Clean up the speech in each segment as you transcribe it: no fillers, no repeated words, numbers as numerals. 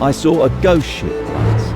I saw a ghost ship once.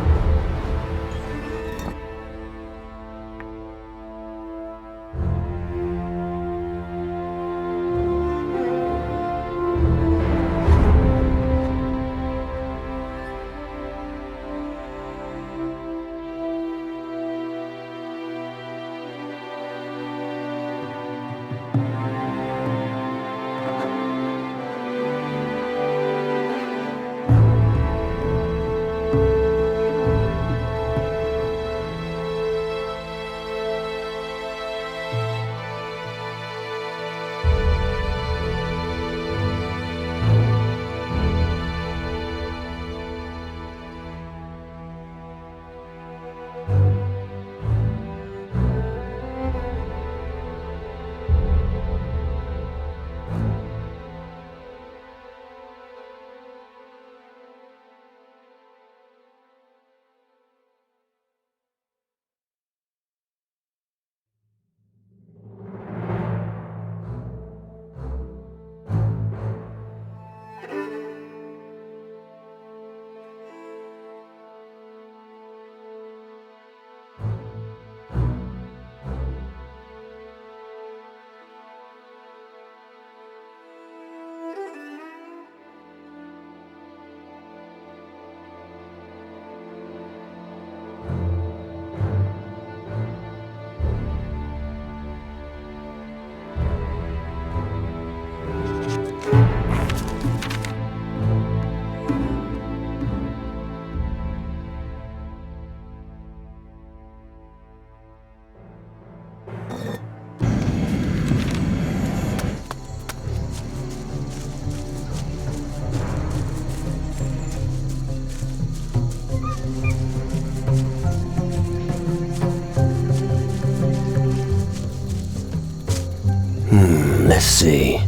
Let's see.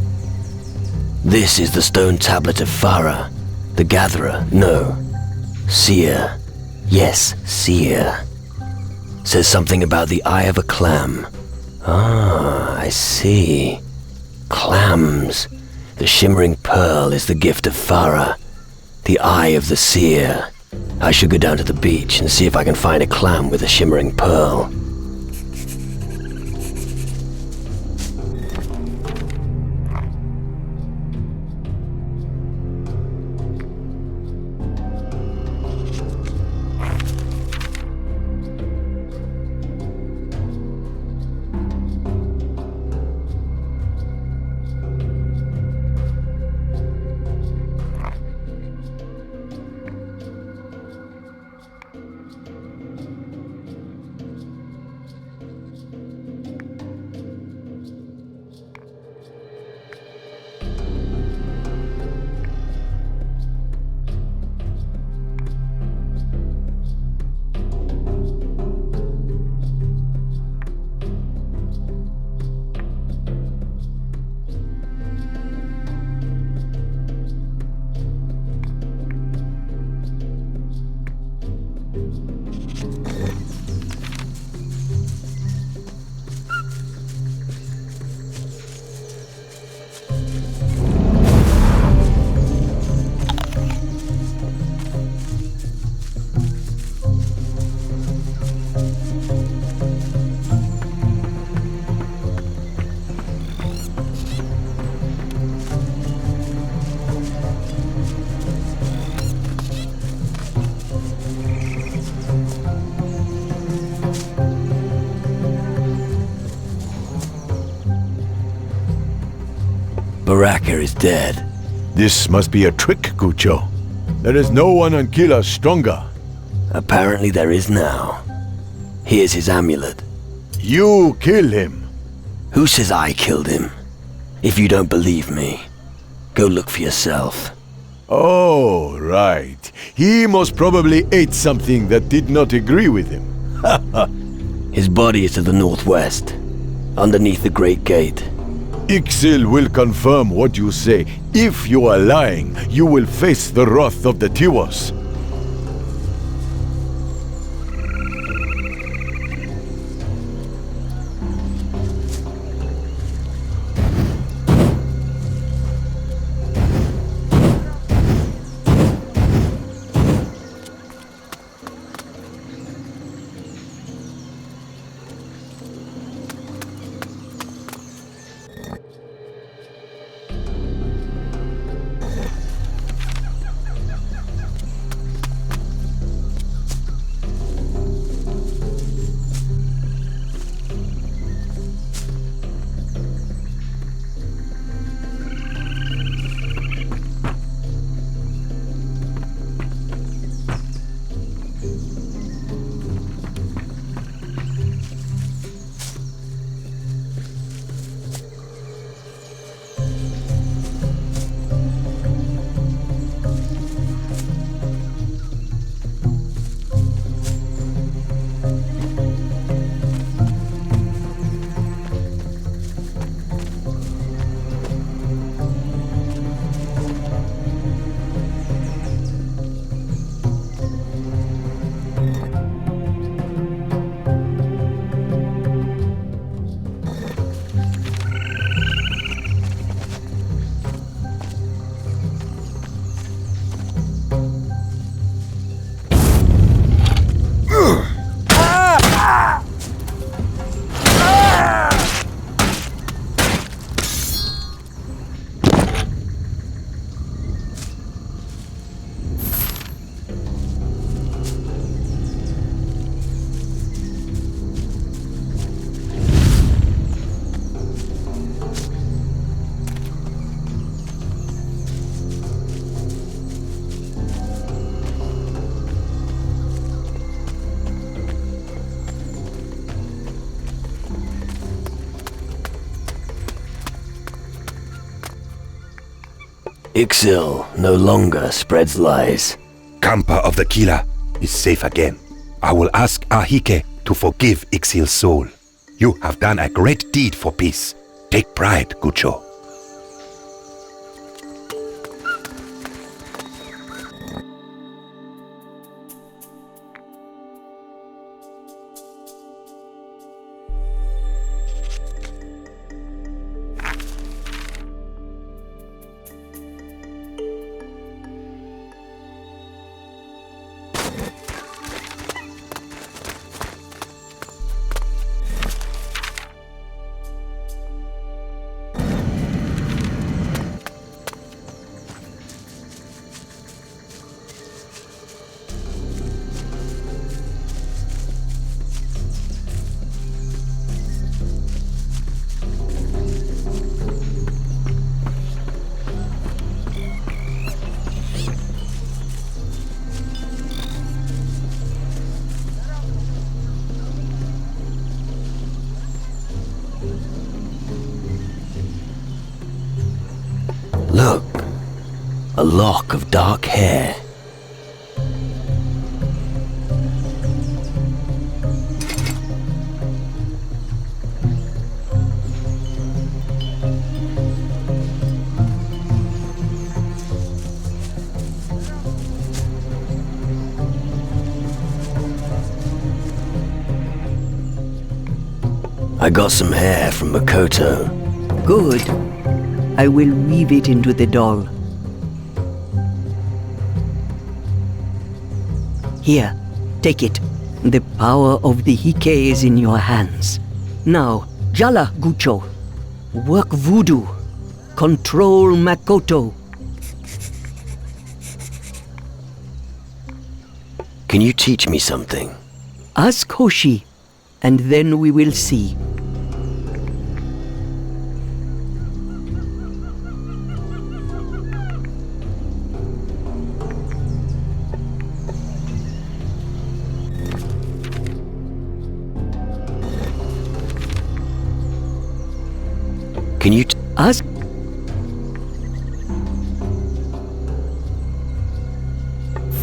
This is the stone tablet of Farah. The Gatherer, no. Seer. Yes, Seer. Says something about the eye of a clam. Ah, I see. Clams. The shimmering pearl is the gift of Farah. The eye of the Seer. I should go down to the beach and see if I can find a clam with a shimmering pearl. Baraka is dead. This must be a trick, Kucho. There is no one on Kila stronger. Apparently there is now. Here's his amulet. You kill him. Who says I killed him? If you don't believe me, go look for yourself. Oh, right. He most probably ate something that did not agree with him. His body is to the northwest, underneath the Great Gate. Ixil will confirm what you say. If you are lying, you will face the wrath of the Tiwas. Ixil no longer spreads lies. Kampa of the Killer is safe again. I will ask Ahike to forgive Ixil's soul. You have done a great deed for peace. Take pride, Gucho. Look, a lock of dark hair. I got some hair from Makoto. Good. I will weave it into the doll. Here, take it. The power of the Hike is in your hands. Now, Jala Gucho. Work voodoo. Control Makoto. Can you teach me something? Ask Hoshi, and then we will see. Can you Ask.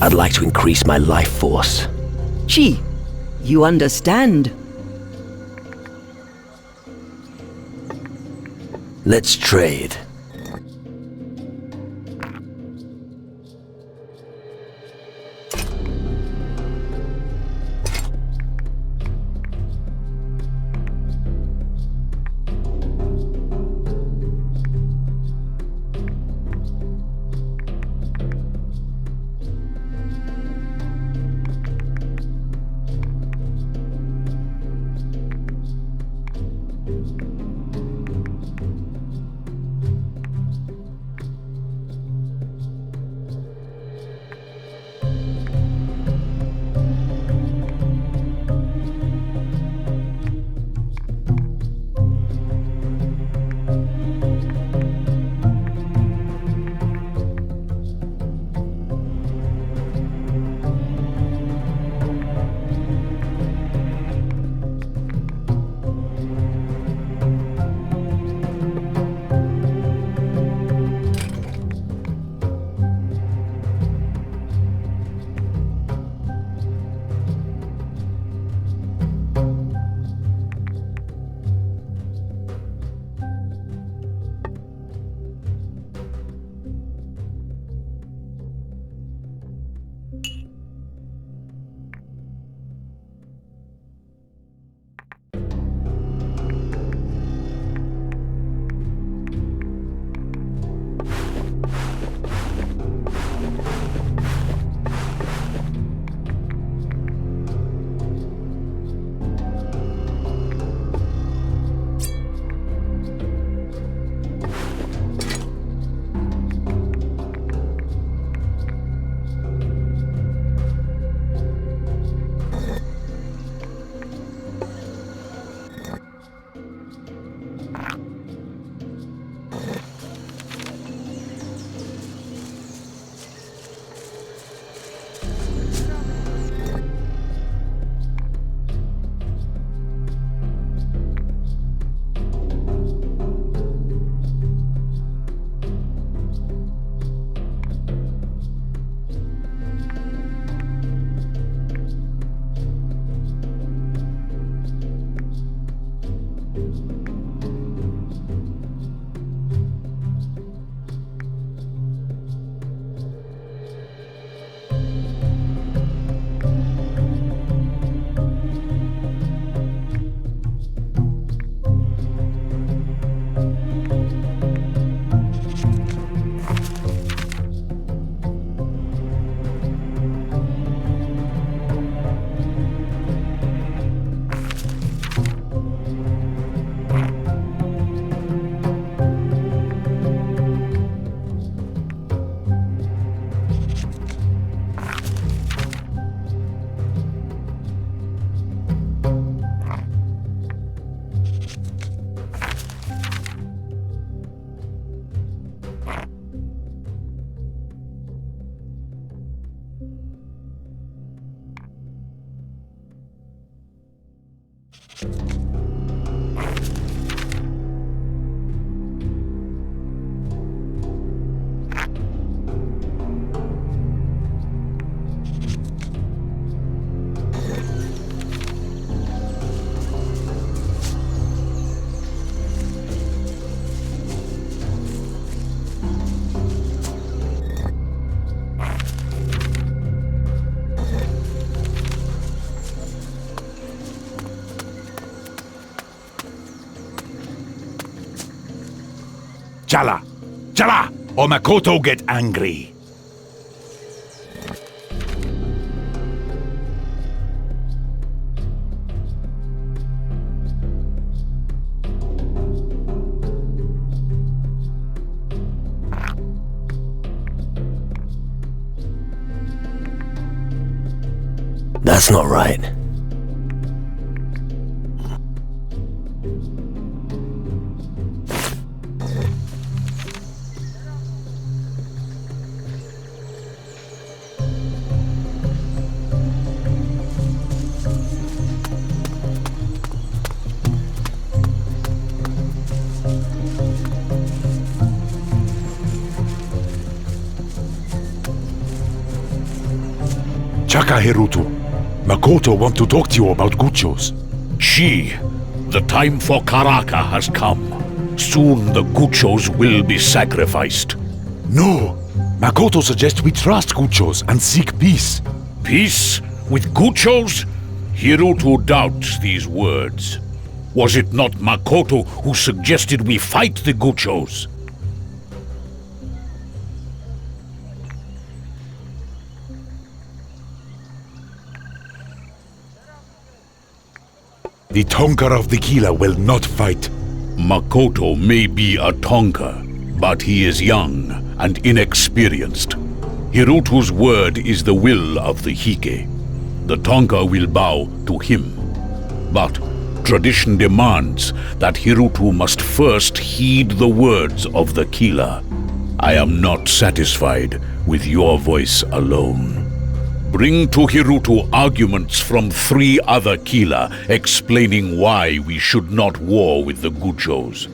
I'd like to increase my life force. Chi, you understand? Let's trade. Jala! Jala! Or Makoto get angry. That's not right. Chaka Hirutu, Makoto want to talk to you about Guchos. Shi, the time for Karaka has come. Soon the Guchos will be sacrificed. No! Makoto suggests we trust Guchos and seek peace. Peace with Guchos? Hirutu doubts these words. Was it not Makoto who suggested we fight the Guchos? The Tonka of the Kila will not fight. Makoto may be a Tonka, but he is young and inexperienced. Hirutu's word is the will of the Hike. The Tonka will bow to him. But tradition demands that Hirutu must first heed the words of the Kila. I am not satisfied with your voice alone. Bring to Hirutu arguments from 3 other Kila explaining why we should not war with the Guchos.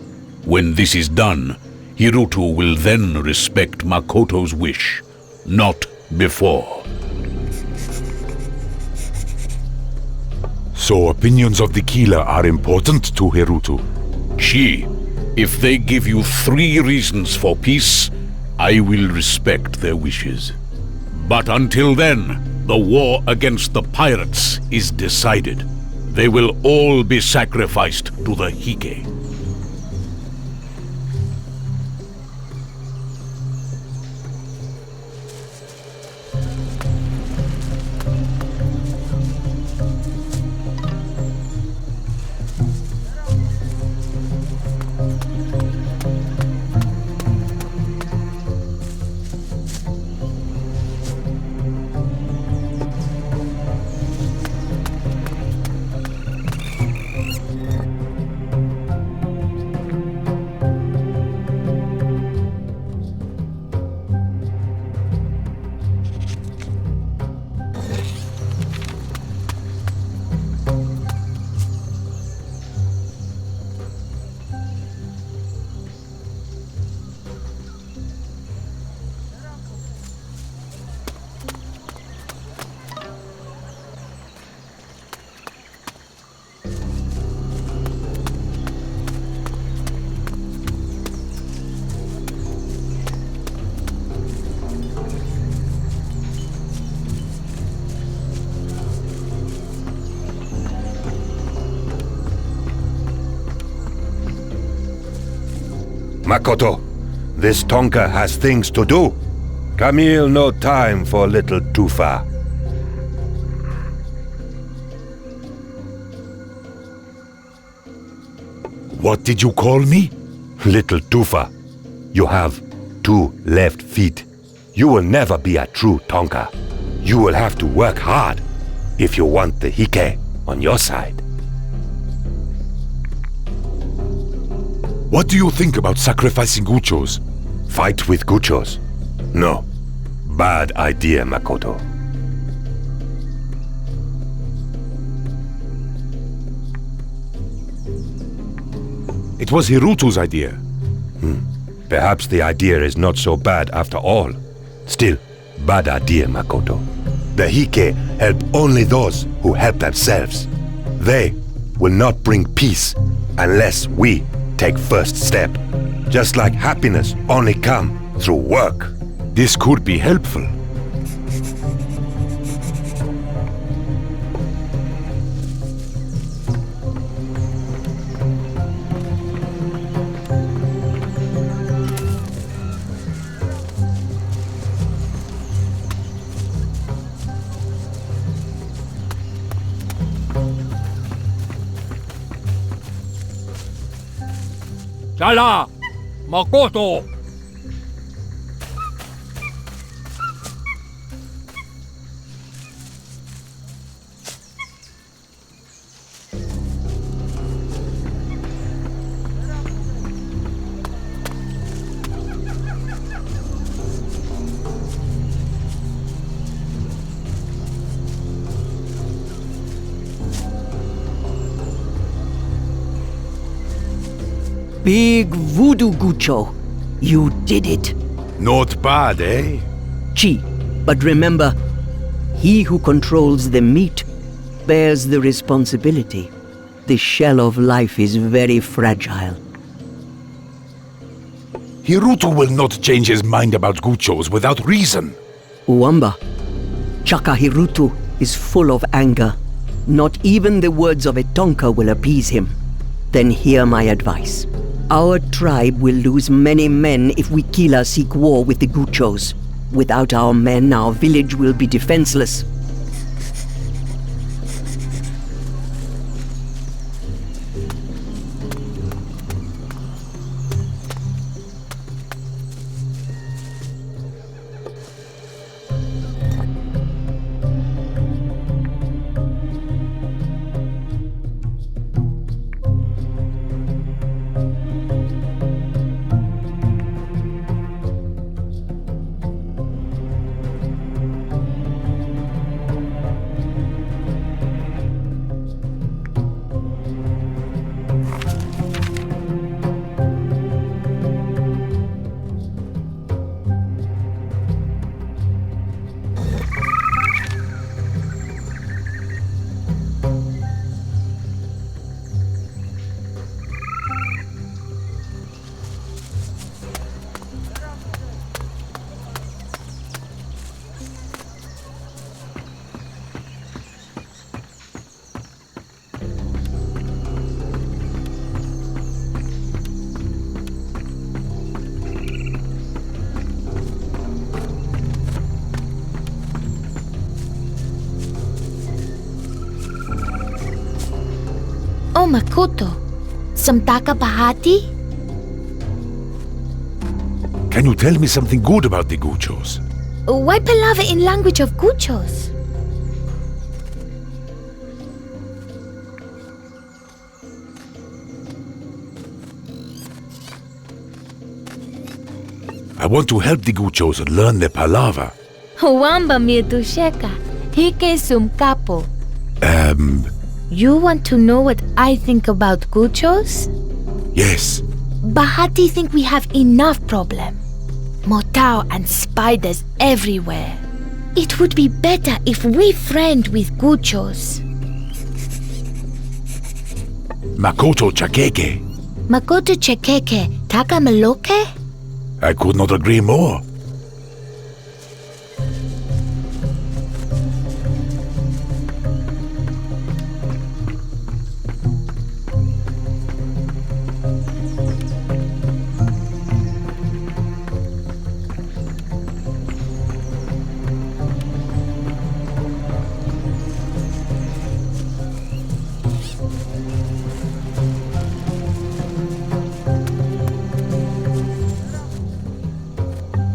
When this is done, Hirutu will then respect Makoto's wish, not before. So opinions of the Kila are important to Hirutu. Shi, if they give you 3 reasons for peace, I will respect their wishes. But until then, the war against the pirates is decided. They will all be sacrificed to the Hike. Makoto, this Tonka has things to do. Camille no time for little Tufa. What did you call me? Little Tufa. You have 2 left feet. You will never be a true Tonka. You will have to work hard if you want the Hike on your side. What do you think about sacrificing Guchos? Fight with Guchos? No. Bad idea, Makoto. It was Hirutu's idea. Perhaps the idea is not so bad after all. Still, bad idea, Makoto. The Hike help only those who help themselves. They will not bring peace unless we take first step. Just like happiness only come through work. This could be helpful. Jala! Makoto! Big voodoo, Gucho. You did it. Not bad, eh? Chi, but remember, he who controls the meat bears the responsibility. The shell of life is very fragile. Hirutu will not change his mind about Guchos without reason. Uwamba, Chaka Hirutu is full of anger. Not even the words of a Tonka will appease him. Then hear my advice. Our tribe will lose many men if we Kila seek war with the Guchos. Without our men, our village will be defenseless. Oh, Makoto. Some taka bahati? Can you tell me something good about the Guchos? Why palaver in language of Guchos? I want to help the Guchos learn their palaver. Wamba mirdusheka. Hike sum capo. You want to know what I think about Guchos? Yes. Bahati think we have enough problem. Motao and spiders everywhere. It would be better if we friend with Guchos. Makoto Chakeke. Makoto Chekeke, taka maloke? I could not agree more.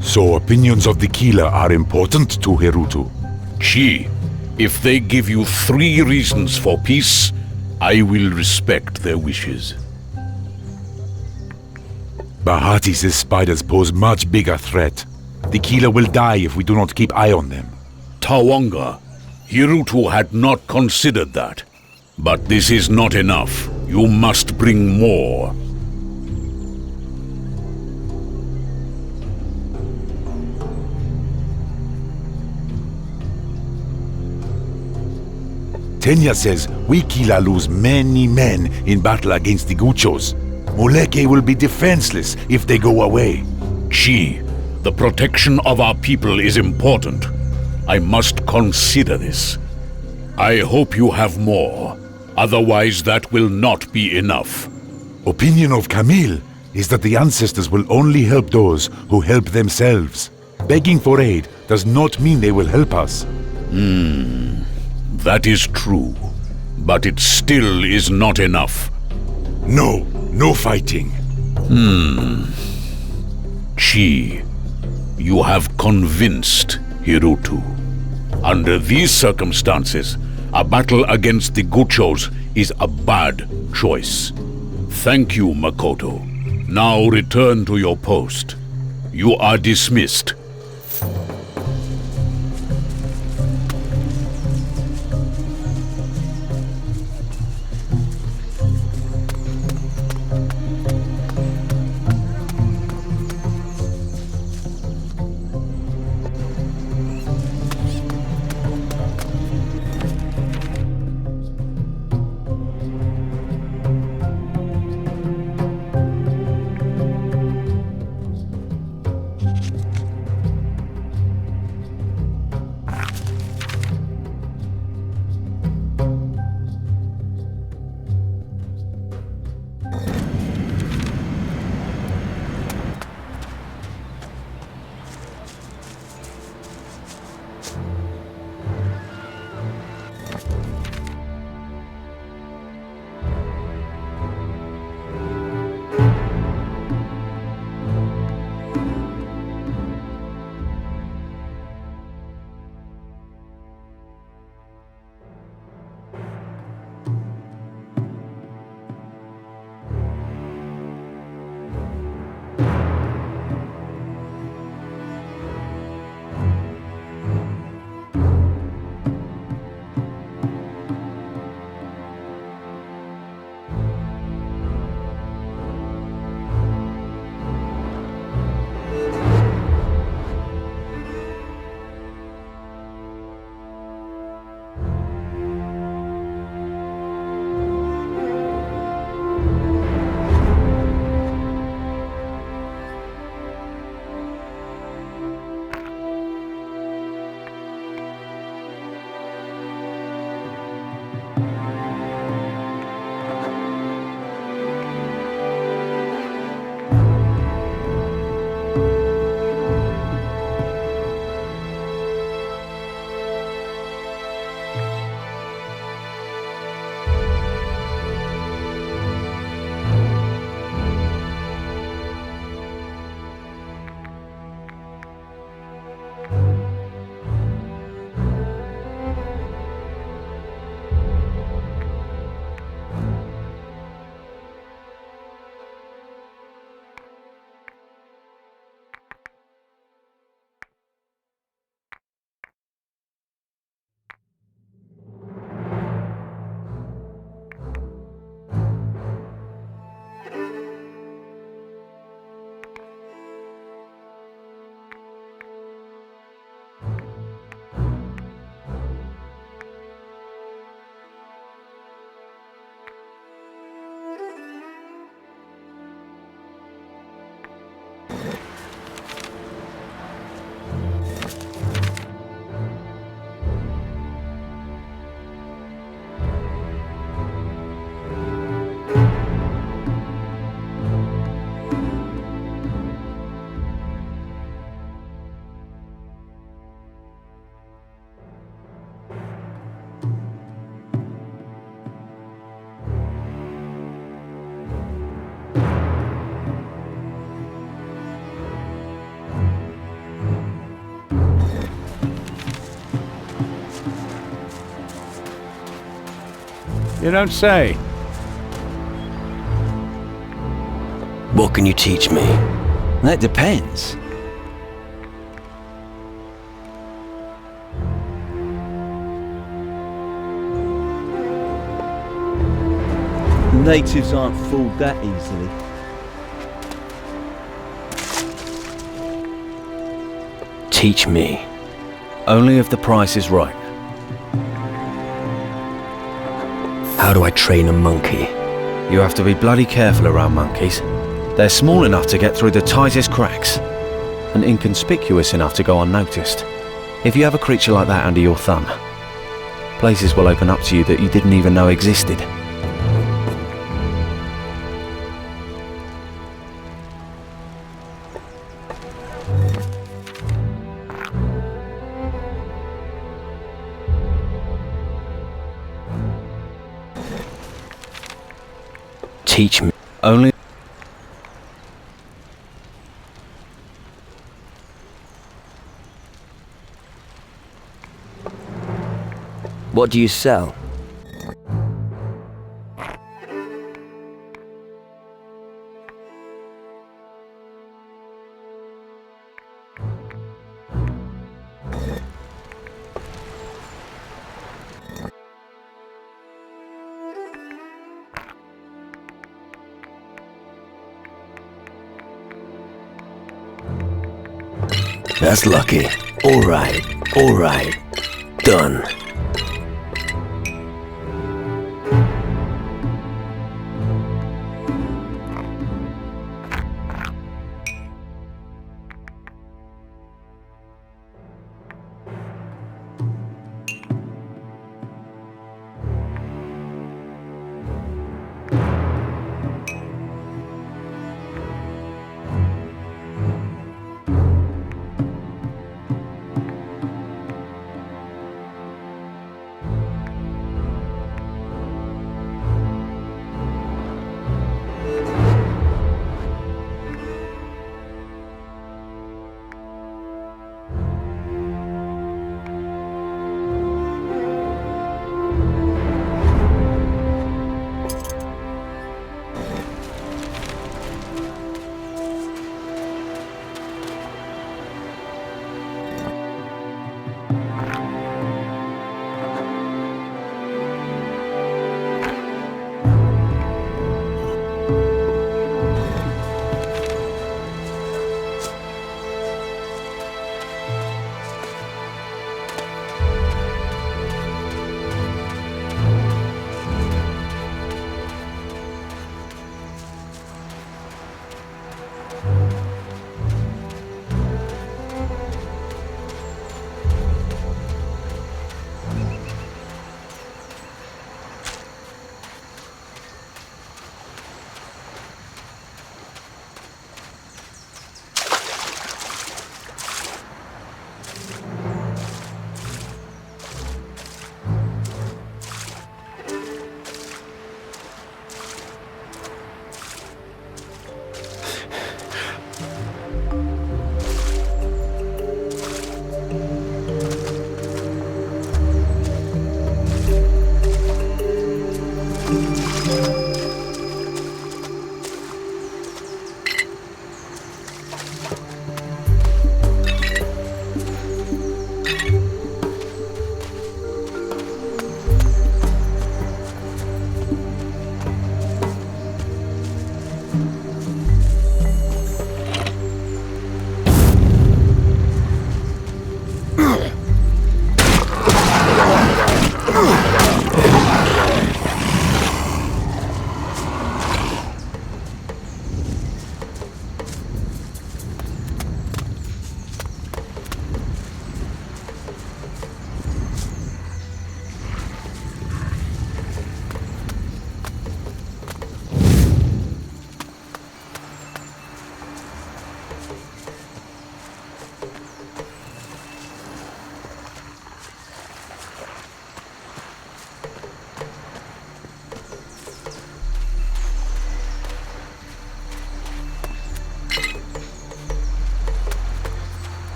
So opinions of the Kila are important to Hirutu. Chi, if they give you 3 reasons for peace, I will respect their wishes. Bahati says spiders pose much bigger threat. The Kila will die if we do not keep eye on them. Tawanga, Hirutu had not considered that. But this is not enough. You must bring more. Tenya says we Kila lose many men in battle against the Guchos. Moleke will be defenseless if they go away. Chi, the protection of our people is important. I must consider this. I hope you have more. Otherwise, that will not be enough. Opinion of Camille is that the ancestors will only help those who help themselves. Begging for aid does not mean they will help us. That is true. But it still is not enough. No fighting. Chi, you have convinced Hirutu. Under these circumstances, a battle against the Guchos is a bad choice. Thank you, Makoto. Now return to your post. You are dismissed. You don't say. What can you teach me? That depends. Natives aren't fooled that easily. Teach me. Only if the price is right. How do I train a monkey? You have to be bloody careful around monkeys. They're small enough to get through the tightest cracks, and inconspicuous enough to go unnoticed. If you have a creature like that under your thumb, places will open up to you that you didn't even know existed. Teach me. Only What do you sell? That's lucky. All right. Done.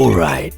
All right.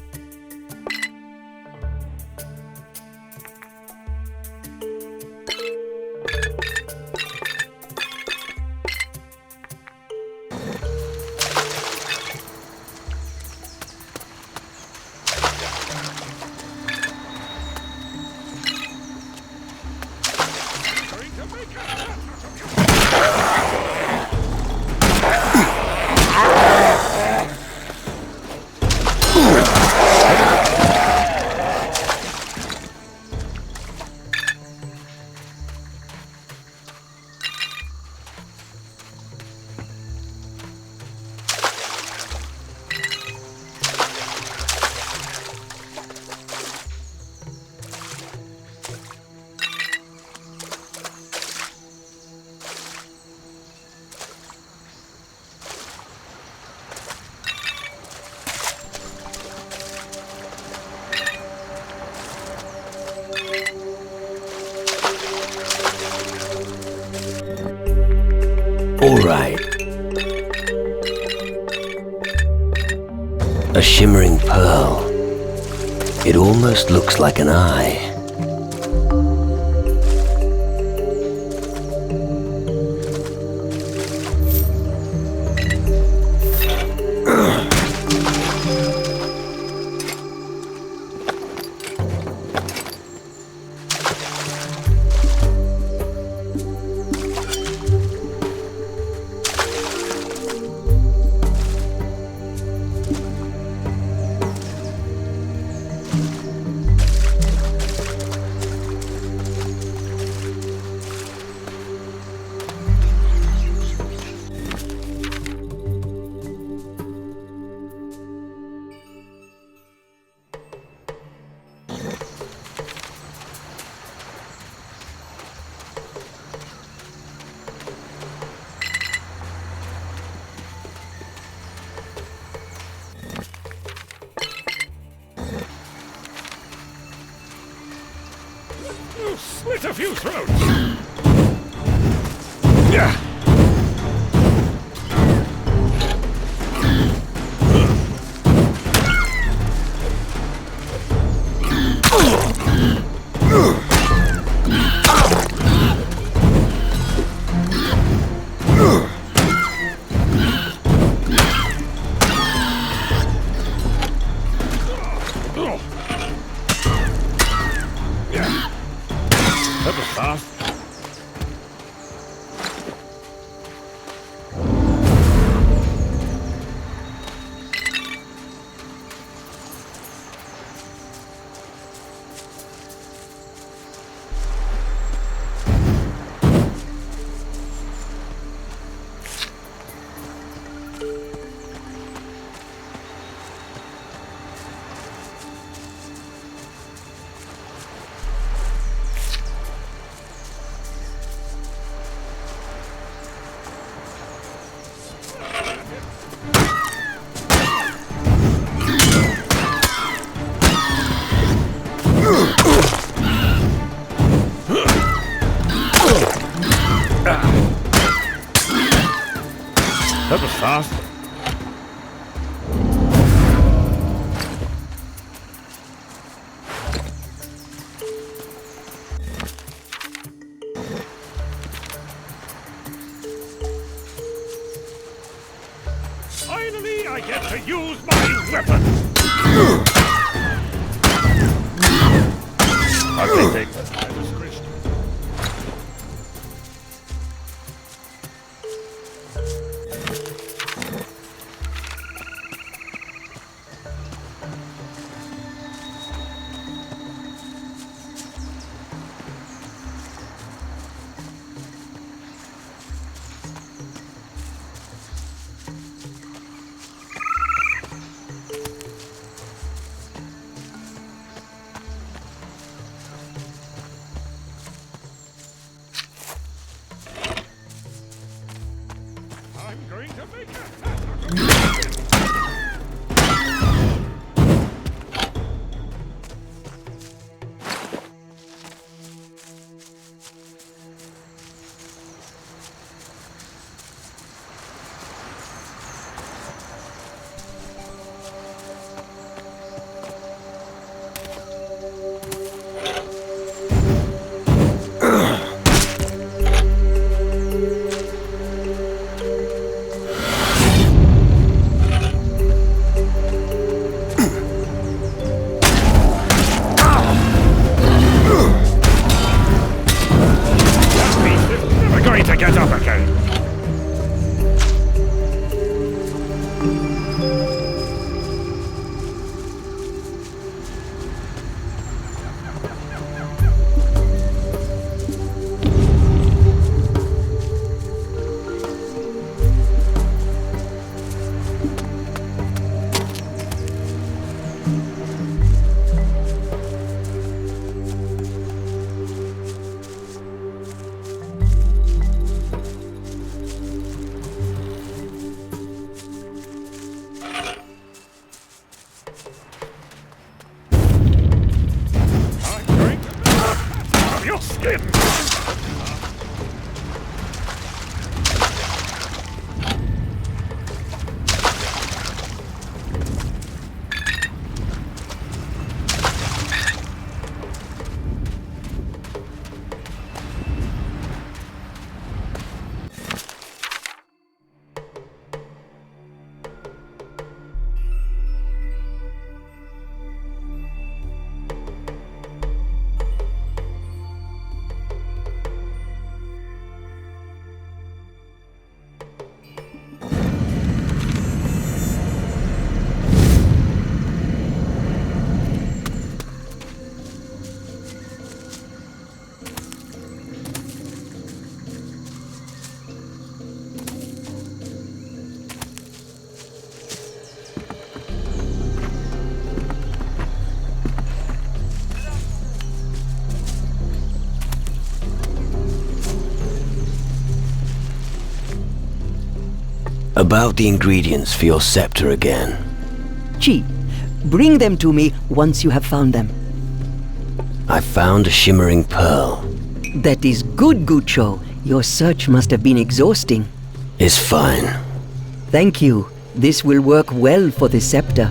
All right. A shimmering pearl. It almost looks like an eye. Slit a few throats! Yeah. That was fast. That was fast. Finally, I get to use my weapon. Okay, take that. I was Christian. I'm going to make a About the ingredients for your scepter again. Chi, bring them to me once you have found them. I found a shimmering pearl. That is good, Gucho. Your search must have been exhausting. It's fine. Thank you. This will work well for the scepter.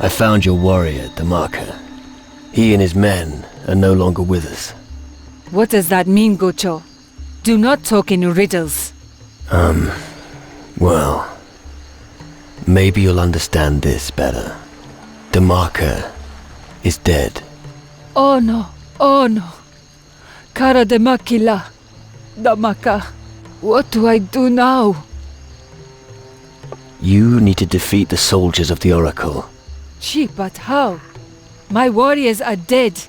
I found your warrior, Damaka. He and his men are no longer with us. What does that mean, Gucho? Do not talk in riddles. Well, maybe you'll understand this better. Damaka is dead. Oh no, oh no. Kara Demakila. Damaka. What do I do now? You need to defeat the soldiers of the Oracle. Gee, but how? My warriors are dead.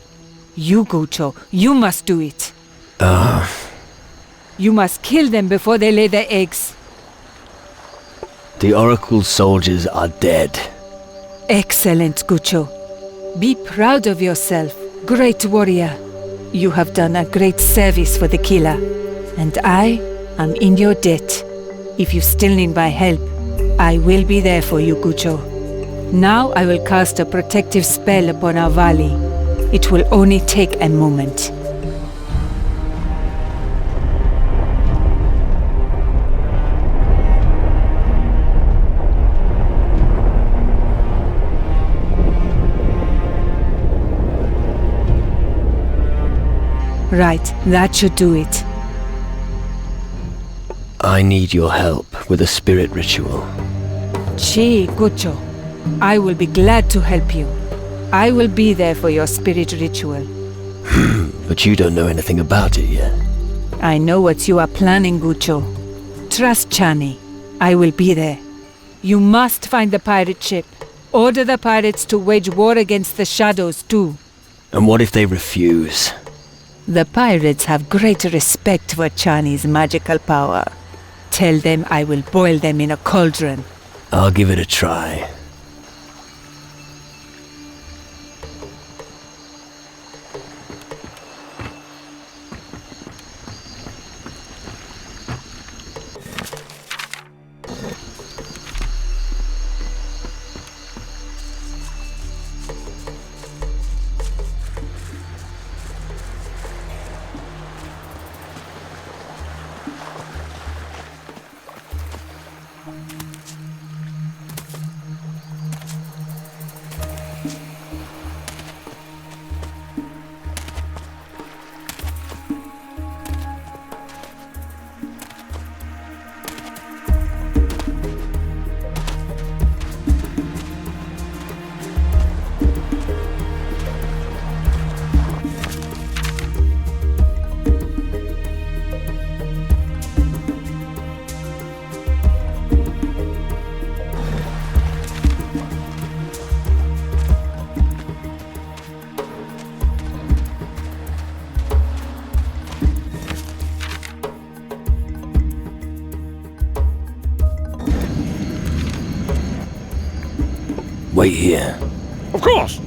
You, Gucho, you must do it. You must kill them before they lay their eggs. The Oracle's soldiers are dead. Excellent, Gucho. Be proud of yourself, great warrior. You have done a great service for the killer, and I am in your debt. If you still need my help, I will be there for you, Gucho. Now I will cast a protective spell upon our valley. It will only take a moment. Right, that should do it. I need your help with a spirit ritual. Gee, Gucho. I will be glad to help you. I will be there for your spirit ritual. But you don't know anything about it yet. I know what you are planning, Gucho. Trust Chani. I will be there. You must find the pirate ship. Order the pirates to wage war against the shadows too. And what if they refuse? The pirates have great respect for Chani's magical power. Tell them I will boil them in a cauldron. I'll give it a try. Wait here. Of course!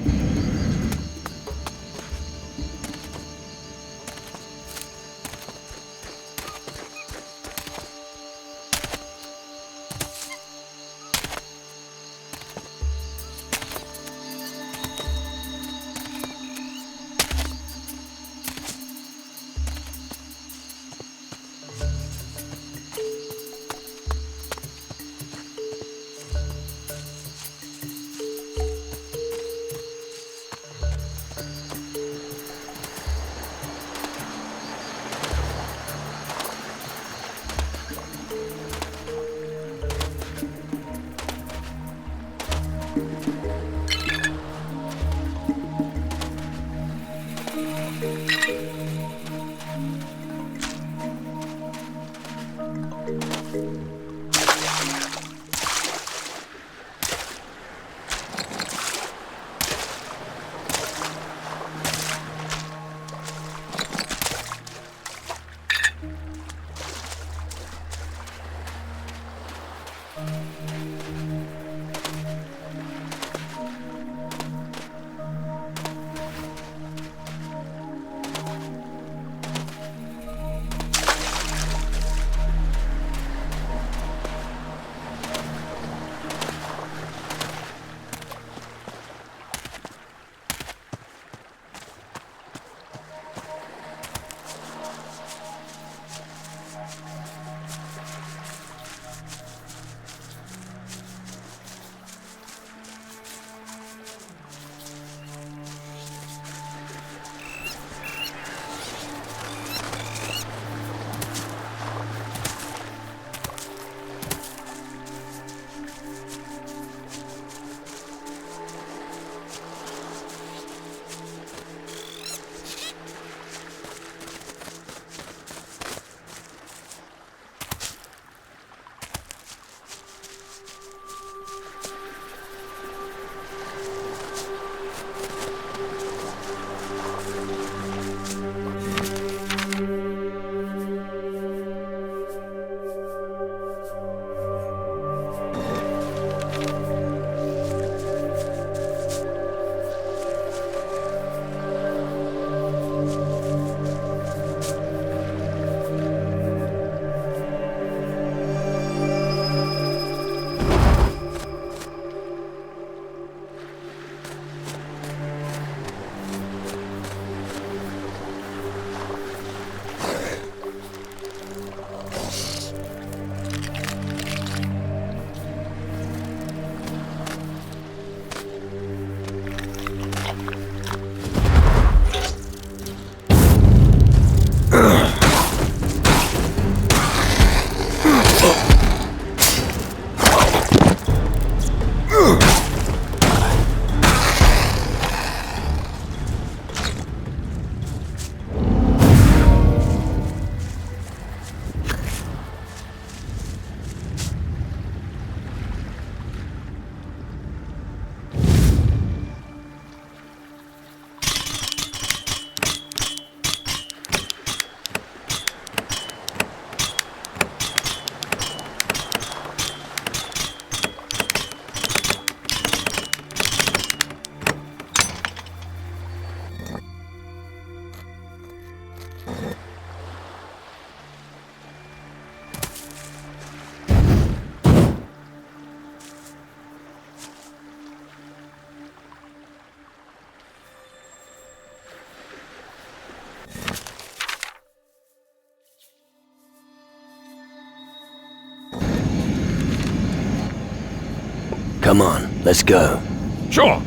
Come on, let's go. Sure.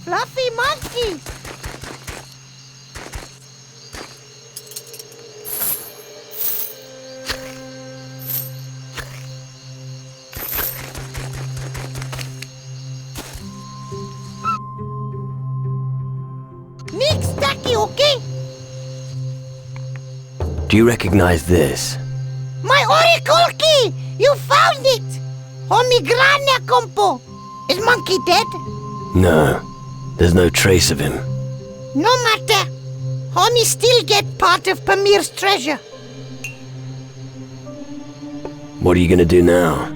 Fluffy monkey! Nick Stacky, okay? Do you recognize this? My Oracle key! You found it! Homigrana compo! Is Monkey dead? No, there's no trace of him. No matter. Homie still get part of Pamir's treasure. What are you gonna do now?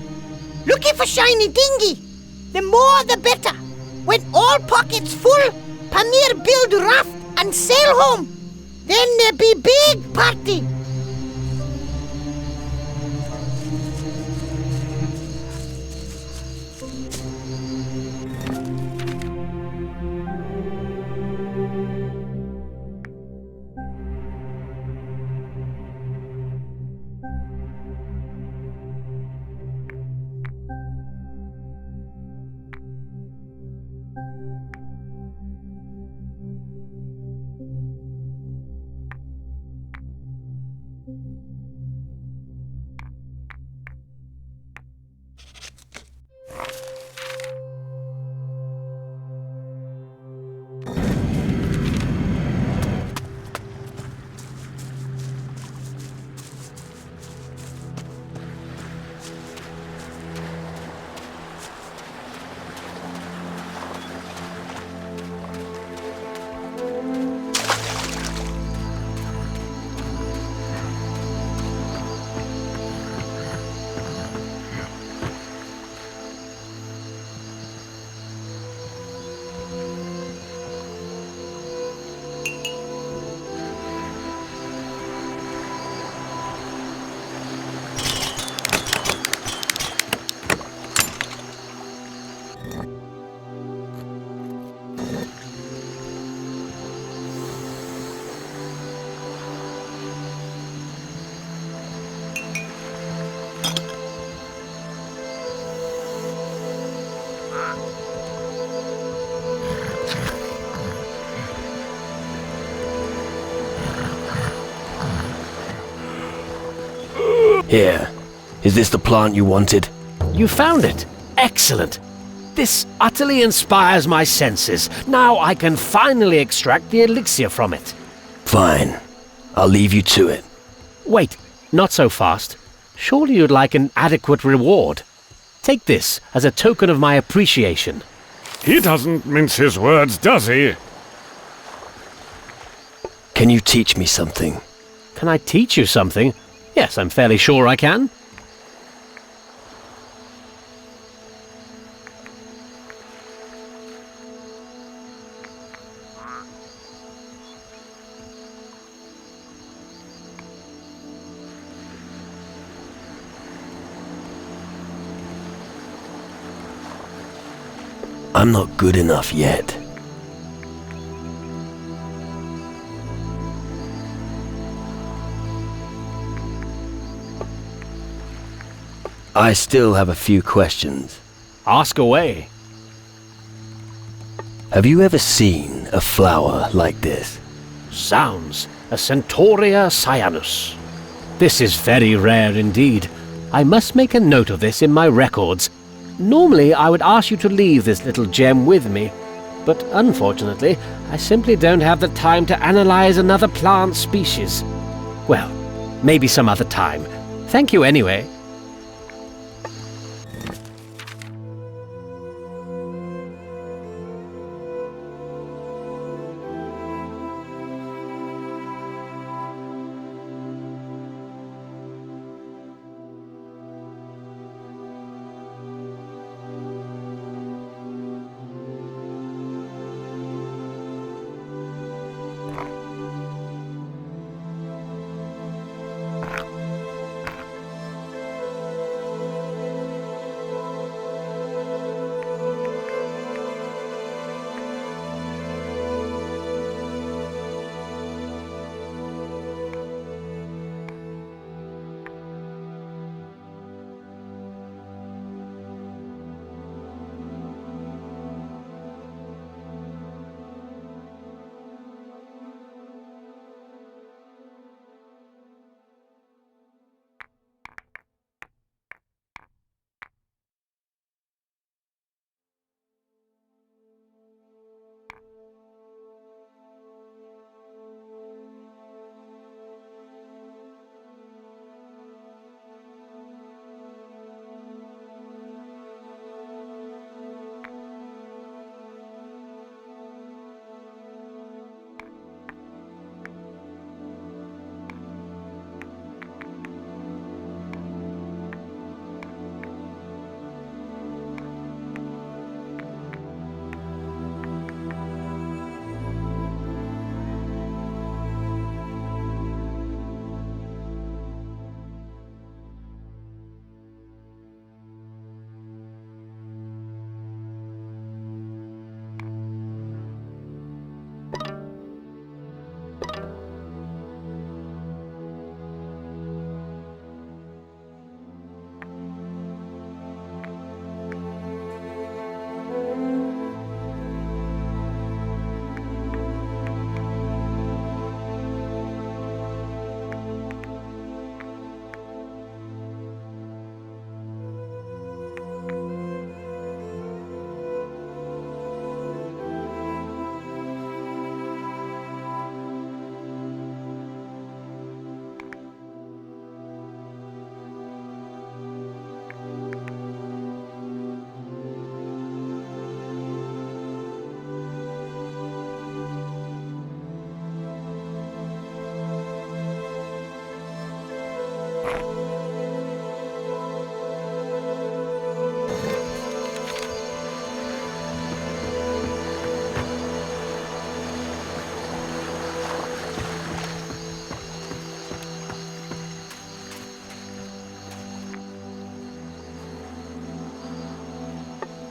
Looking for shiny dinghy. The more the better. When all pockets full, Pamir build raft and sail home. Then there be big party. Here. Is this the plant you wanted? You found it. Excellent. This utterly inspires my senses. Now I can finally extract the elixir from it. Fine. I'll leave you to it. Wait, not so fast. Surely you'd like an adequate reward. Take this as a token of my appreciation. He doesn't mince his words, does he? Can you teach me something? Can I teach you something? Yes, I'm fairly sure I can. I'm not good enough yet. I still have a few questions. Ask away. Have you ever seen a flower like this? Sounds. A Centaurea cyanus. This is very rare indeed. I must make a note of this in my records. Normally, I would ask you to leave this little gem with me, but unfortunately, I simply don't have the time to analyze another plant species. Well, maybe some other time. Thank you anyway.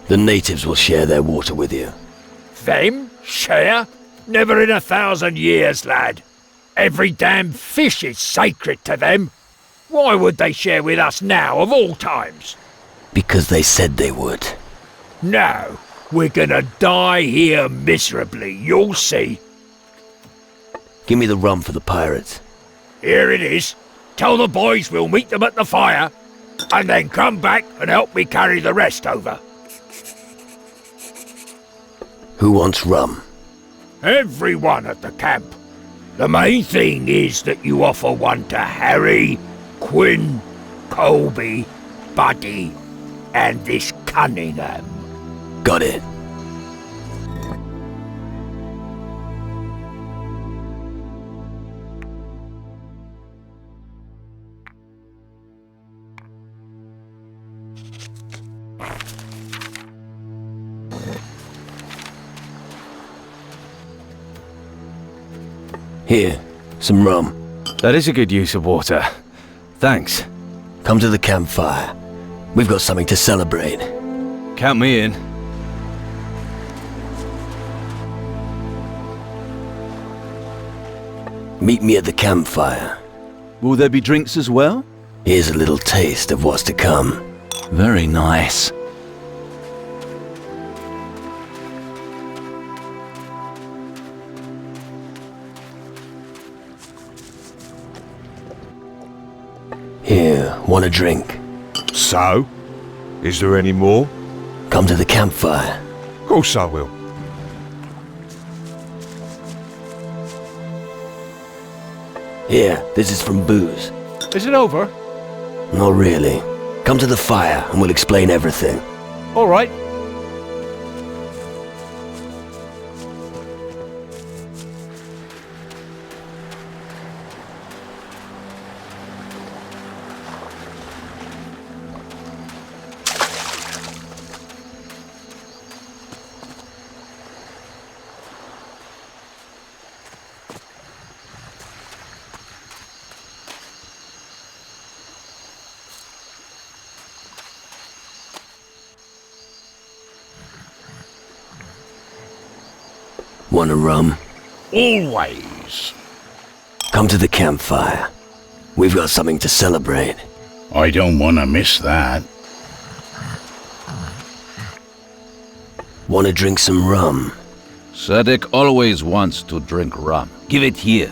The natives will share their water with you. Them? Share? Never in 1,000 years, lad. Every damn fish is sacred to them. Why would they share with us now, of all times? Because they said they would. No, we're gonna die here miserably, you'll see. Give me the rum for the pirates. Here it is. Tell the boys we'll meet them at the fire, and then come back and help me carry the rest over. Who wants rum? Everyone at the camp. The main thing is that you offer one to Harry, Quinn, Colby, Buddy, and this Cunningham. Got it. Here, some rum. That is a good use of water. Thanks. Come to the campfire. We've got something to celebrate. Count me in. Meet me at the campfire. Will there be drinks as well? Here's a little taste of what's to come. Very nice. Here, want a drink? So? Is there any more? Come to the campfire. Of course I will. Here, this is from Booze. Is it over? Not really. Come to the fire and we'll explain everything. All right. Want a rum? Always. Come to the campfire. We've got something to celebrate. I don't want to miss that. Want to drink some rum? Sadek always wants to drink rum. Give it here.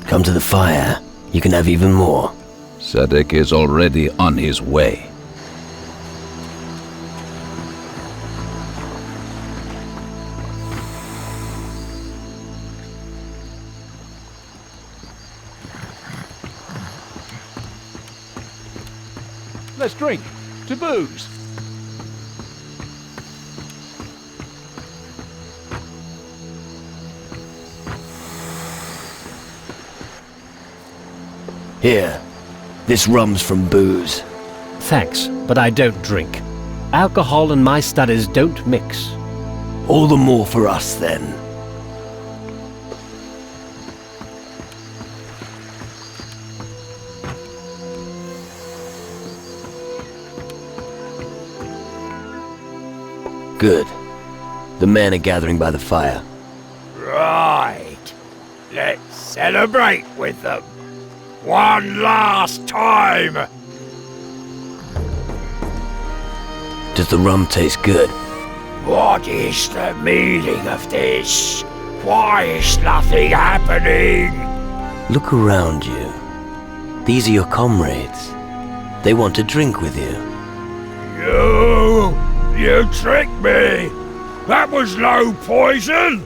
Come to the fire. You can have even more. Sadek is already on his way. Let's drink. To Booze. Here. This rum's from Booze. Thanks, but I don't drink. Alcohol and my studies don't mix. All the more for us, then. Good. The men are gathering by the fire. Right. Let's celebrate with them. One last time. Does the rum taste good? What is the meaning of this? Why is nothing happening? Look around you. These are your comrades. They want to drink with you. You tricked me! That was no poison!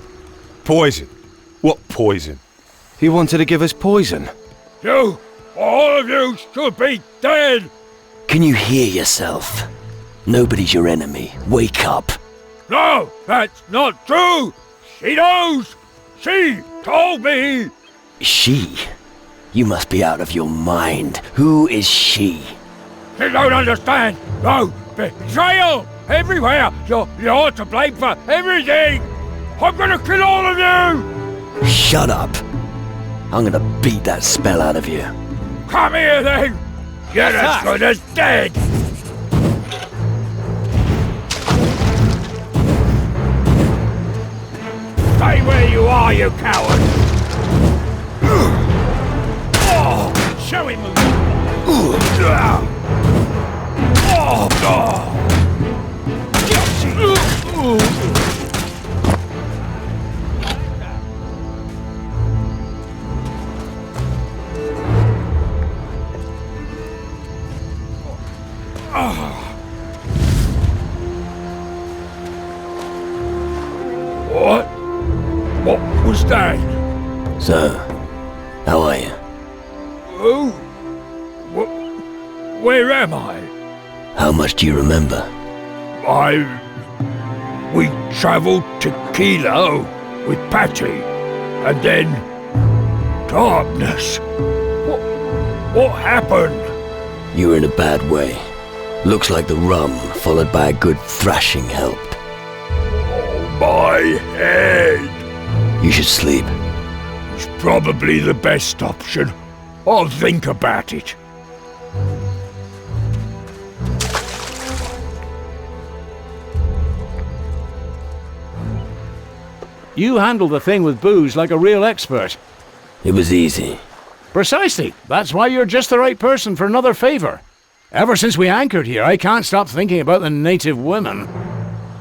Poison? What poison? He wanted to give us poison. You, all of you should be dead! Can you hear yourself? Nobody's your enemy. Wake up. No, that's not true! She knows! She told me! She? You must be out of your mind. Who is she? You don't understand! No! Betrayal! Everywhere! You're to blame for everything! I'm gonna kill all of you! Shut up! I'm gonna beat that spell out of you. Come here then! You're as good as dead! die, you coward! Show him the... What? What was that? So, how are you? Who? Where am I? How much do you remember? We travelled to Kilo with Patty, and then... darkness. What happened? You were in a bad way. Looks like the rum, followed by a good thrashing, helped. Oh, my head. You should sleep. It's probably the best option. I'll think about it. You handle the thing with booze like a real expert. It was easy. Precisely. That's why you're just the right person for another favour. Ever since we anchored here, I can't stop thinking about the native women.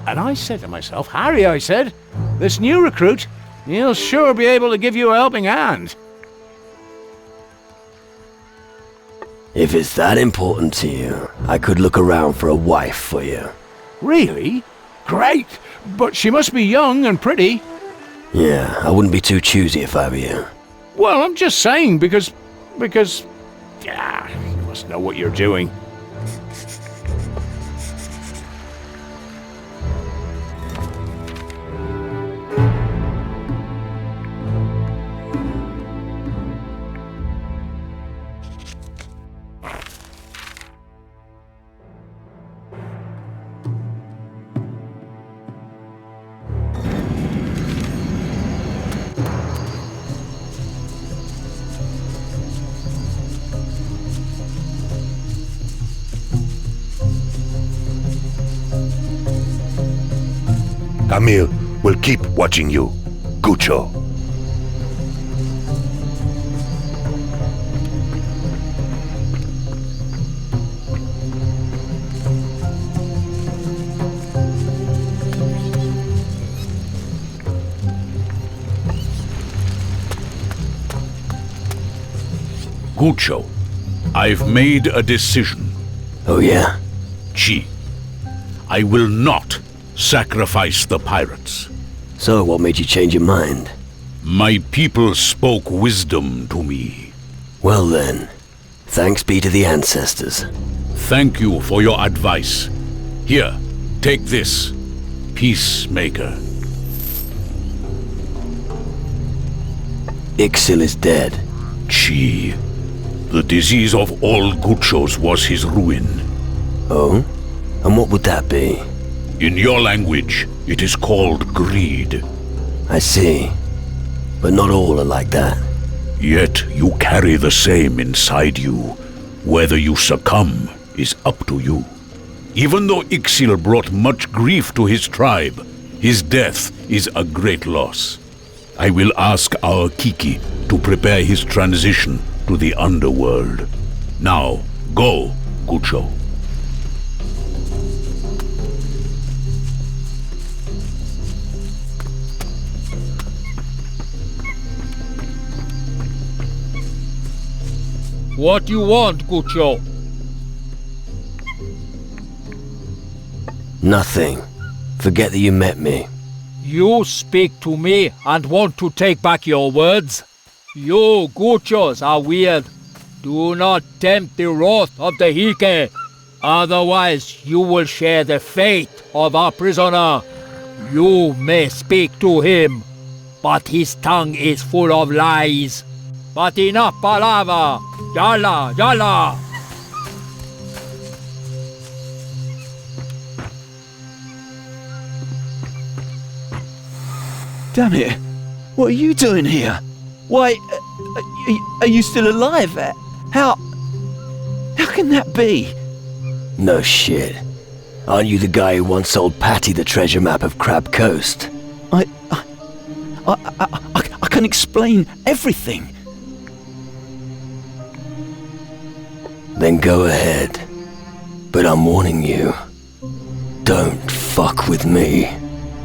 And I said to myself, Harry, I said, this new recruit, he'll sure be able to give you a helping hand. If it's that important to you, I could look around for a wife for you. Really? Great! But she must be young and pretty. Yeah, I wouldn't be too choosy if I were you. Well, I'm just saying, because... Yeah, you must know what you're doing. Camille will keep watching you. Gucho. Gucho, I've made a decision. Oh yeah? Chi, I will not sacrifice the pirates. So, what made you change your mind? My people spoke wisdom to me. Well then, thanks be to the ancestors. Thank you for your advice. Here, take this. Peacemaker. Ixil is dead. Chi. The disease of all Guchos was his ruin. Oh? And what would that be? In your language, it is called greed. I see. But not all are like that. Yet you carry the same inside you. Whether you succumb is up to you. Even though Ixil brought much grief to his tribe, his death is a great loss. I will ask our Kiki to prepare his transition to the underworld. Now, go, Gucho. What you want, Gucho? Nothing. Forget that you met me. You speak to me and want to take back your words? You Guchos are weird. Do not tempt the wrath of the Hike. Otherwise, you will share the fate of our prisoner. You may speak to him, but his tongue is full of lies. But enough palaver! Yalla, yalla! Damn it! What are you doing here? Why, are you still alive? How can that be? No shit. Aren't you the guy who once sold Patty the treasure map of Crab Coast? I can explain everything. Then go ahead. But I'm warning you. Don't fuck with me.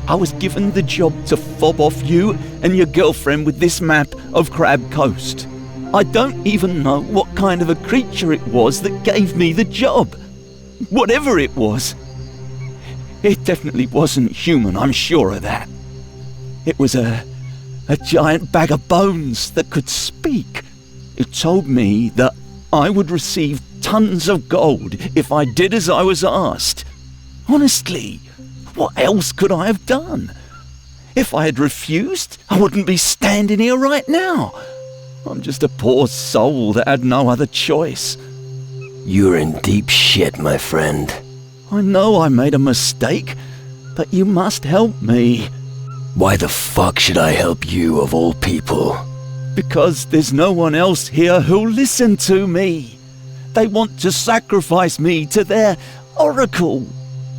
I was given the job to fob off you and your girlfriend with this map of Crab Coast. I don't even know what kind of a creature it was that gave me the job. Whatever it was. It definitely wasn't human, I'm sure of that. It was a giant bag of bones that could speak. It told me that I would receive tons of gold if I did as I was asked. Honestly, what else could I have done? If I had refused, I wouldn't be standing here right now. I'm just a poor soul that had no other choice. You're in deep shit, my friend. I know I made a mistake, but you must help me. Why the fuck should I help you, of all people? Because there's no one else here who'll listen to me. They want to sacrifice me to their oracle.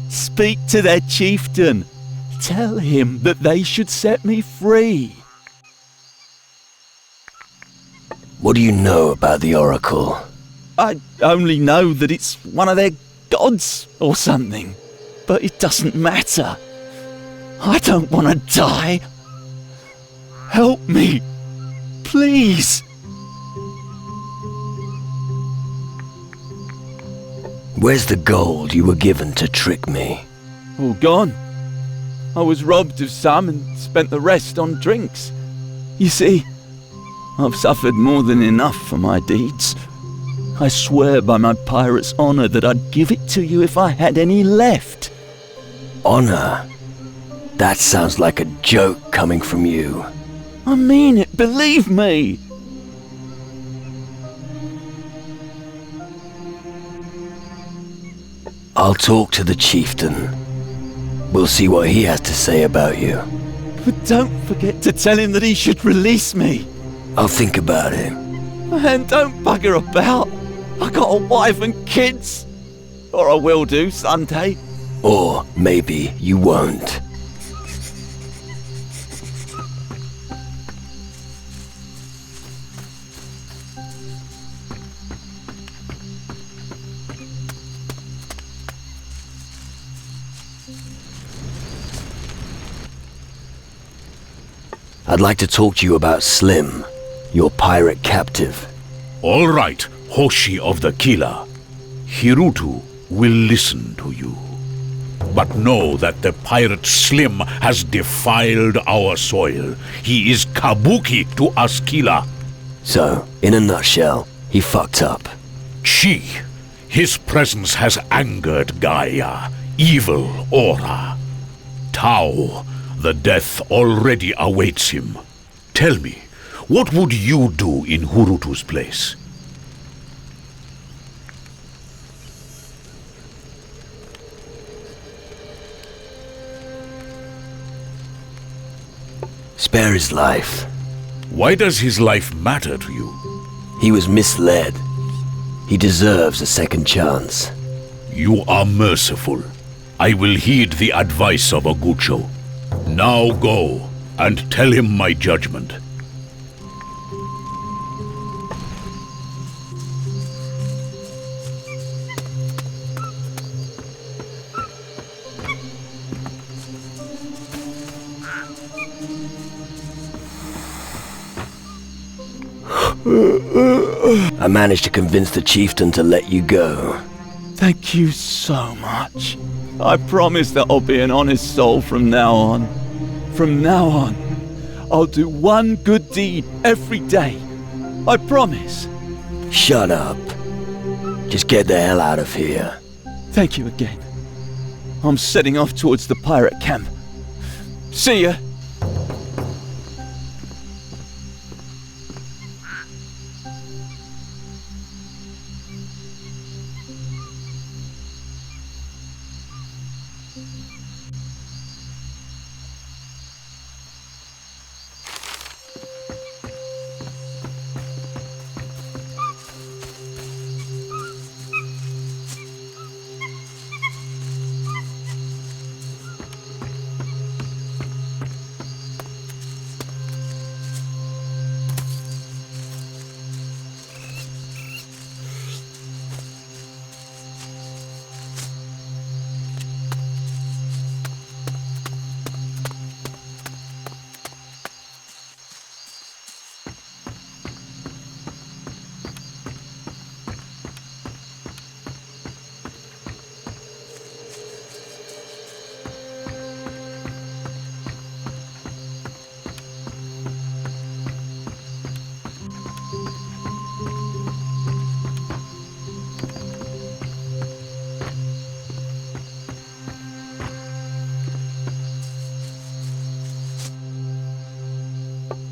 Speak to their chieftain. Tell him that they should set me free. What do you know about the oracle? I only know that it's one of their gods or something. But it doesn't matter. I don't want to die. Help me. Please. Where's the gold you were given to trick me? All gone. I was robbed of some and spent the rest on drinks. You see, I've suffered more than enough for my deeds. I swear by my pirate's honor that I'd give it to you if I had any left. Honor? That sounds like a joke coming from you. I mean it, believe me. I'll talk to the chieftain. We'll see what he has to say about you. But don't forget to tell him that he should release me. I'll think about it. And don't bugger about. I got a wife and kids. Or I will do someday. Or maybe you won't. I'd like to talk to you about Slim, your pirate captive. All right, Hoshi of the Kila. Hirutu will listen to you. But know that the pirate Slim has defiled our soil. He is kabuki to us Kila. So, in a nutshell, he fucked up. Chi. His presence has angered Gaia, evil aura. Tau. The death already awaits him. Tell me, what would you do in Hurutu's place? Spare his life. Why does his life matter to you? He was misled. He deserves a second chance. You are merciful. I will heed the advice of Ogucho. Now go, and tell him my judgment. I managed to convince the chieftain to let you go. Thank you so much. I promise that I'll be an honest soul from now on. From now on, I'll do one good deed every day. I promise. Shut up. Just get the hell out of here. Thank you again. I'm setting off towards the pirate camp. See ya.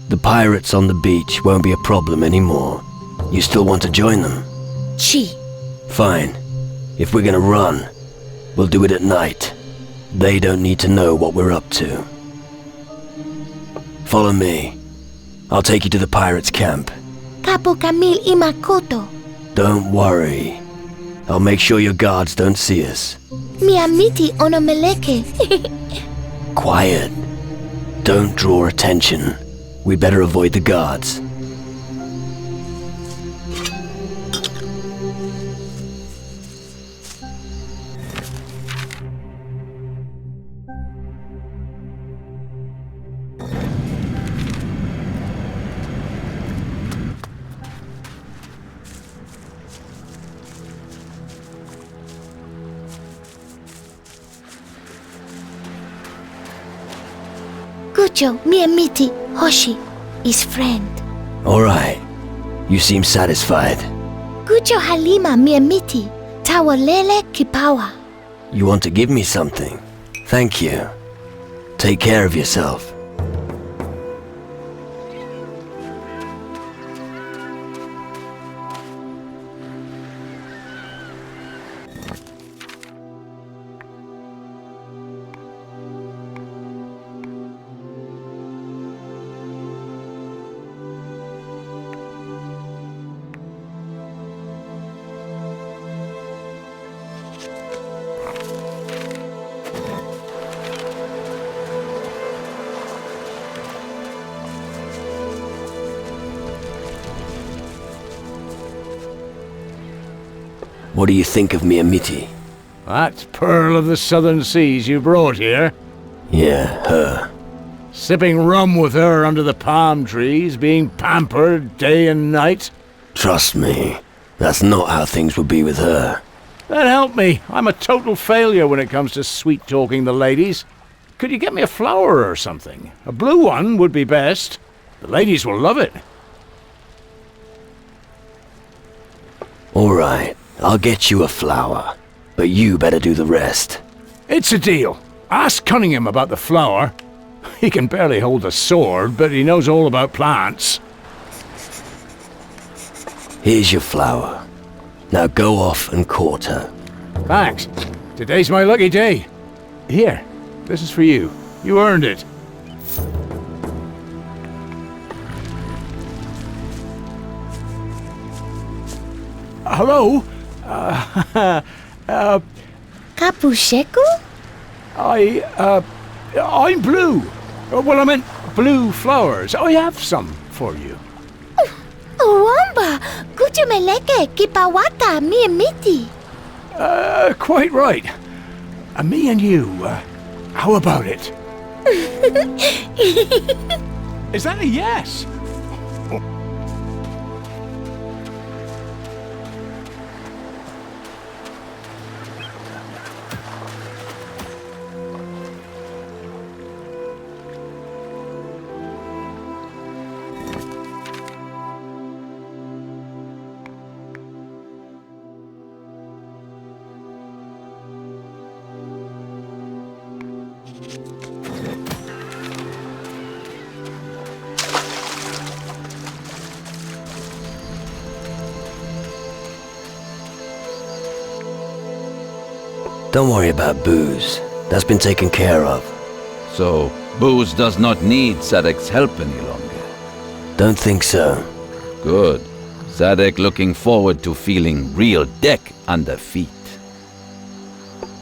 The pirates on the beach won't be a problem anymore. You still want to join them? Chi. Fine. If we're gonna run, we'll do it at night. They don't need to know what we're up to. Follow me. I'll take you to the pirates' camp. Capo Camille y Makoto. Don't worry. I'll make sure your guards don't see us. Mi amiti onomeleke. Quiet. Don't draw attention. We better avoid the guards. Gucho, mi amiti, Hoshi, his friend. Alright. You seem satisfied. Gucho Halima, mi amiti, tawalele kipawa. You want to give me something? Thank you. Take care of yourself. What do you think of mi amiti? That pearl of the southern seas you brought here? Yeah, her. Sipping rum with her under the palm trees, being pampered day and night? Trust me, that's not how things would be with her. Then help me. I'm a total failure when it comes to sweet-talking the ladies. Could you get me a flower or something? A blue one would be best. The ladies will love it. Alright, I'll get you a flower, but you better do the rest. It's a deal. Ask Cunningham about the flower. He can barely hold a sword, but he knows all about plants. Here's your flower. Now go off and court her. Thanks. Today's my lucky day. Here, this is for you. You earned it. Hello? Kapusheku? I'm blue. Well, I meant blue flowers. I have some for you. Uwamba, Gucho meleke kipawata mi amiti. Quite right. Me and you, how about it? Is that a yes? Don't worry about booze. That's been taken care of. So, Booze does not need Sadek's help any longer? Don't think so. Good. Sadek looking forward to feeling real deck under feet.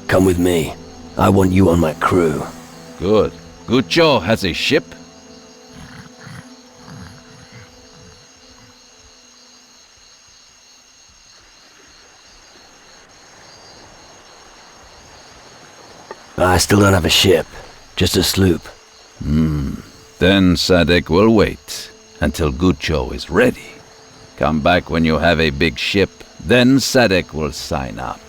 Come with me. I want you on my crew. Good. Gucho has a ship? I still don't have a ship. Just a sloop. Then Sadek will wait until Gucho is ready. Come back when you have a big ship, then Sadek will sign up.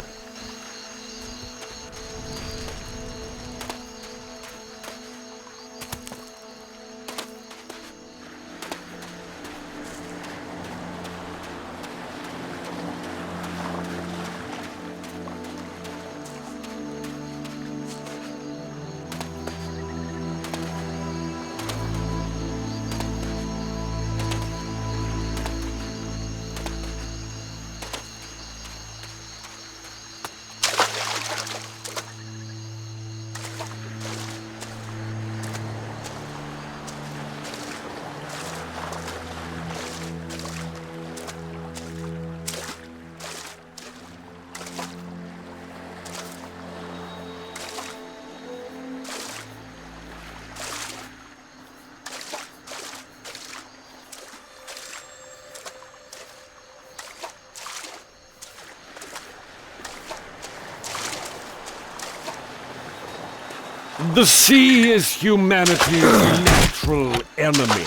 The sea is humanity's natural enemy.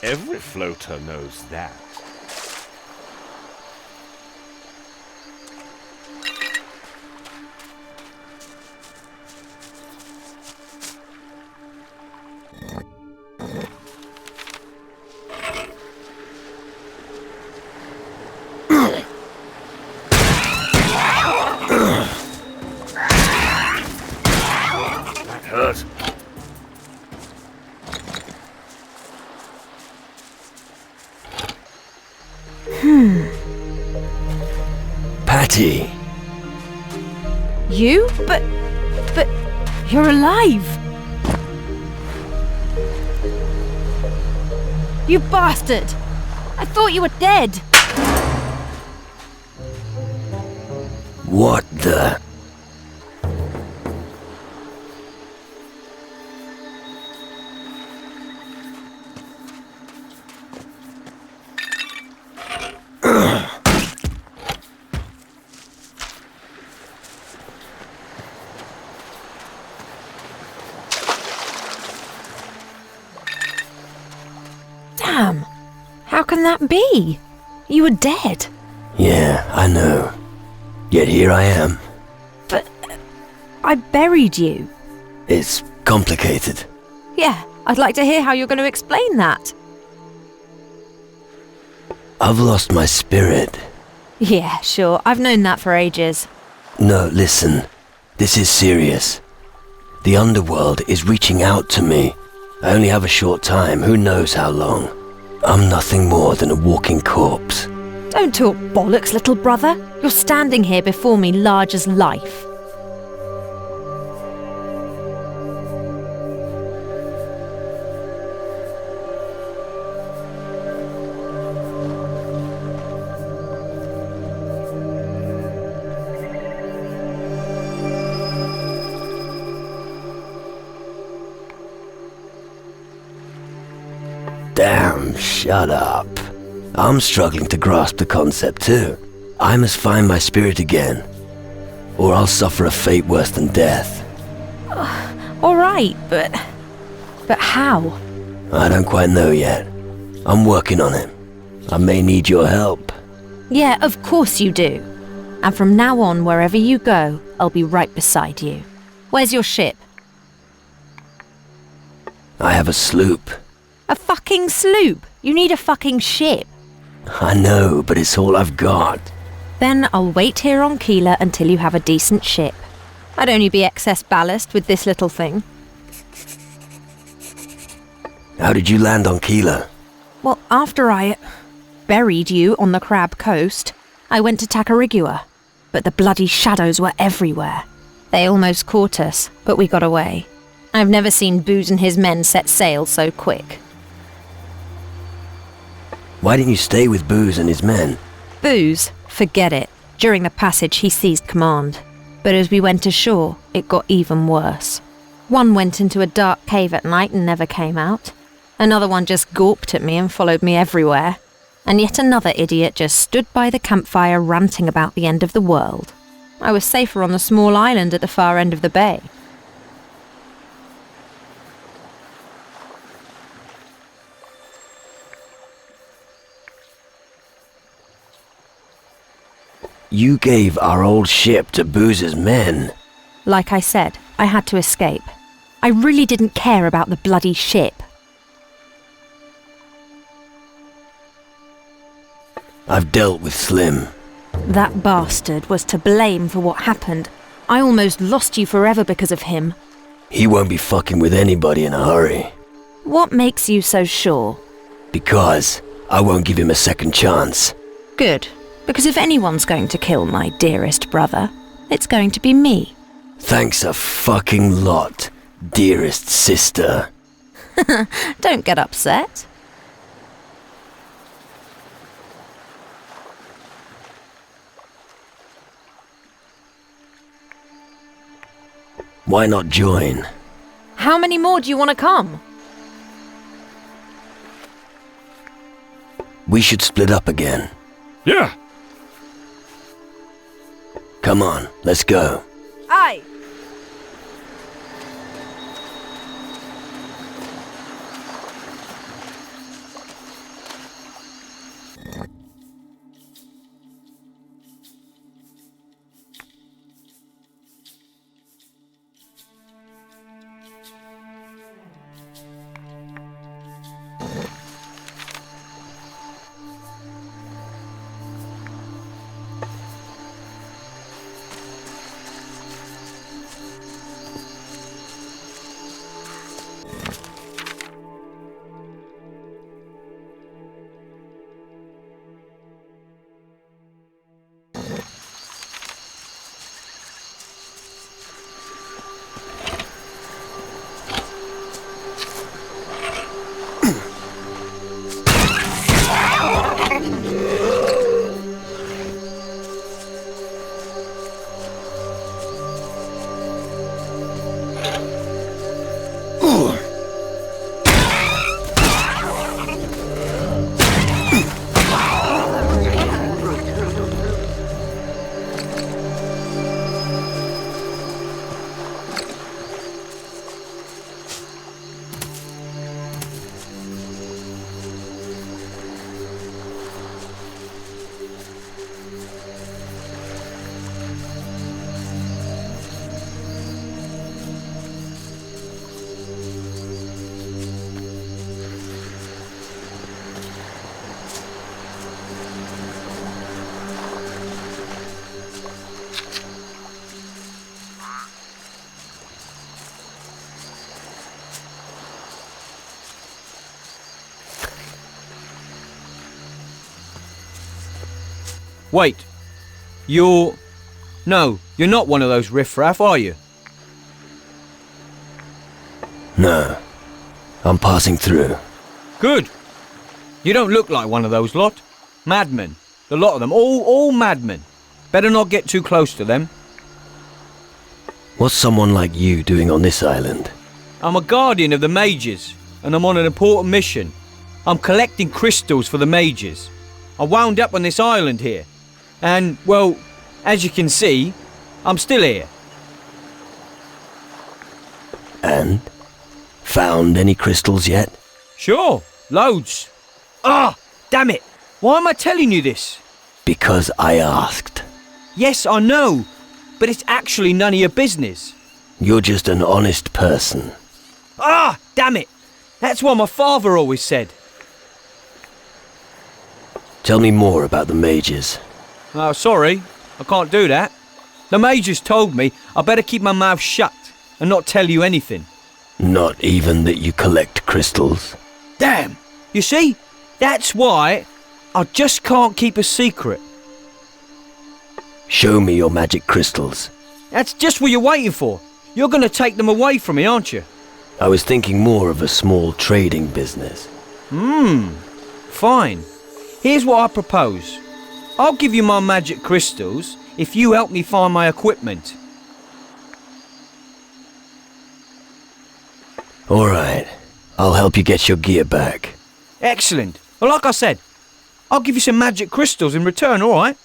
Every floater knows that. Hurt. Patty! You? But you're alive! You bastard! I thought you were dead! What the... Damn! How can that be? You were dead. Yeah, I know. Yet here I am. But I buried you. It's complicated. Yeah, I'd like to hear how you're going to explain that. I've lost my spirit. Yeah, sure. I've known that for ages. No, listen. This is serious. The underworld is reaching out to me. I only have a short time, who knows how long. I'm nothing more than a walking corpse. Don't talk bollocks, little brother. You're standing here before me large as life. Damn, shut up. I'm struggling to grasp the concept too. I must find my spirit again, or I'll suffer a fate worse than death. All right, but how? I don't quite know yet. I'm working on it. I may need your help. Yeah, of course you do. And from now on, wherever you go, I'll be right beside you. Where's your ship? I have a sloop. A fucking sloop? You need a fucking ship. I know, but it's all I've got. Then I'll wait here on Keeler until you have a decent ship. I'd only be excess ballast with this little thing. How did you land on Keeler? Well, after I buried you on the Crab Coast, I went to Tacarigua. But the bloody shadows were everywhere. They almost caught us, but we got away. I've never seen Booze and his men set sail so quick. Why didn't you stay with Booze and his men? Booze? Forget it. During the passage, he seized command. But as we went ashore, it got even worse. One went into a dark cave at night and never came out. Another one just gawped at me and followed me everywhere. And yet another idiot just stood by the campfire ranting about the end of the world. I was safer on the small island at the far end of the bay. You gave our old ship to Booze's men. Like I said, I had to escape. I really didn't care about the bloody ship. I've dealt with Slim. That bastard was to blame for what happened. I almost lost you forever because of him. He won't be fucking with anybody in a hurry. What makes you so sure? Because I won't give him a second chance. Good. Because if anyone's going to kill my dearest brother, it's going to be me. Thanks a fucking lot, dearest sister. Don't get upset. Why not join? How many more do you want to come? We should split up again. Yeah. Come on, let's go. Aye. Wait. You're... No, you're not one of those riffraff, are you? No. I'm passing through. Good. You don't look like one of those lot. Madmen. The lot of them. All madmen. Better not get too close to them. What's someone like you doing on this island? I'm a guardian of the mages, and I'm on an important mission. I'm collecting crystals for the mages. I wound up on this island here. And, well, as you can see, I'm still here. And? Found any crystals yet? Sure, loads. Ah, damn it. Why am I telling you this? Because I asked. Yes, I know, but it's actually none of your business. You're just an honest person. Ah, damn it. That's what my father always said. Tell me more about the mages. Oh, sorry, I can't do that. The mages told me I better keep my mouth shut and not tell you anything. Not even that you collect crystals? Damn! You see? That's why I just can't keep a secret. Show me your magic crystals. That's just what you're waiting for. You're going to take them away from me, aren't you? I was thinking more of a small trading business. Fine. Here's what I propose. I'll give you my magic crystals if you help me find my equipment. All right. I'll help you get your gear back. Excellent. Well, like I said, I'll give you some magic crystals in return, all right?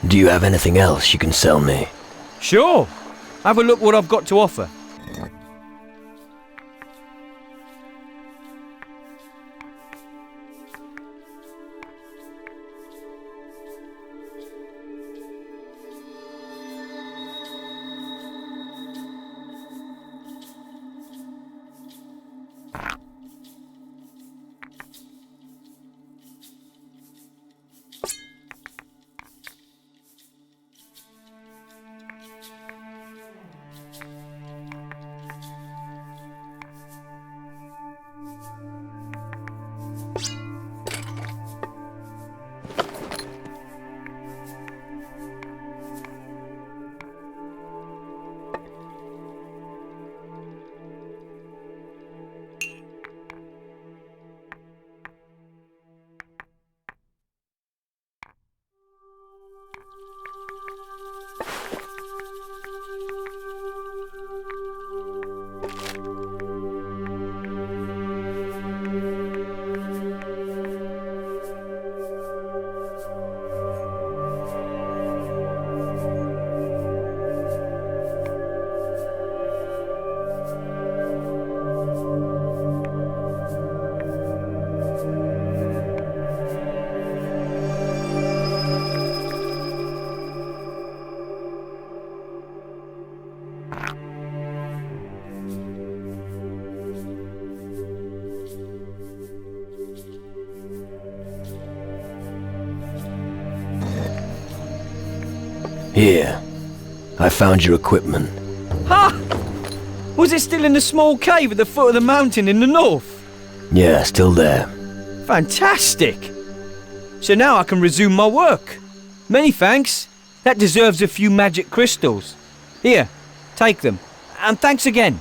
Do you have anything else you can sell me? Sure. Have a look what I've got to offer. Here. I found your equipment. Ha! Was it still in the small cave at the foot of the mountain in the north? Yeah, still there. Fantastic! So now I can resume my work. Many thanks. That deserves a few magic crystals. Here, take them. And thanks again.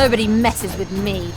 Nobody messes with me.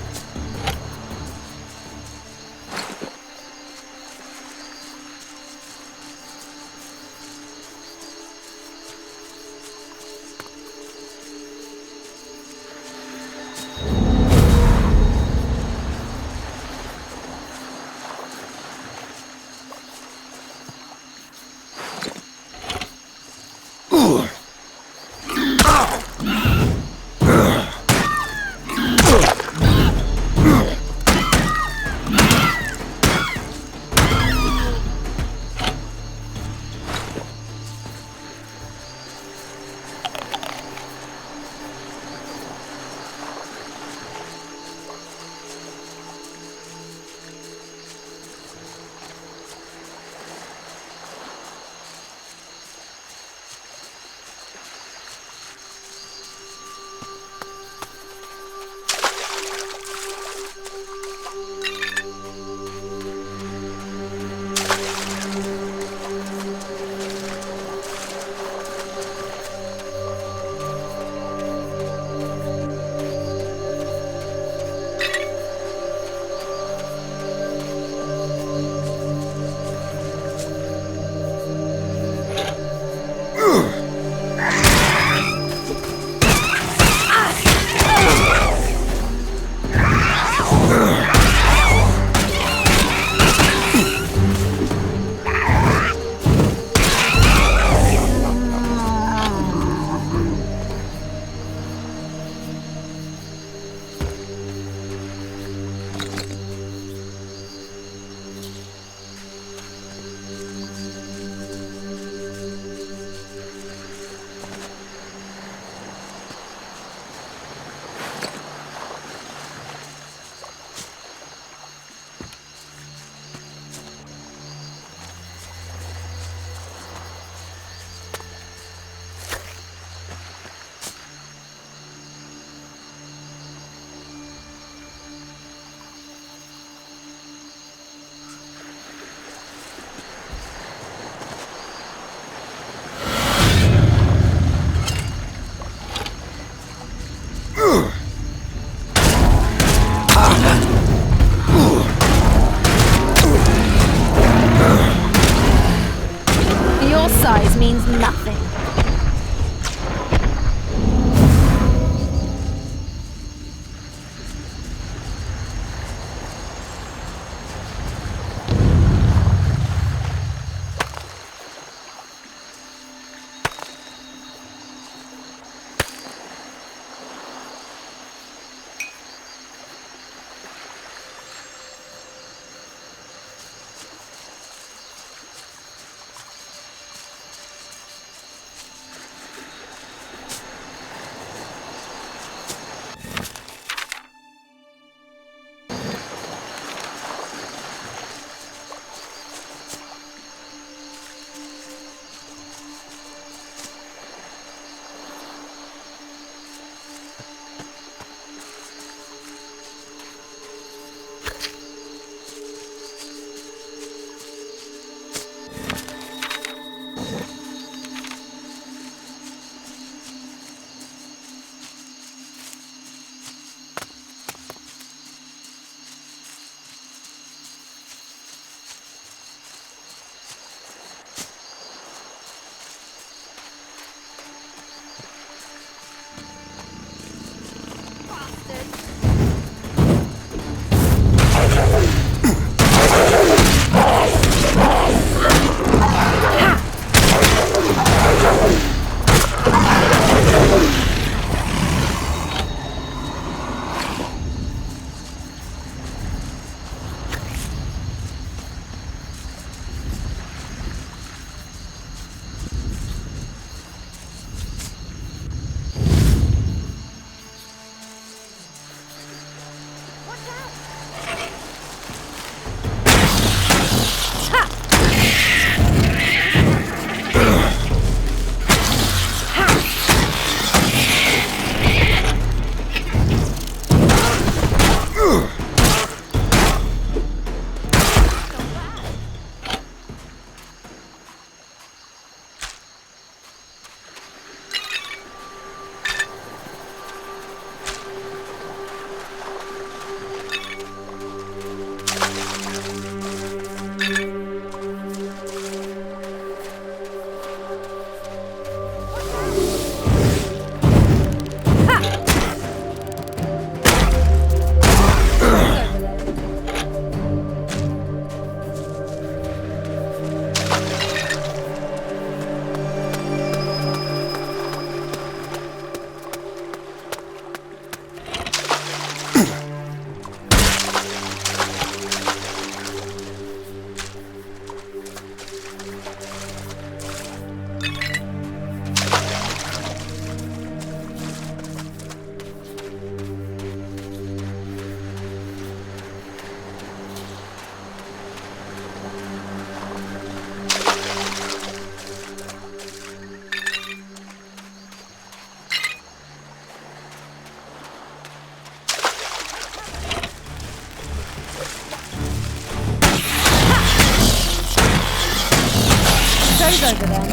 Over there.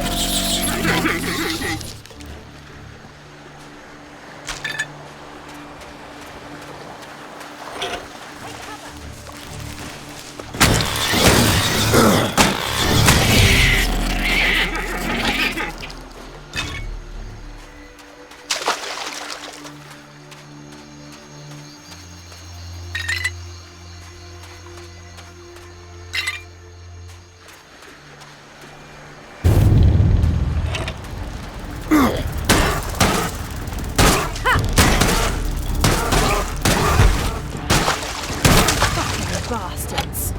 Bastards.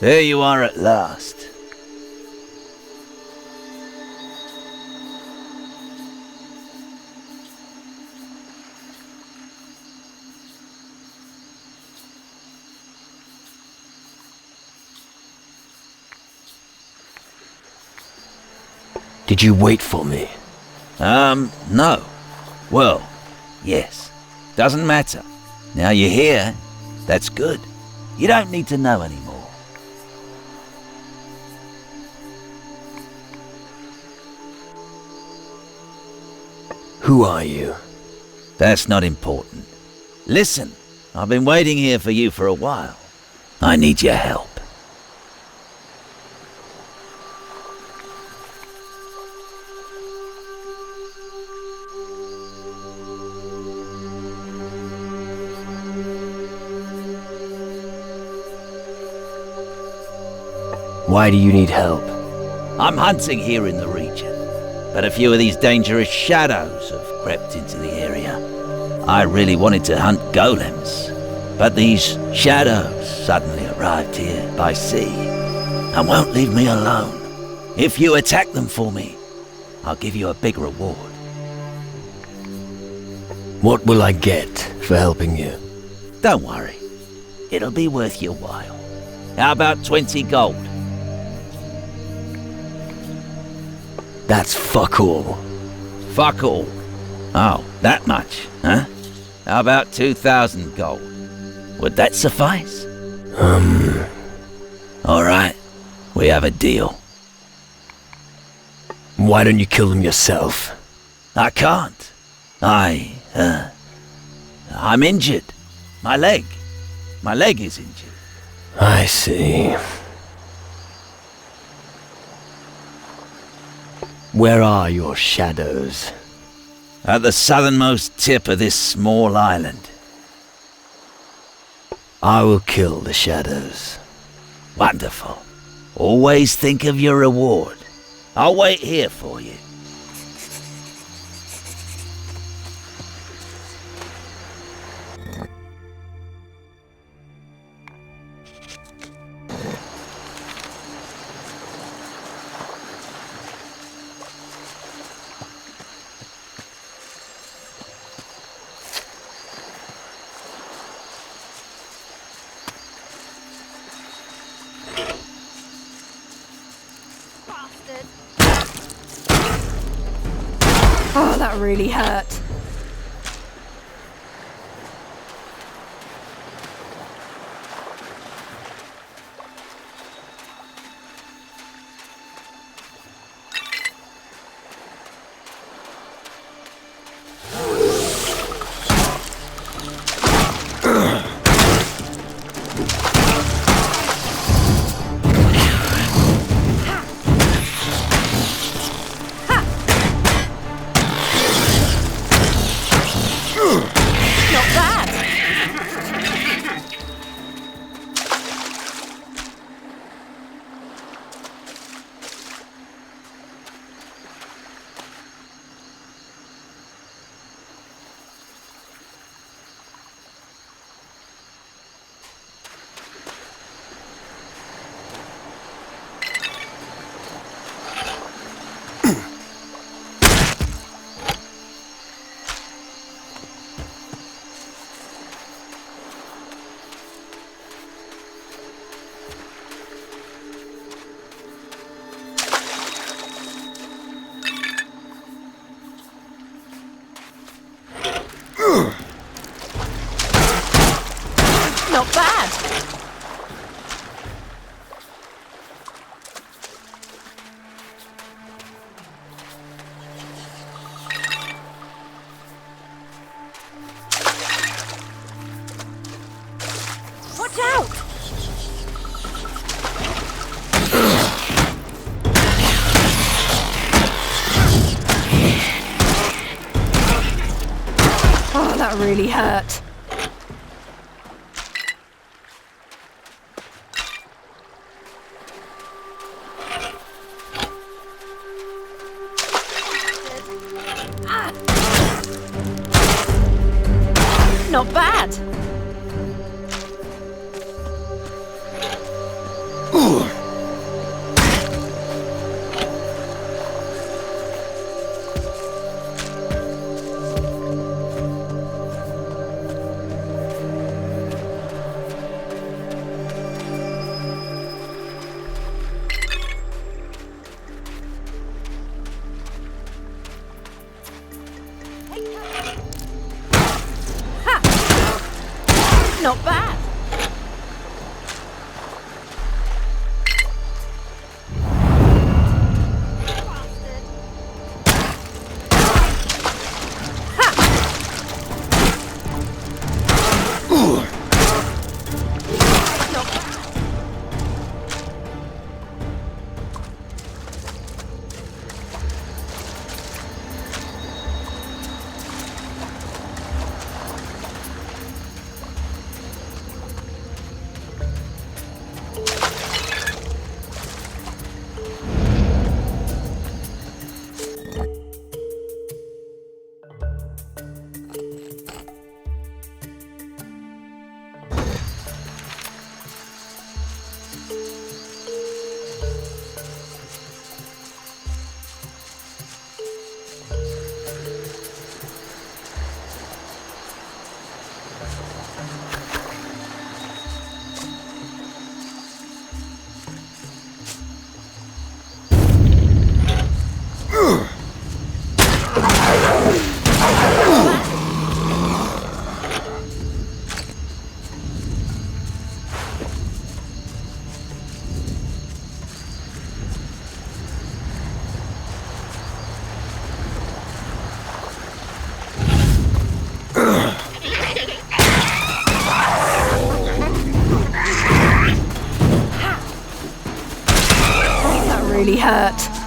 There you are at last. Did you wait for me? No. Well, yes. Doesn't matter. Now you're here, that's good. You don't need to know anymore. Who are you? That's not important. Listen, I've been waiting here for you for a while. I need your help. Why do you need help? I'm hunting here in the region, but a few of these dangerous shadows have crept into the area. I really wanted to hunt golems, but these shadows suddenly arrived here by sea and won't leave me alone. If you attack them for me, I'll give you a big reward. What will I get for helping you? Don't worry, it'll be worth your while. How about 20 gold? That's fuck all. Fuck all? Oh, that much, huh? How about 2,000 gold? Would that suffice? Alright, we have a deal. Why don't you kill them yourself? I can't. I'm injured. My leg. My leg is injured. I see. Where are your shadows? At the southernmost tip of this small island. I will kill the shadows. Wonderful. Always think of your reward. I'll wait here for you. Oh, that really hurt. Not bad. Watch out! Oh, that really hurt. Not bad. Not bad. really hurt.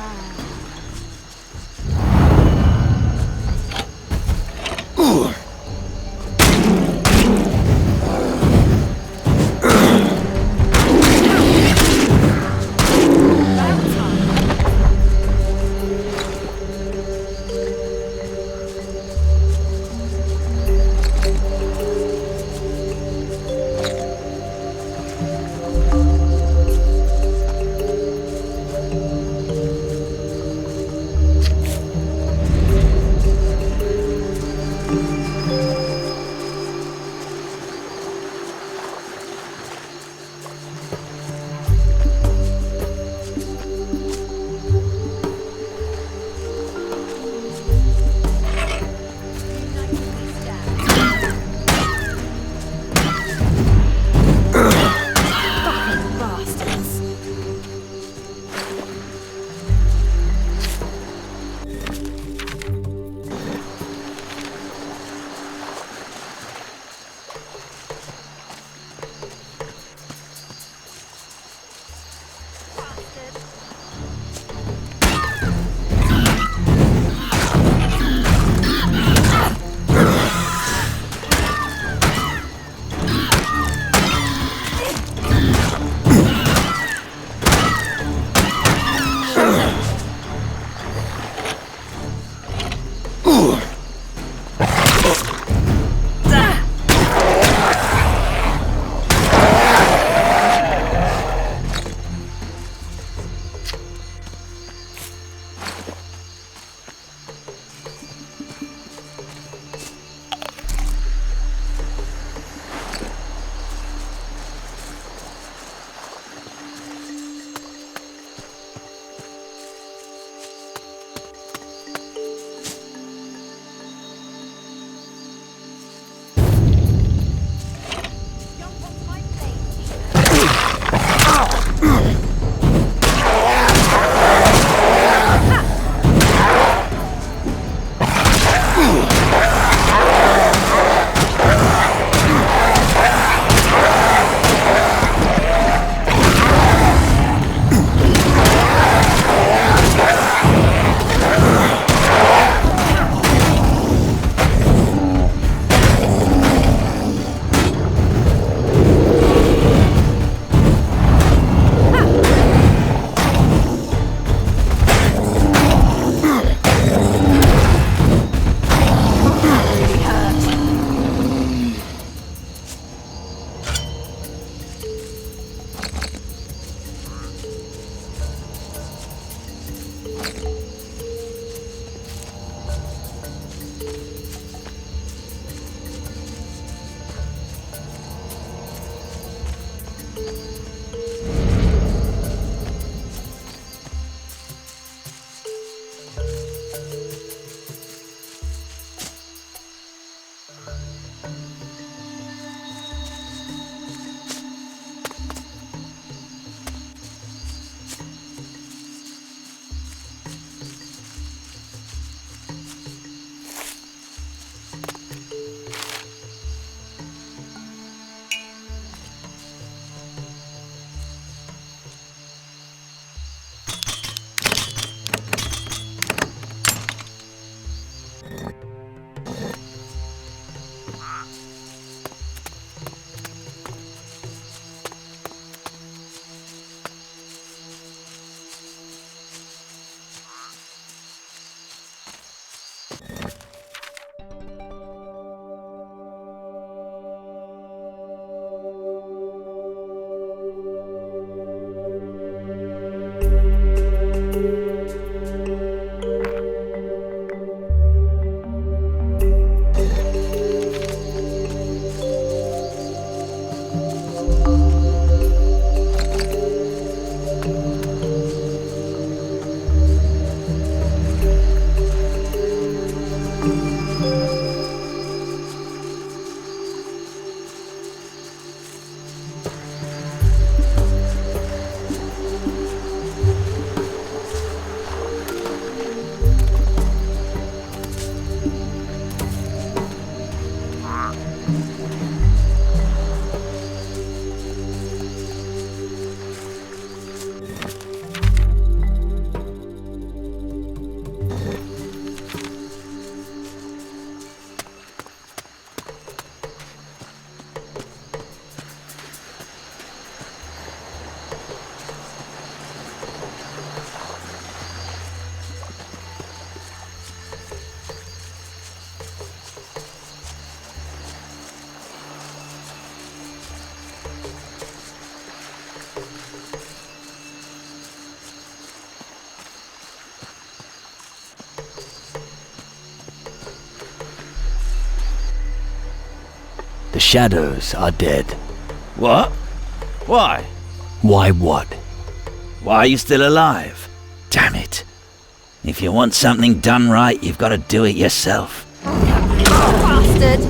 The shadows are dead. What? Why? Why what? Why are you still alive? Damn it. If you want something done right, you've got to do it yourself. Bastard!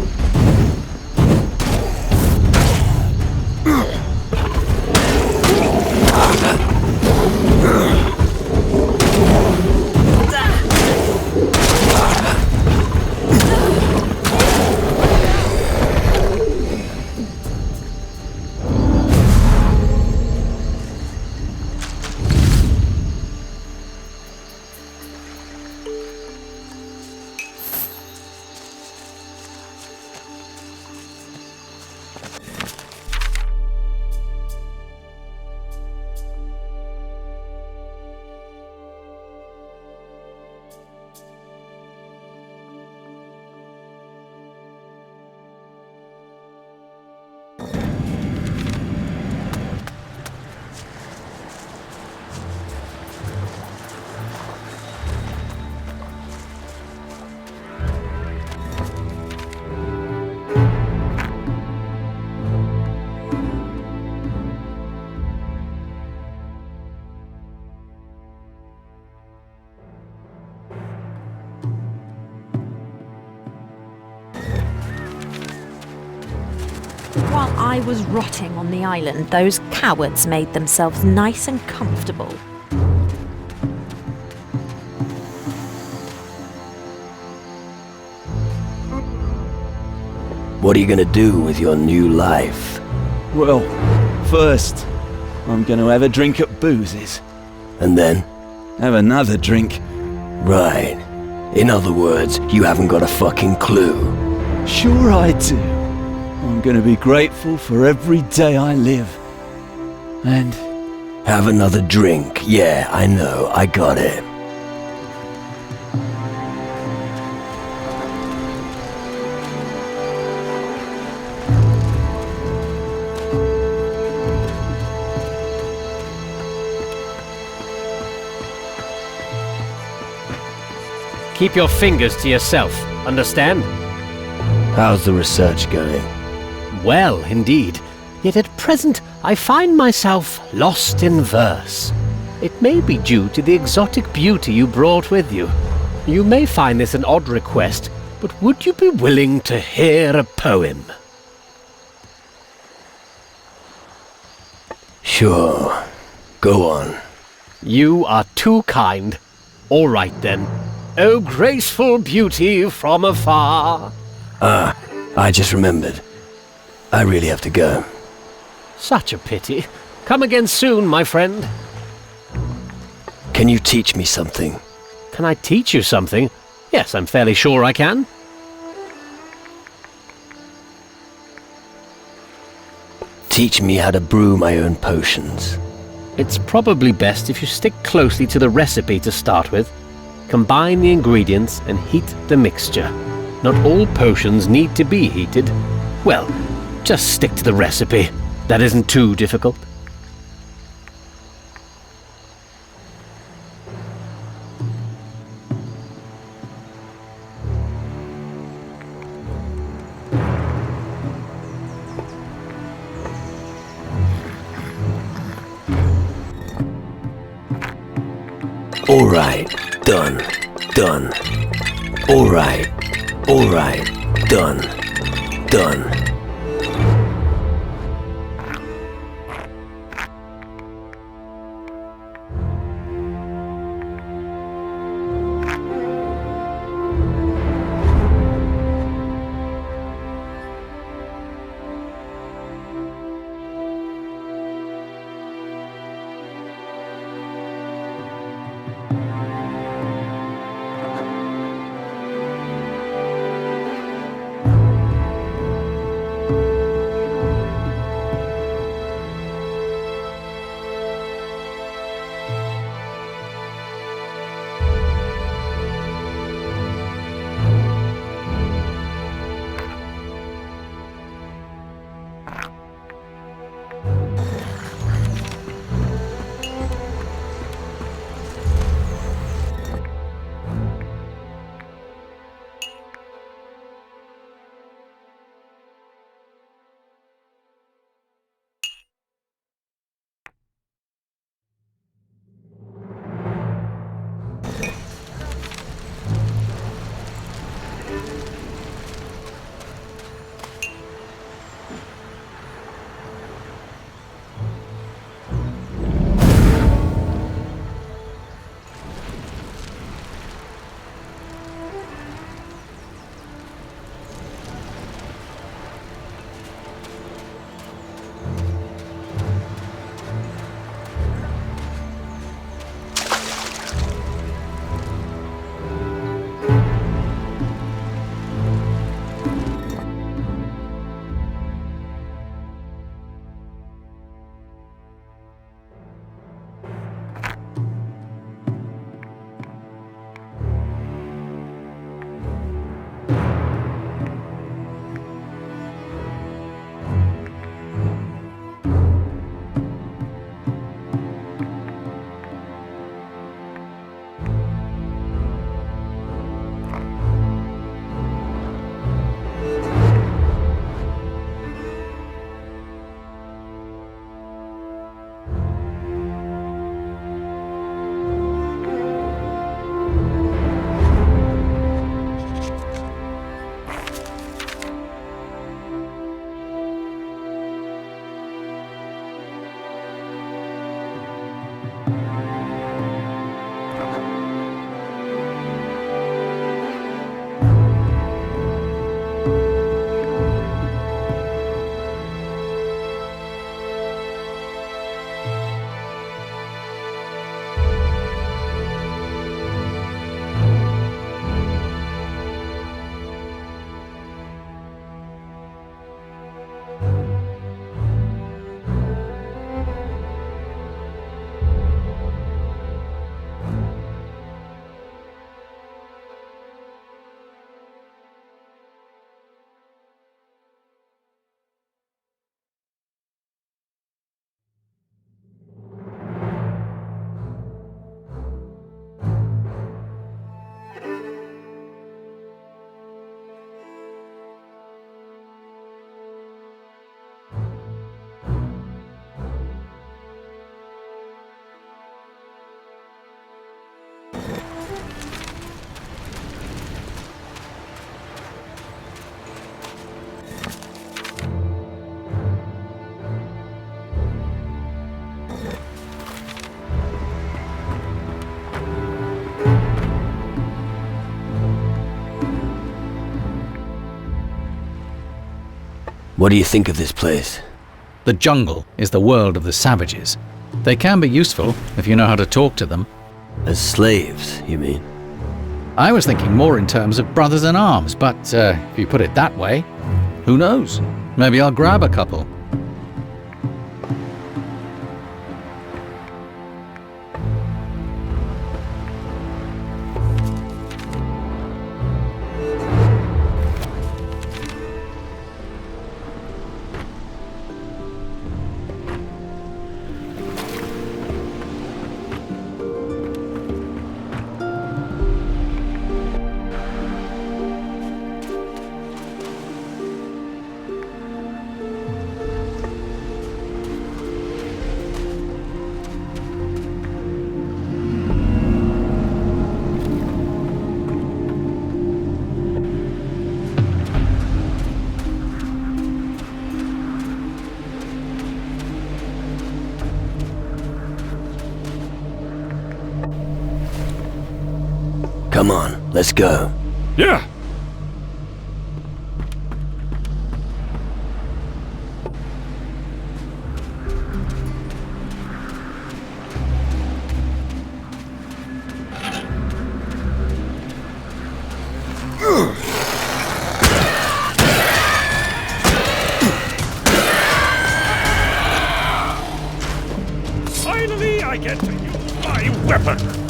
While I was rotting on the island, those cowards made themselves nice and comfortable. What are you gonna do with your new life? Well, first, I'm gonna have a drink at Booze's. And then? Have another drink. Right. In other words, you haven't got a fucking clue. Sure I do. I'm gonna be grateful for every day I live. And... Have another drink. Yeah, I know. I got it. Keep your fingers to yourself, understand? How's the research going? Well, indeed. Yet at present, I find myself lost in verse. It may be due to the exotic beauty you brought with you. You may find this an odd request, but would you be willing to hear a poem? Sure. Go on. You are too kind. All right then. O graceful beauty from afar. Ah, I just remembered. I really have to go. Such a pity. Come again soon, my friend. Can you teach me something? Can I teach you something? Yes, I'm fairly sure I can. Teach me how to brew my own potions. It's probably best if you stick closely to the recipe to start with. Combine the ingredients and heat the mixture. Not all potions need to be heated. Well, just stick to the recipe. That isn't too difficult. All right, done, done. All right, done, done. What do you think of this place? The jungle is the world of the savages. They can be useful if you know how to talk to them. As slaves, you mean? I was thinking more in terms of brothers in arms, but if you put it that way, who knows? Maybe I'll grab a couple. Come on, let's go. Yeah. Finally, I get to use my weapon.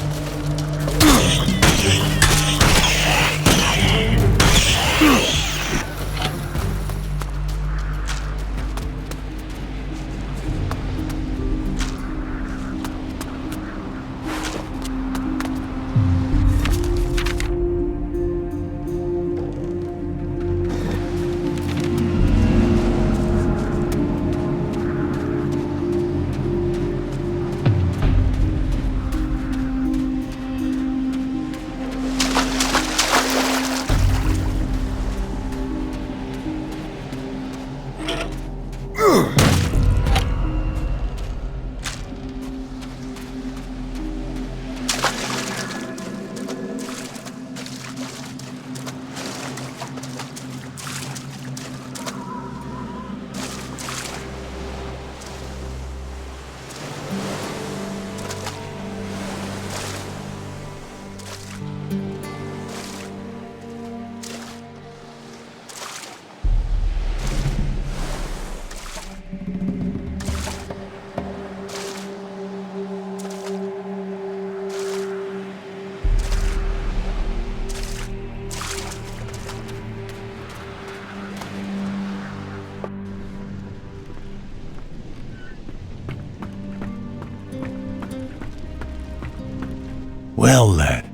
Well, lad,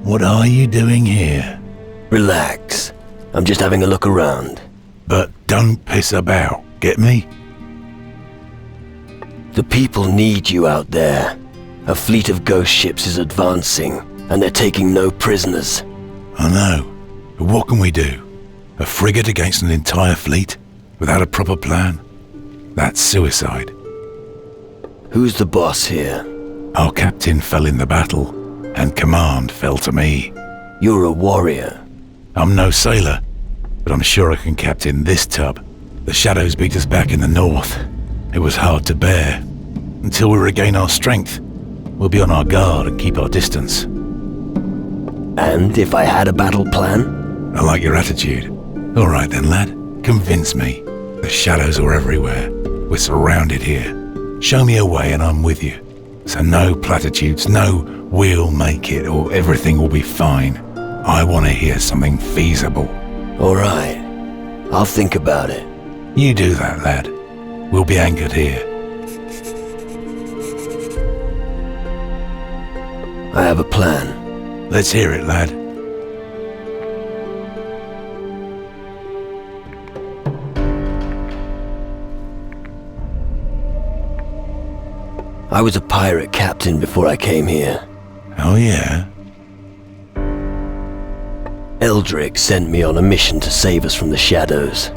what are you doing here? Relax. I'm just having a look around. But don't piss about, get me? The people need you out there. A fleet of ghost ships is advancing, and they're taking no prisoners. I know, but what can we do? A frigate against an entire fleet? Without a proper plan? That's suicide. Who's the boss here? Our captain fell in the battle, and command fell to me. You're a warrior. I'm no sailor, but I'm sure I can captain this tub. The shadows beat us back in the north. It was hard to bear. Until we regain our strength, we'll be on our guard and keep our distance. And if I had a battle plan? I like your attitude. All right then, lad. Convince me. The shadows are everywhere. We're surrounded here. Show me a way and I'm with you. So no platitudes, no we'll make it or everything will be fine. I want to hear something feasible. All right. I'll think about it. You do that, lad. We'll be anchored here. I have a plan. Let's hear it, lad. I was a pirate captain before I came here. Oh yeah? Eldrick sent me on a mission to save us from the shadows.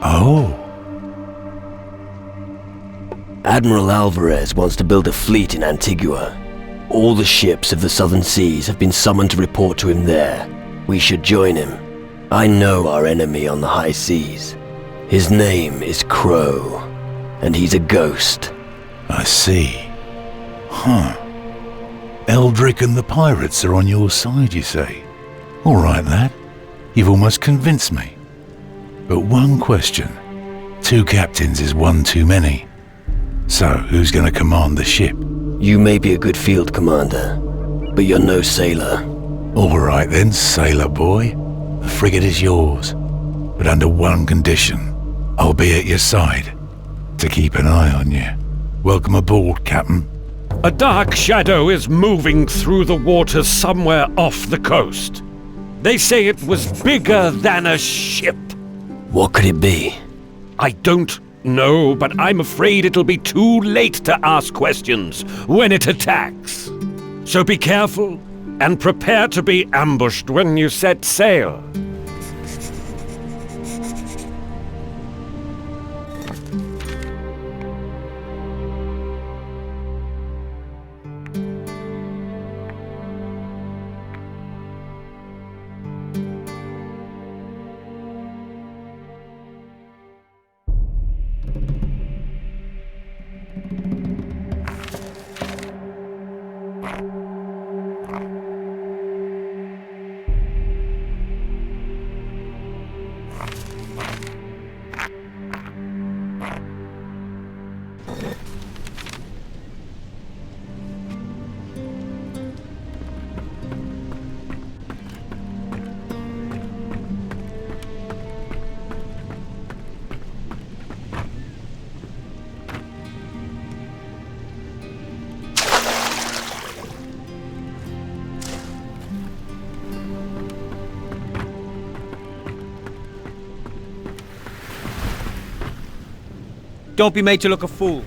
Oh. Admiral Alvarez wants to build a fleet in Antigua. All the ships of the southern seas have been summoned to report to him there. We should join him. I know our enemy on the high seas. His name is Crow, and he's a ghost. I see. Huh. Eldrick and the pirates are on your side, you say? All right, lad. You've almost convinced me. But one question. 2 captains is one too many. So, who's going to command the ship? You may be a good field commander, but you're no sailor. All right then, sailor boy. The frigate is yours. But under one condition. I'll be at your side to keep an eye on you. Welcome aboard, Captain. A dark shadow is moving through the waters somewhere off the coast. They say it was bigger than a ship. What could it be? I don't know, but I'm afraid it'll be too late to ask questions when it attacks. So be careful and prepare to be ambushed when you set sail. Don't be made to look a fool.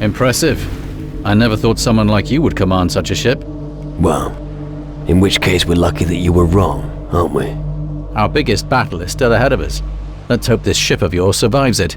Impressive. I never thought someone like you would command such a ship. Well, in which case we're lucky that you were wrong, aren't we? Our biggest battle is still ahead of us. Let's hope this ship of yours survives it.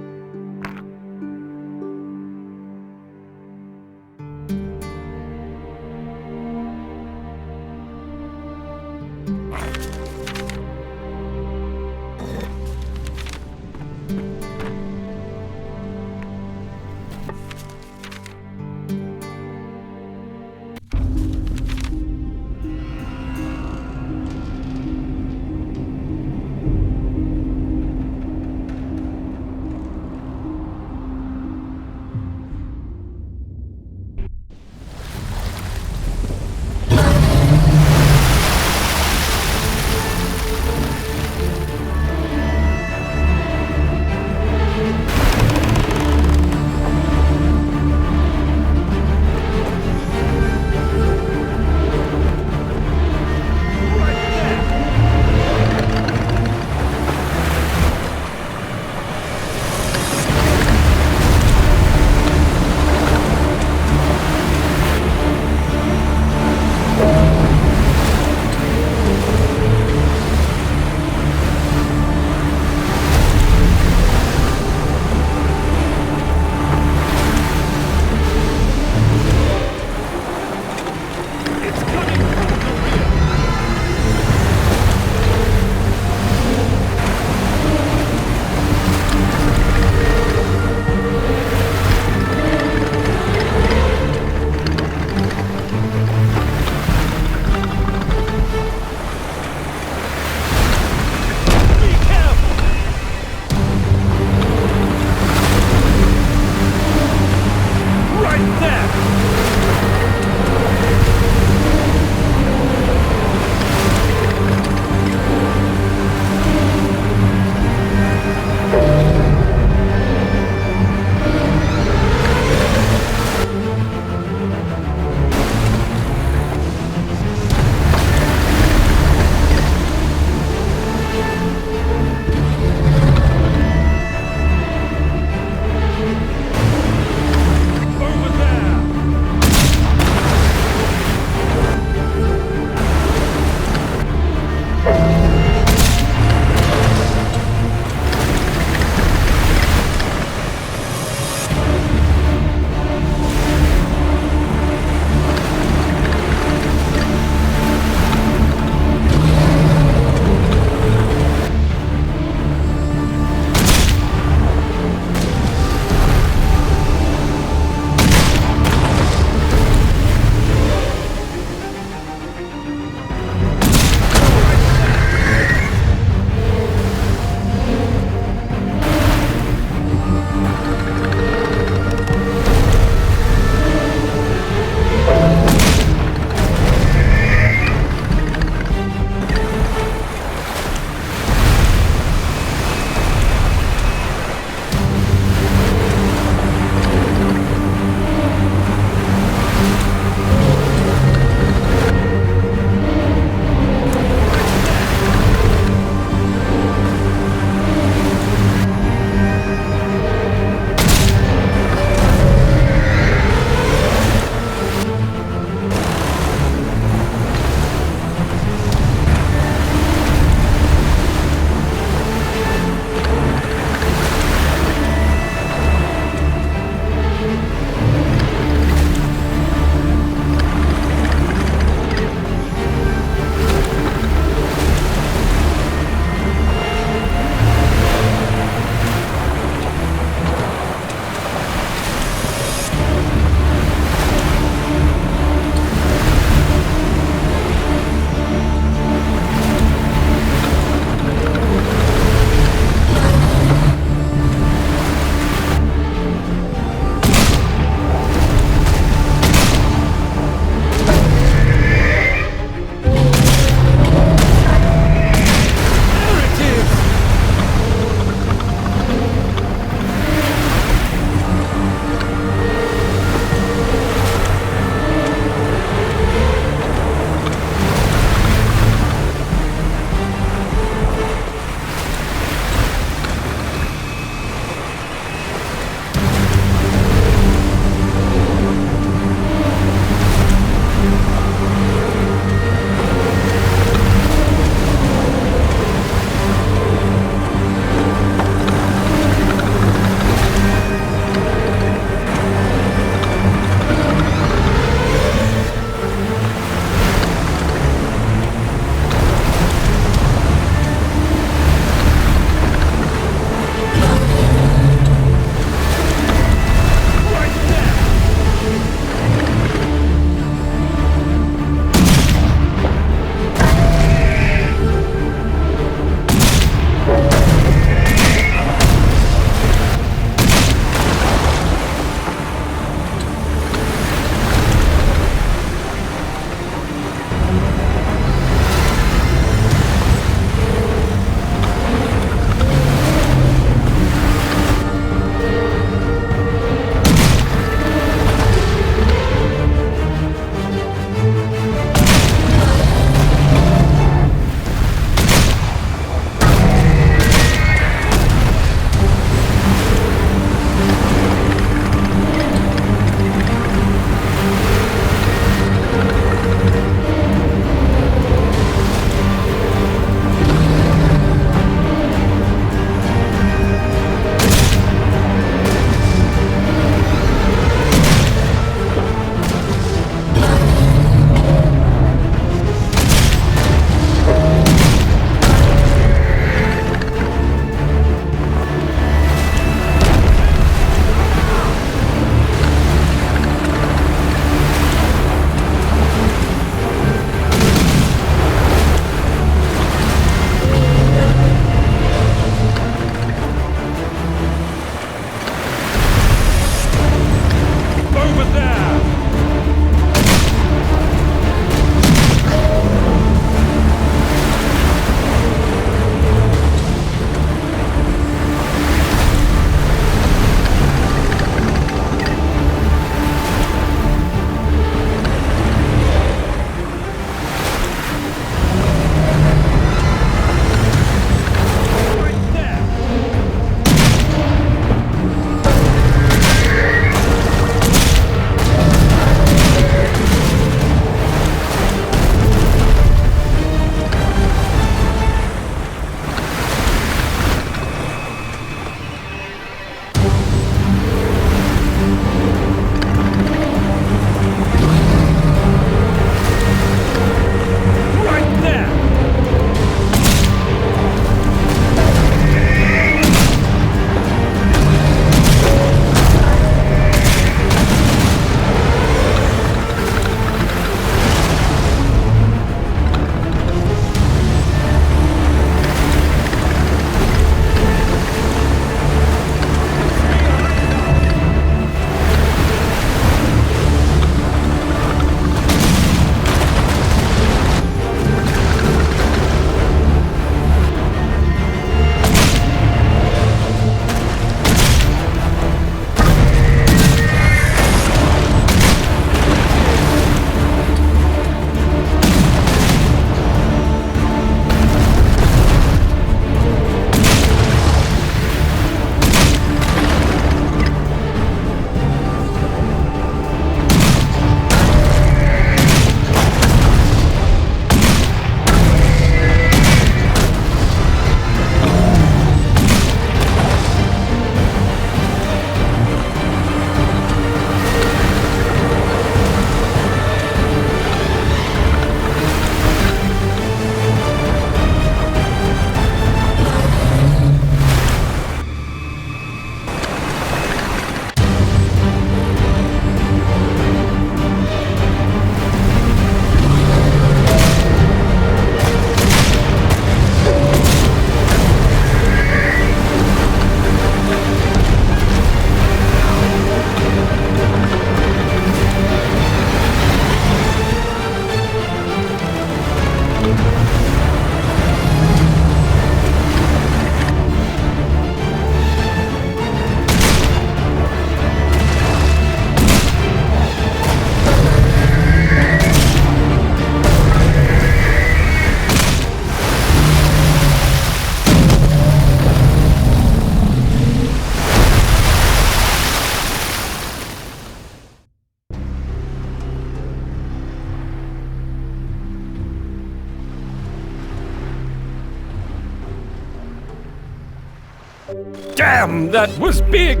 Damn, that was big!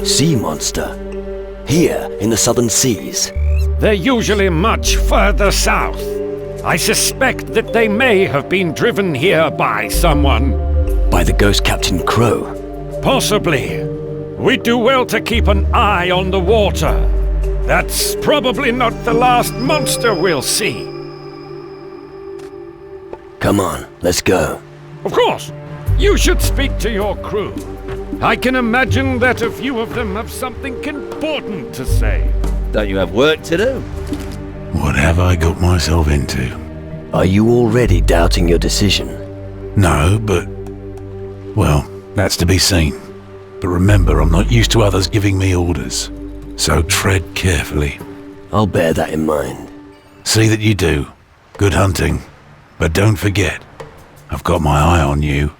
Sea monster. Here, in the southern seas. They're usually much further south. I suspect that they may have been driven here by someone. By the ghost Captain Crow? Possibly. We'd do well to keep an eye on the water. That's probably not the last monster we'll see. Come on, let's go. Of course. You should speak to your crew. I can imagine that a few of them have something important to say. Don't you have work to do? What have I got myself into? Are you already doubting your decision? No, but... well, that's to be seen. But remember, I'm not used to others giving me orders. So tread carefully. I'll bear that in mind. See that you do. Good hunting. But don't forget, I've got my eye on you.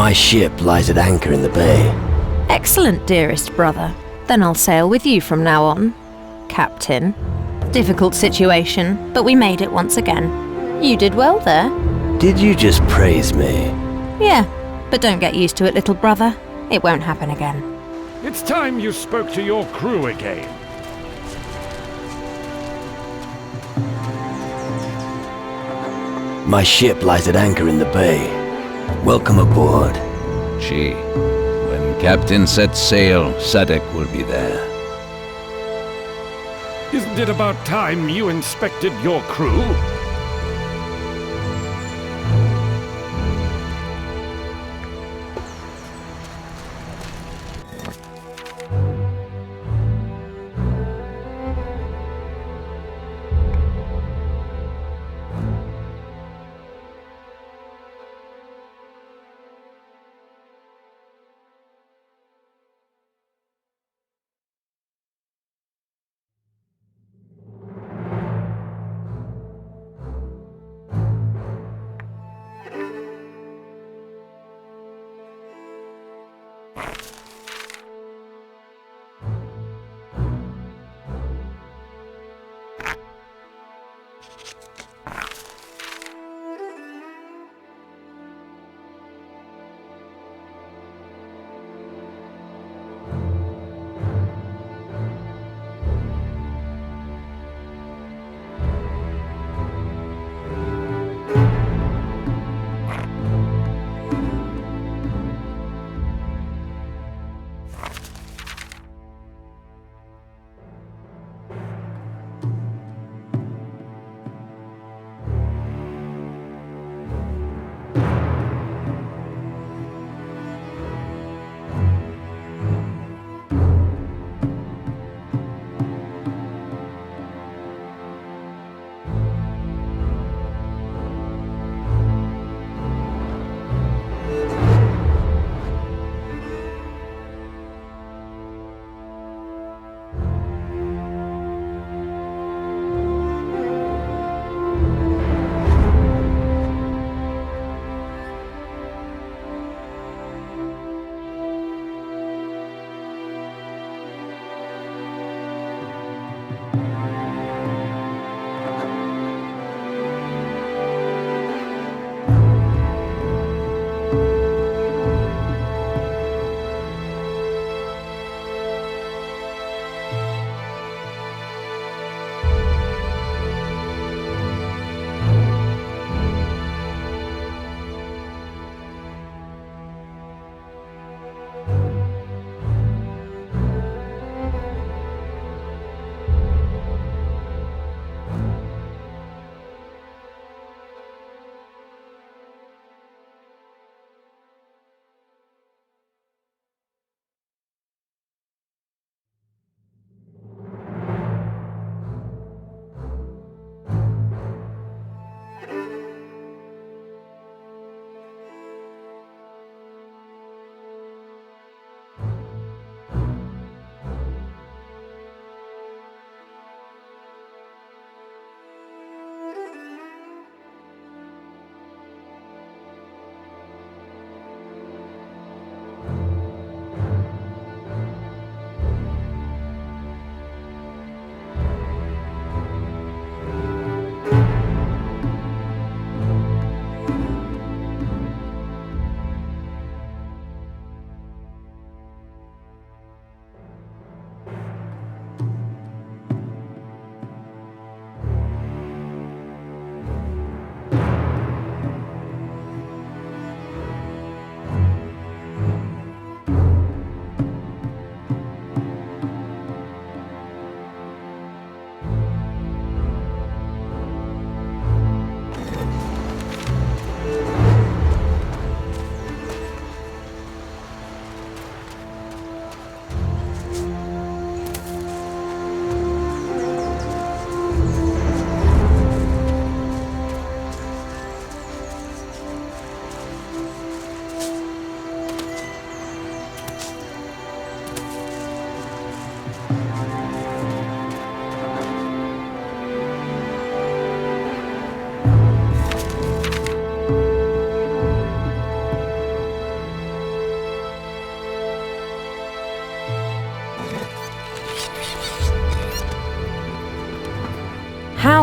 My ship lies at anchor in the bay. Excellent, dearest brother. Then I'll sail with you from now on. Captain. Difficult situation, but we made it once again. You did well there. Did you just praise me? Yeah, but don't get used to it, little brother. It won't happen again. It's time you spoke to your crew again. My ship lies at anchor in the bay. Welcome aboard. Gee, when Captain sets sail, Sadek will be there. Isn't it about time you inspected your crew?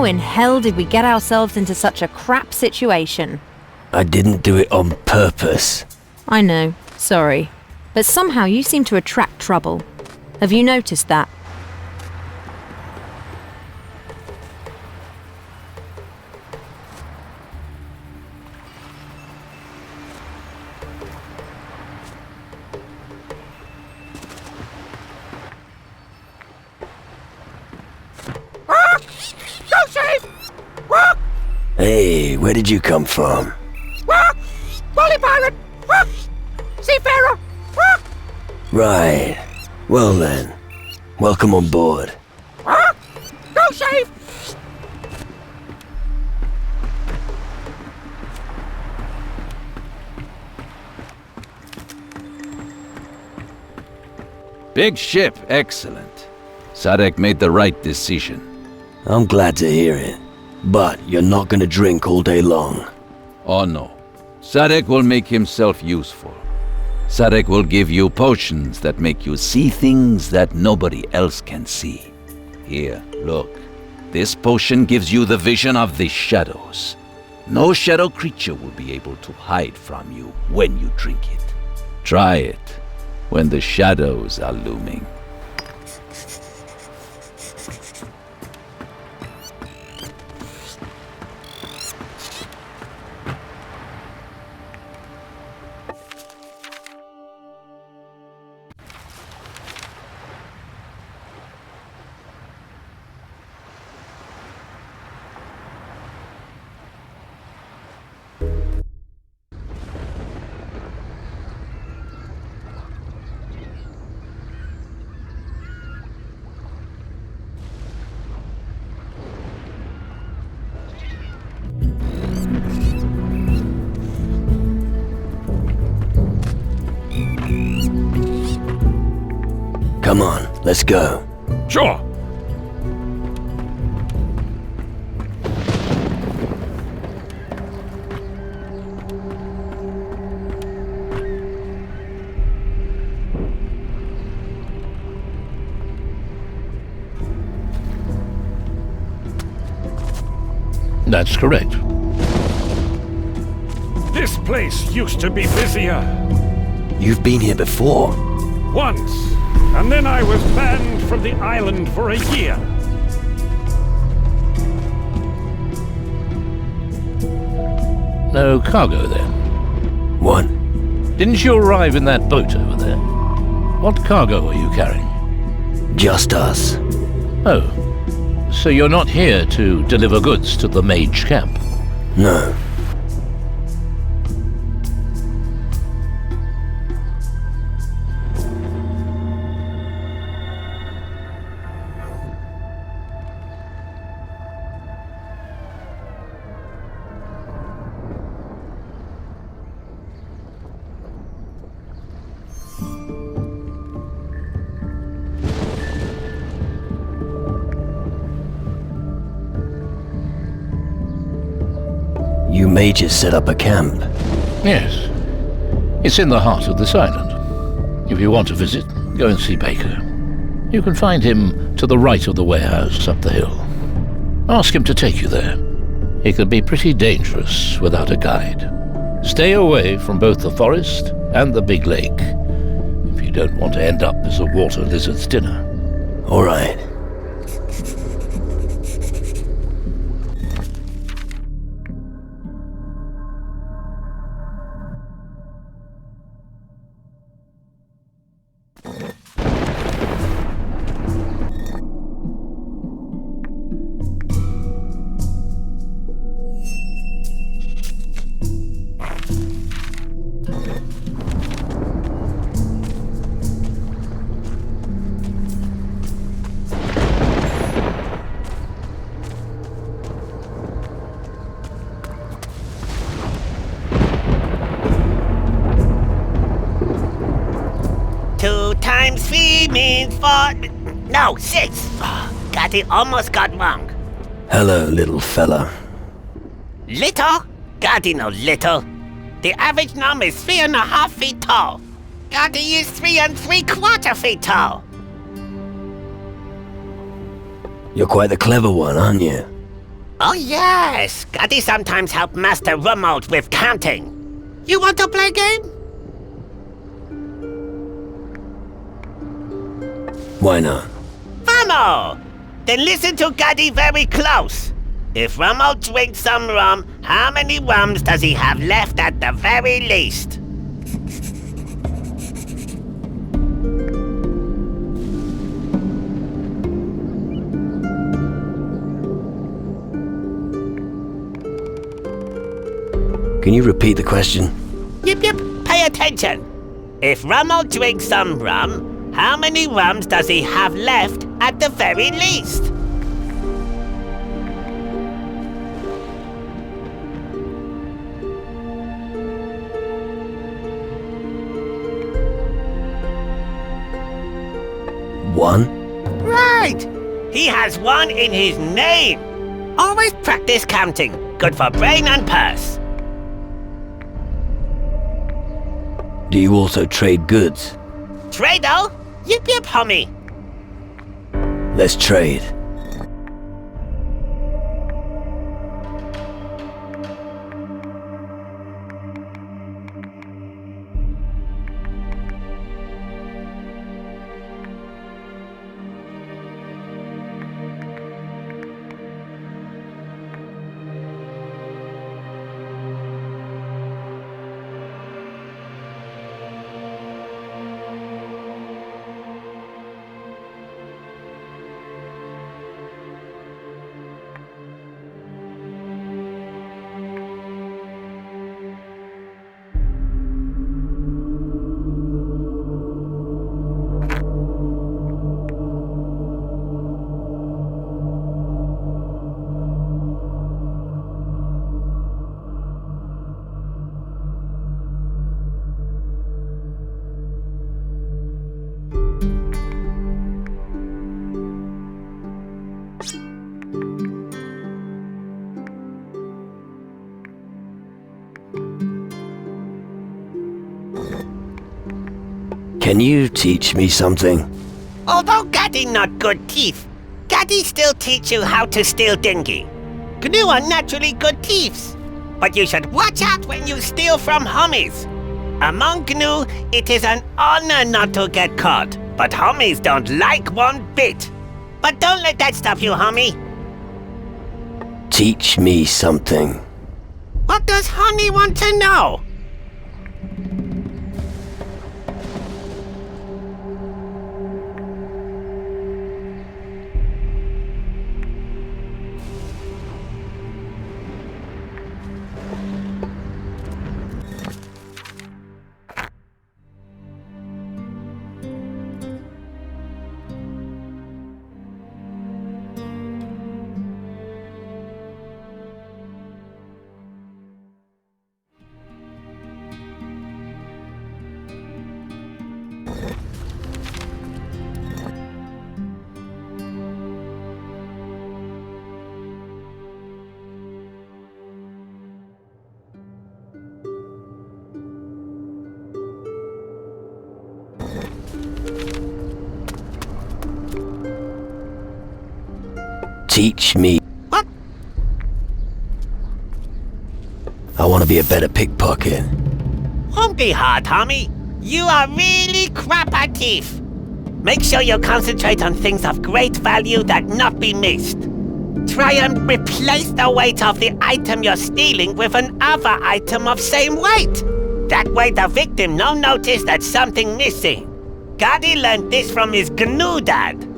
How in hell did we get ourselves into such a crap situation? I didn't do it on purpose. I know, sorry. But somehow you seem to attract trouble. Have you noticed that? Go save! Hey, where did you come from? Wally pirate! Seafarer! Right. Well then, welcome on board. Go save! Big ship, excellent. Sarek made the right decision. I'm glad to hear it. But you're not gonna drink all day long. Oh no. Sarek will make himself useful. Sarek will give you potions that make you see things that nobody else can see. Here, look. This potion gives you the vision of the shadows. No shadow creature will be able to hide from you when you drink it. Try it when the shadows are looming. Come on, let's go. Sure. That's correct. This place used to be busier. You've been here before. Once. And then I was banned from the island for a year. No cargo then? One. Didn't you arrive in that boat over there? What cargo are you carrying? Just us. Oh. So you're not here to deliver goods to the mage camp? No. You mages set up a camp? Yes. It's in the heart of this island. If you want to visit, go and see Baker. You can find him to the right of the warehouse up the hill. Ask him to take you there. It can be pretty dangerous without a guide. Stay away from both the forest and the big lake, if you don't want to end up as a water lizard's dinner. All right. Times 3 means 4... No, 6. Got it, almost got wrong. Hello, little fella. Little? Got it, no little. The average number is 3.5 feet tall. Got it is 3 3/4 feet tall. You're quite the clever one, aren't you? Oh yes! Gaddy sometimes help Master Rumold with counting. You want to play a game? Why not? Vamos! Then listen to Gaddy very close. If Rumold drinks some rum, how many rums does he have left at the very least? Can you repeat the question? Yip yip, pay attention. If Rumold drinks some rum, how many rums does he have left at the very least? One? Right! He has one in his name! Always practice counting. Good for brain and purse. Do you also trade goods? Trado? Yip yip, homie. Let's trade. Can you teach me something? Although Gaddy not good thief, Gaddy still teach you how to steal dinghy. Gnu are naturally good thieves, but you should watch out when you steal from homies. Among Gnu, it is an honor not to get caught, but homies don't like one bit. But don't let that stop you, homie. Teach me something. What does Honey want to know? Teach me. What? I want to be a better pickpocket. Won't be hard, homie. You are really crap at thief. Make sure you concentrate on things of great value that not be missed. Try and replace the weight of the item you're stealing with another item of same weight. That way the victim no notice that something missing. Gaddy learned this from his Gnu dad.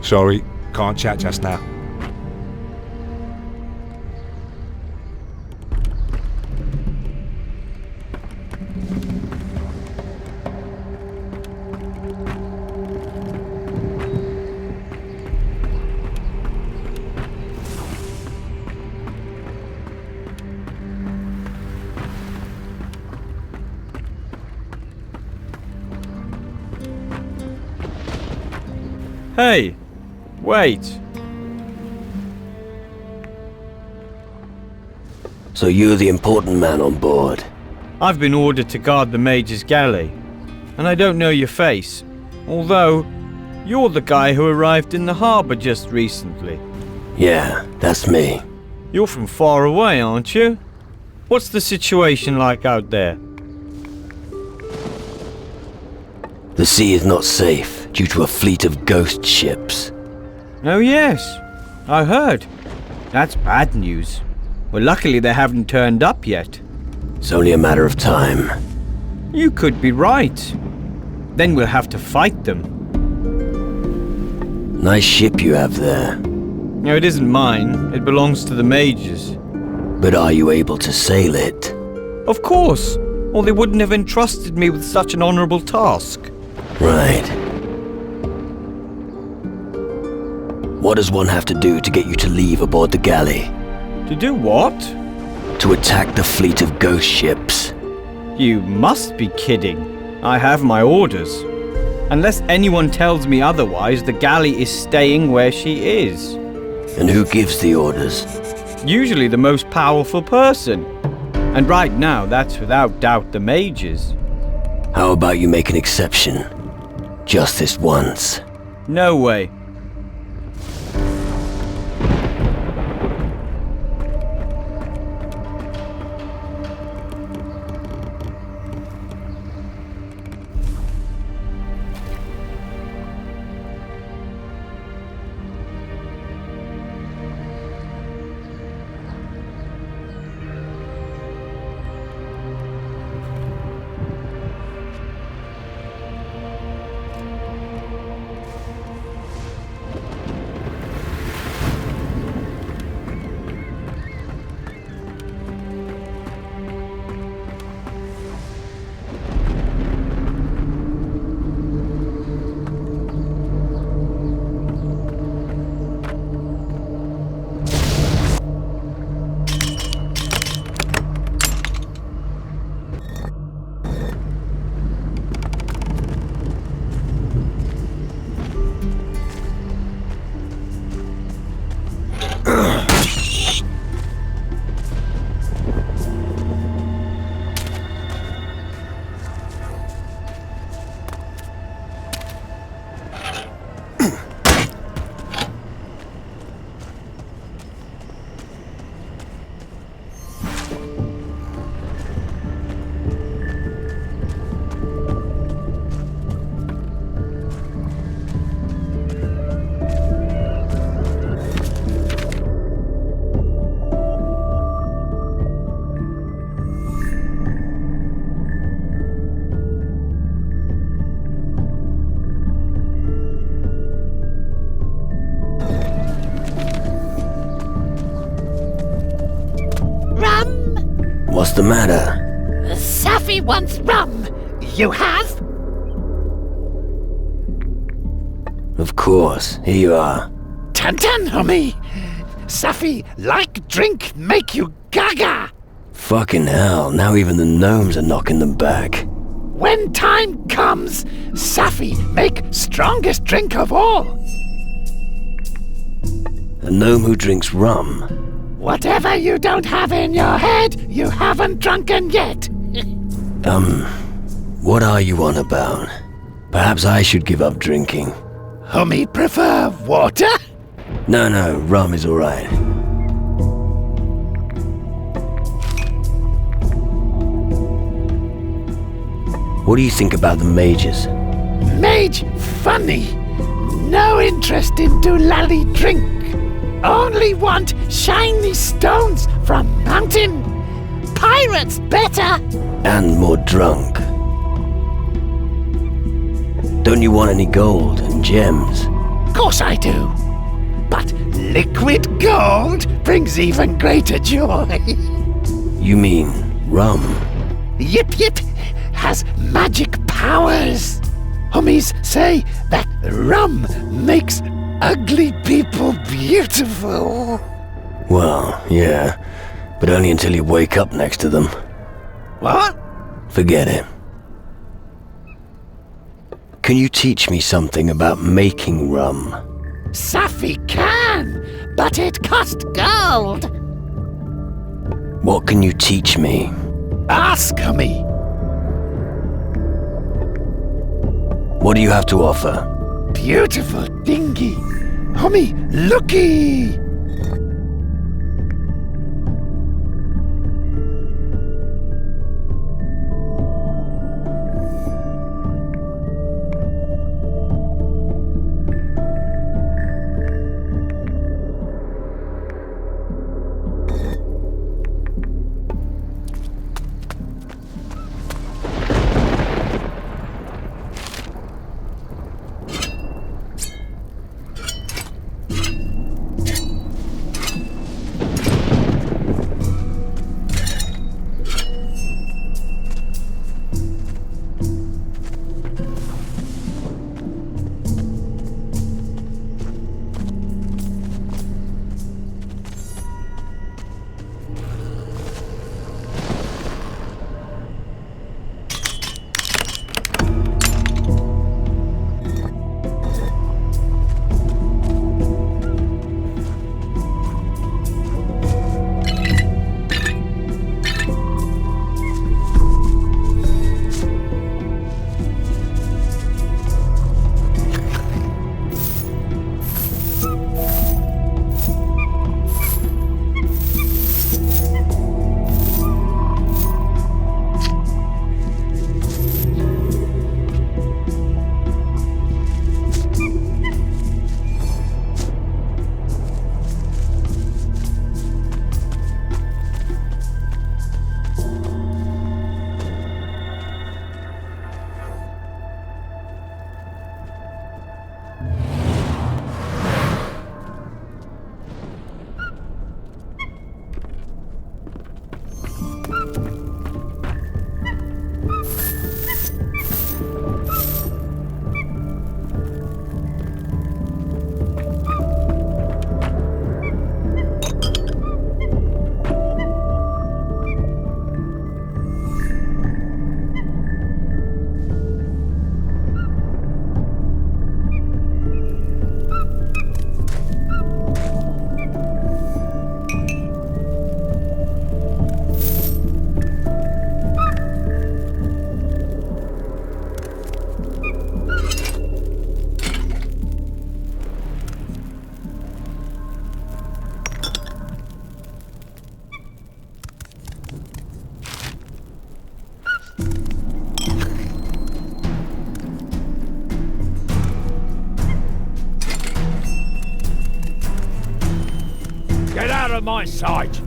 Sorry, can't chat just now. Hey, wait. So you're the important man on board? I've been ordered to guard the Major's galley, and I don't know your face, although you're the guy who arrived in the harbour just recently. Yeah, that's me. You're from far away, aren't you? What's the situation like out there? The sea is not safe due to a fleet of ghost ships. Oh yes, I heard. That's bad news. Well, luckily they haven't turned up yet. It's only a matter of time. You could be right. Then we'll have to fight them. Nice ship you have there. No, it isn't mine. It belongs to the Majors. But are you able to sail it? Of course, or they wouldn't have entrusted me with such an honorable task. Right. What does one have to do to get you to leave aboard the galley? To do what? To attack the fleet of ghost ships. You must be kidding. I have my orders. Unless anyone tells me otherwise, the galley is staying where she is. And who gives the orders? Usually the most powerful person. And right now, that's without doubt the Majors. How about you make an exception? Just this once. No way. What's the matter? Safi wants rum. You have? Of course. Here you are. Tantan, homie. Safi, like drink, make you gaga. Fucking hell, now even the gnomes are knocking them back. When time comes, Safi, make strongest drink of all. A gnome who drinks rum? Whatever you don't have in your head, you haven't drunken yet. What are you on about? Perhaps I should give up drinking. Homie, prefer water? No, rum is alright. What do you think about the Majors? Mage funny. No interest in doolally drink. Only want shiny stones from mountain. Pirates better. And more drunk. Don't you want any gold and gems? Of course I do. But liquid gold brings even greater joy. You mean rum? Yip Yip has magic powers. Homies say that rum makes ugly people beautiful. Well, yeah, but only until you wake up next to them. What? Forget it. Can you teach me something about making rum? Safi can, but it cost gold. What can you teach me? Ask me. What do you have to offer? Beautiful dinghy. Homie, looky. Get out of my sight!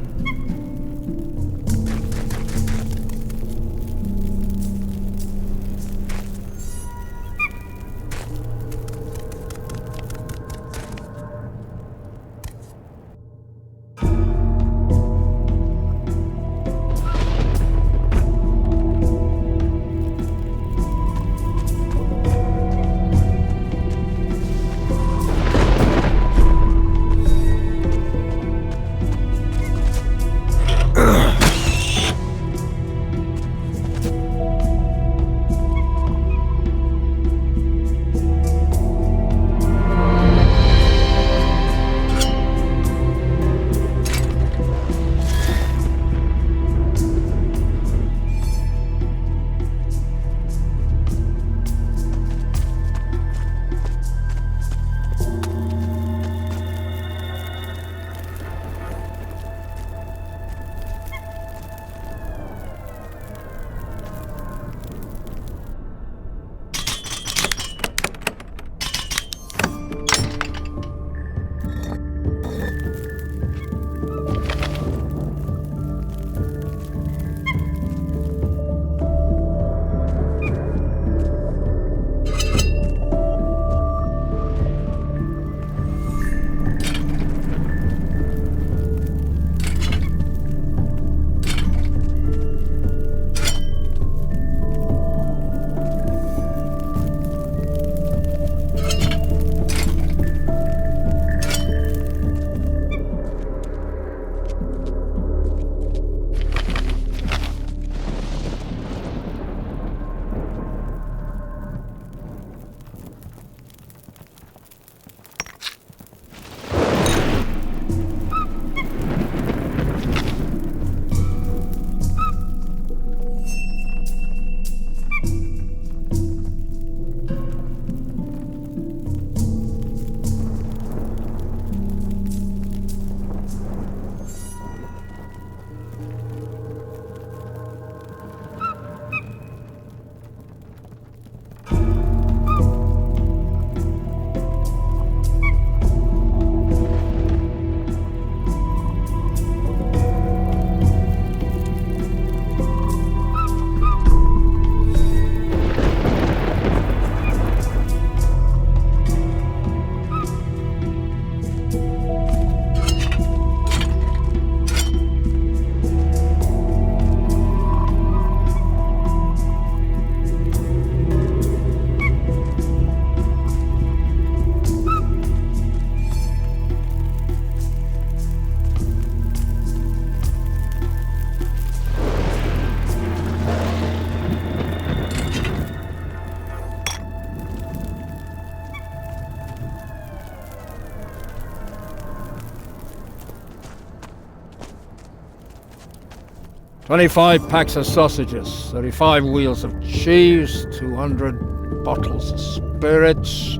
25 packs of sausages, 35 wheels of cheese, 200 bottles of spirits,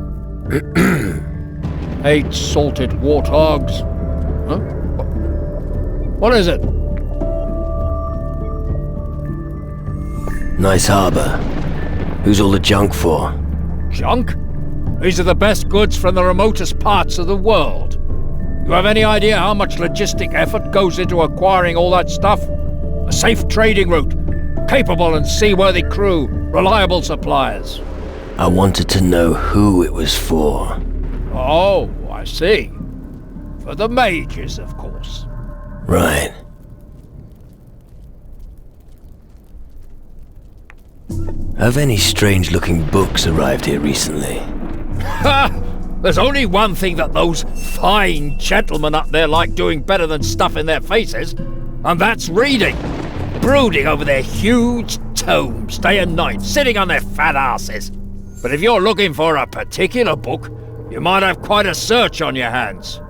8 salted warthogs. Huh? What is it? Nice harbor. Who's all the junk for? Junk? These are the best goods from the remotest parts of the world. You have any idea how much logistic effort goes into acquiring all that stuff? A safe trading route, capable and seaworthy crew, reliable suppliers. I wanted to know who it was for. Oh, I see. For the mages, of course. Right. Have any strange-looking books arrived here recently? Ha! There's only one thing that those fine gentlemen up there like doing better than stuffing their faces, and that's reading. Brooding over their huge tomes day and night, sitting on their fat asses. But if you're looking for a particular book, you might have quite a search on your hands.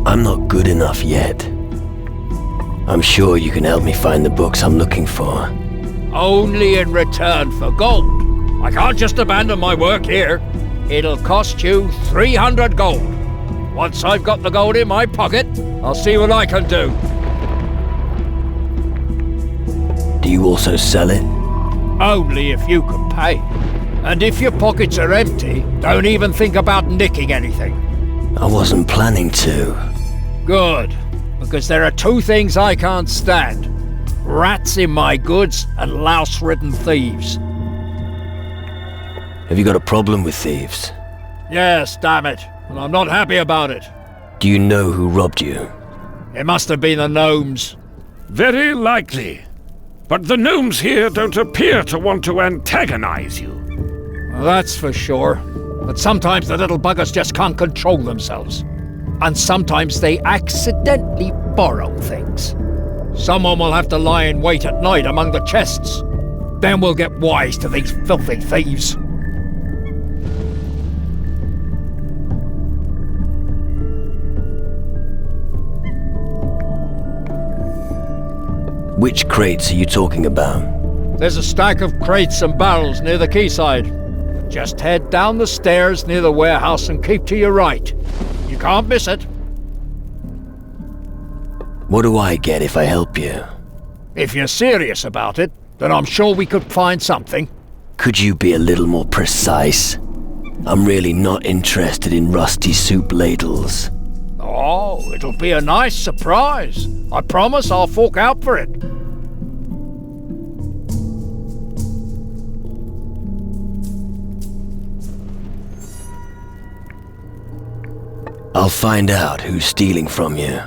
I'm not good enough yet. I'm sure you can help me find the books I'm looking for. Only in return for gold. I can't just abandon my work here. It'll cost you 300 gold. Once I've got the gold in my pocket, I'll see what I can do. Do you also sell it? Only if you can pay. And if your pockets are empty, don't even think about nicking anything. I wasn't planning to. Good. Because there are 2 things I can't stand. Rats in my goods and louse-ridden thieves. Have you got a problem with thieves? Yes, damn it. And I'm not happy about it. Do you know who robbed you? It must have been the gnomes. Very likely. But the gnomes here don't appear to want to antagonize you. Well, that's for sure. But sometimes the little buggers just can't control themselves. And sometimes they accidentally borrow things. Someone will have to lie in wait at night among the chests. Then we'll get wise to these filthy thieves. Which crates are you talking about? There's a stack of crates and barrels near the quayside. Just head down the stairs near the warehouse and keep to your right. You can't miss it. What do I get if I help you? If you're serious about it, then I'm sure we could find something. Could you be a little more precise? I'm really not interested in rusty soup ladles. Oh, it'll be a nice surprise. I promise I'll fork out for it. I'll find out who's stealing from you.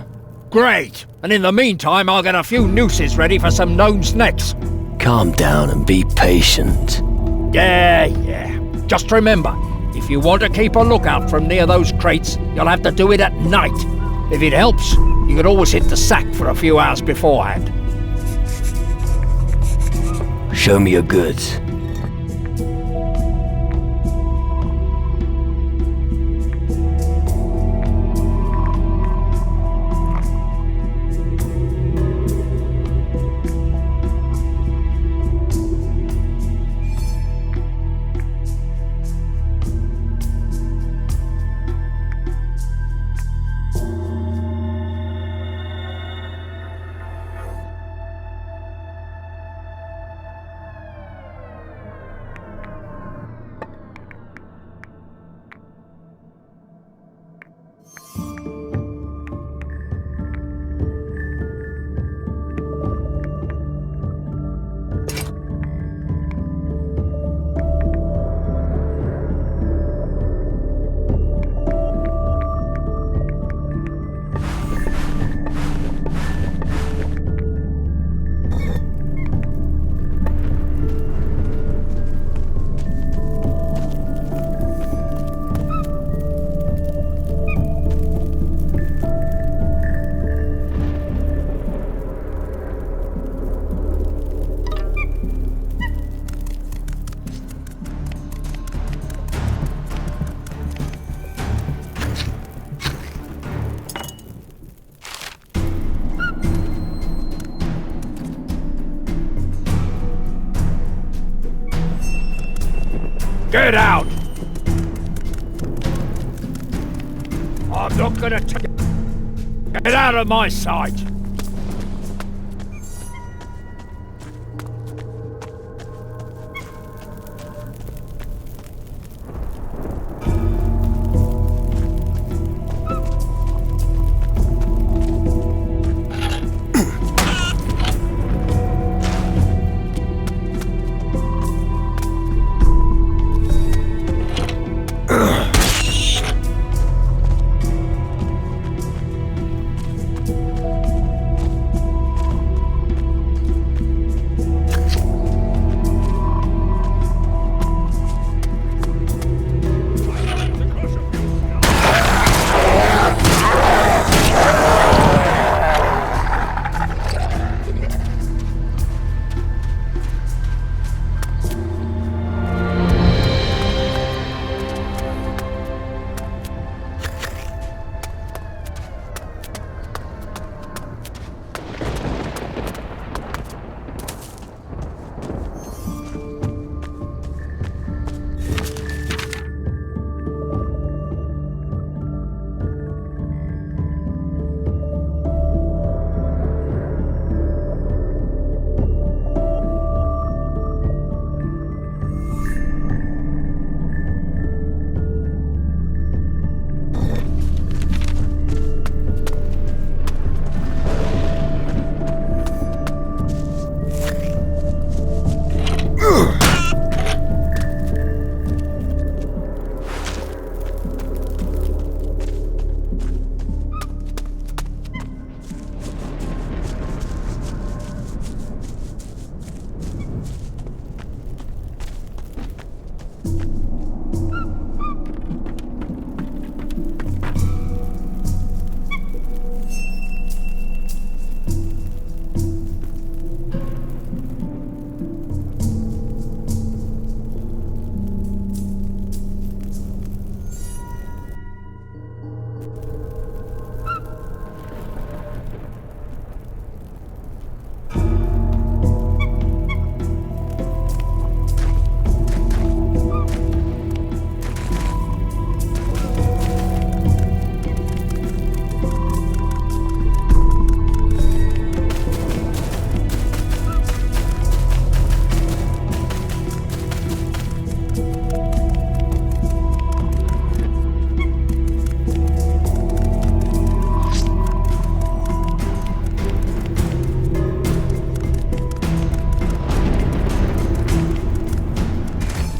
Great! And in the meantime, I'll get a few nooses ready for some gnomes' necks. Calm down and be patient. Yeah. Just remember, if you want to keep a lookout from near those crates, you'll have to do it at night. If it helps, you could always hit the sack for a few hours beforehand. Show me your goods. Get out! I'm not gonna get out of my sight!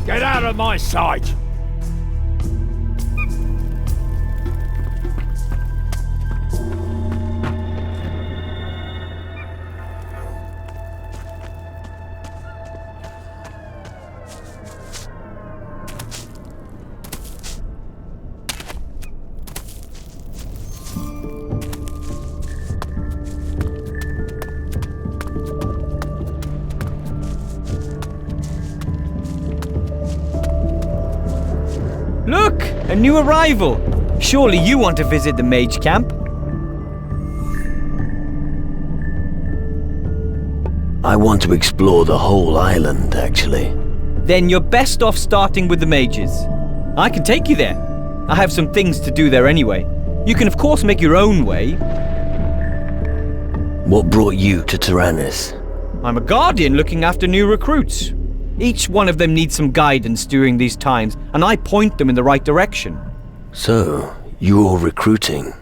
Get out of my sight! Look! A new arrival! Surely you want to visit the mage camp? I want to explore the whole island, actually. Then you're best off starting with the mages. I can take you there. I have some things to do there anyway. You can of course make your own way. What brought you to Tyrannus? I'm a guardian looking after new recruits. Each one of them needs some guidance during these times, and I point them in the right direction. So, you're recruiting?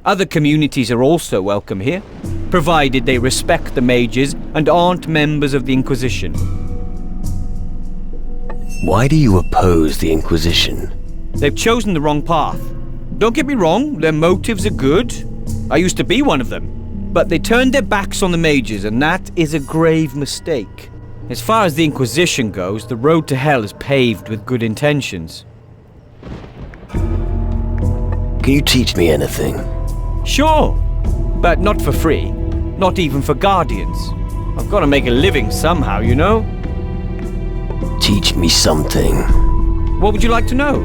Other communities are also welcome here, provided they respect the mages and aren't members of the Inquisition. Why do you oppose the Inquisition? They've chosen the wrong path. Don't get me wrong, their motives are good. I used to be one of them. But they turned their backs on the mages, and that is a grave mistake. As far as the Inquisition goes, the road to hell is paved with good intentions. Can you teach me anything? Sure, but not for free. Not even for guardians. I've got to make a living somehow, you know? Teach me something. What would you like to know?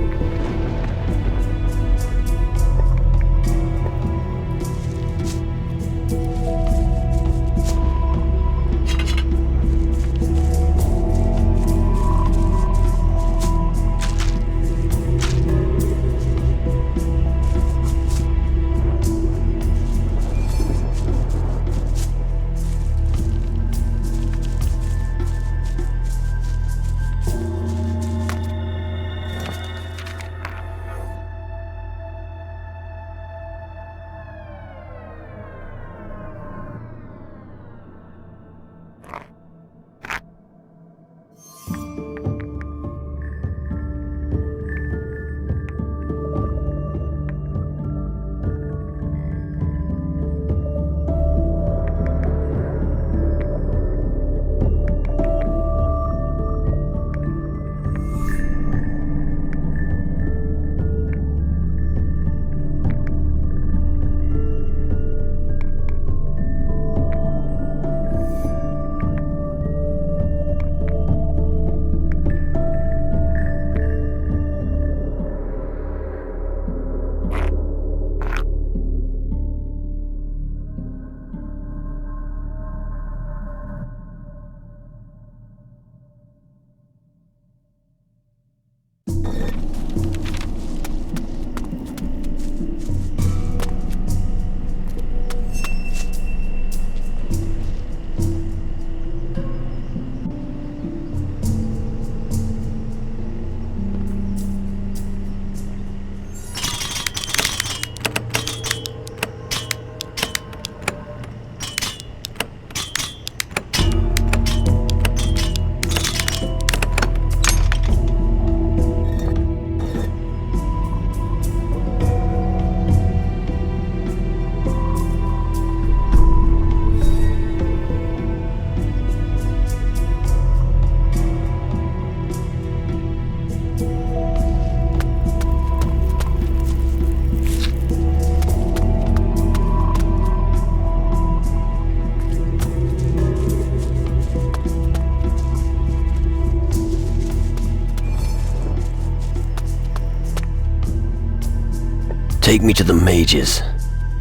Take me to the mages.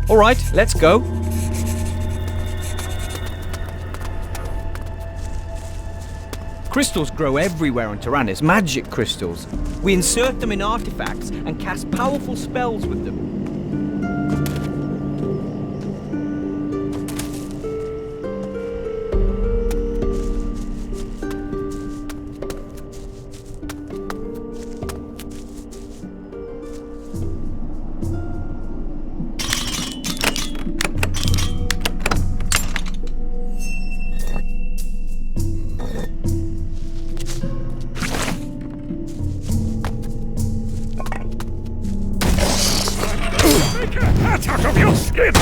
All right, let's go. Crystals grow everywhere on Tyrannus, magic crystals. We insert them in artifacts and cast powerful spells with them. Out of your skin!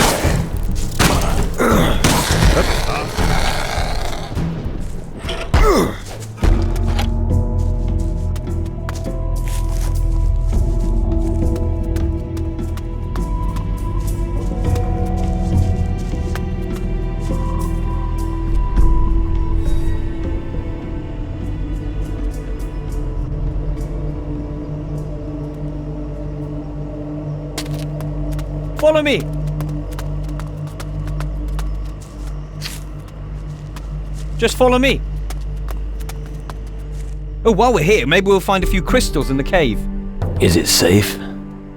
Follow me! Just follow me. Oh, while we're here, maybe we'll find a few crystals in the cave. Is it safe?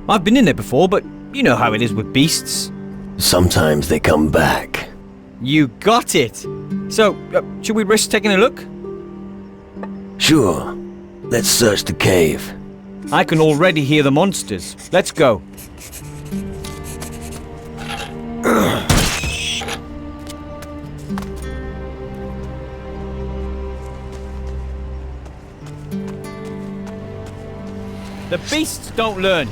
I've been in there before, but you know how it is with beasts. Sometimes they come back. You got it! So, should we risk taking a look? Sure. Let's search the cave. I can already hear the monsters. Let's go. The beasts don't learn.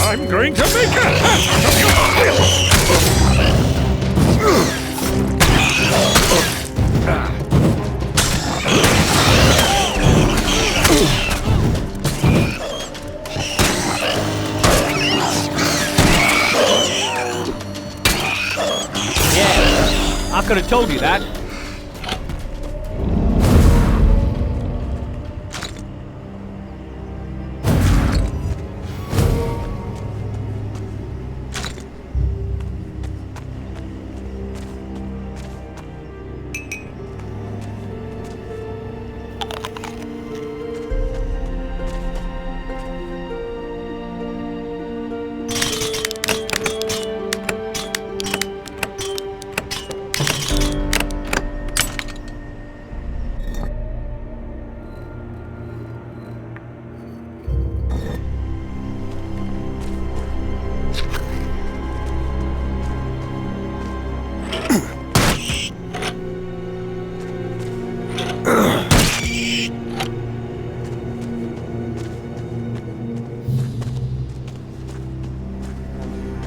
I'm going to make a hat of your skill! Yeah, I could have told you that.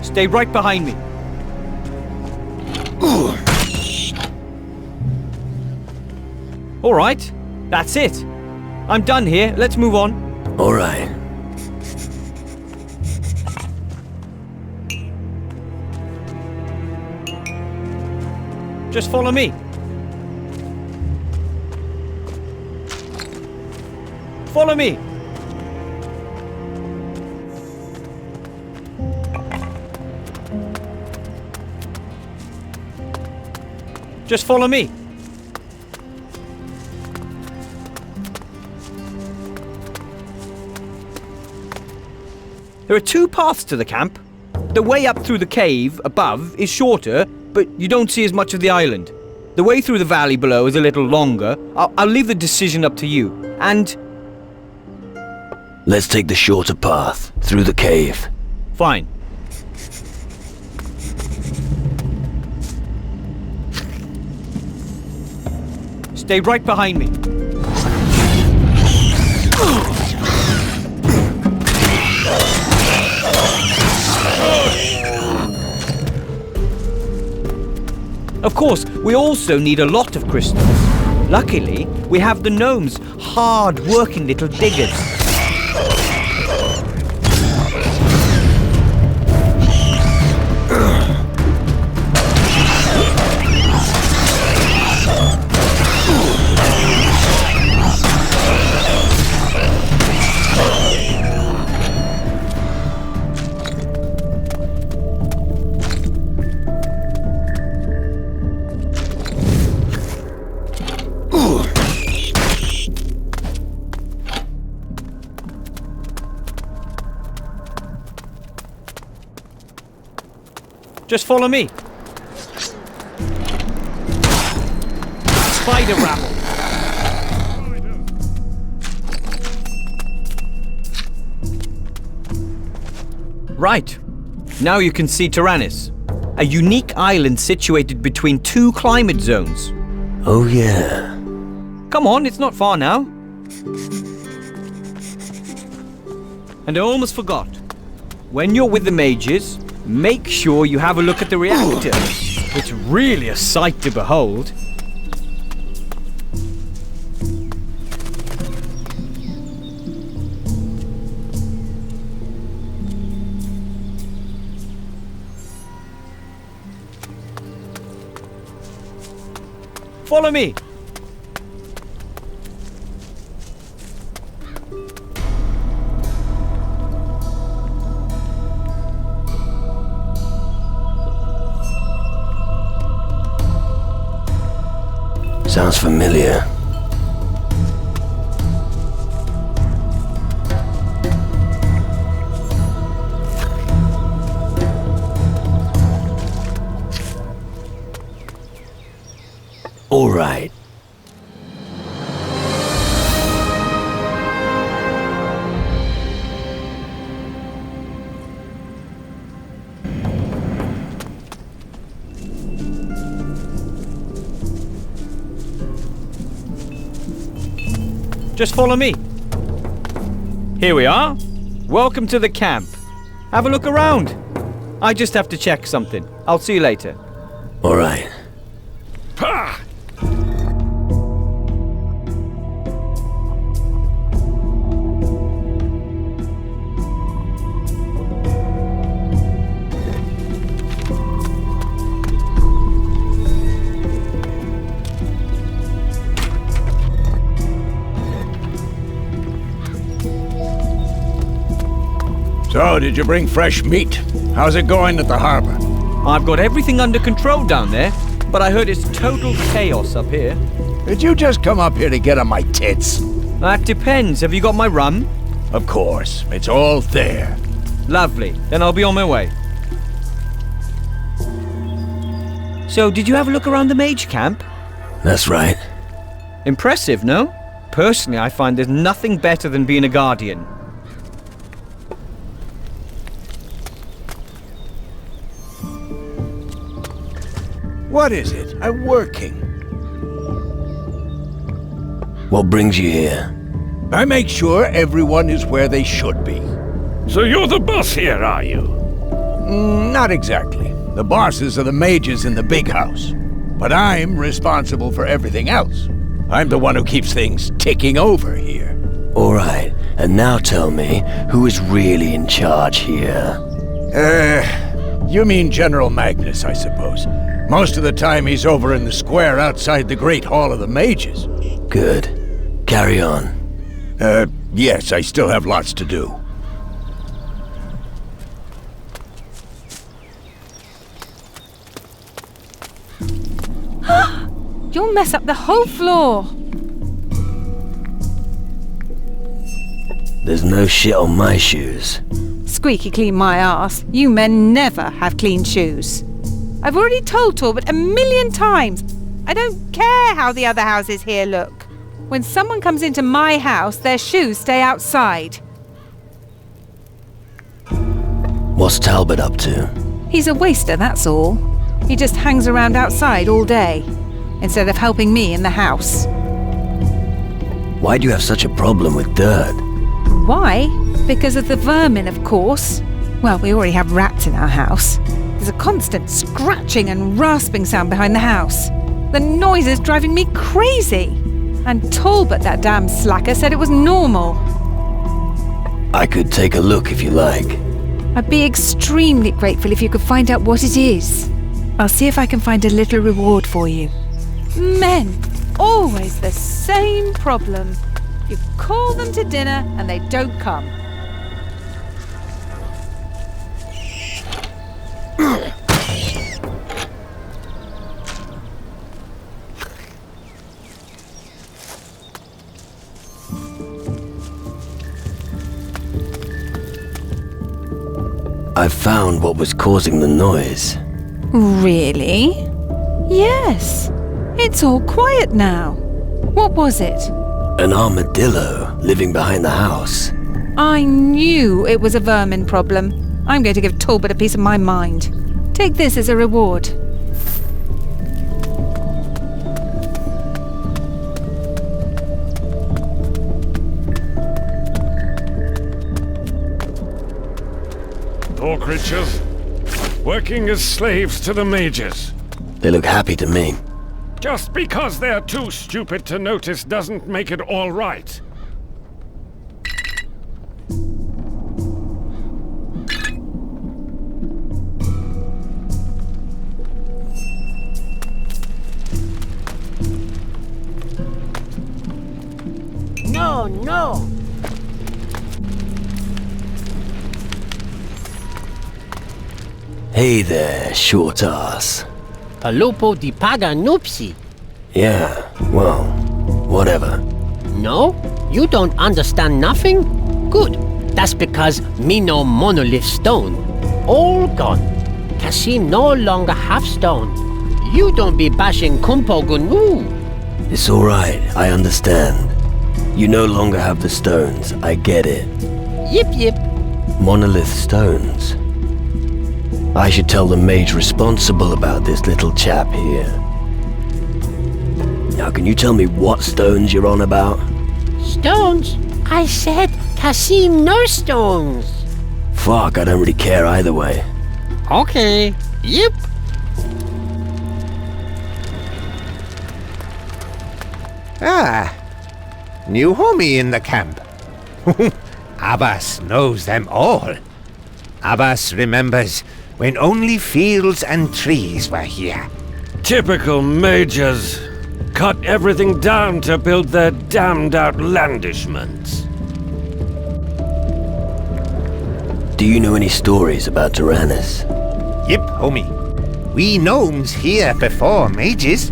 Stay right behind me. All right, that's it. I'm done here. Let's move on. All right. Just follow me. Follow me. Just follow me. There are two paths to the camp. The way up through the cave above is shorter, but you don't see as much of the island. The way through the valley below is a little longer. I'll leave the decision up to you. And... Let's take the shorter path through the cave. Fine. Stay right behind me. Of course, we also need a lot of crystals. Luckily, we have the gnomes, hard-working little diggers. Just follow me. Spider rabble. Right. Now you can see Tyrannus, a unique island situated between two climate zones. Oh yeah. Come on, it's not far now. And I almost forgot. When you're with the mages, make sure you have a look at the reactor. It's really a sight to behold. Follow me. Sounds familiar. All right. Just follow me. Here we are. Welcome to the camp. Have a look around. I just have to check something. I'll see you later. All right. Ha! So, did you bring fresh meat? How's it going at the harbor? I've got everything under control down there, but I heard it's total chaos up here. Did you just come up here to get on my tits? That depends. Have you got my rum? Of course. It's all there. Lovely. Then I'll be on my way. So, did you have a look around the mage camp? That's right. Impressive, no? Personally, I find there's nothing better than being a guardian. What is it? I'm working. What brings you here? I make sure everyone is where they should be. So you're the boss here, are you? Not exactly. The bosses are the mages in the big house. But I'm responsible for everything else. I'm the one who keeps things ticking over here. All right, and now tell me, who is really in charge here? You mean General Magnus, I suppose. Most of the time he's over in the square outside the Great Hall of the Mages. Good. Carry on. Yes, I still have lots to do. You'll mess up the whole floor. There's no shit on my shoes. Squeaky clean my ass. You men never have clean shoes. I've already told Torbert 1,000,000 times. I don't care how the other houses here look. When someone comes into my house, their shoes stay outside. What's Talbot up to? He's a waster, that's all. He just hangs around outside all day, instead of helping me in the house. Why do you have such a problem with dirt? Why? Because of the vermin, of course. Well, we already have rats in our house. There's a constant scratching and rasping sound behind the house. The noise is driving me crazy. And Talbot, that damn slacker, said it was normal. I could take a look if you like. I'd be extremely grateful if you could find out what it is. I'll see if I can find a little reward for you. Men, always the same problem. You call them to dinner and they don't come. I found what was causing the noise. Really? Yes. It's all quiet now. What was it? An armadillo living behind the house. I knew it was a vermin problem. I'm going to give Talbot a piece of my mind. Take this as a reward. Poor creatures. Working as slaves to the mages. They look happy to me. Just because they're too stupid to notice doesn't make it all right. No, no. Hey there, short ass. Palopo di paga nupsi. Yeah, well, whatever. No? You don't understand nothing? Good. That's because me no monolith stone. All gone. Kassim no longer have stone. You don't be bashing Kumpo Gunu. It's alright, I understand. You no longer have the stones, I get it. Yip yip. Monolith stones. I should tell the mage responsible about this little chap here. Now, can you tell me what stones you're on about? Stones? I said Kassim no stones. Fuck, I don't really care either way. Okay. Yep. Ah, new homie in the camp. Abbas knows them all. Abbas remembers when only fields and trees were here. Typical mages. Cut everything down to build their damned outlandishments. Do you know any stories about Tyrannus? Yep, homie. We gnomes here before mages.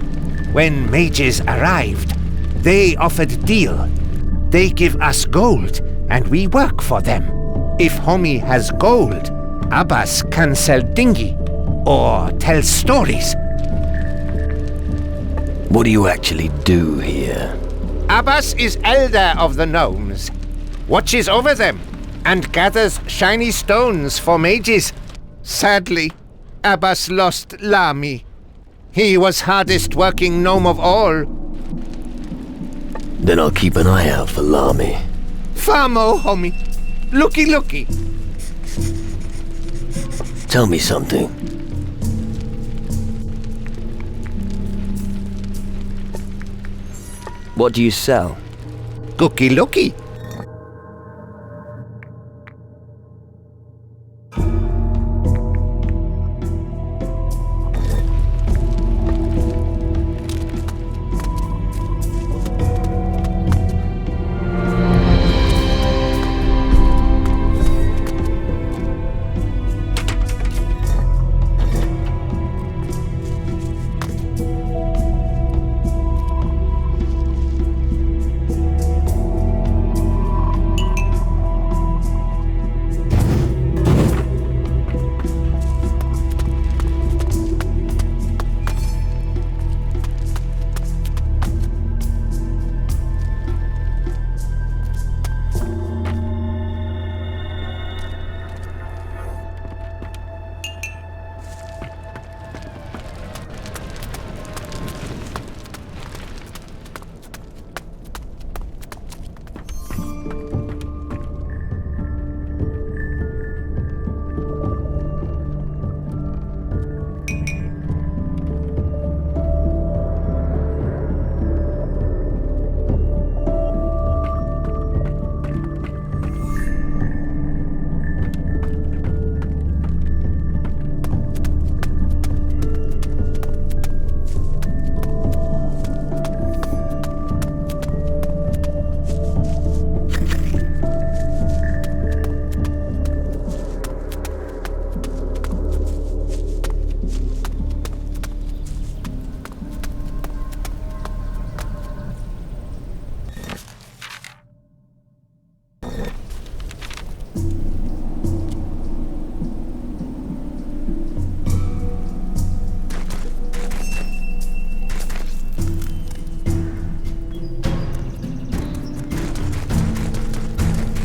When mages arrived, they offered deal. They give us gold, and we work for them. If homie has gold, Abbas can sell dinghy, or tell stories. What do you actually do here? Abbas is elder of the gnomes, watches over them, and gathers shiny stones for mages. Sadly, Abbas lost Lami. He was hardest working gnome of all. Then I'll keep an eye out for Lami. Famo, homie. Looky. Tell me something. What do you sell? Cookie looky.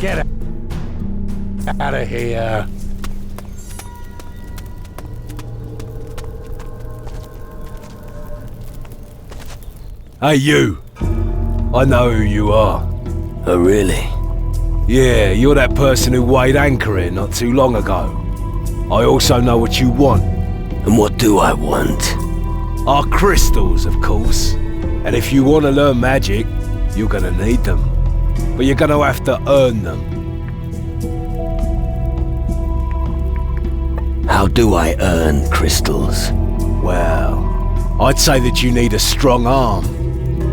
Get out of here. Hey, you. I know who you are. Oh, really? Yeah, you're that person who weighed anchor here not too long ago. I also know what you want. And what do I want? Our crystals, of course. And if you want to learn magic, you're gonna need them. But you're gonna have to earn them. How do I earn crystals? Well, I'd say that you need a strong arm.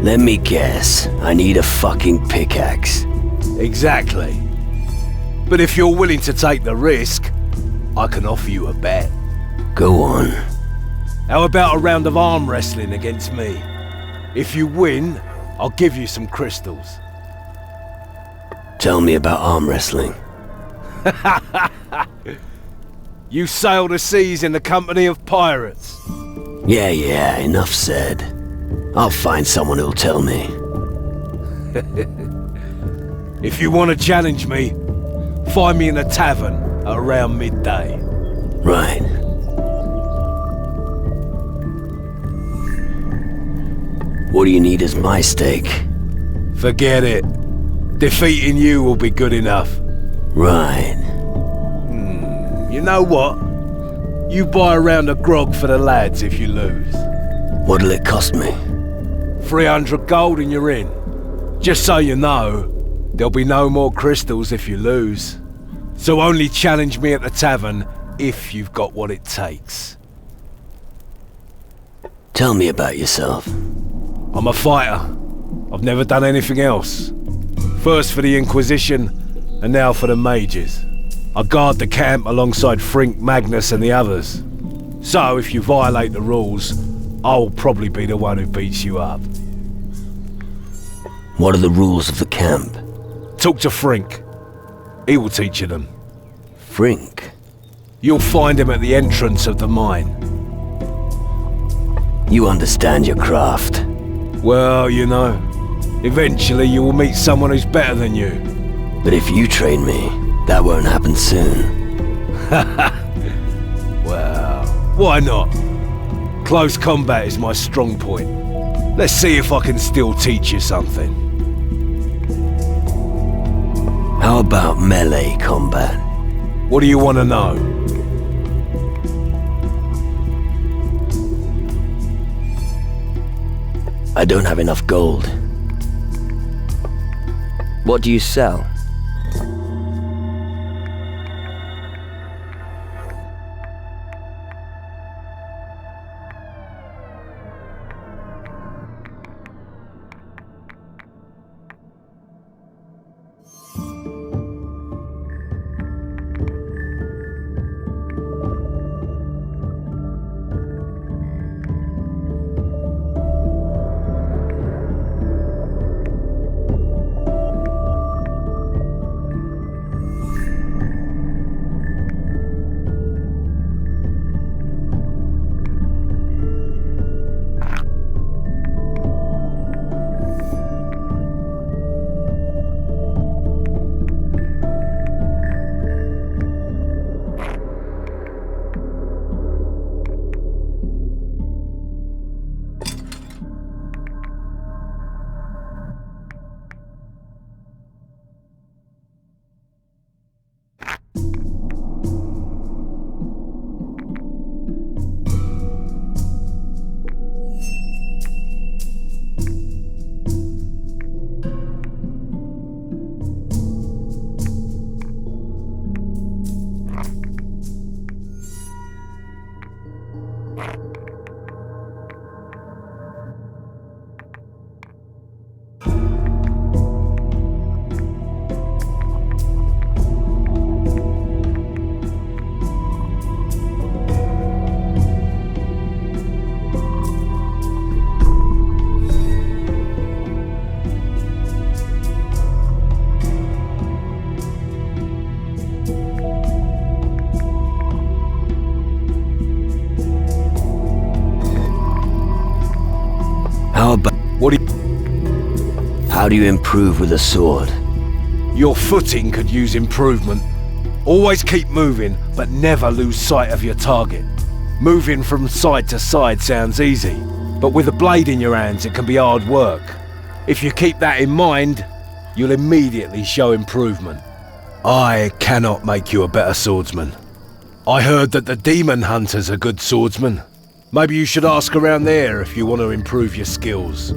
Let me guess. I need a fucking pickaxe. Exactly. But if you're willing to take the risk, I can offer you a bet. Go on. How about a round of arm wrestling against me? If you win, I'll give you some crystals. Tell me about arm wrestling. You sail the seas in the company of pirates. Yeah, enough said. I'll find someone who'll tell me. If you want to challenge me, find me in a tavern at around midday. Right. What do you need as my stake? Forget it. Defeating you will be good enough. Right. You know what? You buy a round of grog for the lads if you lose. What'll it cost me? 300 gold and you're in. Just so you know, there'll be no more crystals if you lose. So only challenge me at the tavern if you've got what it takes. Tell me about yourself. I'm a fighter. I've never done anything else. First for the Inquisition, and now for the mages. I guard the camp alongside Frink, Magnus and the others. So if you violate the rules, I'll probably be the one who beats you up. What are the rules of the camp? Talk to Frink. He will teach you them. Frink? You'll find him at the entrance of the mine. You understand your craft. Well, you know, eventually you will meet someone who's better than you. But if you train me, that won't happen soon. Well, why not? Close combat is my strong point. Let's see if I can still teach you something. How about melee combat? What do you want to know? I don't have enough gold. What do you sell? How do you improve with a sword? Your footing could use improvement. Always keep moving, but never lose sight of your target. Moving from side to side sounds easy, but with a blade in your hands it can be hard work. If you keep that in mind, you'll immediately show improvement. I cannot make you a better swordsman. I heard that the demon hunters are good swordsmen. Maybe you should ask around there if you want to improve your skills.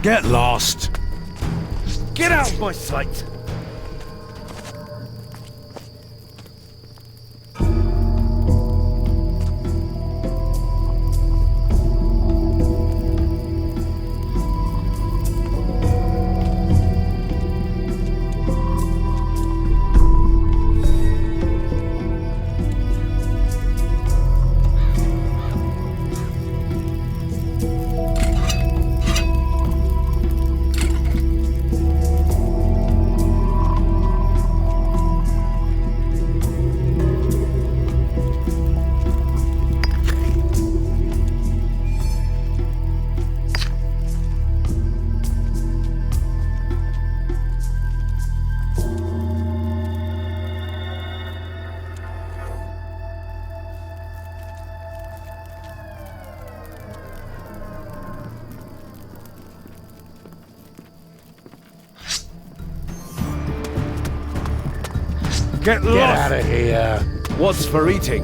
Get lost! Get out of my sight! Get lost! Get out of here. What's for eating?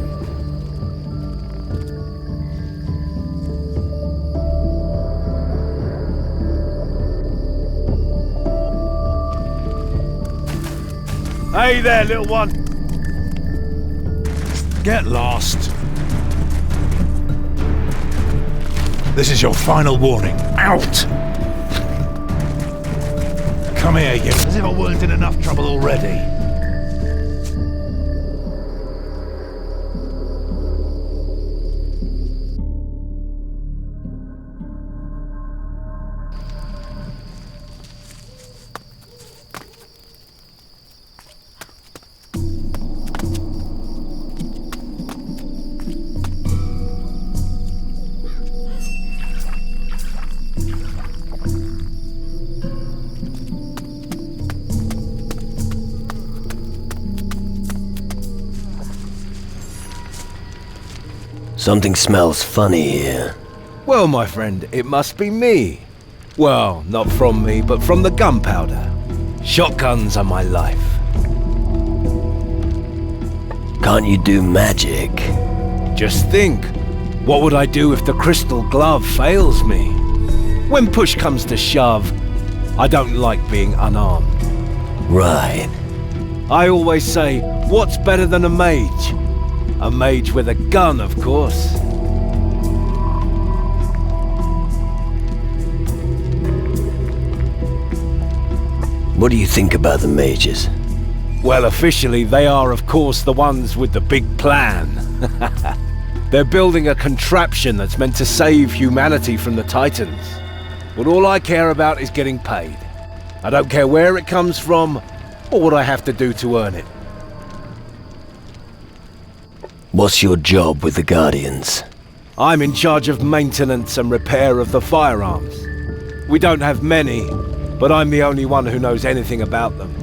Hey there, little one! Get lost. This is your final warning. Out! Come here, you. As if I weren't in enough trouble already. Something smells funny here. Well, my friend, it must be me. Well, not from me, but from the gunpowder. Shotguns are my life. Can't you do magic? Just think, what would I do if the crystal glove fails me? When push comes to shove, I don't like being unarmed. Right. I always say, what's better than a mage? A mage with a gun, of course. What do you think about the mages? Well, officially, they are, of course, the ones with the big plan. They're building a contraption that's meant to save humanity from the Titans. But all I care about is getting paid. I don't care where it comes from, or what I have to do to earn it. What's your job with the Guardians? I'm in charge of maintenance and repair of the firearms. We don't have many, but I'm the only one who knows anything about them.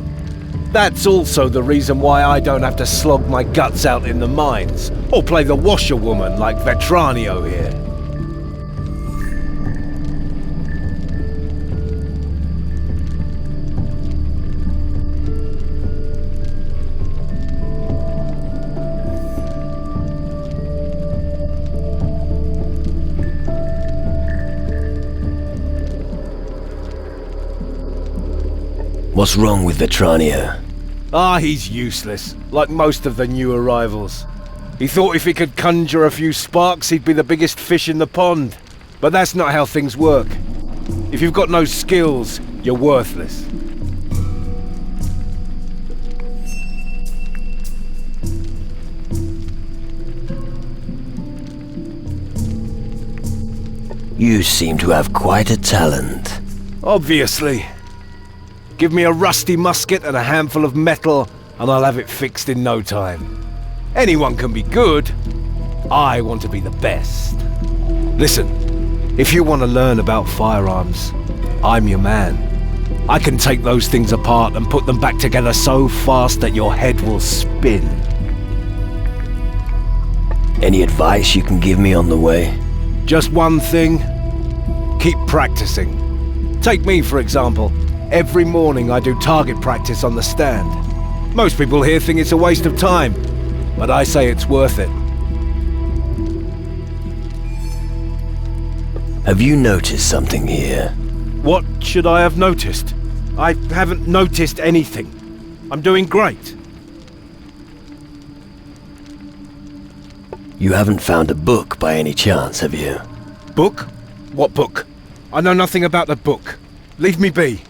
That's also the reason why I don't have to slog my guts out in the mines, or play the washerwoman like Vetranio here. What's wrong with Vetranio? He's useless, like most of the new arrivals. He thought if he could conjure a few sparks, he'd be the biggest fish in the pond. But that's not how things work. If you've got no skills, you're worthless. You seem to have quite a talent. Obviously. Give me a rusty musket and a handful of metal, and I'll have it fixed in no time. Anyone can be good. I want to be the best. Listen, if you want to learn about firearms, I'm your man. I can take those things apart and put them back together so fast that your head will spin. Any advice you can give me on the way? Just one thing. Keep practicing. Take me, for example. Every morning I do target practice on the stand. Most people here think it's a waste of time, but I say it's worth it. Have you noticed something here? What should I have noticed? I haven't noticed anything. I'm doing great. You haven't found a book by any chance, have you? Book? What book? I know nothing about the book. Leave me be.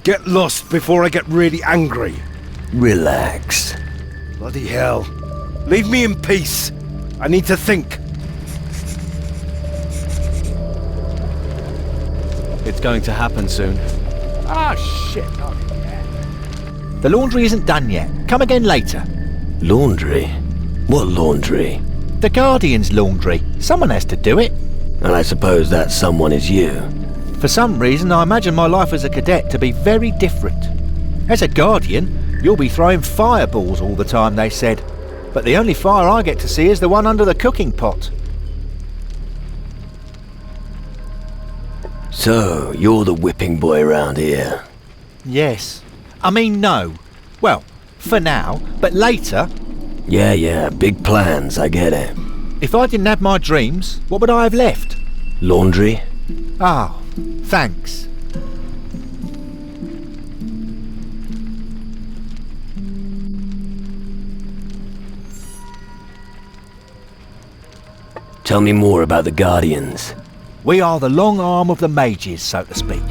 Get lost before I get really angry. Relax. Bloody hell. Leave me in peace. I need to think. It's going to happen soon. Ah, shit. The laundry isn't done yet. Come again later. Laundry? What laundry? The Guardian's laundry. Someone has to do it. And I suppose that someone is you. For some reason, I imagine my life as a cadet to be very different. As a Guardian, you'll be throwing fireballs all the time, they said. But the only fire I get to see is the one under the cooking pot. So, you're the whipping boy around here? Yes. I mean, no. Well, for now, but later... Yeah, big plans, I get it. If I didn't have my dreams, what would I have left? Laundry? Oh, thanks. Tell me more about the Guardians. We are the long arm of the mages, so to speak.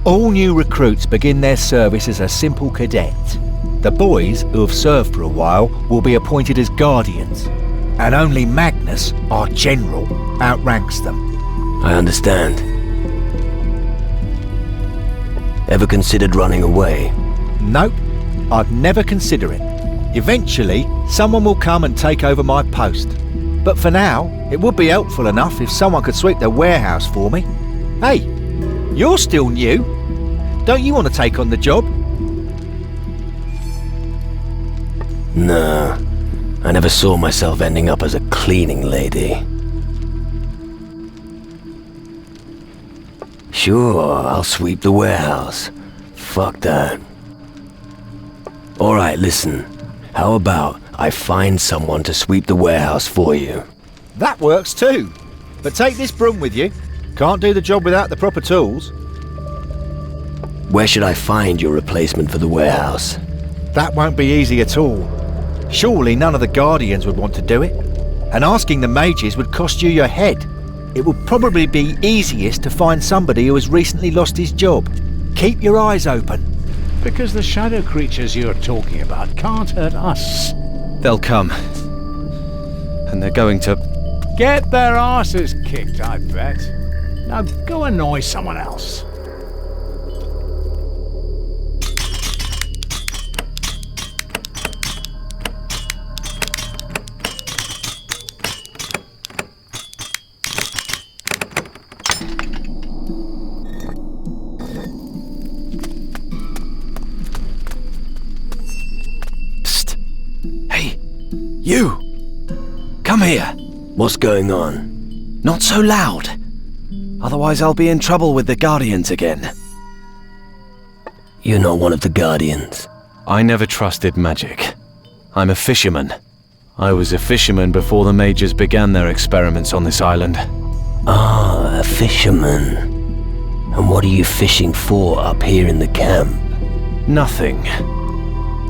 All new recruits begin their service as a simple cadet. The boys who have served for a while will be appointed as Guardians, and only Magnus, our general, outranks them. I understand. Ever considered running away? Nope, I'd never consider it. Eventually, someone will come and take over my post. But for now, it would be helpful enough if someone could sweep the warehouse for me. Hey, you're still new. Don't you want to take on the job? No, I never saw myself ending up as a cleaning lady. Sure, I'll sweep the warehouse. Fuck that. Alright, listen. How about I find someone to sweep the warehouse for you? That works too. But take this broom with you. Can't do the job without the proper tools. Where should I find your replacement for the warehouse? That won't be easy at all. Surely none of the Guardians would want to do it. And asking the mages would cost you your head. It would probably be easiest to find somebody who has recently lost his job. Keep your eyes open. Because the shadow creatures you're talking about can't hurt us. They'll come. And they're going to... Get their asses kicked, I bet. Now go annoy someone else. You! Come here! What's going on? Not so loud. Otherwise I'll be in trouble with the Guardians again. You're not one of the Guardians. I never trusted magic. I'm a fisherman. I was a fisherman before the mages began their experiments on this island. Ah, a fisherman. And what are you fishing for up here in the camp? Nothing.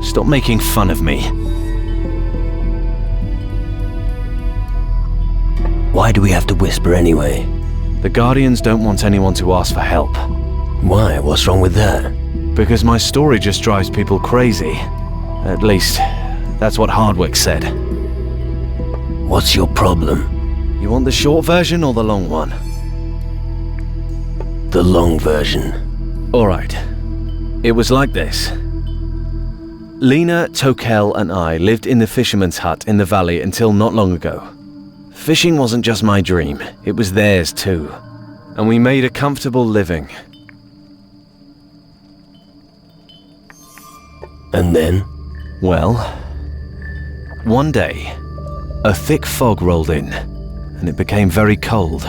Stop making fun of me. Why do we have to whisper anyway? The Guardians don't want anyone to ask for help. Why? What's wrong with that? Because my story just drives people crazy. At least, that's what Hardwick said. What's your problem? You want the short version or the long one? The long version. Alright. It was like this. Lena, Tokel, and I lived in the fisherman's hut in the valley until not long ago. Fishing wasn't just my dream, it was theirs too. And we made a comfortable living. And then? Well, one day, a thick fog rolled in, and it became very cold.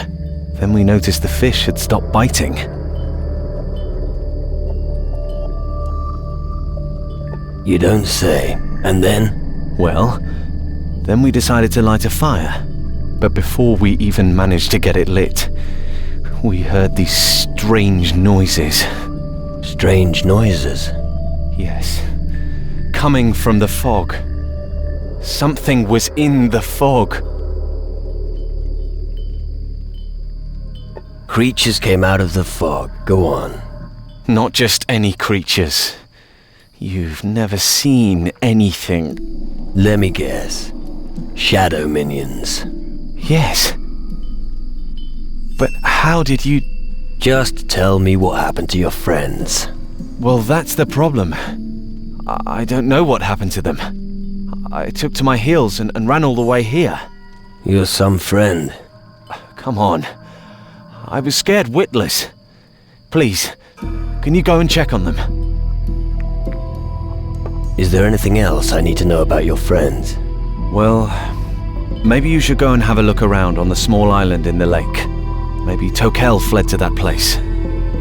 Then we noticed the fish had stopped biting. You don't say. And then? Well, then we decided to light a fire. But before we even managed to get it lit, we heard these strange noises. Strange noises? Yes. Coming from the fog. Something was in the fog. Creatures came out of the fog. Go on. Not just any creatures. You've never seen anything. Let me guess. Shadow minions. Yes. But how did you... Just tell me what happened to your friends. Well, that's the problem. I don't know what happened to them. I took to my heels and ran all the way here. You're some friend. Come on. I was scared witless. Please, can you go and check on them? Is there anything else I need to know about your friends? Well, maybe you should go and have a look around on the small island in the lake. Maybe Tokel fled to that place.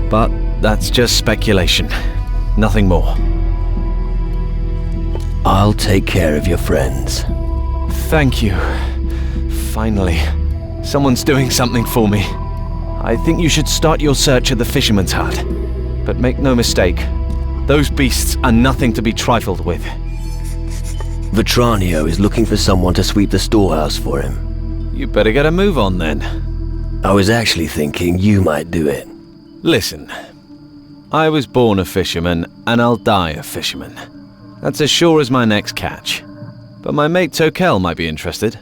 But that's just speculation. Nothing more. I'll take care of your friends. Thank you. Finally, someone's doing something for me. I think you should start your search at the fisherman's hut. But make no mistake, those beasts are nothing to be trifled with. Vetranio is looking for someone to sweep the storehouse for him. You better get a move on then. I was actually thinking you might do it. Listen, I was born a fisherman and I'll die a fisherman. That's as sure as my next catch. But my mate Tokel might be interested.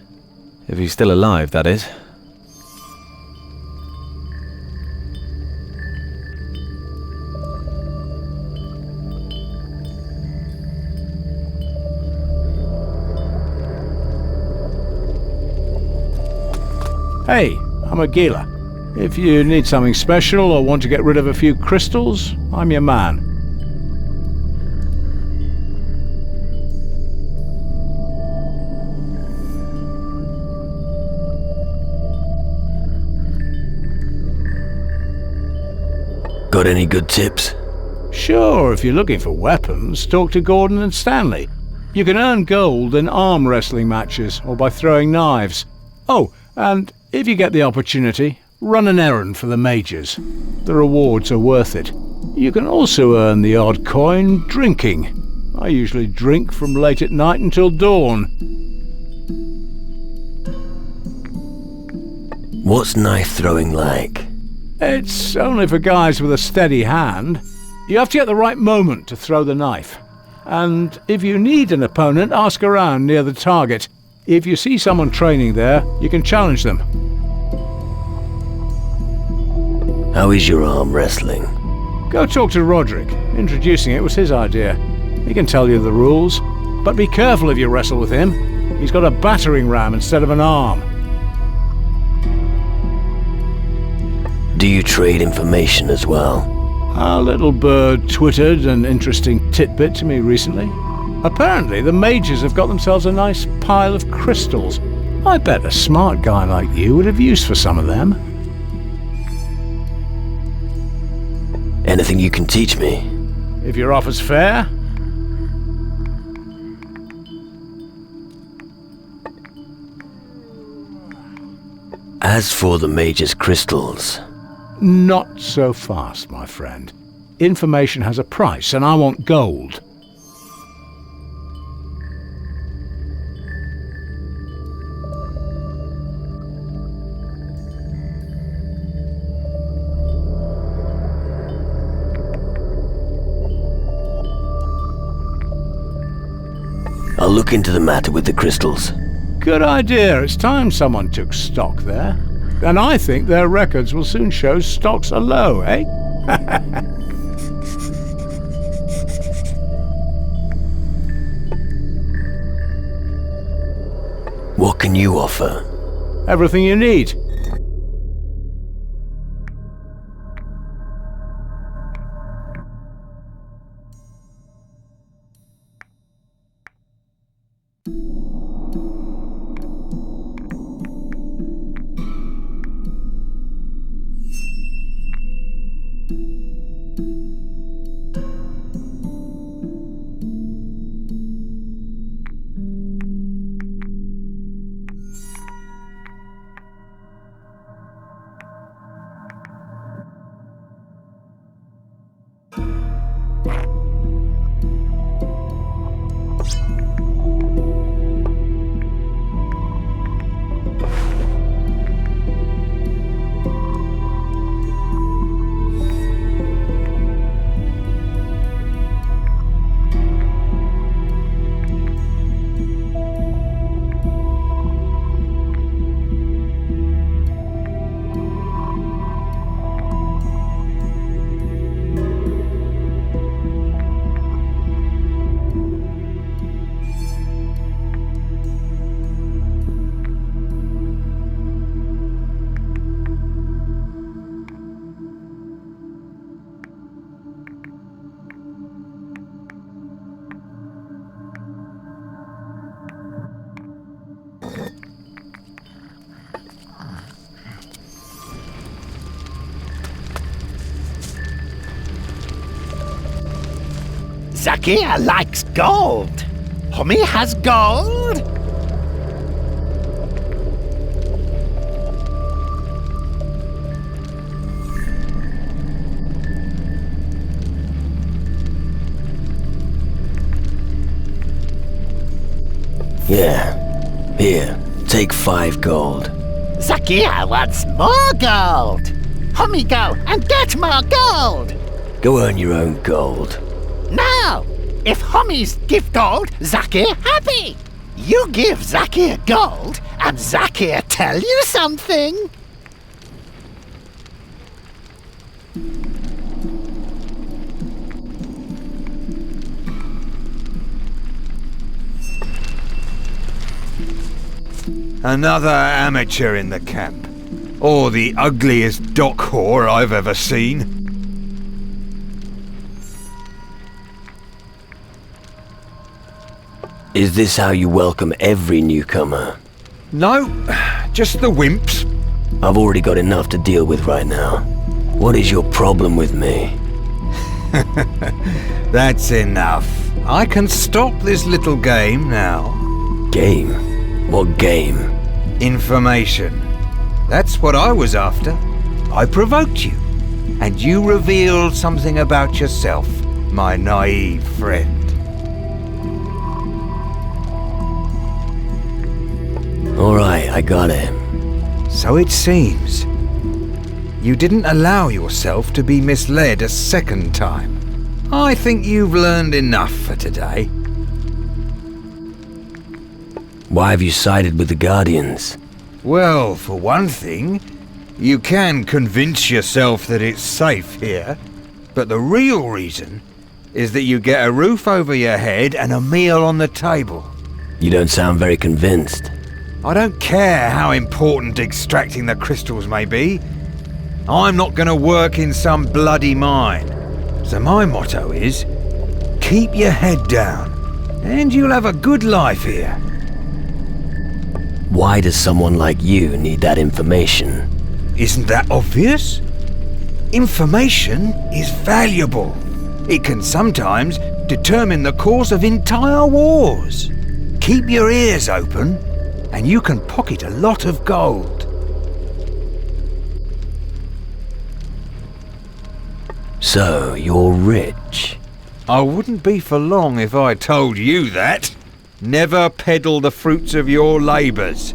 If he's still alive, that is. Hey, I'm Aguila. If you need something special or want to get rid of a few crystals, I'm your man. Got any good tips? Sure, if you're looking for weapons, talk to Gordon and Stanley. You can earn gold in arm wrestling matches or by throwing knives. Oh, and if you get the opportunity, run an errand for the mages. The rewards are worth it. You can also earn the odd coin drinking. I usually drink from late at night until dawn. What's knife throwing like? It's only for guys with a steady hand. You have to get the right moment to throw the knife. And if you need an opponent, ask around near the target. If you see someone training there, you can challenge them. How is your arm wrestling? Go talk to Roderick. Introducing it was his idea. He can tell you the rules. But be careful if you wrestle with him. He's got a battering ram instead of an arm. Do you trade information as well? A little bird twittered an interesting tidbit to me recently. Apparently, the mages have got themselves a nice pile of crystals. I bet a smart guy like you would have use for some of them. Anything you can teach me? If your offer's fair. As for the mage's crystals... Not so fast, my friend. information has a price, and I want gold. I'll look into the matter with the crystals. Good idea. It's time someone took stock there. And I think their records will soon show stocks are low, eh? What can you offer? Everything you need. Zakir likes gold. Homie has gold. Yeah. Here, take 5 gold. Zakir wants more gold. Homie, go and get more gold. Go earn your own gold. No! If homies give gold, Zakir happy. You give Zakir gold, and Zakir tell you something. Another amateur in the camp. Or the ugliest dock whore I've ever seen. Is this how you welcome every newcomer? No, just the wimps. I've already got enough to deal with right now. What is your problem with me? That's enough. I can stop this little game now. Game? What game? Information. That's what I was after. I provoked you. And you revealed something about yourself, my naive friend. Alright, I got it. So it seems. You didn't allow yourself to be misled a second time. I think you've learned enough for today. Why have you sided with the Guardians? Well, for one thing, you can convince yourself that it's safe here. But the real reason is that you get a roof over your head and a meal on the table. You don't sound very convinced. I don't care how important extracting the crystals may be. I'm not going to work in some bloody mine. So my motto is, keep your head down, and you'll have a good life here. Why does someone like you need that information? Isn't that obvious? Information is valuable. It can sometimes determine the course of entire wars. Keep your ears open, and you can pocket a lot of gold. So, you're rich? I wouldn't be for long if I told you that. Never peddle the fruits of your labours.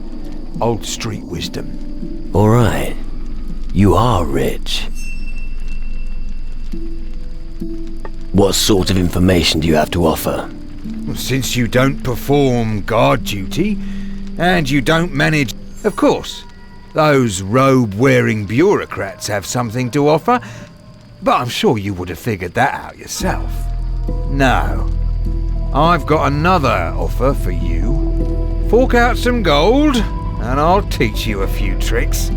Old street wisdom. Alright. You are rich. What sort of information do you have to offer? Since you don't perform guard duty, and you don't manage... Of course, those robe-wearing bureaucrats have something to offer, but I'm sure you would have figured that out yourself. No. I've got another offer for you. Fork out some gold, and I'll teach you a few tricks.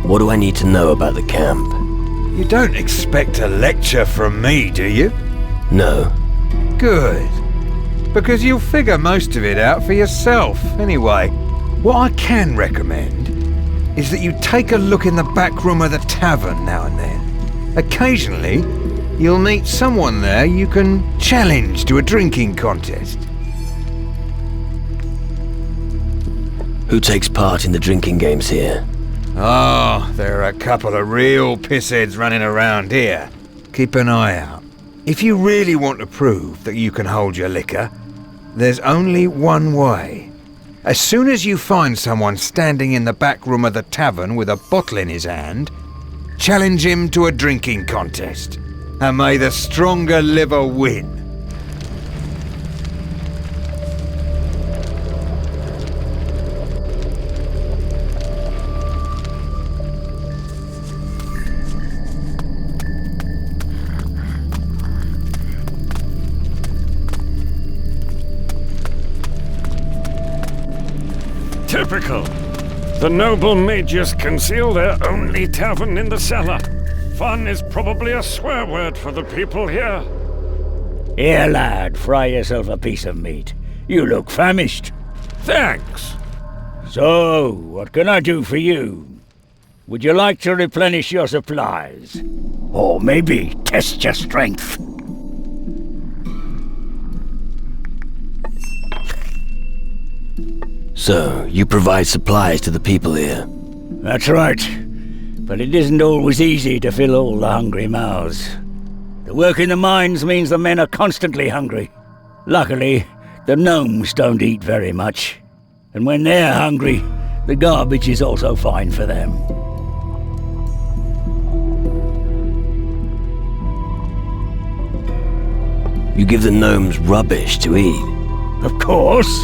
What do I need to know about the camp? You don't expect a lecture from me, do you? No. Good. Because you'll figure most of it out for yourself, anyway. What I can recommend is that you take a look in the back room of the tavern now and then. Occasionally, you'll meet someone there you can challenge to a drinking contest. Who takes part in the drinking games here? Oh, there are a couple of real pissheads running around here. Keep an eye out. If you really want to prove that you can hold your liquor, there's only one way. As soon as you find someone standing in the back room of the tavern with a bottle in his hand, challenge him to a drinking contest. And may the stronger liver win. Typical. The noble mages conceal their only tavern in the cellar. Fun is probably a swear word for the people here. Here, lad, fry yourself a piece of meat. You look famished. Thanks. So, what can I do for you? Would you like to replenish your supplies? Or maybe test your strength? So, you provide supplies to the people here? That's right. But it isn't always easy to fill all the hungry mouths. The work in the mines means the men are constantly hungry. Luckily, the gnomes don't eat very much. And when they're hungry, the garbage is also fine for them. You give the gnomes rubbish to eat? Of course.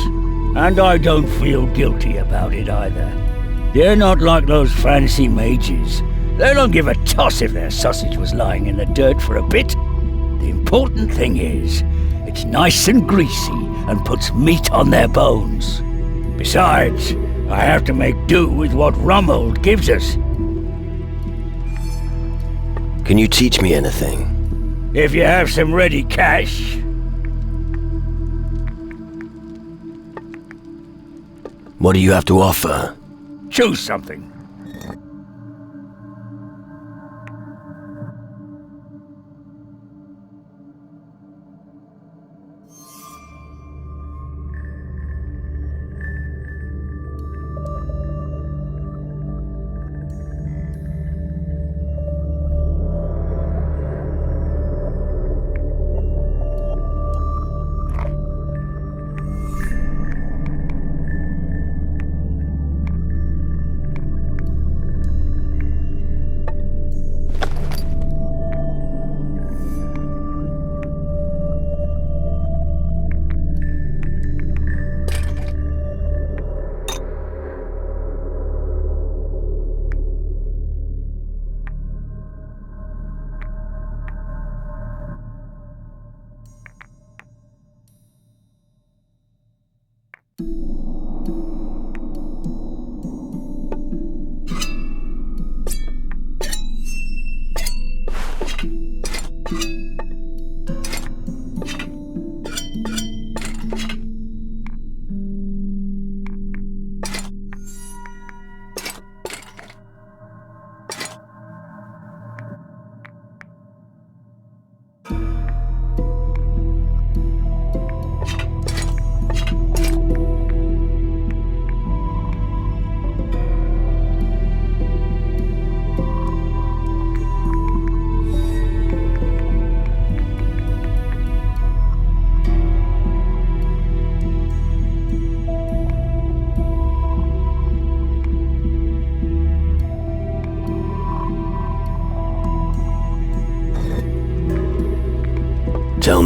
And I don't feel guilty about it either. They're not like those fancy mages. They don't give a toss if their sausage was lying in the dirt for a bit. The important thing is, it's nice and greasy and puts meat on their bones. Besides, I have to make do with what Rummold gives us. Can you teach me anything? If you have some ready cash. What do you have to offer? Choose something.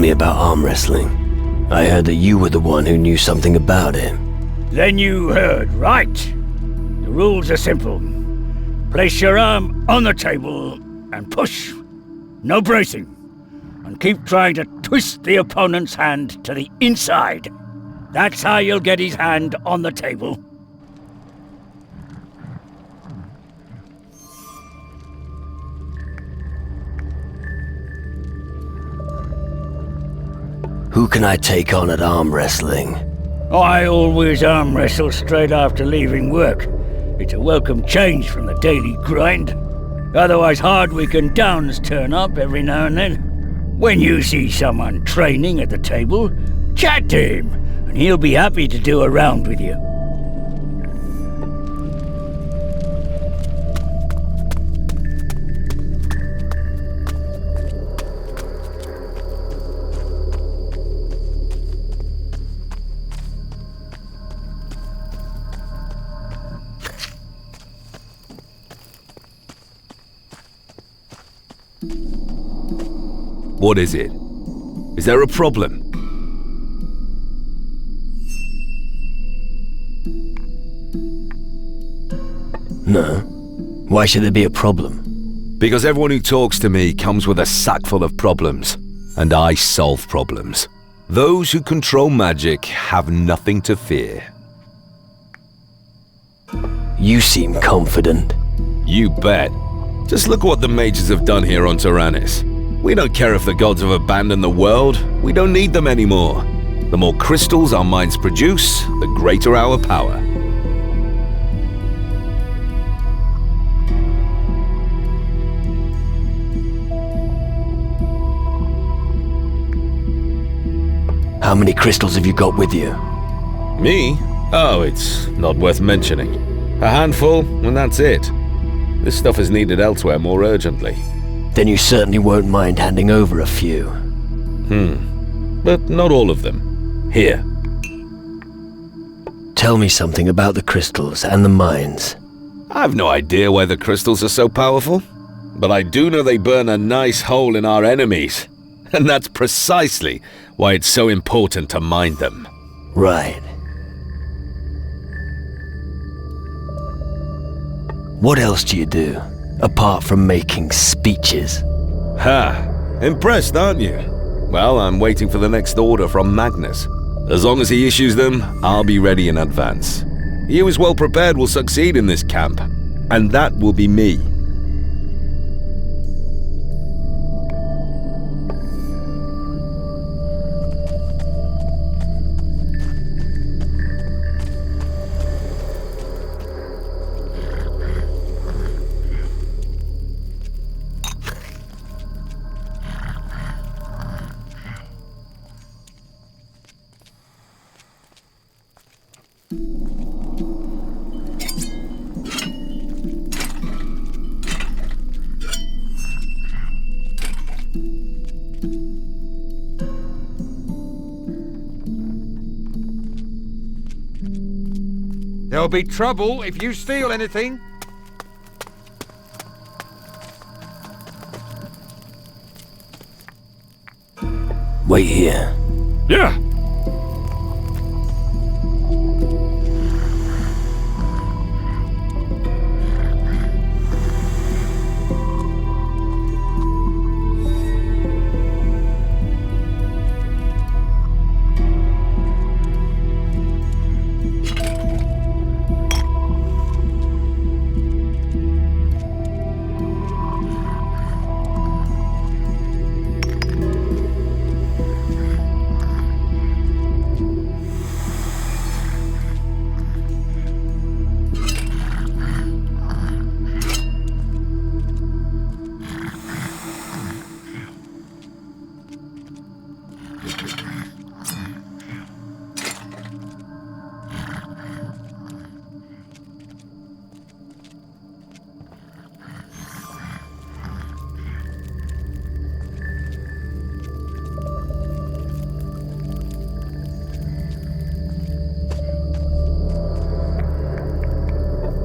me about arm wrestling. I heard that you were the one who knew something about it. Then you heard right. The rules are simple. Place your arm on the table and push. No bracing. And keep trying to twist the opponent's hand to the inside. That's how you'll get his hand on the table. Who can I take on at arm wrestling? I always arm wrestle straight after leaving work. It's a welcome change from the daily grind. Otherwise Hardwick and Downs turn up every now and then. When you see someone training at the table, chat to him, and he'll be happy to do a round with you. What is it? Is there a problem? No. Why should there be a problem? Because everyone who talks to me comes with a sack full of problems, and I solve problems. Those who control magic have nothing to fear. You seem confident. You bet. Just look what the mages have done here on Tyrannus. We don't care if the gods have abandoned the world. We don't need them anymore. The more crystals our minds produce, the greater our power. How many crystals have you got with you? Me? Oh, it's not worth mentioning. A handful, and that's it. This stuff is needed elsewhere more urgently. Then you certainly won't mind handing over a few. But not all of them. Here. Tell me something about the crystals and the mines. I've no idea why the crystals are so powerful, but I do know they burn a nice hole in our enemies. And that's precisely why it's so important to mine them. Right. What else do you do, apart from making speeches? Ha! Impressed, aren't you? Well, I'm waiting for the next order from Magnus. As long as he issues them, I'll be ready in advance. He who is well prepared will succeed in this camp, and that will be me. There'll be trouble if you steal anything. Wait here. Yeah.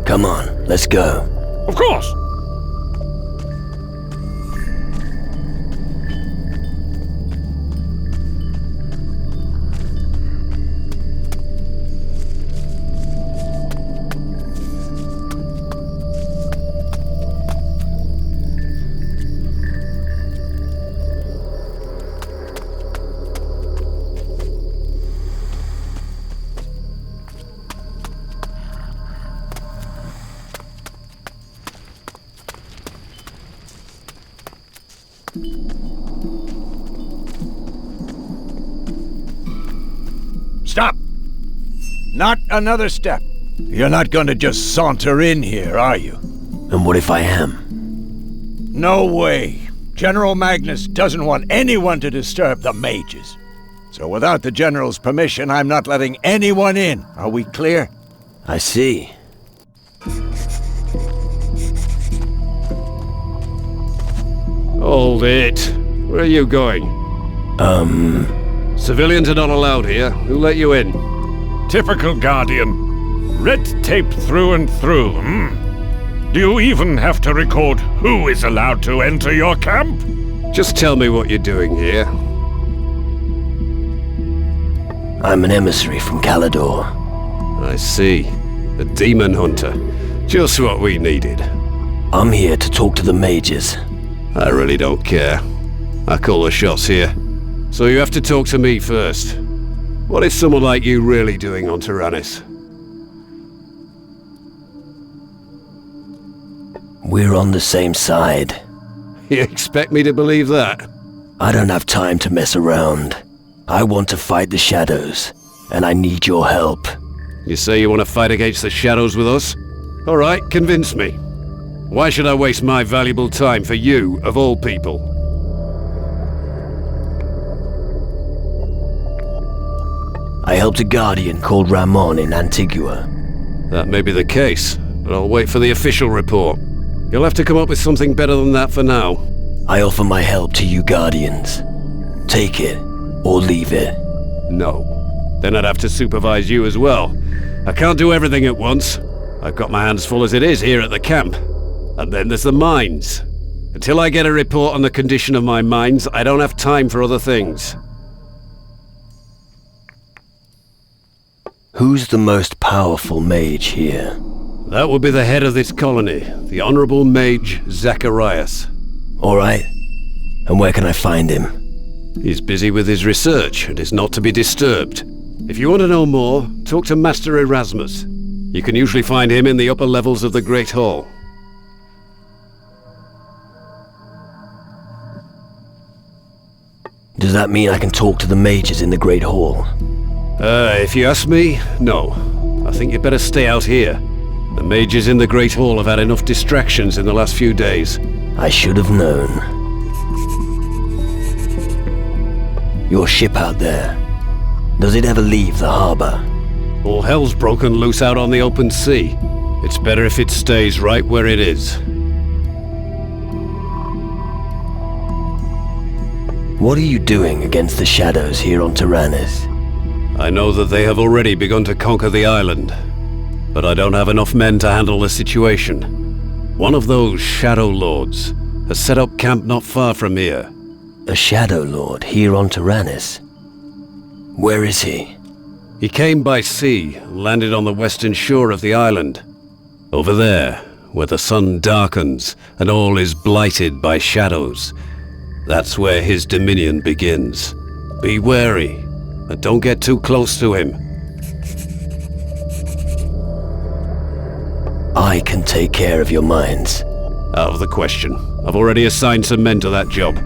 Come on, let's go. Of course! Stop! Not another step. You're not going to just saunter in here, are you? And what if I am? No way. General Magnus doesn't want anyone to disturb the mages. So without the General's permission, I'm not letting anyone in. Are we clear? I see. Hold it. Where are you going? Civilians are not allowed here. Who let you in? Typical Guardian. Red tape through and through, Do you even have to record who is allowed to enter your camp? Just tell me what you're doing here. I'm an emissary from Calador. I see. A demon hunter. Just what we needed. I'm here to talk to the mages. I really don't care. I call the shots here. So you have to talk to me first. What is someone like you really doing on Tyrannus? We're on the same side. You expect me to believe that? I don't have time to mess around. I want to fight the Shadows, and I need your help. You say you want to fight against the Shadows with us? All right, convince me. Why should I waste my valuable time for you, of all people? I helped a Guardian called Ramon in Antigua. That may be the case, but I'll wait for the official report. You'll have to come up with something better than that for now. I offer my help to you Guardians. Take it, or leave it. No. Then I'd have to supervise you as well. I can't do everything at once. I've got my hands full as it is here at the camp. And then there's the mines. Until I get a report on the condition of my mines, I don't have time for other things. Who's the most powerful mage here? That would be the head of this colony, the Honorable Mage Zacharias. All right. And where can I find him? He's busy with his research and is not to be disturbed. If you want to know more, talk to Master Erasmus. You can usually find him in the upper levels of the Great Hall. Does that mean I can talk to the mages in the Great Hall? If you ask me, no. I think you'd better stay out here. The mages in the Great Hall have had enough distractions in the last few days. I should have known. Your ship out there, does it ever leave the harbor? All hell's broken loose out on the open sea. It's better if it stays right where it is. What are you doing against the Shadows here on Tyrannus? I know that they have already begun to conquer the island, but I don't have enough men to handle the situation. One of those Shadow Lords has set up camp not far from here. A Shadow Lord here on Tyrannus? Where is he? He came by sea and landed on the western shore of the island. Over there, where the sun darkens and all is blighted by shadows. That's where his dominion begins. Be wary, and don't get too close to him. I can take care of your mines. Out of the question. I've already assigned some men to that job.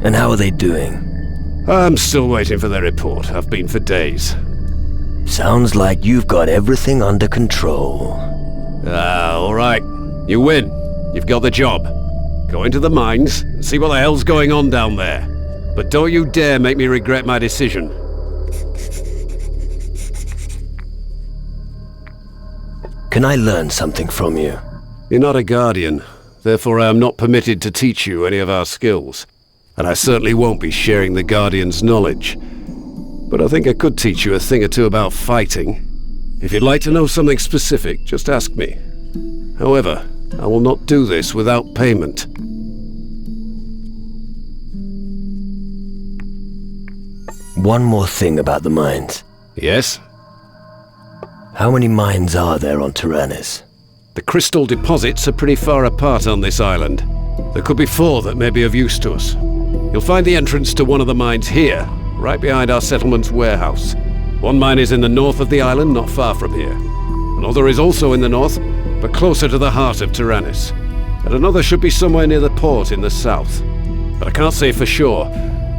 And how are they doing? I'm still waiting for their report. I've been for days. Sounds like you've got everything under control. All right. You win. You've got the job. Go into the mines and see what the hell's going on down there. But don't you dare make me regret my decision. Can I learn something from you? You're not a Guardian. Therefore, I am not permitted to teach you any of our skills. And I certainly won't be sharing the Guardian's knowledge. But I think I could teach you a thing or two about fighting. If you'd like to know something specific, just ask me. However, I will not do this without payment. One more thing about the mines. Yes? How many mines are there on Tyrannus? The crystal deposits are pretty far apart on this island. There could be 4 that may be of use to us. You'll find the entrance to one of the mines here, right behind our settlement's warehouse. One mine is in the north of the island, not far from here. Another is also in the north, but closer to the heart of Tyrannus. And another should be somewhere near the port in the south. But I can't say for sure.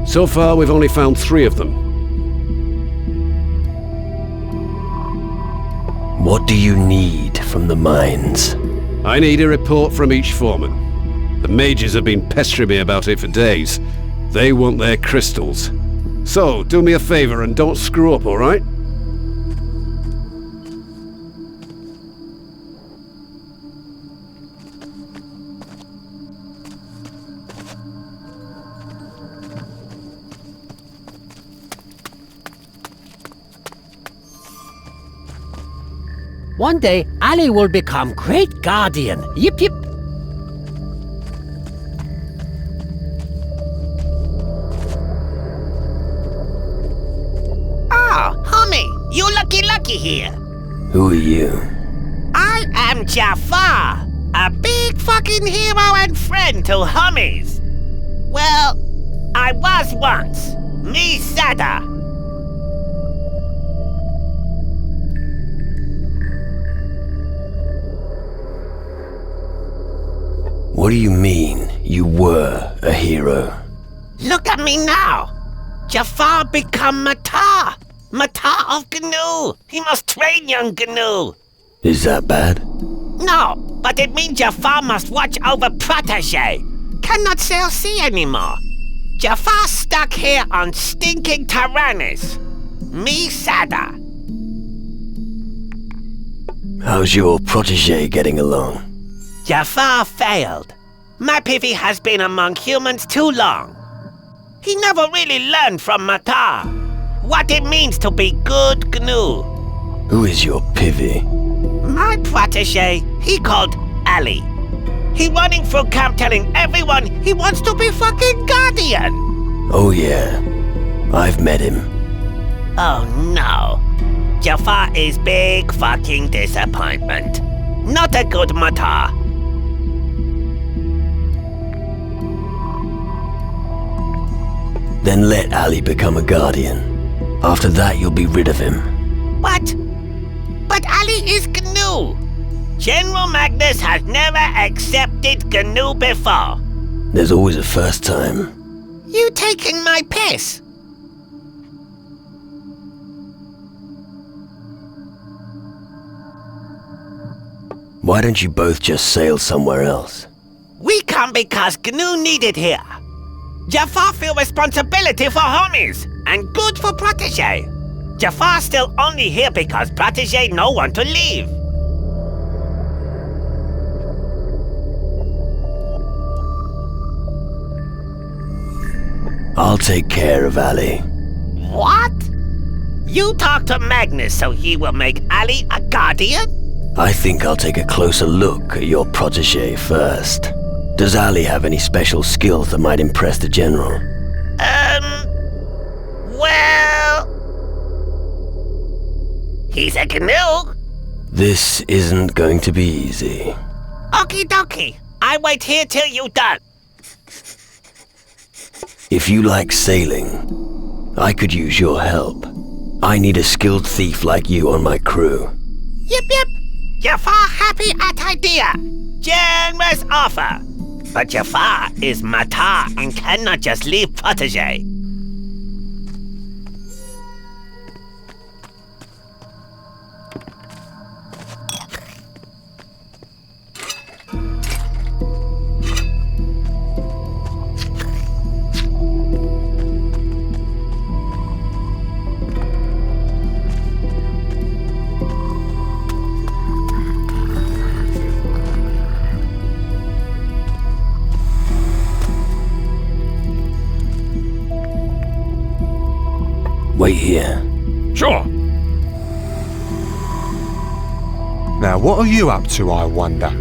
So far, we've only found 3 of them. What do you need from the mines? I need a report from each foreman. The mages have been pestering me about it for days. They want their crystals. So, do me a favor and don't screw up, alright? One day, Ali will become great guardian. Yip yip. Ah, homie, you lucky here. Who are you? I am Jafar, a big fucking hero and friend to homies. Well, I was once. Me Sada. What do you mean, you were a hero? Look at me now! Jafar become Matar! Matar of Gnu! He must train young Gnu! Is that bad? No, but it means Jafar must watch over Protege! Cannot sail sea anymore! Jafar stuck here on stinking Tyrannus! Me Sada! How's your protege getting along? Jafar failed. My Pivy has been among humans too long. He never really learned from Matar what it means to be good Gnu. Who is your Pivy? My protege, he called Ali. He running through camp telling everyone he wants to be fucking guardian. Oh yeah, I've met him. Oh no. Jafar is big fucking disappointment. Not a good Matar. Then let Ali become a guardian. After that, you'll be rid of him. What? But Ali is Gnu. General Magnus has never accepted Gnu before. There's always a first time. You taking my piss? Why don't you both just sail somewhere else? We come because Gnu needed here. Jafar feel responsibility for homies, and good for Protege. Jafar still only here because Protege no want to leave. I'll take care of Ali. What? You talk to Magnus so he will make Ali a guardian? I think I'll take a closer look at your protege first. Does Ali have any special skills that might impress the general? Well... He's a Gnu. This isn't going to be easy. Okie dokie. I wait here till you done. If you like sailing, I could use your help. I need a skilled thief like you on my crew. Yip yip. Jafar happy at idea. Generous offer. But Jafar is Matar and cannot just leave Protege. Wait here. Sure. Now, what are you up to, I wonder?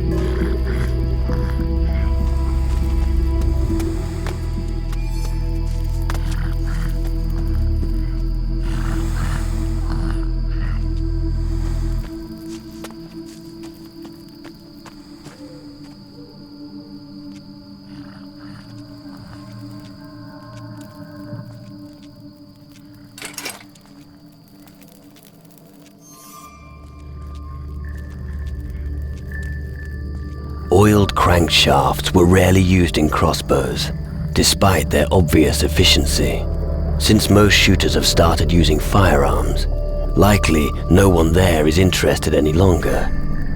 Oiled crankshafts were rarely used in crossbows, despite their obvious efficiency. Since most shooters have started using firearms, Likely, no one there is interested any longer.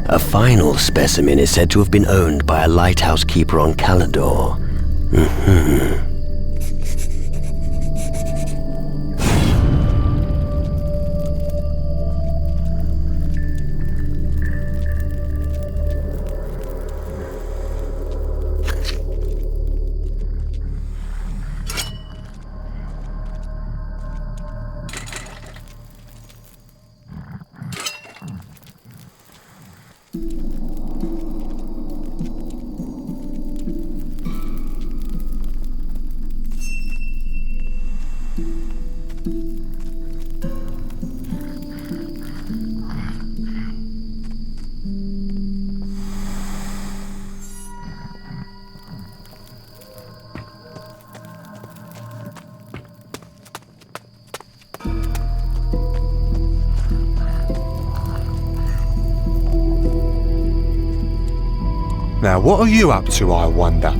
A final specimen is said to have been owned by a lighthouse keeper on Calador. Now, what are you up to, I wonder?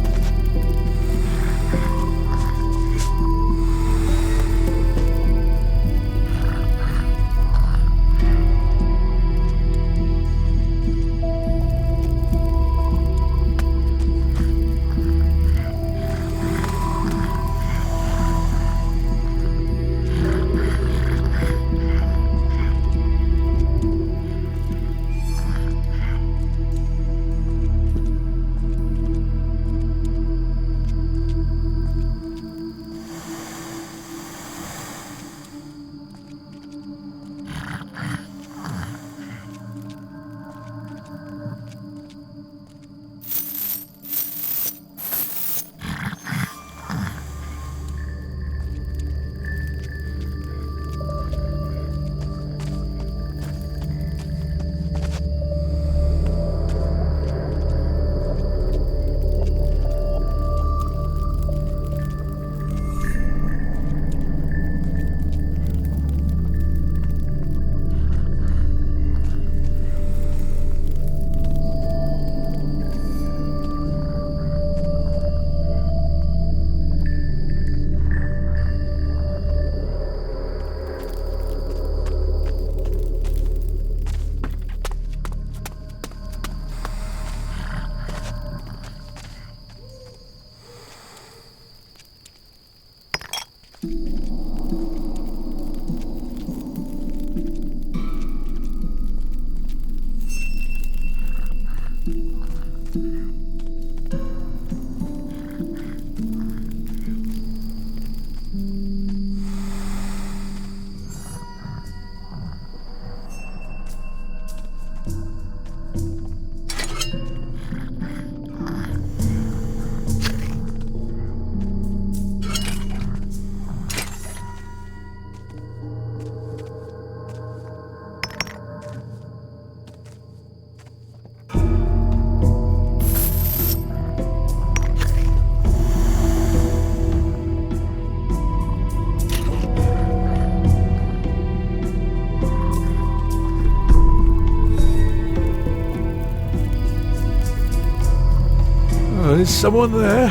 Is someone there?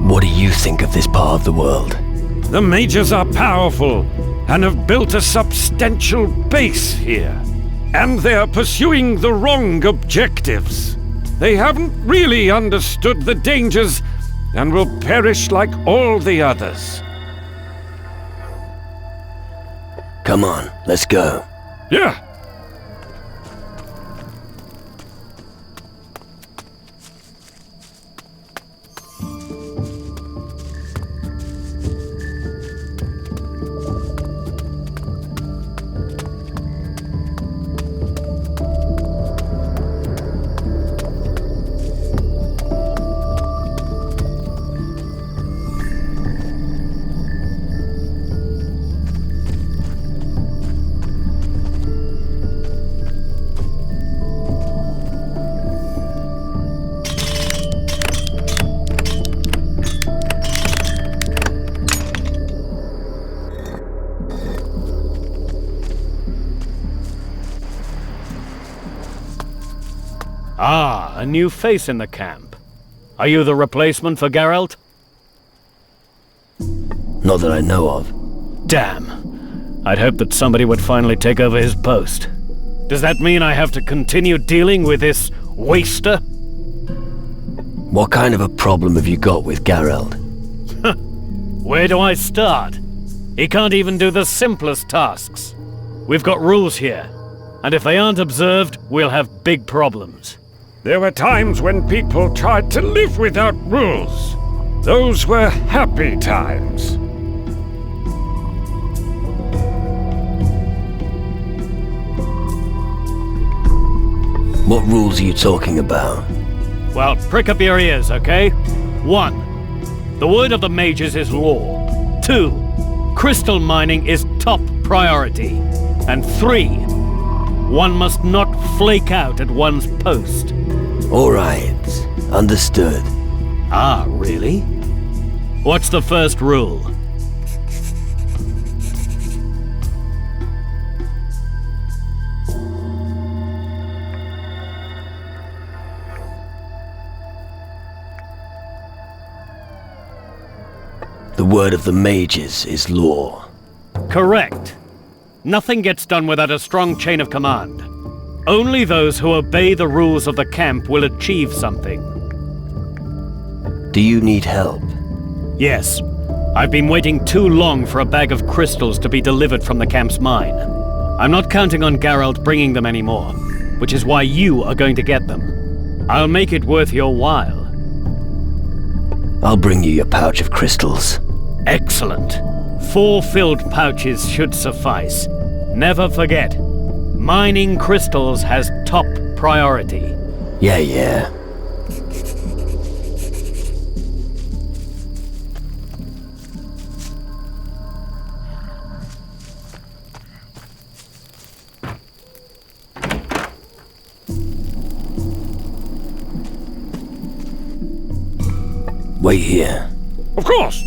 What do you think of this part of the world? The mages are powerful and have built a substantial base here. And they are pursuing the wrong objectives. They haven't really understood the dangers and will perish like all the others. Come on, let's go. Yeah. Ah, a new face in the camp. Are you the replacement for Geralt? Not that I know of. Damn. I'd hoped that somebody would finally take over his post. Does that mean I have to continue dealing with this waster? What kind of a problem have you got with Geralt? Where do I start? He can't even do the simplest tasks. We've got rules here, and if they aren't observed, we'll have big problems. There were times when people tried to live without rules. Those were happy times. What rules are you talking about? Well, prick up your ears, okay? 1. The word of the mages is law. 2. Crystal mining is top priority. And 3. One must not flake out at one's post. All right. Understood. Ah, really? What's the first rule? The word of the mages is law. Correct. Nothing gets done without a strong chain of command. Only those who obey the rules of the camp will achieve something. Do you need help? Yes. I've been waiting too long for a bag of crystals to be delivered from the camp's mine. I'm not counting on Geralt bringing them anymore, which is why you are going to get them. I'll make it worth your while. I'll bring you your pouch of crystals. Excellent. 4 filled pouches should suffice. Never forget, mining crystals has top priority. Yeah. Wait here. Of course.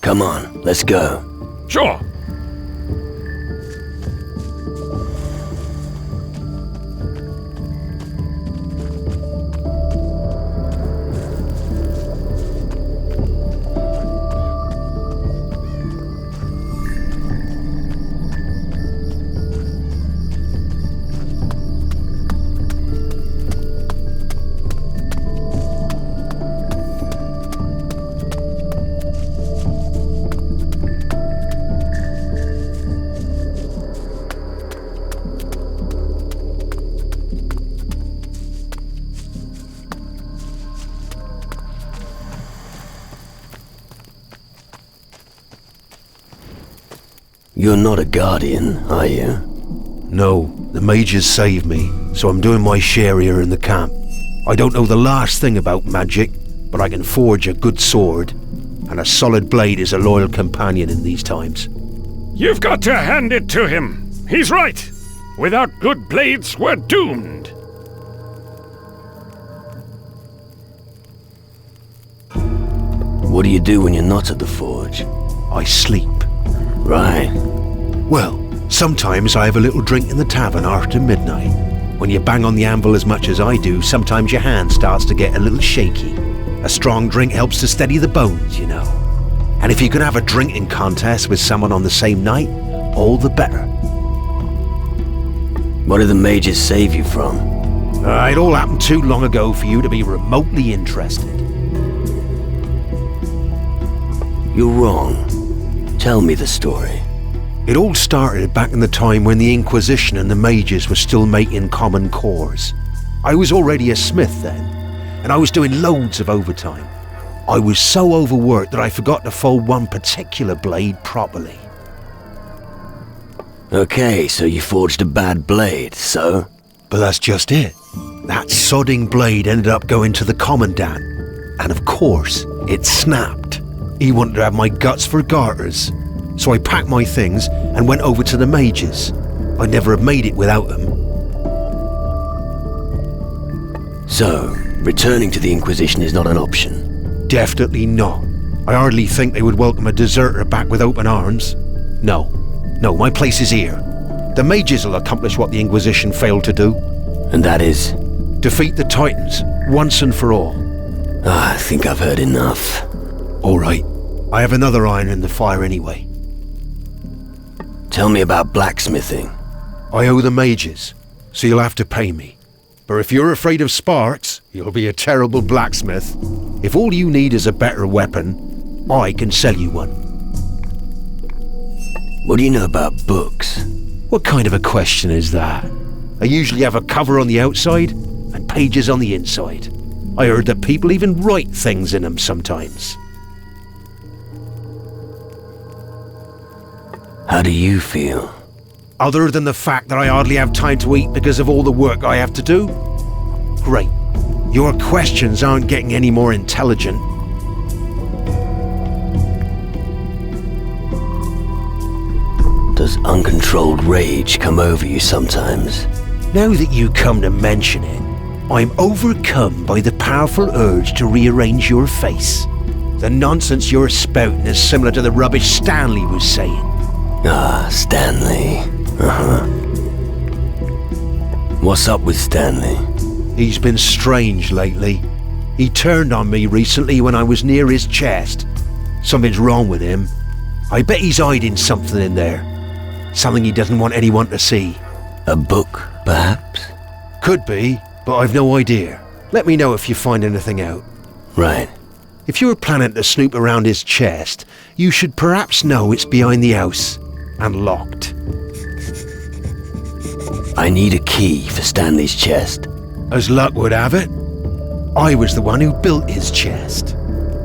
Come on, let's go. Sure. You're not a guardian, are you? No, the mages saved me, so I'm doing my share here in the camp. I don't know the last thing about magic, but I can forge a good sword, and a solid blade is a loyal companion in these times. You've got to hand it to him. He's right. Without good blades, we're doomed. What do you do when you're not at the forge? I sleep. Right. Well, sometimes I have a little drink in the tavern after midnight. When you bang on the anvil as much as I do, sometimes your hand starts to get a little shaky. A strong drink helps to steady the bones, you know. And if you can have a drinking contest with someone on the same night, all the better. What did the mages save you from? It all happened too long ago for you to be remotely interested. You're wrong. Tell me the story. It all started back in the time when the Inquisition and the mages were still making common cores. I was already a smith then, and I was doing loads of overtime. I was so overworked that I forgot to fold one particular blade properly. Okay, so you forged a bad blade, so? But that's just it. That sodding blade ended up going to the Commandant, and of course, it snapped. He wanted to have my guts for garters, so I packed my things and went over to the mages. I'd never have made it without them. So, returning to the Inquisition is not an option? Definitely not. I hardly think they would welcome a deserter back with open arms. No, my place is here. The mages will accomplish what the Inquisition failed to do. And that is? Defeat the Titans, once and for all. I think I've heard enough. All right, I have another iron in the fire anyway. Tell me about blacksmithing. I owe the mages, so you'll have to pay me. But if you're afraid of sparks, you'll be a terrible blacksmith. If all you need is a better weapon, I can sell you one. What do you know about books? What kind of a question is that? I usually have a cover on the outside and pages on the inside. I heard that people even write things in them sometimes. How do you feel? Other than the fact that I hardly have time to eat because of all the work I have to do? Great. Your questions aren't getting any more intelligent. Does uncontrolled rage come over you sometimes? Now that you come to mention it, I'm overcome by the powerful urge to rearrange your face. The nonsense you're spouting is similar to the rubbish Stanley was saying. Ah, Stanley. What's up with Stanley? He's been strange lately. He turned on me recently when I was near his chest. Something's wrong with him. I bet he's hiding something in there. Something he doesn't want anyone to see. A book, perhaps? Could be, but I've no idea. Let me know if you find anything out. Right. If you're planning to snoop around his chest, you should perhaps know it's behind the house and locked. I need a key for Stanley's chest. As luck would have it, I was the one who built his chest.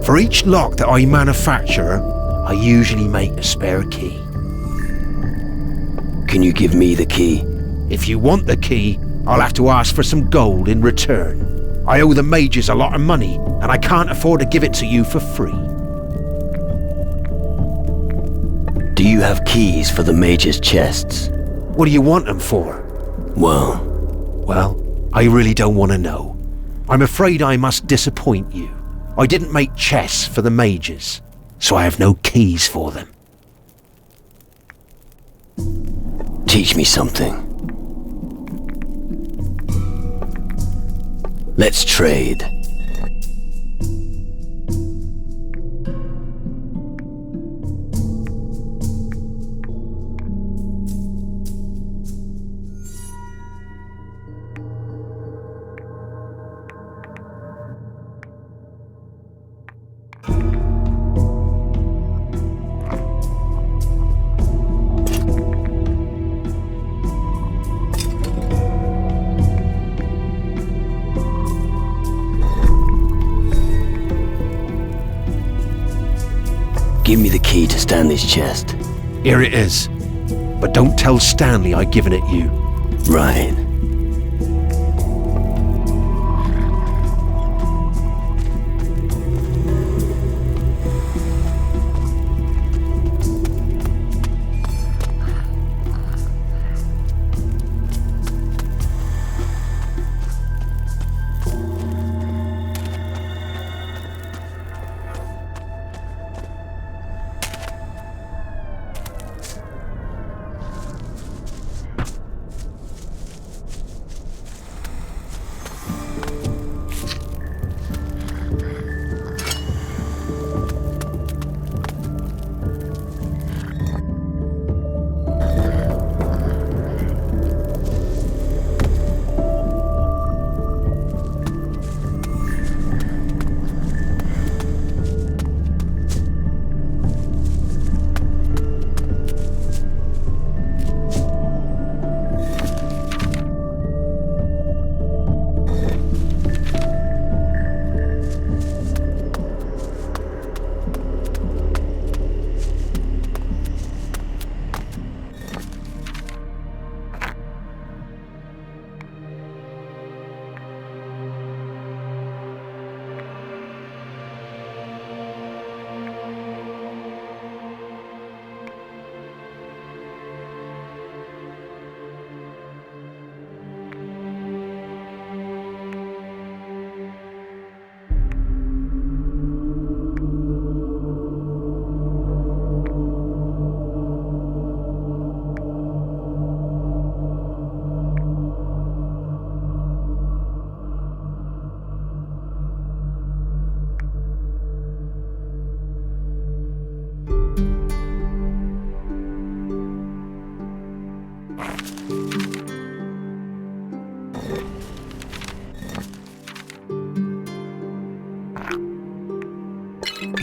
For each lock that I manufacture, I usually make a spare key. Can you give me the key? If you want the key, I'll have to ask for some gold in return. I owe the mages a lot of money, and I can't afford to give it to you for free. Do you have keys for the mages' chests? What do you want them for? Well, I really don't want to know. I'm afraid I must disappoint you. I didn't make chests for the mages, so I have no keys for them. Teach me something. Let's trade. Give me the key to Stanley's chest. Here it is. But don't tell Stanley I've given it you. Right.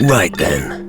Right then.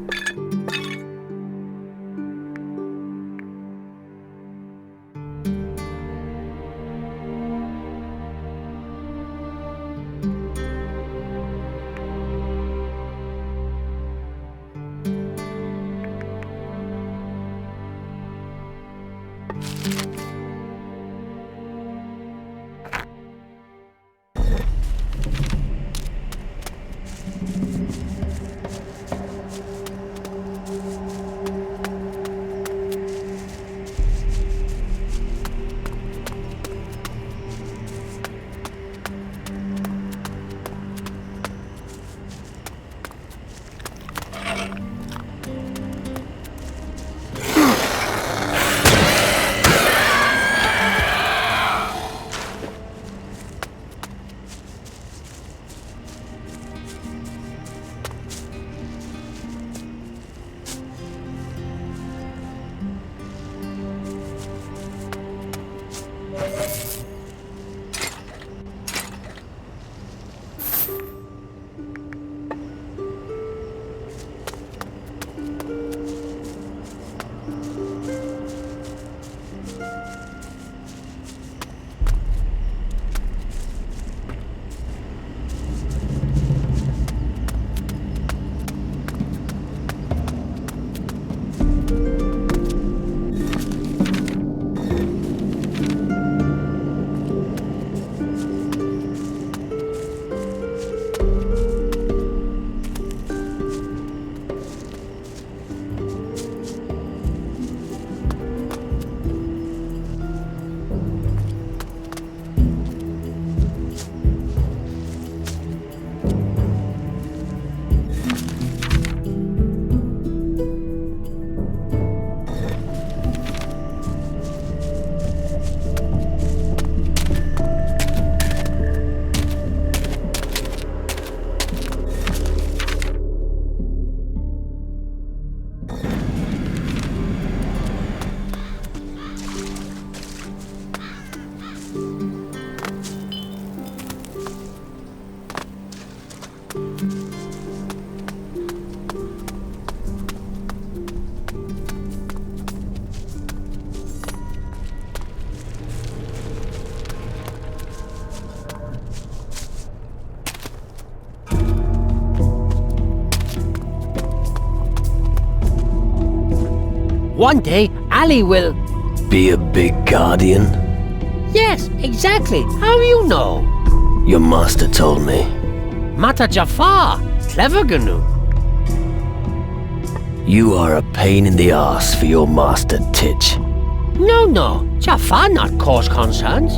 One day, Ali will... Be a big guardian? Yes, exactly. How you know? Your master told me. Mata Jafar. Clever Gnu. You are a pain in the ass for your master, Titch. No. Jafar not cause concerns.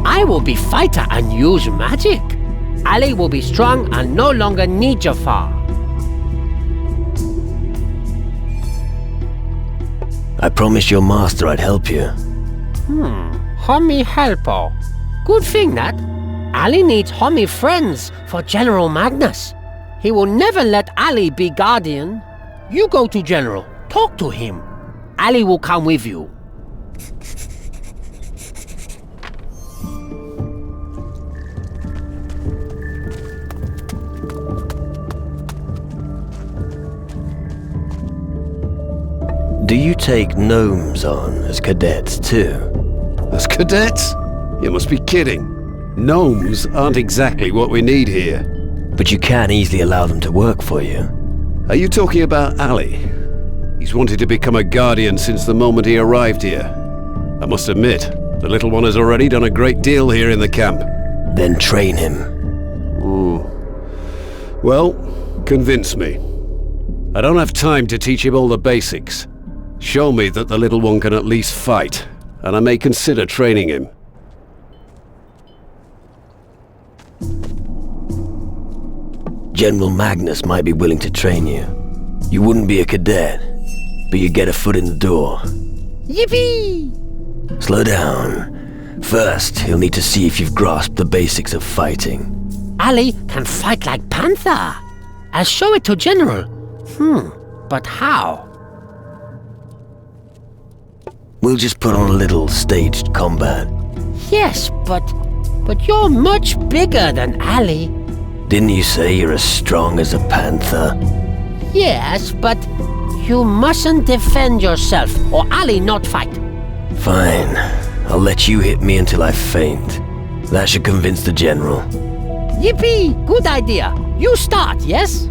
I will be fighter and use magic. Ali will be strong and no longer need Jafar. I promised your master I'd help you. Homie helpo. Good thing that. Ali needs homie friends for General Magnus. He will never let Ali be guardian. You go to General. Talk to him. Ali will come with you. Do you take gnomes on as cadets too? As cadets? You must be kidding. Gnomes aren't exactly what we need here. But you can easily allow them to work for you. Are you talking about Ali? He's wanted to become a guardian since the moment he arrived here. I must admit, the little one has already done a great deal here in the camp. Then train him. Well, convince me. I don't have time to teach him all the basics. Show me that the little one can at least fight, and I may consider training him. General Magnus might be willing to train you. You wouldn't be a cadet, but you'd get a foot in the door. Yippee! Slow down. First, he'll need to see if you've grasped the basics of fighting. Ali can fight like Panther. I'll show it to General. But how? We'll just put on a little staged combat. Yes, but you're much bigger than Ali. Didn't you say you're as strong as a panther? Yes, but you mustn't defend yourself, or Ali not fight. Fine. I'll let you hit me until I faint. That should convince the general. Yippee! Good idea. You start, yes?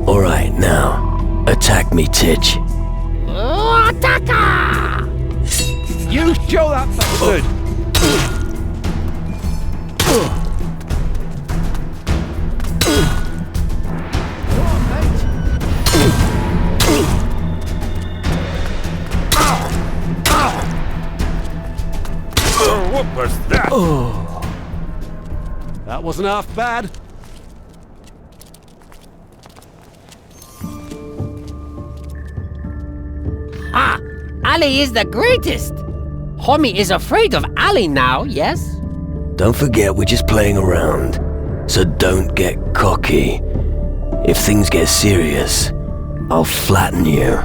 Alright, now. Attack me, Titch. Attacka! You show that bastard! What was that? That wasn't half bad. Ah! Ali is the greatest! Homie is afraid of Ali now, yes? Don't forget we're just playing around. So don't get cocky. If things get serious, I'll flatten you.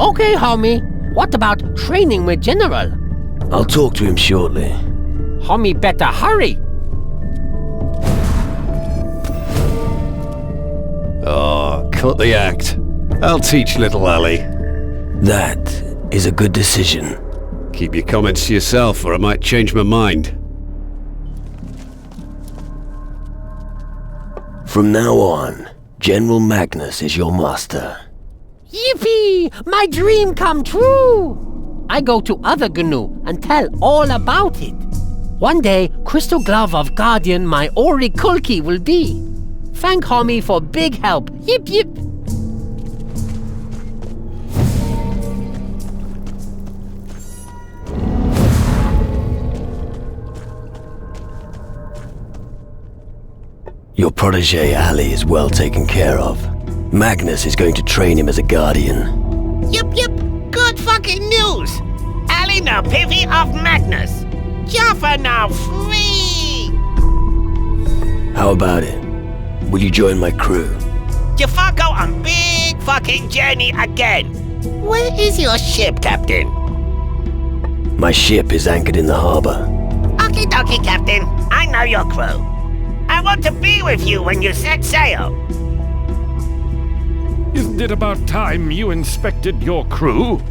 Okay, homie. What about training with General? I'll talk to him shortly. Homie better hurry. Oh, cut the act. I'll teach little Ali. That is a good decision. Keep your comments to yourself, or I might change my mind. From now on, General Magnus is your master. Yippee! My dream come true! I go to other GNU and tell all about it. One day, Crystal Glove of Guardian my Ori Kulki will be. Thank homie for big help. Yip yip! Your protege Ali is well taken care of. Magnus is going to train him as a guardian. Yep, good fucking news! Ali now Pivy of Magnus. Jaffa now free! How about it? Will you join my crew? Jaffa go on big fucking journey again. Where is your ship, Captain? My ship is anchored in the harbor. Okie dokie, Captain. I know your crew. I want to be with you when you set sail. Isn't it about time you inspected your crew?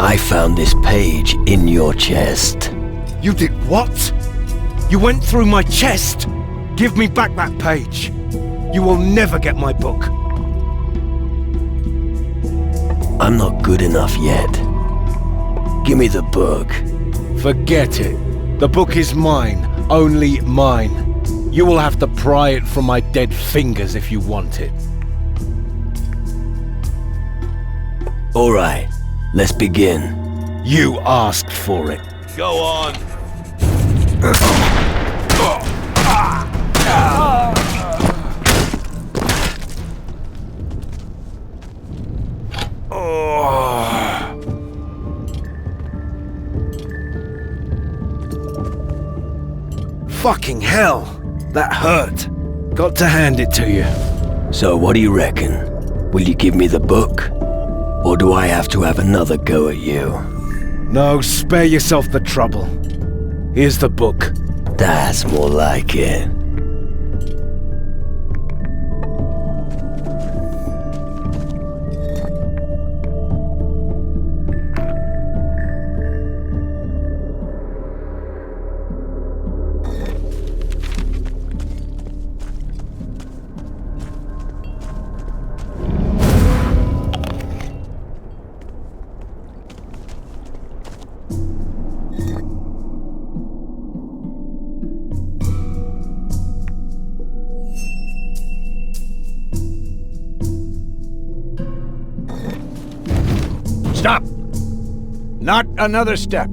I found this page in your chest. You did what? You went through my chest? Give me back that page. You will never get my book. I'm not good enough yet. Give me the book. Forget it. The book is mine. Only mine. You will have to pry it from my dead fingers if you want it. All right. Let's begin. You asked for it. Go on. Fucking hell! That hurt. Got to hand it to you. So what do you reckon? Will you give me the book? Or do I have to have another go at you? No, spare yourself the trouble. Here's the book. That's more like it. Stop! Not another step.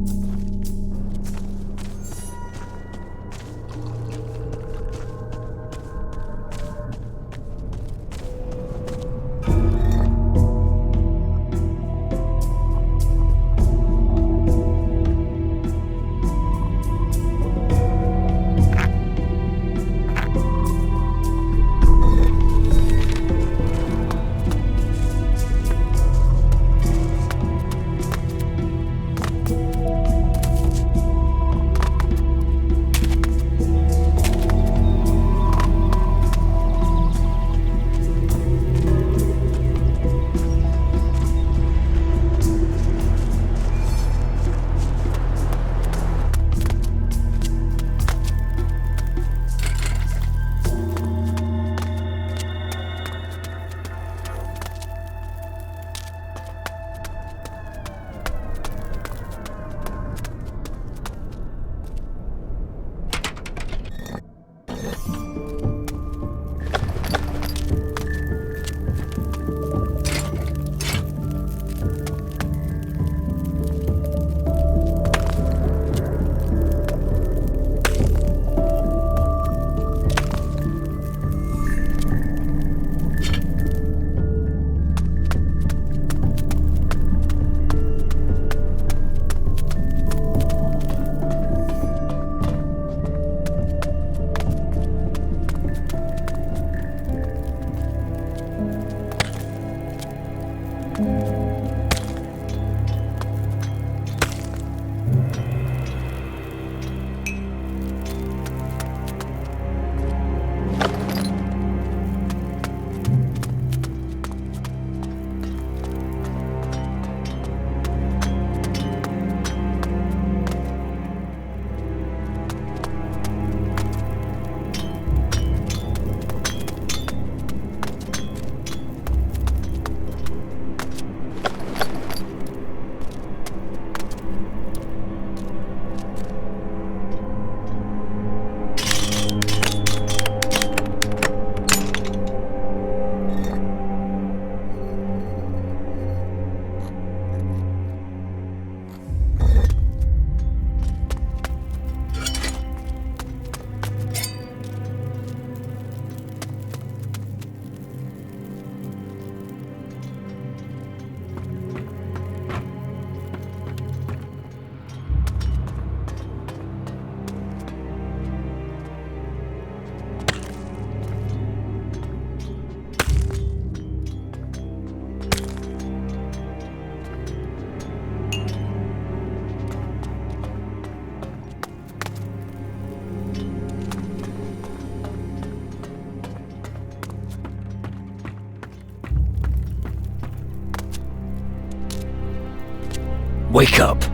Wake up!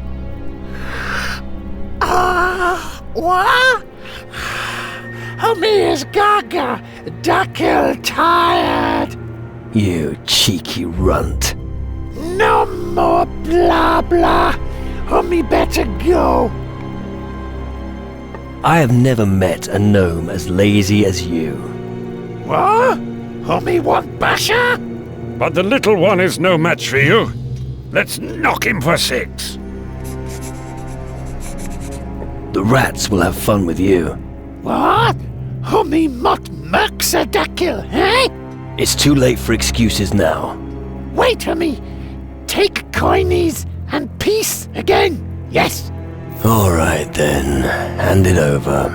What? Homie is gaga, Dactyl tired. You cheeky runt. No more blah blah. Homie better go. I have never met a gnome as lazy as you. What? Homie want basher? But the little one is no match for you. Let's knock him for 6. The rats will have fun with you. What? Homie mot murksa Dactyl, eh? It's too late for excuses now. Wait, homie. Take coinies and peace again. Yes. All right then, hand it over.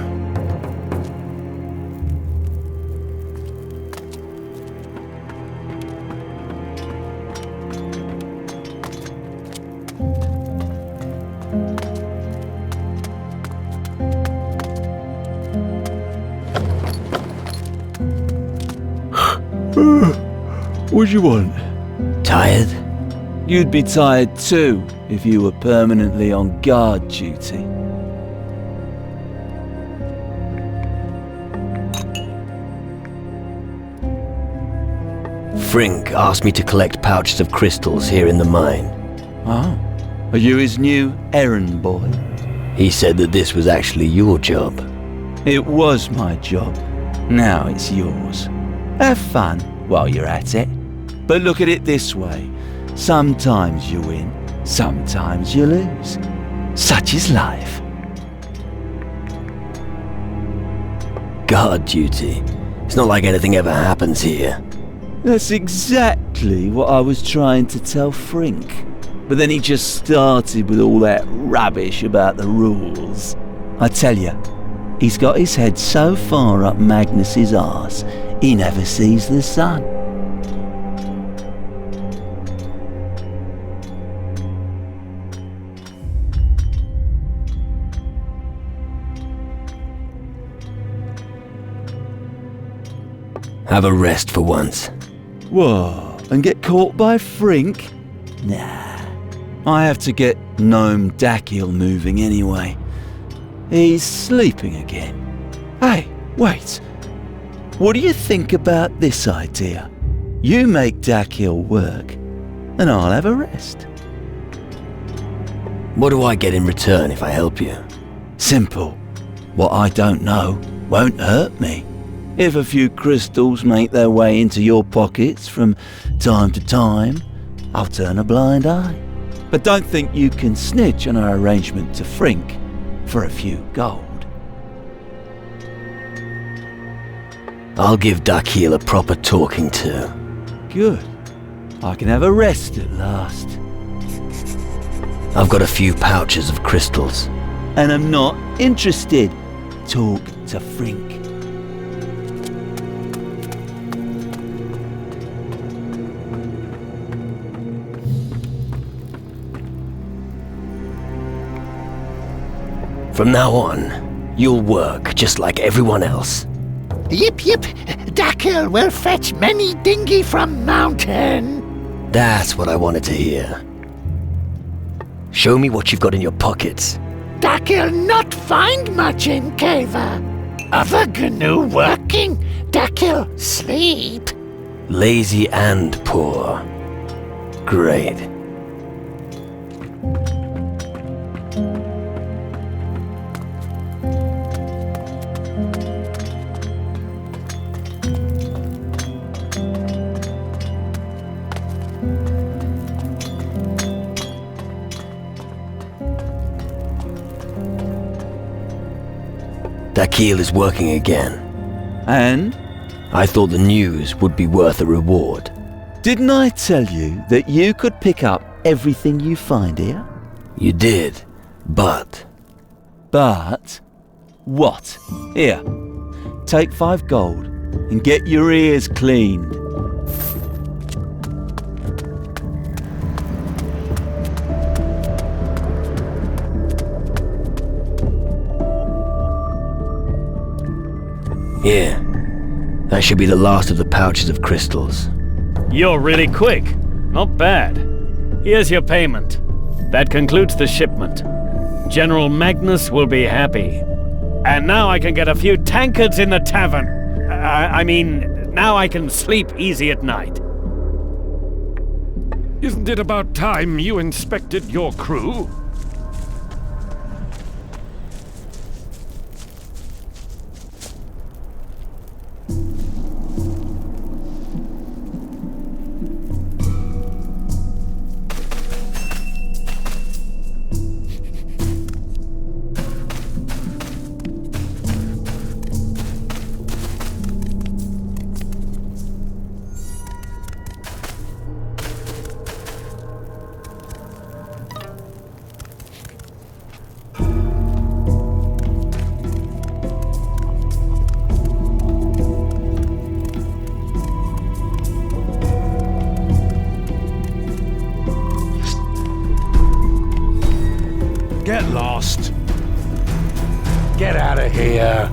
What do you want? Tired? You'd be tired too if you were permanently on guard duty. Frink asked me to collect pouches of crystals here in the mine. Oh, are you his new errand boy? He said that this was actually your job. It was my job. Now it's yours. Have fun while you're at it. But look at it this way. Sometimes you win, sometimes you lose. Such is life. Guard duty. It's not like anything ever happens here. That's exactly what I was trying to tell Frink. But then he just started with all that rubbish about the rules. I tell you, he's got his head so far up Magnus's arse, he never sees the sun. Have a rest for once. Whoa, and get caught by Frink? Nah. I have to get Gnome Dakhil moving anyway. He's sleeping again. Hey, wait. What do you think about this idea? You make Dakhil work, and I'll have a rest. What do I get in return if I help you? Simple. What I don't know won't hurt me. If a few crystals make their way into your pockets from time to time, I'll turn a blind eye. But don't think you can snitch on our arrangement to Frink for a few gold. I'll give Dakhil a proper talking to. Good. I can have a rest at last. I've got a few pouches of crystals. And I'm not interested. Talk to Frink. From now on, you'll work just like everyone else. Yip yip, Dakhil will fetch many dinghy from mountain. That's what I wanted to hear. Show me what you've got in your pockets. Dakhil not find much in Cava. Other GNU working, Dakhil sleep. Lazy and poor. Great. Dakhil is working again. And? I thought the news would be worth a reward. Didn't I tell you that you could pick up everything you find here? You did, but... But? What? Here, take 5 gold and get your ears cleaned. Here. That should be the last of the pouches of crystals. You're really quick. Not bad. Here's your payment. That concludes the shipment. General Magnus will be happy. And now I can get a few tankards in the tavern. I mean, now I can sleep easy at night. Isn't it about time you inspected your crew? Get lost. Get out of here.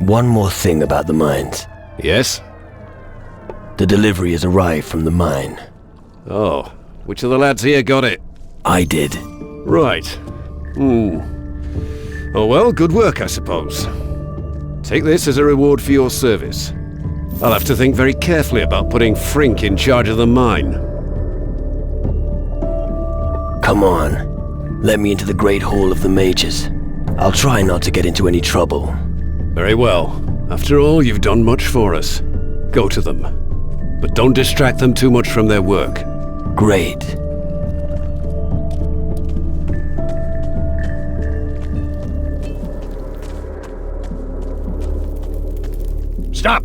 One more thing about the mines. Yes? The delivery has arrived from the mine. Oh, which of the lads here got it? I did. Right. Oh well, good work, I suppose. Take this as a reward for your service. I'll have to think very carefully about putting Frink in charge of the mine. Come on. Let me into the Great Hall of the Mages. I'll try not to get into any trouble. Very well. After all, you've done much for us. Go to them. But don't distract them too much from their work. Great. Stop!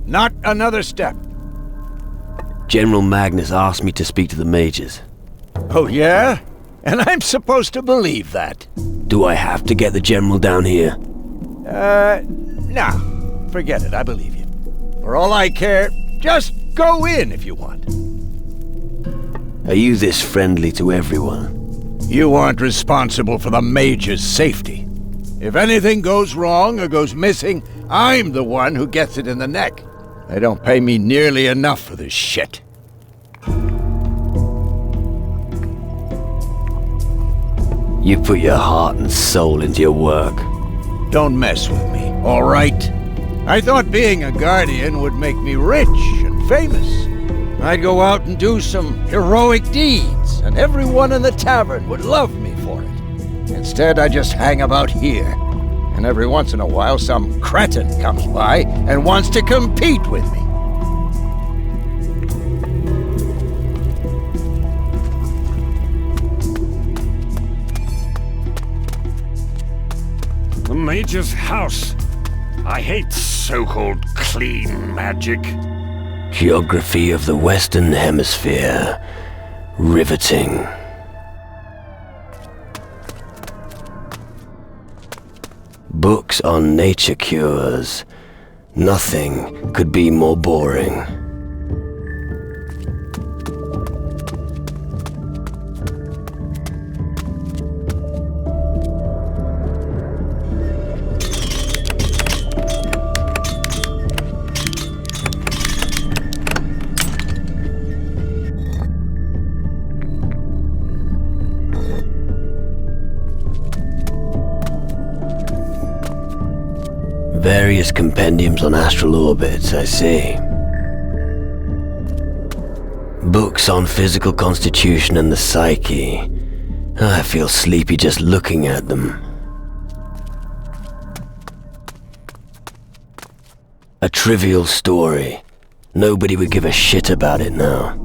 Not another step. General Magnus asked me to speak to the mages. Oh, yeah? And I'm supposed to believe that? Do I have to get the General down here? Nah. Forget it, I believe you. For all I care, just go in if you want. Are you this friendly to everyone? You aren't responsible for the mage's safety. If anything goes wrong or goes missing, I'm the one who gets it in the neck. They don't pay me nearly enough for this shit. You put your heart and soul into your work. Don't mess with me, all right? I thought being a guardian would make me rich and famous. I'd go out and do some heroic deeds, and everyone in the tavern would love me for it. Instead, I just hang about here. And every once in a while, some cretin comes by and wants to compete with me. The Mage's house. I hate so-called clean magic. Geography of the Western Hemisphere. Riveting. Books on nature cures. Nothing could be more boring. Various compendiums on astral orbits, I see. Books on physical constitution and the psyche. I feel sleepy just looking at them. A trivial story. Nobody would give a shit about it now.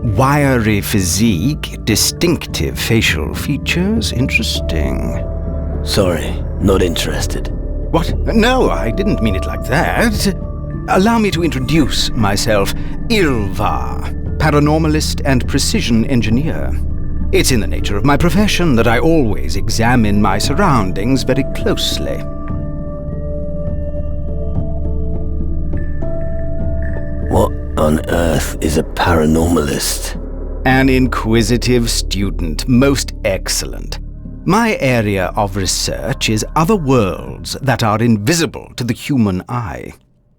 Wiry physique, distinctive facial features, interesting. Sorry, not interested. What? No, I didn't mean it like that. Allow me to introduce myself, Ilvar, paranormalist and precision engineer. It's in the nature of my profession that I always examine my surroundings very closely. What on earth is a paranormalist? An inquisitive student, most excellent. My area of research is other worlds that are invisible to the human eye.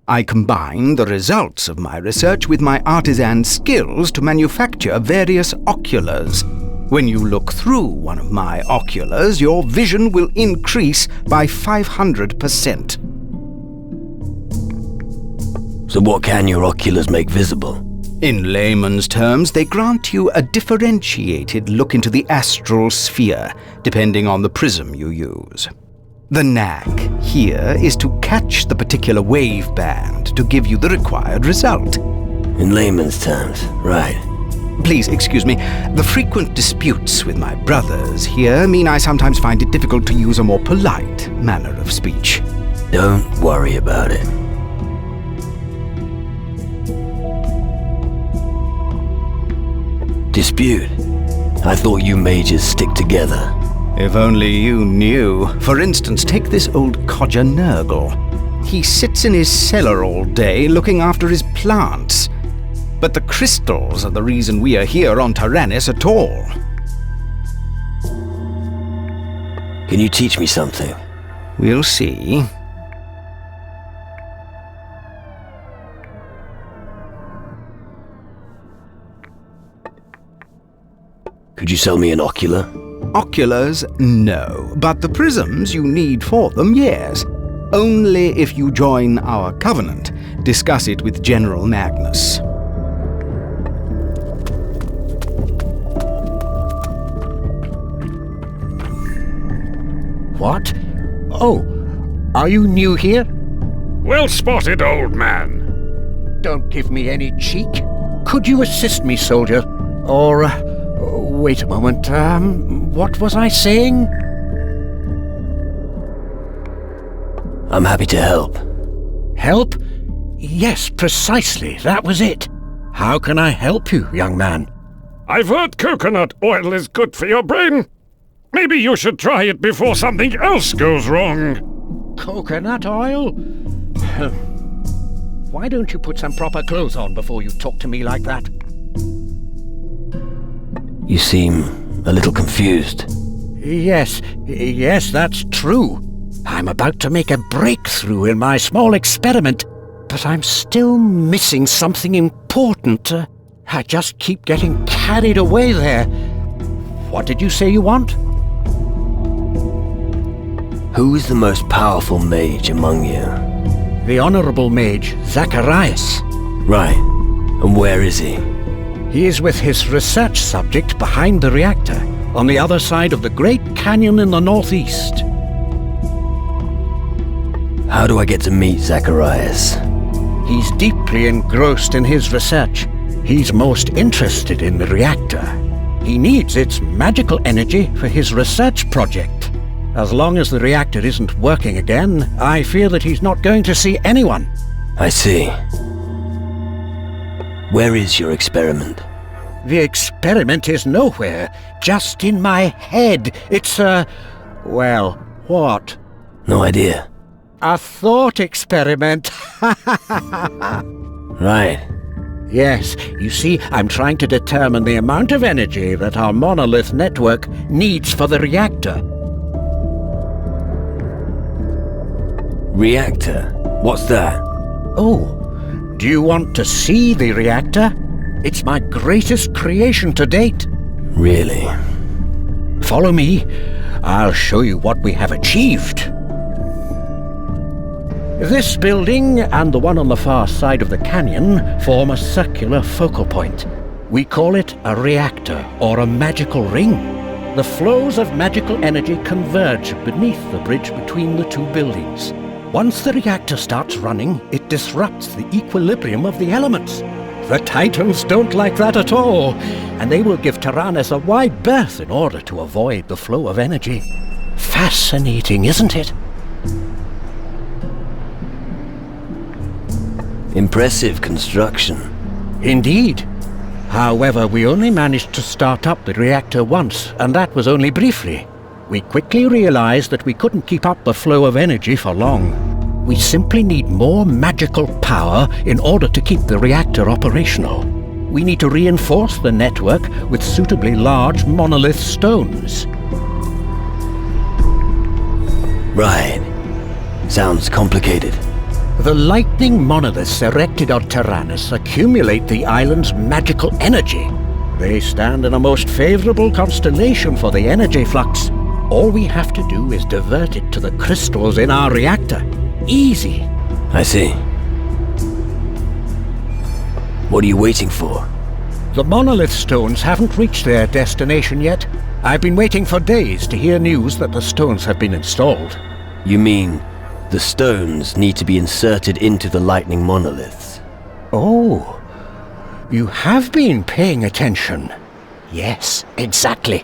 I combine the results of my research with my artisan skills to manufacture various oculars. When you look through one of my oculars, your vision will increase by 500%. So what can your oculars make visible? In layman's terms, they grant you a differentiated look into the astral sphere, depending on the prism you use. The knack here is to catch the particular wave band to give you the required result. In layman's terms, right. Please excuse me. The frequent disputes with my brothers here mean I sometimes find it difficult to use a more polite manner of speech. Don't worry about it. Dispute? I thought you mages stick together. If only you knew. For instance, take this old codger Nurgle. He sits in his cellar all day looking after his plants. But the crystals are the reason we are here on Tyrannus at all. Can you teach me something? We'll see. Could you sell me an ocular? Oculars, no. But the prisms you need for them, yes. Only if you join our covenant. Discuss it with General Magnus. What? Oh, are you new here? Well spotted, old man. Don't give me any cheek. Could you assist me, soldier? Or, wait a moment, what was I saying? I'm happy to help. Help? Yes, precisely, that was it. How can I help you, young man? I've heard coconut oil is good for your brain. Maybe you should try it before something else goes wrong. Coconut oil? Why don't you put some proper clothes on before you talk to me like that? You seem a little confused. Yes, that's true. I'm about to make a breakthrough in my small experiment, but I'm still missing something important. I just keep getting carried away there. What did you say you want? Who is the most powerful mage among you? The Honorable Mage, Zacharias. Right. And where is he? He is with his research subject behind the reactor, on the other side of the Great Canyon in the northeast. How do I get to meet Zacharias? He's deeply engrossed in his research. He's most interested in the reactor. He needs its magical energy for his research project. As long as the reactor isn't working again, I fear that he's not going to see anyone. I see. Where is your experiment? The experiment is nowhere, just in my head. It's well, what? No idea. A thought experiment. Right. Yes, you see, I'm trying to determine the amount of energy that our monolith network needs for the reactor. Reactor? What's that? Oh, do you want to see the reactor? It's my greatest creation to date. Really? Follow me. I'll show you what we have achieved. This building and the one on the far side of the canyon form a circular focal point. We call it a reactor or a magical ring. The flows of magical energy converge beneath the bridge between the two buildings. Once the reactor starts running, it disrupts the equilibrium of the elements. The Titans don't like that at all, and they will give Tyrannus a wide berth in order to avoid the flow of energy. Fascinating, isn't it? Impressive construction. Indeed. However, we only managed to start up the reactor once, and that was only briefly. We quickly realized that we couldn't keep up the flow of energy for long. We simply need more magical power in order to keep the reactor operational. we need to reinforce the network with suitably large monolith stones. Right. Sounds complicated. The lightning monoliths erected on Tyrannus accumulate the island's magical energy. They stand in a most favorable constellation for the energy flux. All we have to do is divert it to the crystals in our reactor. Easy. I see. What are you waiting for? The monolith stones haven't reached their destination yet. I've been waiting for days to hear news that the stones have been installed. You mean the stones need to be inserted into the lightning monoliths? Oh, you have been paying attention. Yes, exactly.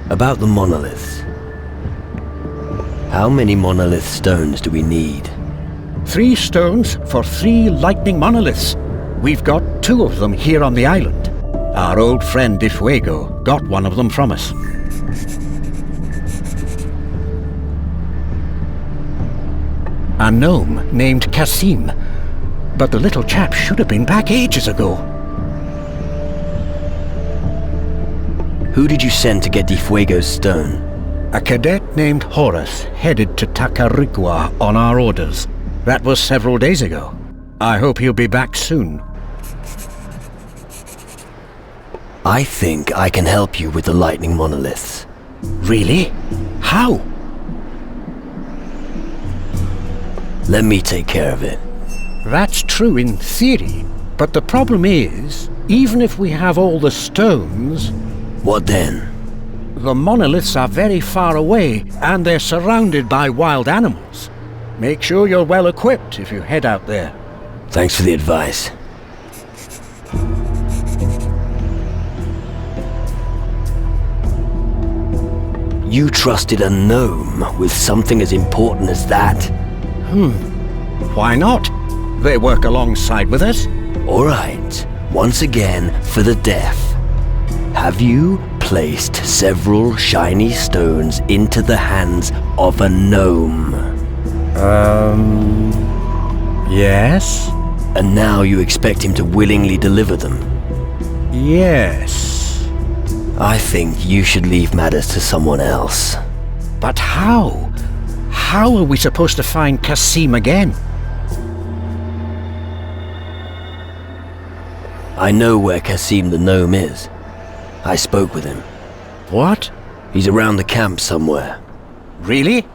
About the monoliths. How many monolith stones do we need? 3 stones for 3 lightning monoliths. We've got 2 of them here on the island. Our old friend Difuego got one of them from us. A gnome named Kasim. But the little chap should have been back ages ago. Who did you send to get Difuego's stone? A cadet named Horace headed to Tacarigua on our orders. That was several days ago. I hope he'll be back soon. I think I can help you with the lightning monoliths. Really? How? Let me take care of it. That's true in theory, but the problem is, even if we have all the stones... What then? The monoliths are very far away, and they're surrounded by wild animals. Make sure you're well equipped if you head out there. Thanks for the advice. You trusted a gnome with something as important as that? Why not? They work alongside with us. All right. Once again, for the deaf. Have you placed several shiny stones into the hands of a gnome? Yes? And now you expect him to willingly deliver them? Yes. I think you should leave matters to someone else. But how? How are we supposed to find Kasim again? I know where Kasim the gnome is. I spoke with him. What? He's around the camp somewhere. Really?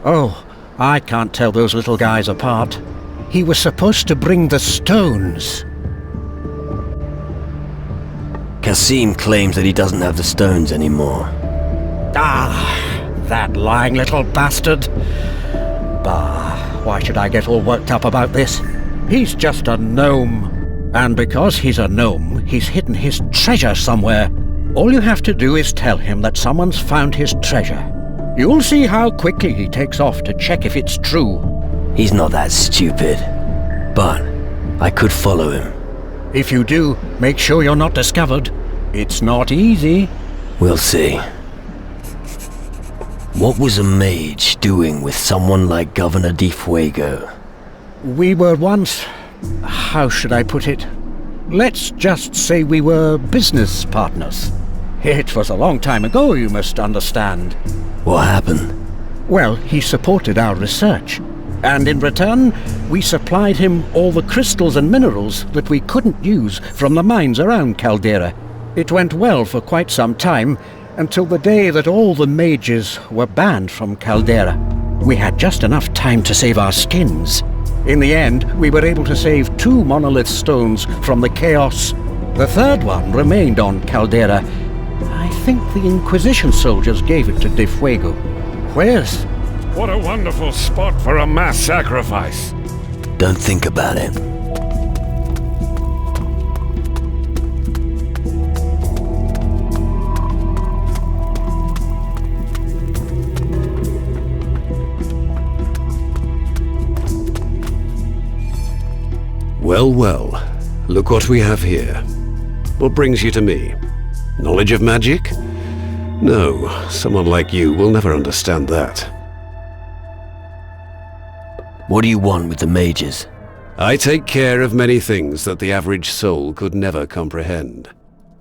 Oh, I can't tell those little guys apart. He was supposed to bring the stones. Kasim claims that he doesn't have the stones anymore. Ah, that lying little bastard. Bah, why should I get all worked up about this? He's just a gnome. And because he's a gnome, he's hidden his treasure somewhere. All you have to do is tell him that someone's found his treasure. You'll see how quickly he takes off to check if it's true. He's not that stupid. But I could follow him. If you do, make sure you're not discovered. It's not easy. We'll see. What was a mage doing with someone like Governor Difuego? We were once... how should I put it? Let's just say we were business partners. It was a long time ago, you must understand. What happened? Well, he supported our research. And in return, we supplied him all the crystals and minerals that we couldn't use from the mines around Caldera. It went well for quite some time, until the day that all the mages were banned from Caldera. We had just enough time to save our skins. In the end, we were able to save 2 monolith stones from the chaos. The third one remained on Caldera. I think the Inquisition soldiers gave it to Difuego. Where's... What a wonderful spot for a mass sacrifice. Don't think about it. Well, well. Look what we have here. What brings you to me? Knowledge of magic? No, someone like you will never understand that. What do you want with the mages? I take care of many things that the average soul could never comprehend.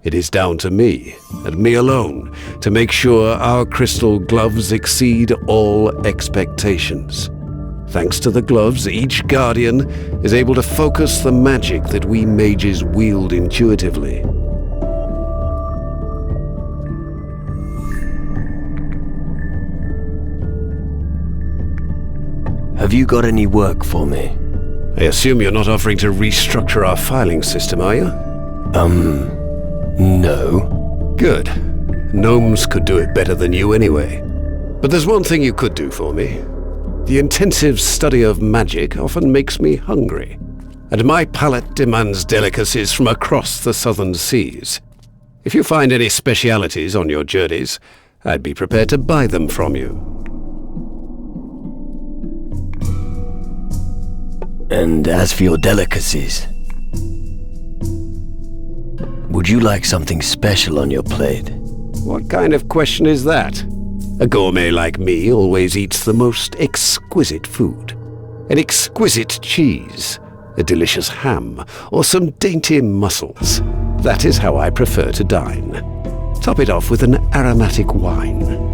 It is down to me, and me alone, to make sure our crystal gloves exceed all expectations. Thanks to the gloves, each Guardian is able to focus the magic that we mages wield intuitively. Have you got any work for me? I assume you're not offering to restructure our filing system, are you? No. Good. Gnomes could do it better than you anyway. But there's one thing you could do for me. The intensive study of magic often makes me hungry, and my palate demands delicacies from across the southern seas. If you find any specialities on your journeys, I'd be prepared to buy them from you. And as for your delicacies, would you like something special on your plate? What kind of question is that? A gourmet like me always eats the most exquisite food. An exquisite cheese, a delicious ham, or some dainty mussels. That is how I prefer to dine. Top it off with an aromatic wine.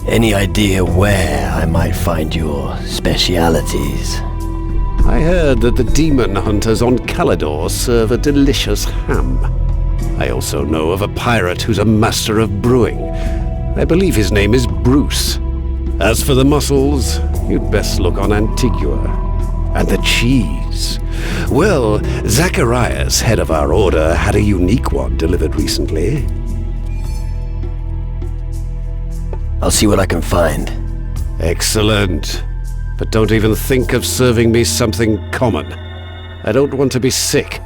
Any idea where I might find your specialities? I heard that the demon hunters on Calidor serve a delicious ham. I also know of a pirate who's a master of brewing. I believe his name is Bruce. As for the mussels, you'd best look on Antigua. And the cheese. Well, Zacharias, head of our order, had a unique one delivered recently. I'll see what I can find. Excellent. But don't even think of serving me something common. I don't want to be sick.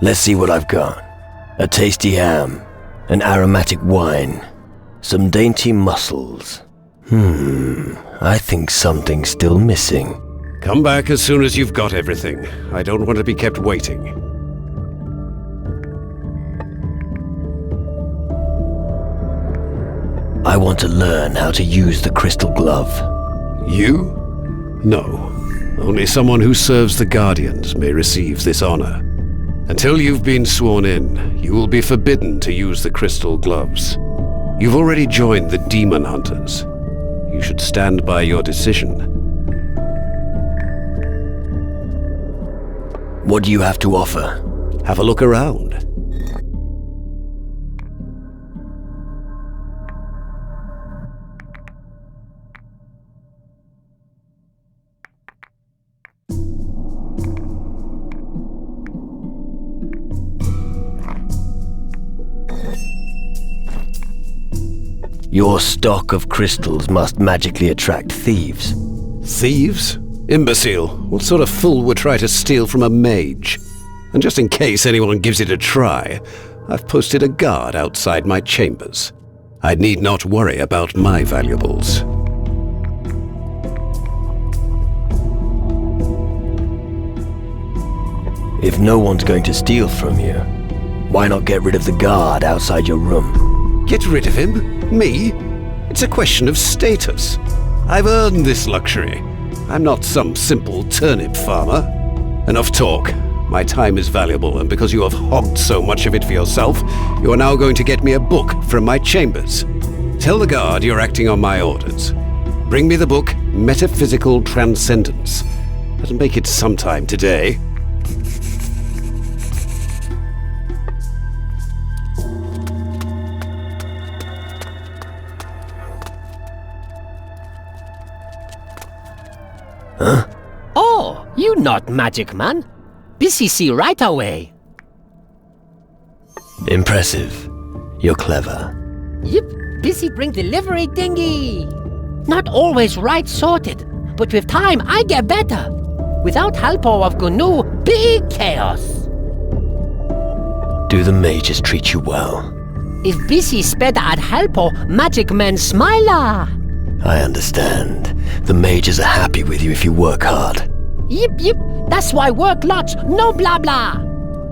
Let's see what I've got. A tasty ham, an aromatic wine, some dainty mussels. I think something's still missing. Come back as soon as you've got everything. I don't want to be kept waiting. I want to learn how to use the crystal glove. You? No. Only someone who serves the Guardians may receive this honor. Until you've been sworn in, you will be forbidden to use the crystal gloves. You've already joined the demon hunters. You should stand by your decision. What do you have to offer? Have a look around. Your stock of crystals must magically attract thieves. Thieves? Imbecile. What sort of fool would try to steal from a mage? And just in case anyone gives it a try, I've posted a guard outside my chambers. I need not worry about my valuables. If no one's going to steal from you, why not get rid of the guard outside your room? Get rid of him? Me? It's a question of status. I've earned this luxury. I'm not some simple turnip farmer. Enough talk. My time is valuable, and because you have hogged so much of it for yourself, you are now going to get me a book from my chambers. Tell the guard you're acting on my orders. Bring me the book, Metaphysical Transcendence. That'll make it sometime today. Huh? Oh, you not magic man. Busy see right away. Impressive. You're clever. Yep, busy bring delivery dinghy. Not always right sorted, but with time I get better. Without help of Gnu, big chaos. Do the mages treat you well? If busy sped at helpo, magic man smiler. I understand. The mages are happy with you if you work hard. Yep, that's why work lots, no blah blah.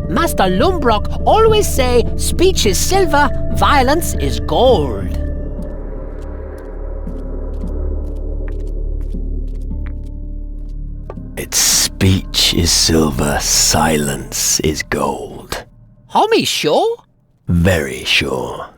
Master Lumbrock always say, speech is silver, violence is gold. Its speech is silver, silence is gold. Homie, sure? Very sure.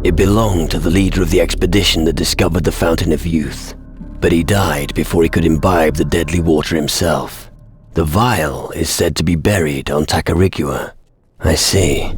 It belonged to the leader of the expedition that discovered the Fountain of Youth, but he died before he could imbibe the deadly water himself. The vial is said to be buried on Tacarigua. I see.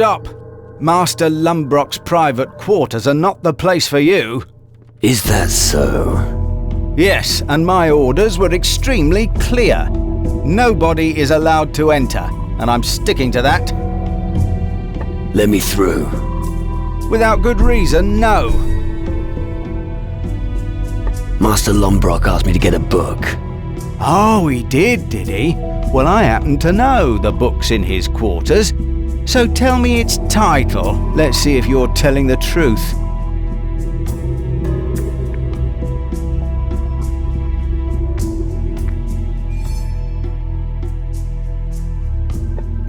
Stop! Master Lumbrock's private quarters are not the place for you. Is that so? Yes, and my orders were extremely clear. Nobody is allowed to enter, and I'm sticking to that. Let me through. Without good reason, no. Master Lumbrock asked me to get a book. Oh, he did he? Well, I happen to know the book's in his quarters. So tell me its title. Let's see if you're telling the truth.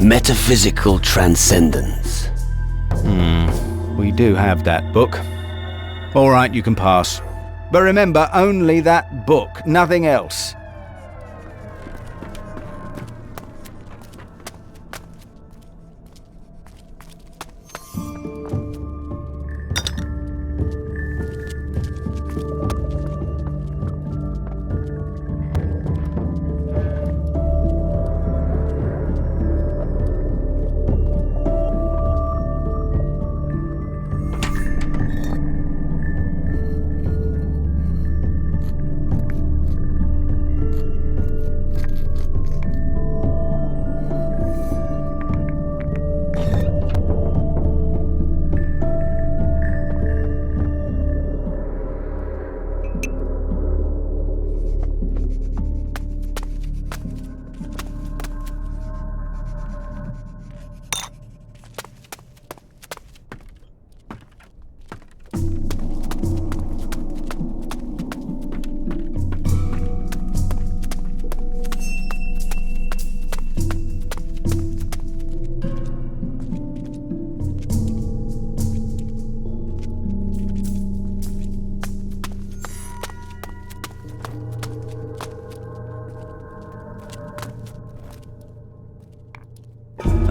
Metaphysical Transcendence. We do have that book. All right, you can pass. But remember, only that book, nothing else.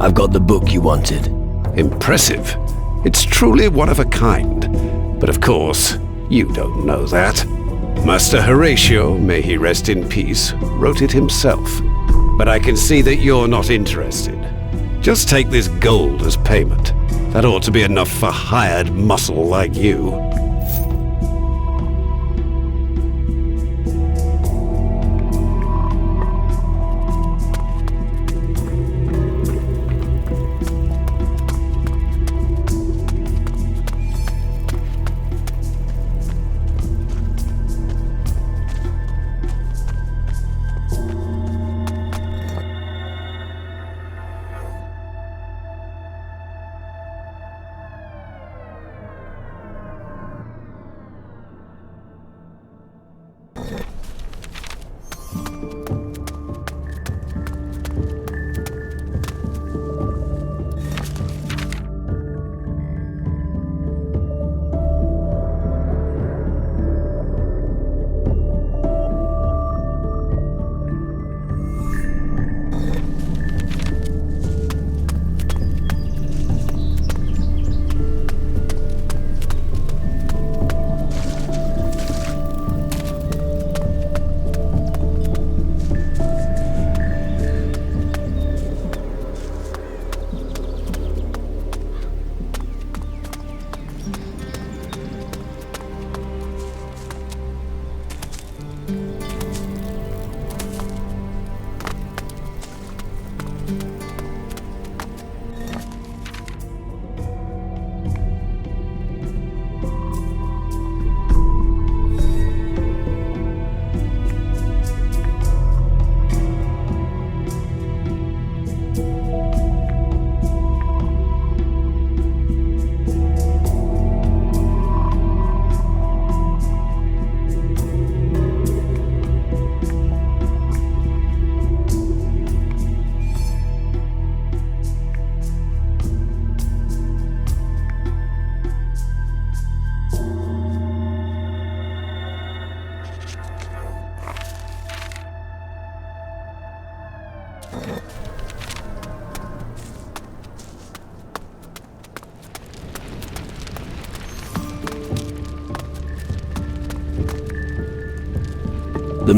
I've got the book you wanted. Impressive. It's truly one of a kind. But of course, you don't know that. Master Horatio, may he rest in peace, wrote it himself. But I can see that you're not interested. Just take this gold as payment. That ought to be enough for hired muscle like you.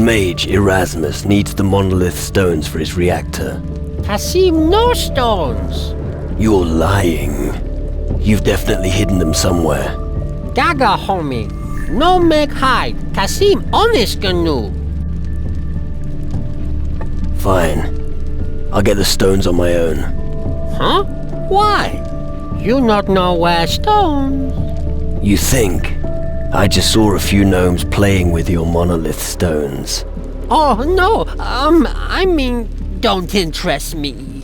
mage Erasmus needs the monolith stones for his reactor. Kasim, no stones. You're lying. You've definitely hidden them somewhere. Gaga, homie. No make hide. Kasim, honest canoe. Fine. I'll get the stones on my own. Huh? Why? You not know where stones. You think? I just saw a few gnomes playing with your monolith stones. Oh, no. I mean, don't interest me.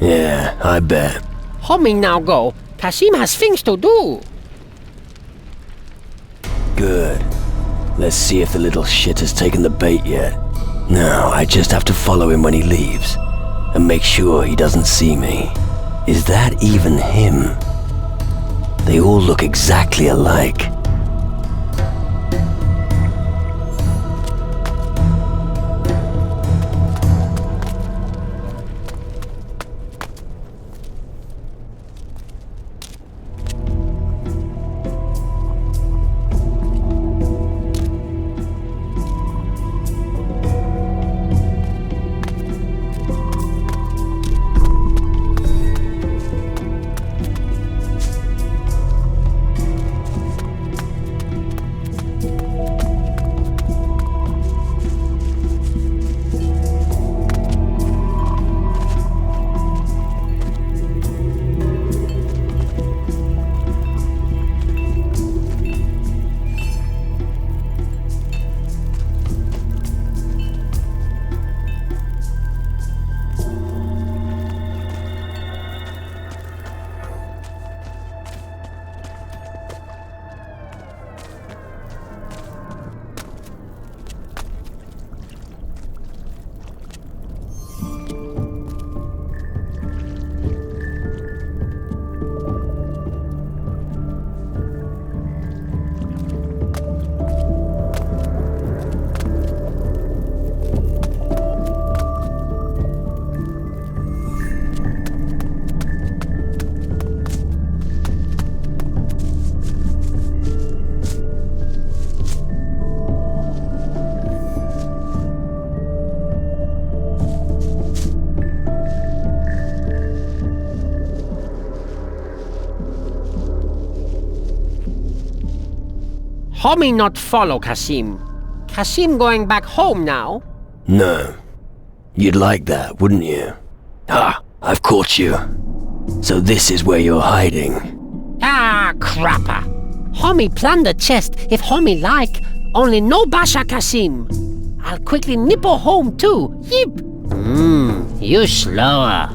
Yeah, I bet. Homie, now go. Kasim has things to do. Good. Let's see if the little shit has taken the bait yet. Now, I just have to follow him when he leaves. And make sure he doesn't see me. Is that even him? They all look exactly alike. Homie not follow Kasim. Kasim going back home now. No. You'd like that, wouldn't you? Ah, I've caught you. So this is where you're hiding. Ah, crapper. Homie plan the chest if homie like. Only no Basha Kasim. I'll quickly nipple home too. Yip. You slower.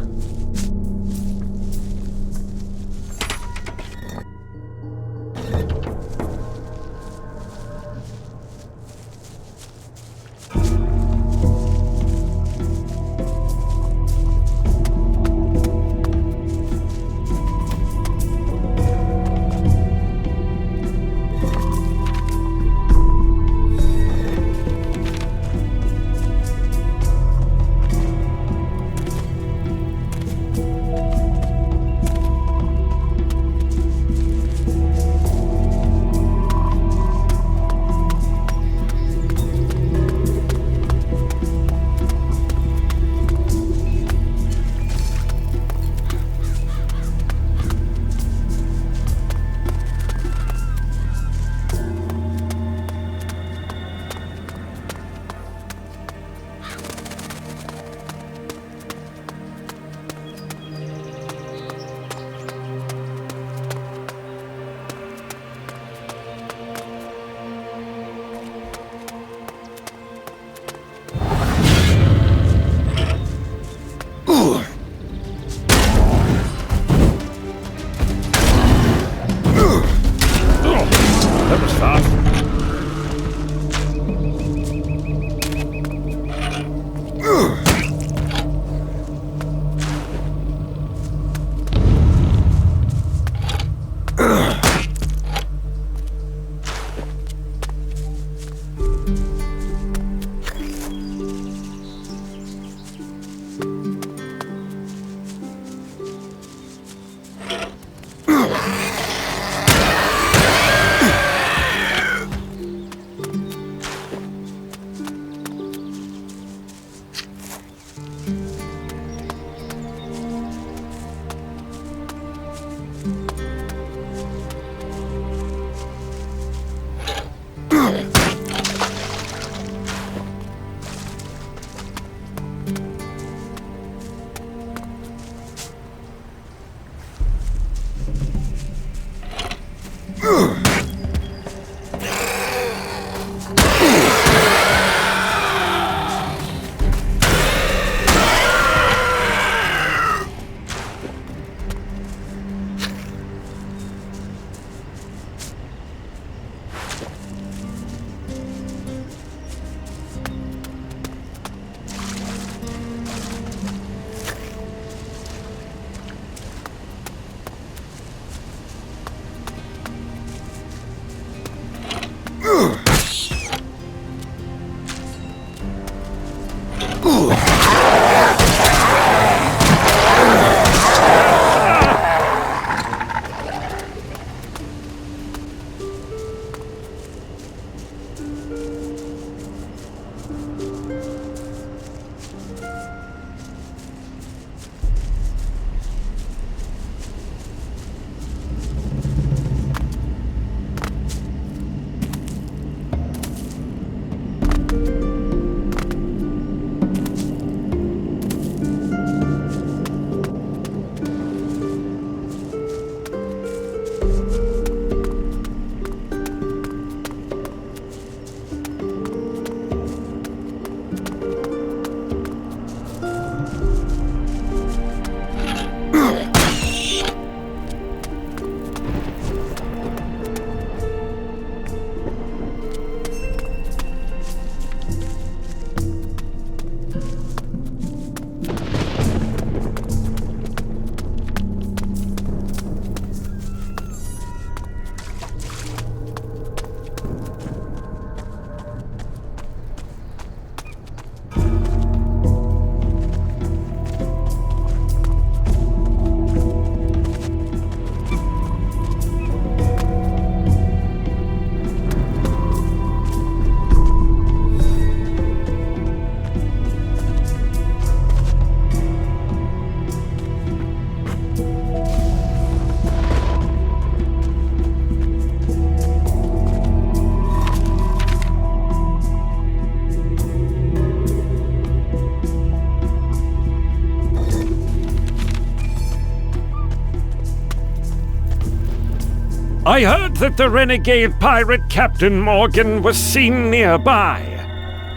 I heard that the renegade pirate Captain Morgan was seen nearby.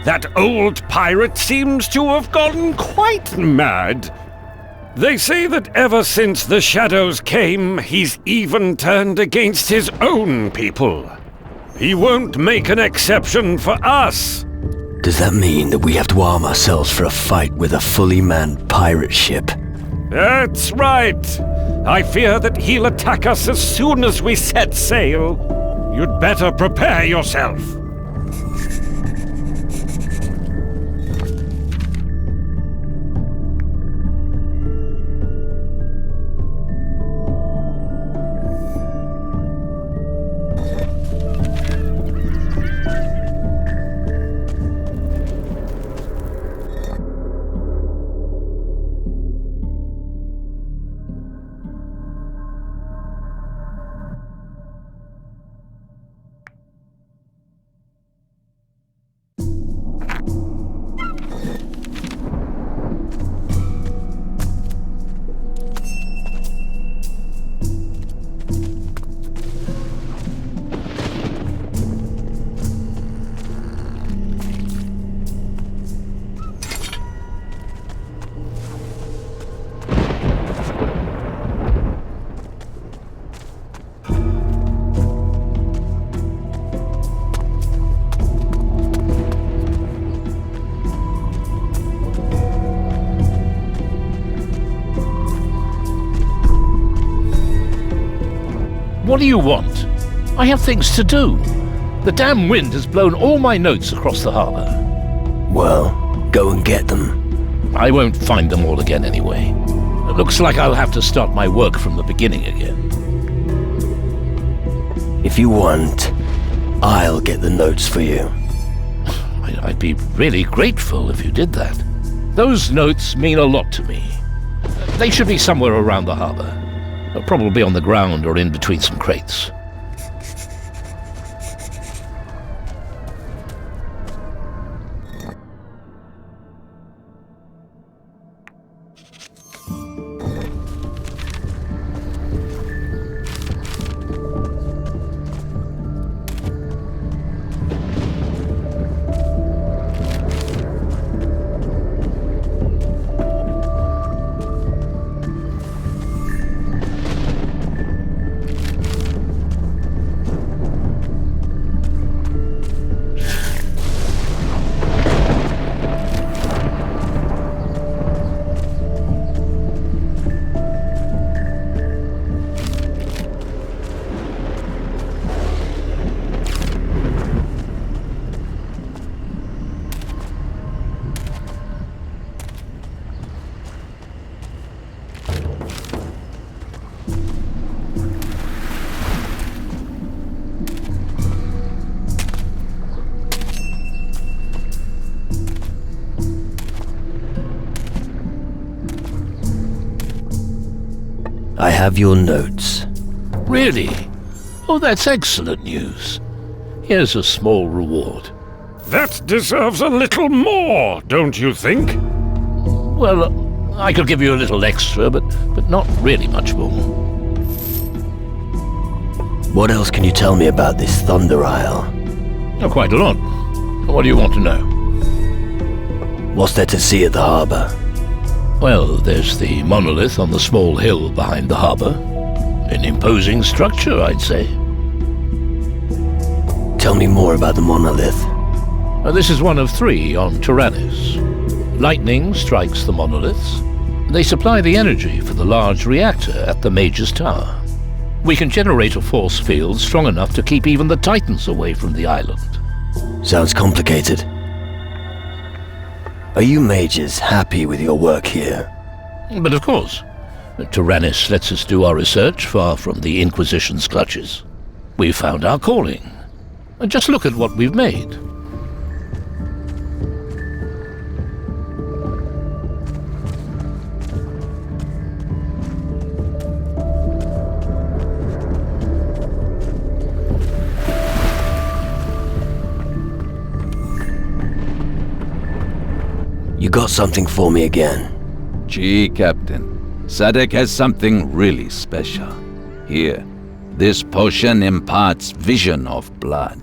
That old pirate seems to have gone quite mad. They say that ever since the Shadows came, he's even turned against his own people. He won't make an exception for us. Does that mean that we have to arm ourselves for a fight with a fully manned pirate ship? That's right. I fear that he'll attack us as soon as we set sail. You'd better prepare yourself. What do you want? I have things to do. The damn wind has blown all my notes across the harbor. Well, go and get them. I won't find them all again anyway. It looks like I'll have to start my work from the beginning again. If you want, I'll get the notes for you. I'd be really grateful if you did that. Those notes mean a lot to me. They should be somewhere around the harbor. Probably on the ground or in between some crates. I have your notes. Really? Oh, that's excellent news. Here's a small reward. That deserves a little more, don't you think? Well, I could give you a little extra, but not really much more. What else can you tell me about this Thunder Isle? Oh, quite a lot. What do you want to know? What's there to see at the harbor? Well, there's the monolith on the small hill behind the harbor. An imposing structure, I'd say. Tell me more about the monolith. This is one of 3 on Tyrannus. Lightning strikes the monoliths. They supply the energy for the large reactor at the Mage's Tower. We can generate a force field strong enough to keep even the Titans away from the island. Sounds complicated. Are you mages happy with your work here? But of course. Tyrannus lets us do our research far from the Inquisition's clutches. We've found our calling. Just look at what we've made. You got something for me again? Gee, Captain. Sadek has something really special. Here, this potion imparts vision of blood.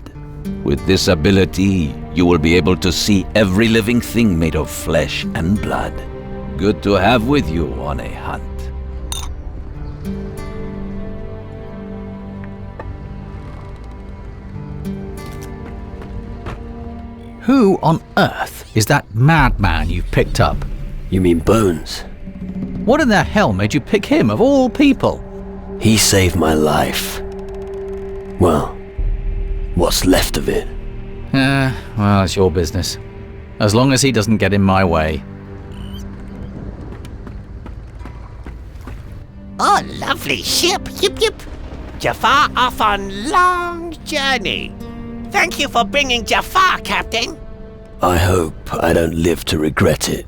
With this ability, you will be able to see every living thing made of flesh and blood. Good to have with you on a hunt. Who on earth is that madman you've picked up? You mean Bones? What in the hell made you pick him of all people? He saved my life. Well, what's left of it. Well, it's your business. As long as he doesn't get in my way. Oh, lovely ship. Yip yip. Jafar off on long journey. Thank you for bringing Jafar, Captain. I hope I don't live to regret it.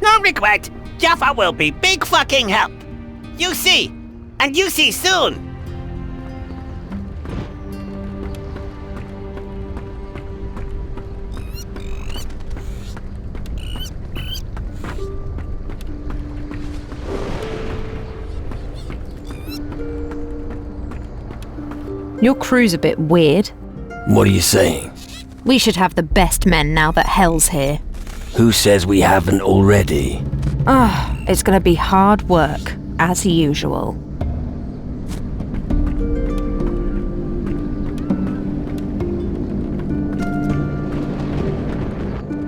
No regret. Jafar will be big fucking help. You see. And you see soon. Your crew's a bit weird. What are you saying? We should have the best men now that Hell's here. Who says we haven't already? It's gonna be hard work, as usual.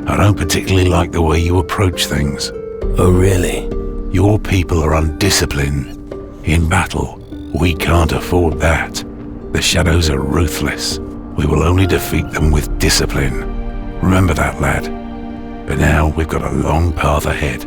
I don't particularly like the way you approach things. Oh, really? Your people are undisciplined. In battle, we can't afford that. The Shadows are ruthless. We will only defeat them with discipline. Remember that, lad. But now we've got a long path ahead.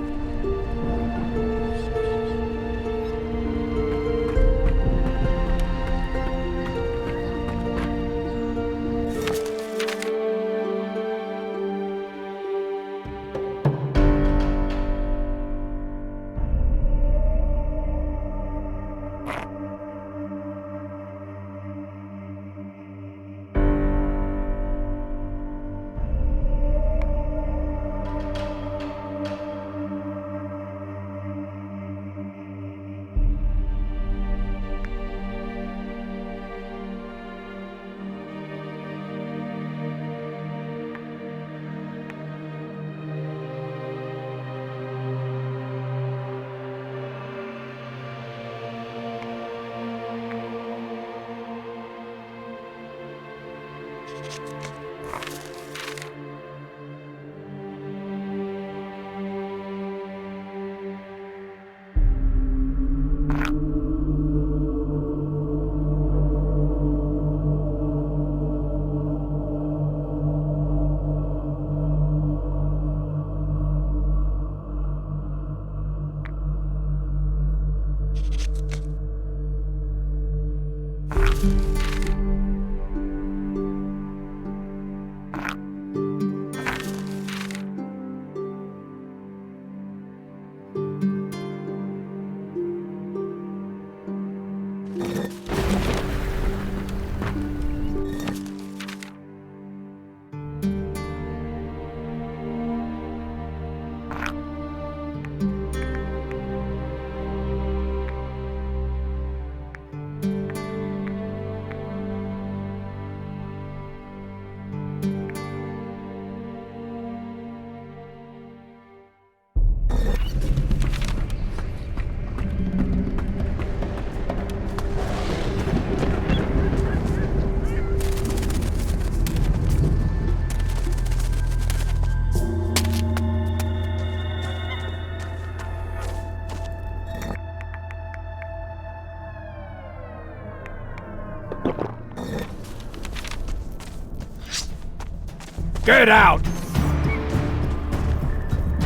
Get out!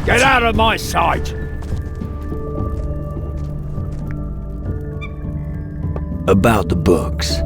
Get out of my sight! About the books.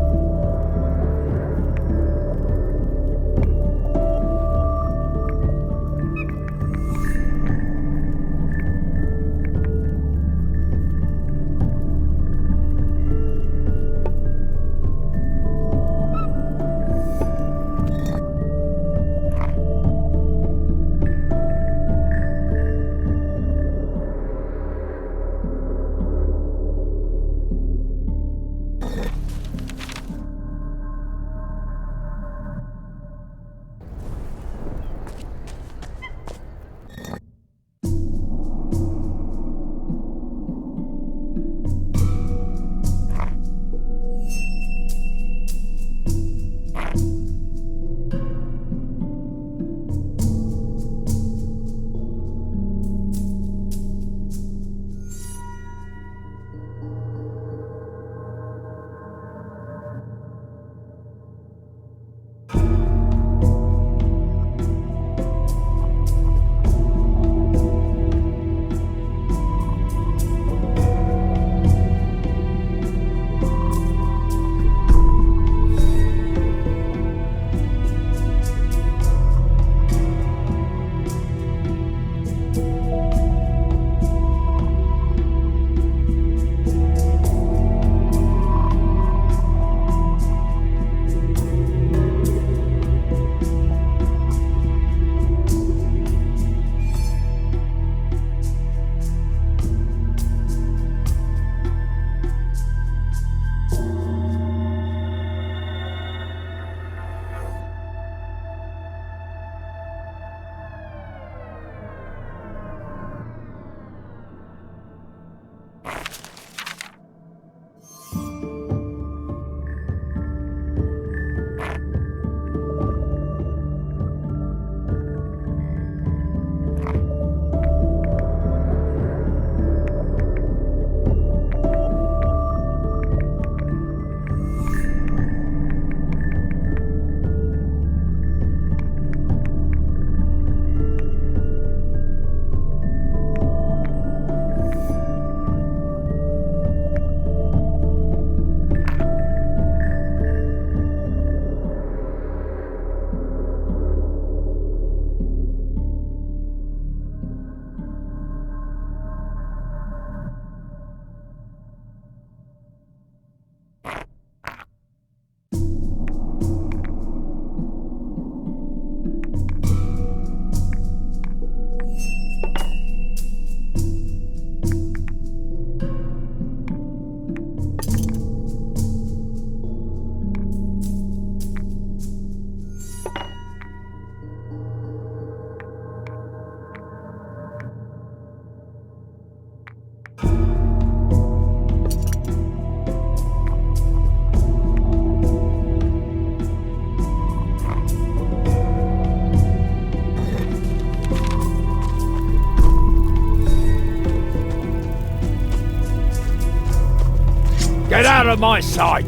Get out of my sight!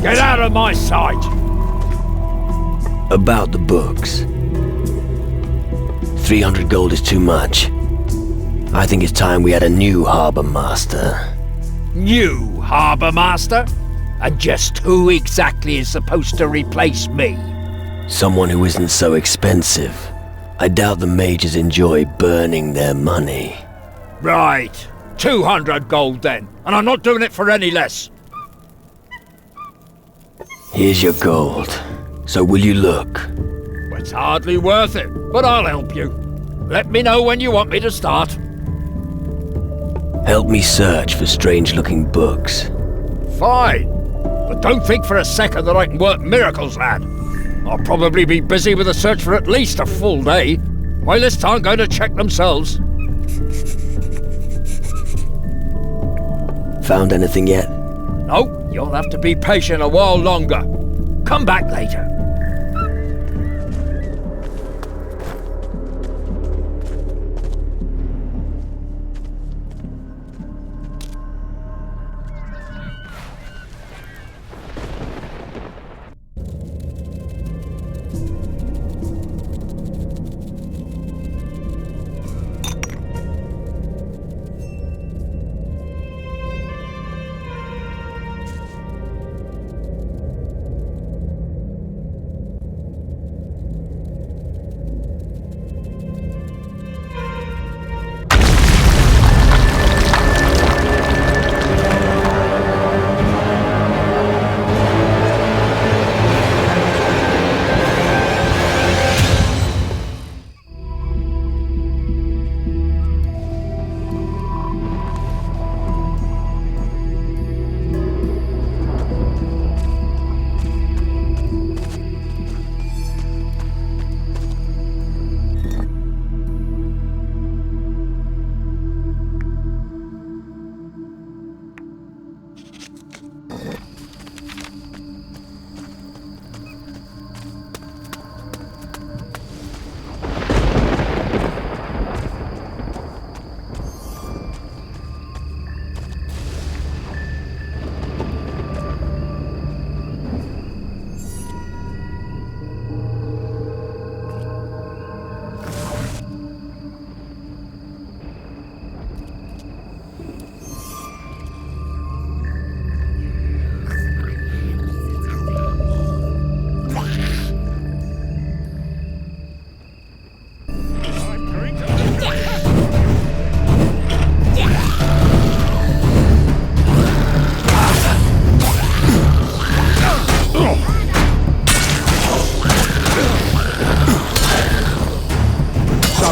Get out of my sight! About the books. 300 gold is too much. I think it's time we had a new harbor master. New harbor master? And just who exactly is supposed to replace me? Someone who isn't so expensive. I doubt the mages enjoy burning their money. Right. 200 gold then. And I'm not doing it for any less. Here's your gold. So will you look? It's hardly worth it, but I'll help you. Let me know when you want me to start. Help me search for strange-looking books. Fine. But don't think for a second that I can work miracles, lad. I'll probably be busy with a search for at least a full day, while this aren't going to check themselves. Found anything yet? No, you'll have to be patient a while longer. Come back later.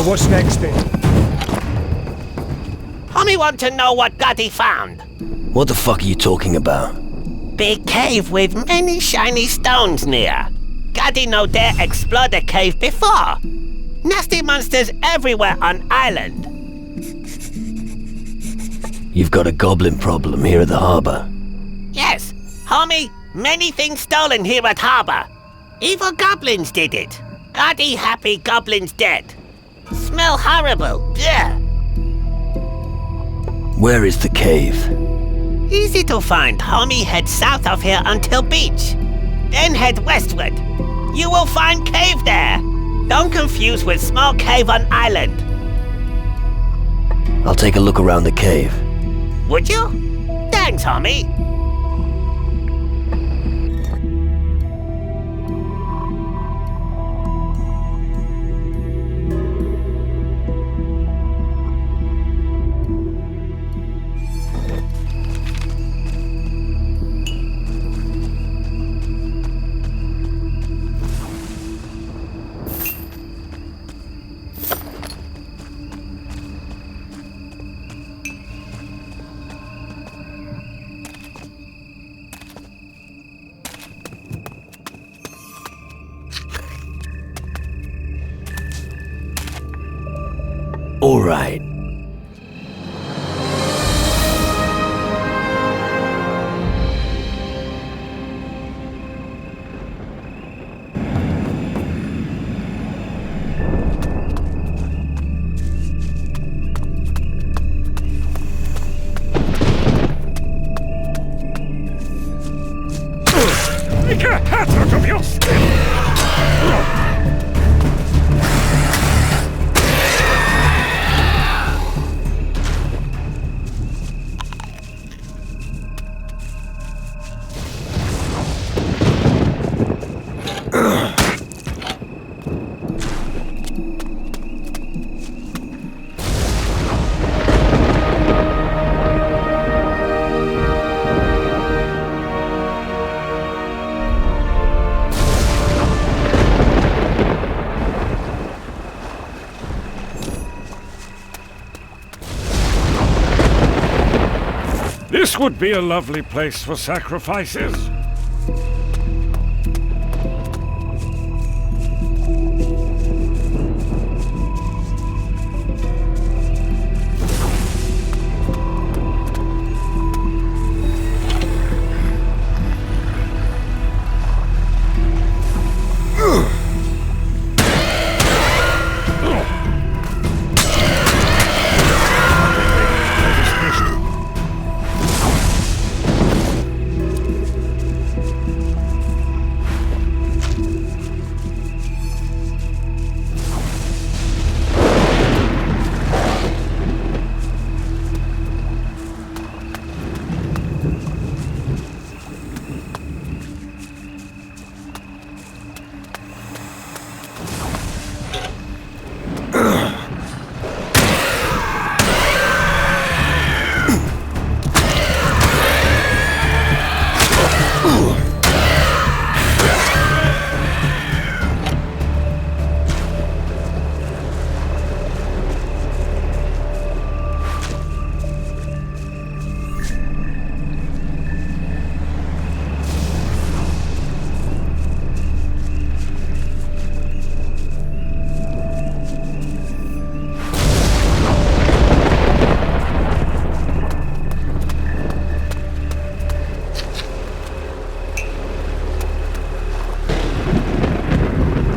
what's next then? Homie want to know what Gaddy found. What the fuck are you talking about? Big cave with many shiny stones near. Gaddy no dare explore the cave before. Nasty monsters everywhere on island. You've got a goblin problem here at the harbor. Yes, homie, many things stolen here at harbor. Evil goblins did it. Gaddy happy goblins dead. Smell horrible. Blech. Where is the cave? Easy to find. Homie, head south of here until beach. Then head westward. You will find cave there. Don't confuse with small cave on island. I'll take a look around the cave. Would you? Thanks, homie. All right. Make a hat out of your skin! This would be a lovely place for sacrifices.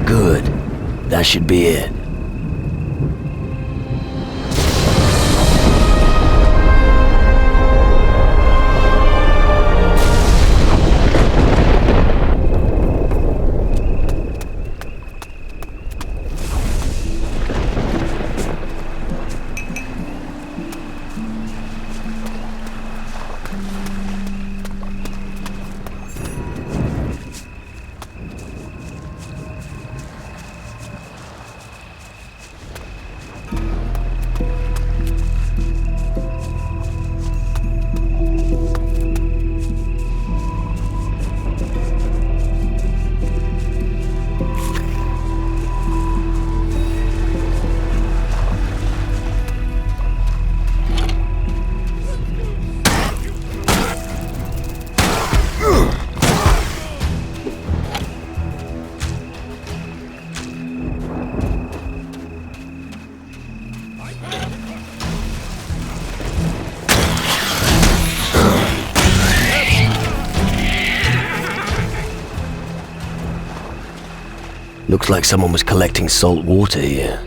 Good. That should be it. Looks like someone was collecting salt water here.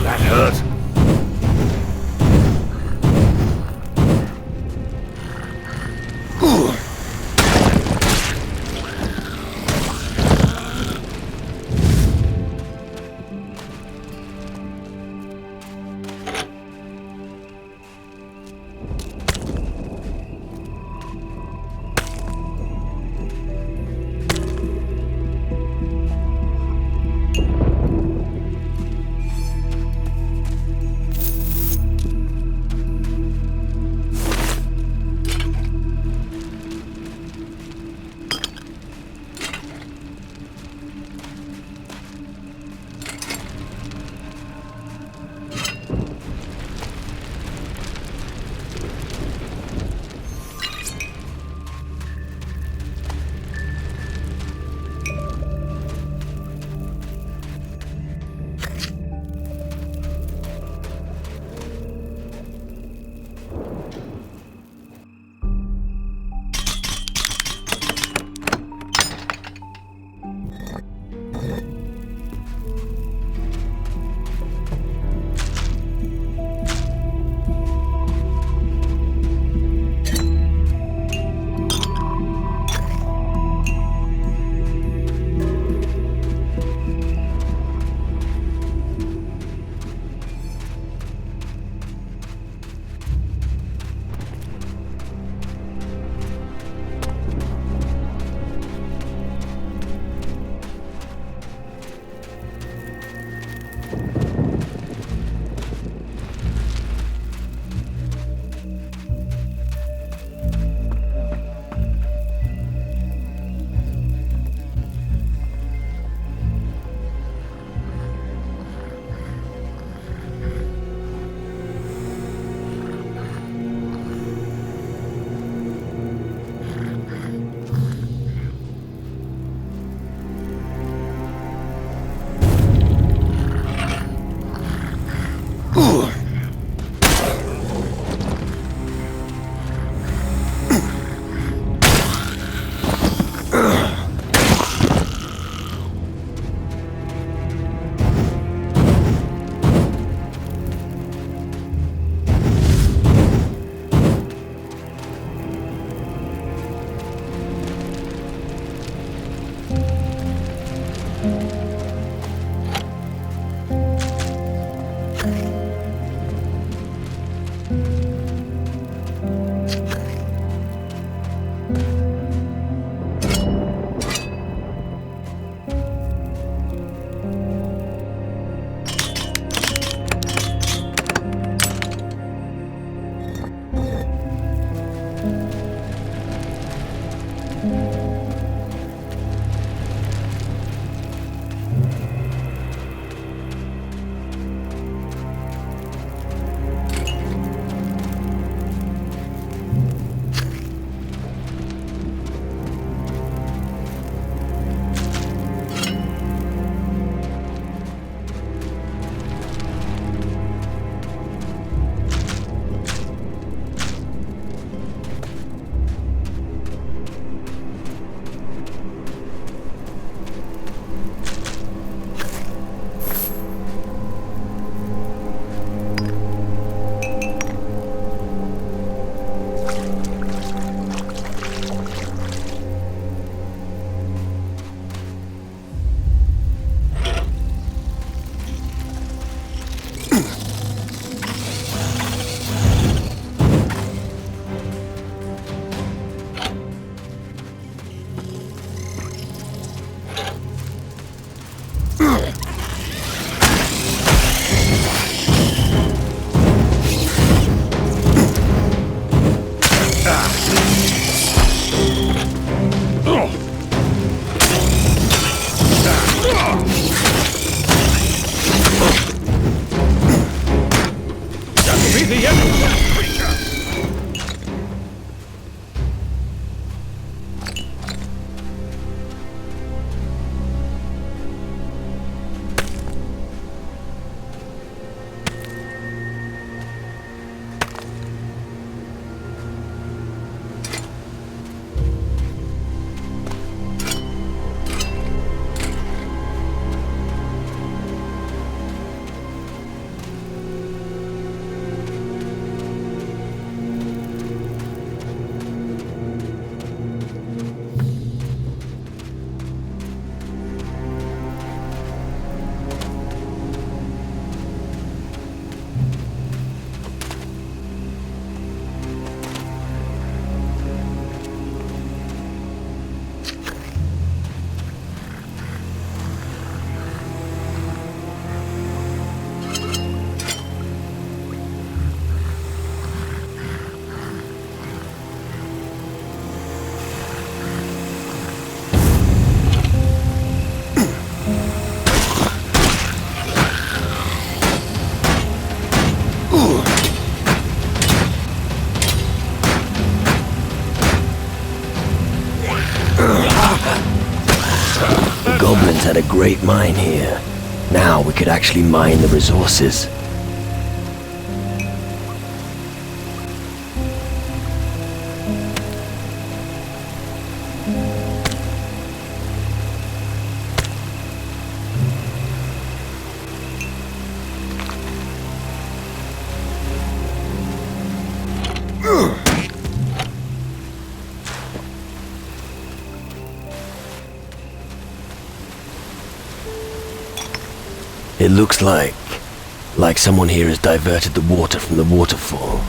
That hurt. great mine here. Now we could actually mine the resources. It looks like someone here has diverted the water from the waterfall.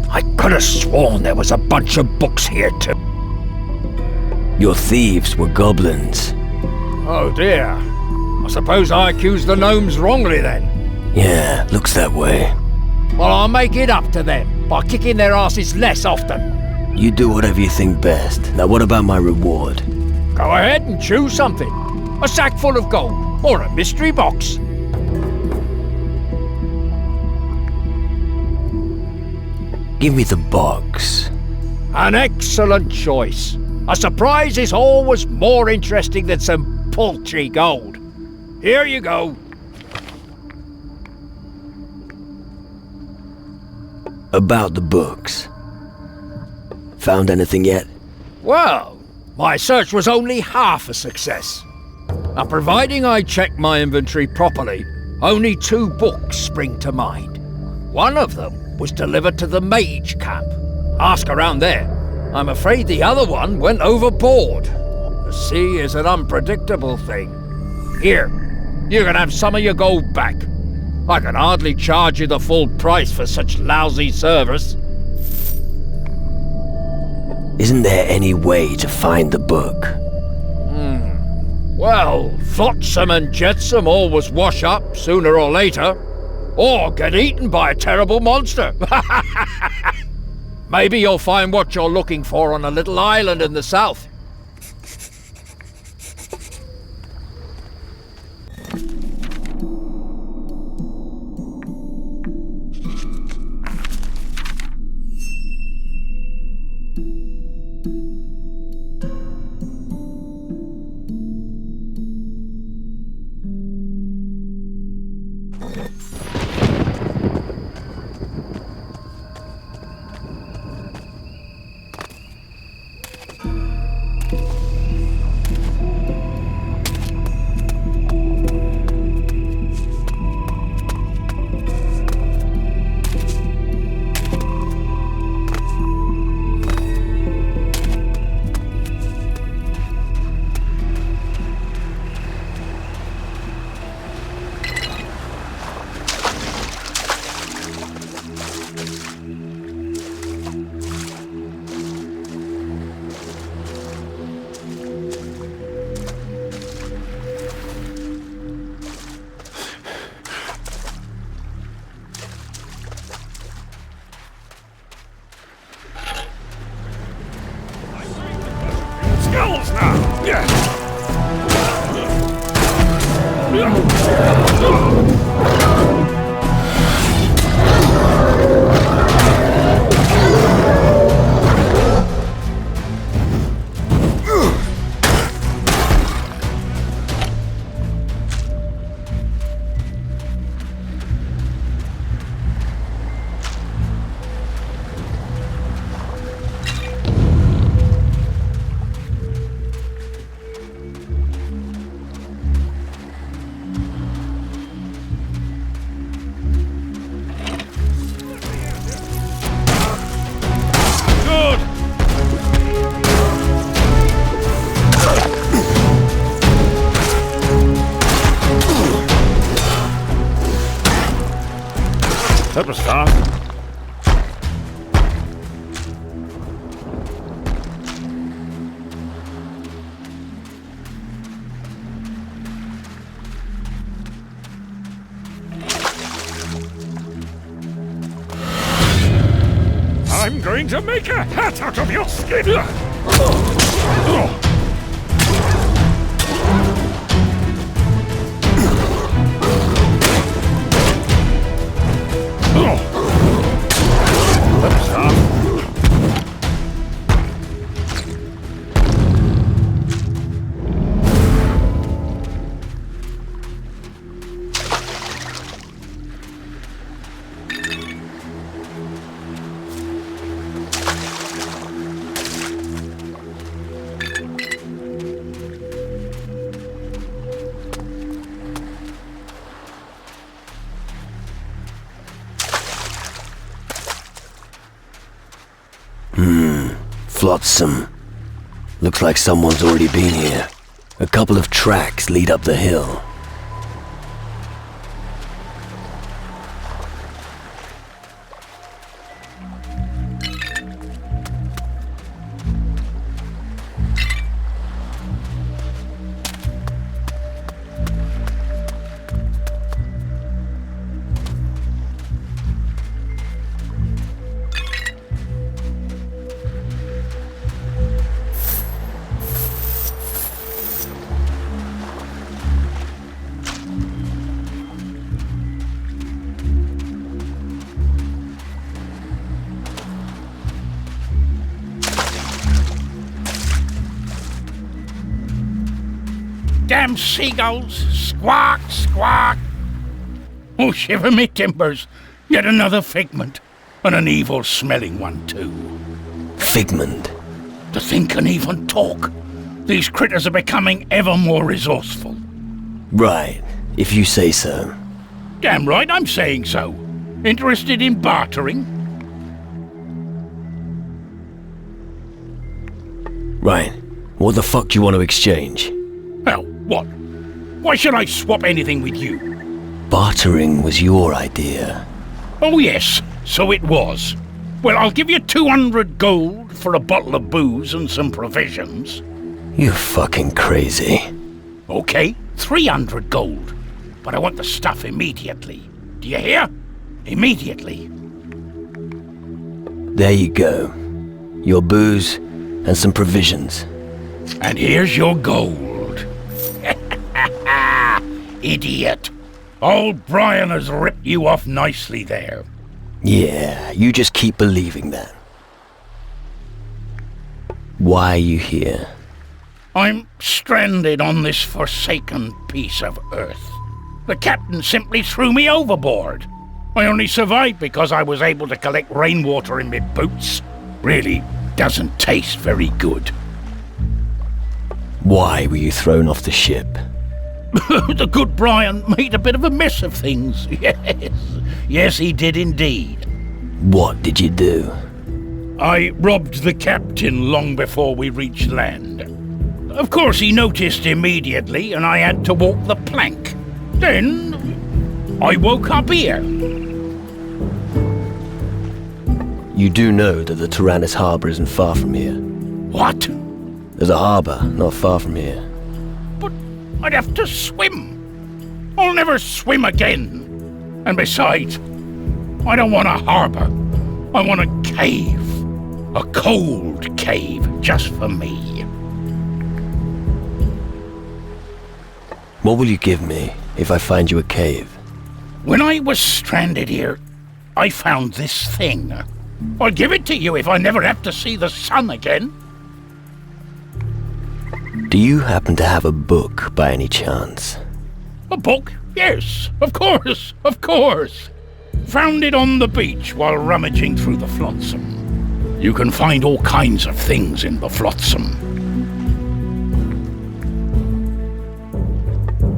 I could have sworn there was a bunch of books here too. Your thieves were goblins. Oh dear. I suppose I accused the gnomes wrongly then. Yeah, looks that way. Well, I'll make it up to them by kicking their asses less often. You do whatever you think best. Now what about my reward? Go ahead and choose something. A sack full of gold, or a mystery box. Give me the box. An excellent choice. A surprise is always more interesting than some paltry gold. Here you go. About the books. Found anything yet? Well, my search was only half a success. Now, providing I check my inventory properly, only 2 books spring to mind. One of them was delivered to the mage camp. Ask around there. I'm afraid the other one went overboard. The sea is an unpredictable thing. Here, you can have some of your gold back. I can hardly charge you the full price for such lousy service. Isn't there any way to find the book? Well, flotsam and jetsam always wash up sooner or later, or get eaten by a terrible monster. Maybe you'll find what you're looking for on a little island in the south. Skills now! Yeah! Superstar. I'm going to make a hat out of your skin! Flotsam. Looks like someone's already been here. A couple of tracks lead up the hill. Damn seagulls! Squawk, squawk! Oh, shiver me timbers! Yet another figment. And an evil-smelling one, too. Figment? To think and even talk. These critters are becoming ever more resourceful. Right, if you say so. Damn right I'm saying so. Interested in bartering? Right. What the fuck do you want to exchange? Hell, what? Why should I swap anything with you? Bartering was your idea. Oh yes, so it was. Well, I'll give you 200 gold for a bottle of booze and some provisions. You're fucking crazy. Okay, 300 gold. But I want the stuff immediately. Do you hear? Immediately. There you go. Your booze and some provisions. And here's your gold. Idiot. Old Brian has ripped you off nicely there. Yeah, you just keep believing that. Why are you here? I'm stranded on this forsaken piece of earth. The captain simply threw me overboard. I only survived because I was able to collect rainwater in my boots. Really doesn't taste very good. Why were you thrown off the ship? The good Brian made a bit of a mess of things. Yes, he did indeed. What did you do? I robbed the captain long before we reached land. Of course, he noticed immediately, and I had to walk the plank. Then, I woke up here. You do know that the Tyrannus Harbour isn't far from here. What? There's a harbour not far from here. But I'd have to swim. I'll never swim again. And besides, I don't want a harbour. I want a cave. A cold cave just for me. What will you give me if I find you a cave? When I was stranded here, I found this thing. I'll give it to you if I never have to see the sun again. Do you happen to have a book by any chance? A book? Yes, of course, of course. Found it on the beach while rummaging through the Flotsam. You can find all kinds of things in the Flotsam.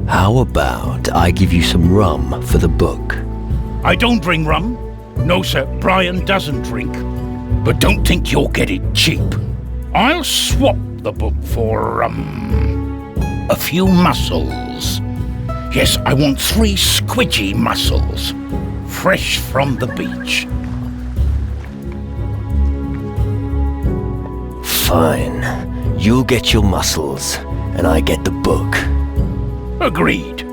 How about I give you some rum for the book? I don't drink rum. No, sir, Brian doesn't drink. But don't think you'll get it cheap. I'll swap the book for, a few mussels. Yes, I want 3 squidgy mussels. fresh from the beach. Fine. You'll get your muscles, and I get the book. Agreed.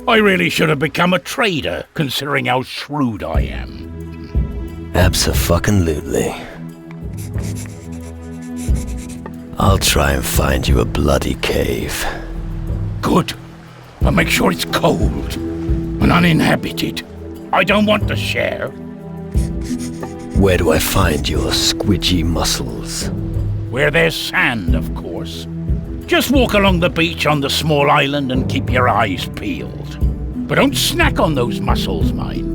I really should have become a trader, considering how shrewd I am. Abso-fucking-lutely. I'll try and find you a bloody cave. Good. But make sure it's cold and uninhabited. I don't want to share. Where do I find your squidgy muscles? Where there's sand, of course. Just walk along the beach on the small island and keep your eyes peeled. But don't snack on those muscles, mind.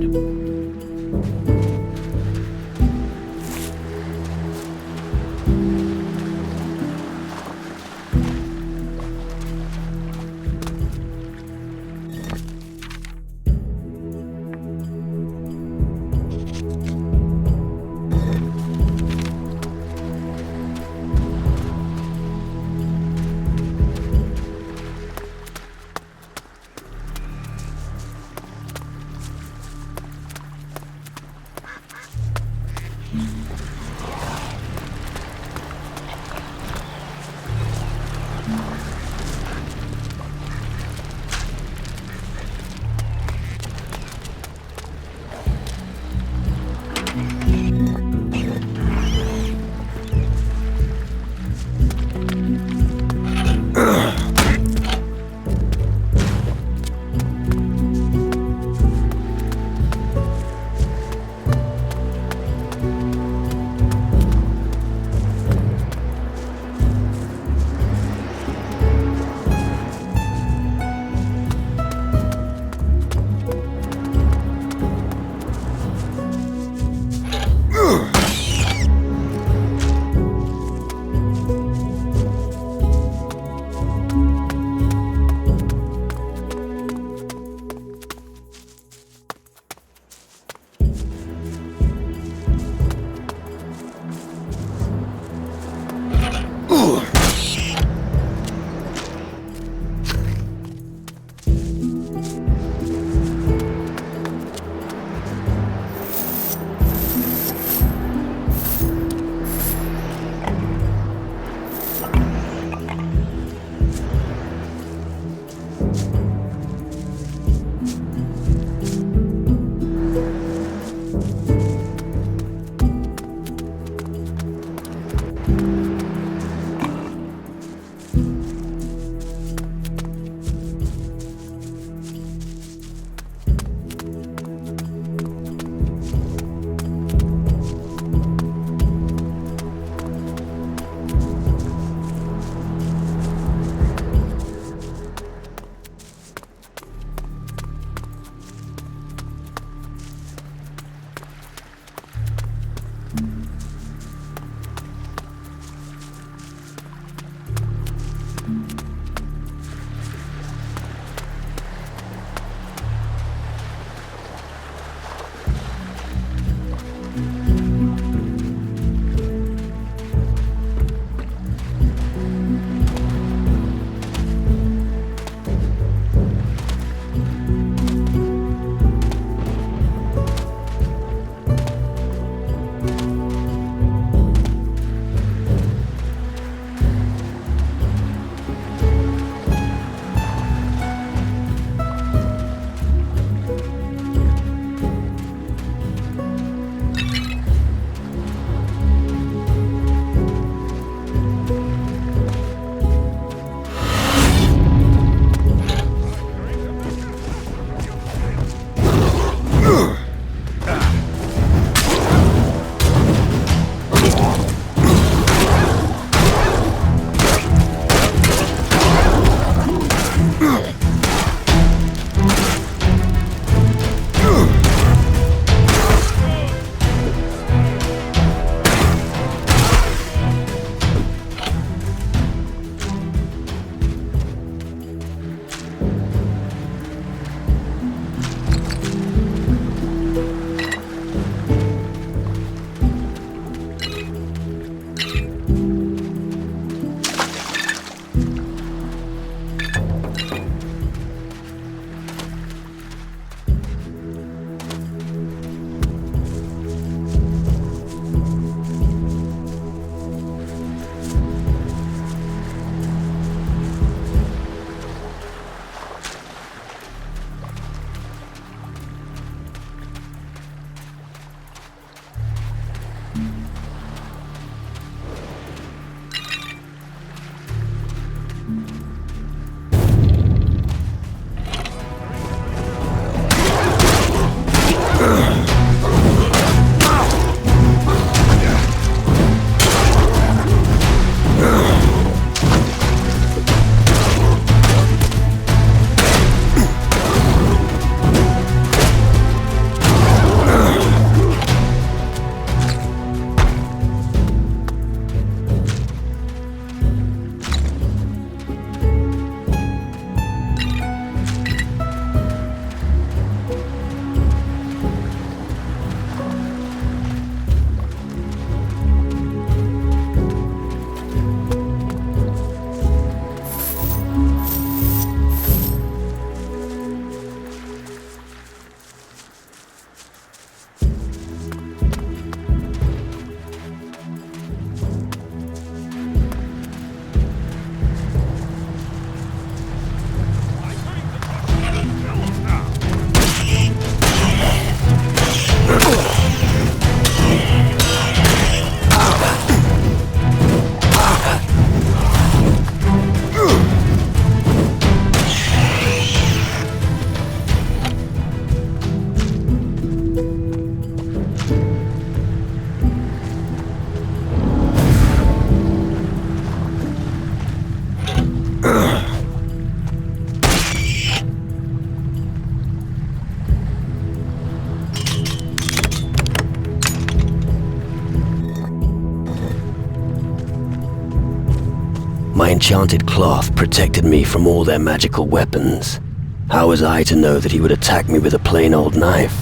My enchanted cloth protected me from all their magical weapons. How was I to know that he would attack me with a plain old knife?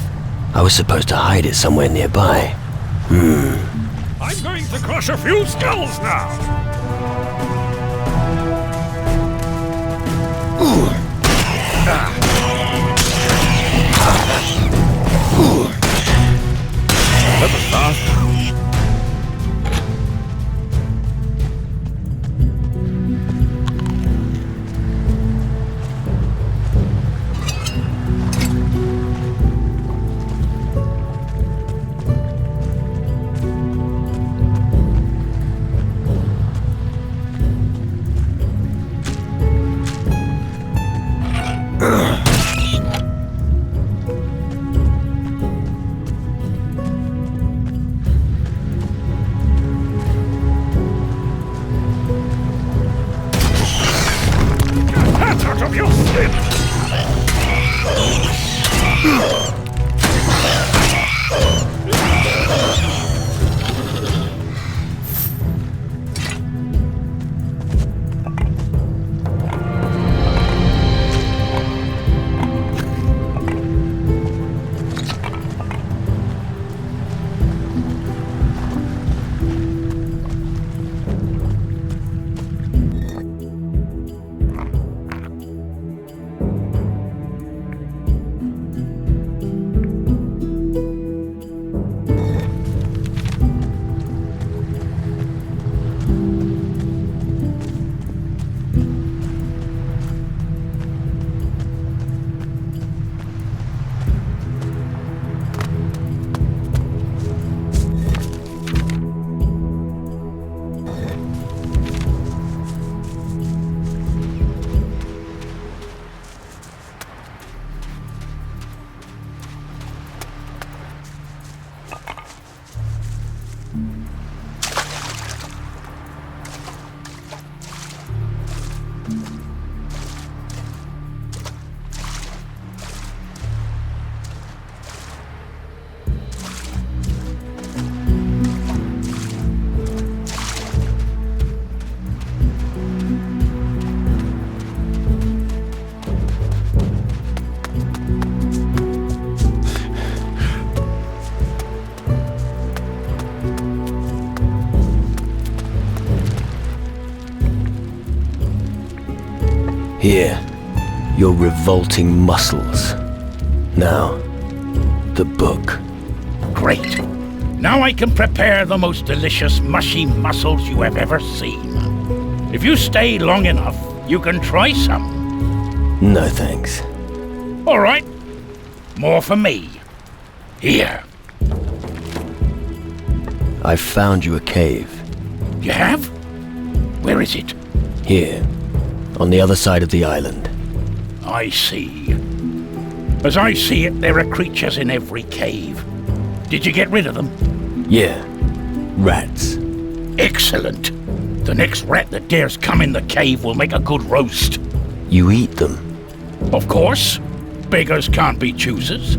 I was supposed to hide it somewhere nearby. I'm going to crush a few skulls now! That was fast. Out of your skin! Here, your revolting muscles. Now, the book. Great. Now I can prepare the most delicious mushy mussels you have ever seen. If you stay long enough, you can try some. No thanks. All right. More for me. Here. I've found you a cave. You have? Where is it? Here, on the other side of the island. I see. As I see it, there are creatures in every cave. Did you get rid of them? Yeah. Rats. Excellent. The next rat that dares come in the cave will make a good roast. You eat them? Of course. Beggars can't be choosers.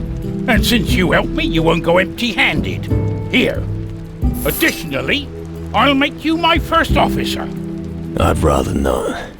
And since you helped me, you won't go empty-handed. Here. Additionally, I'll make you my first officer. I'd rather not.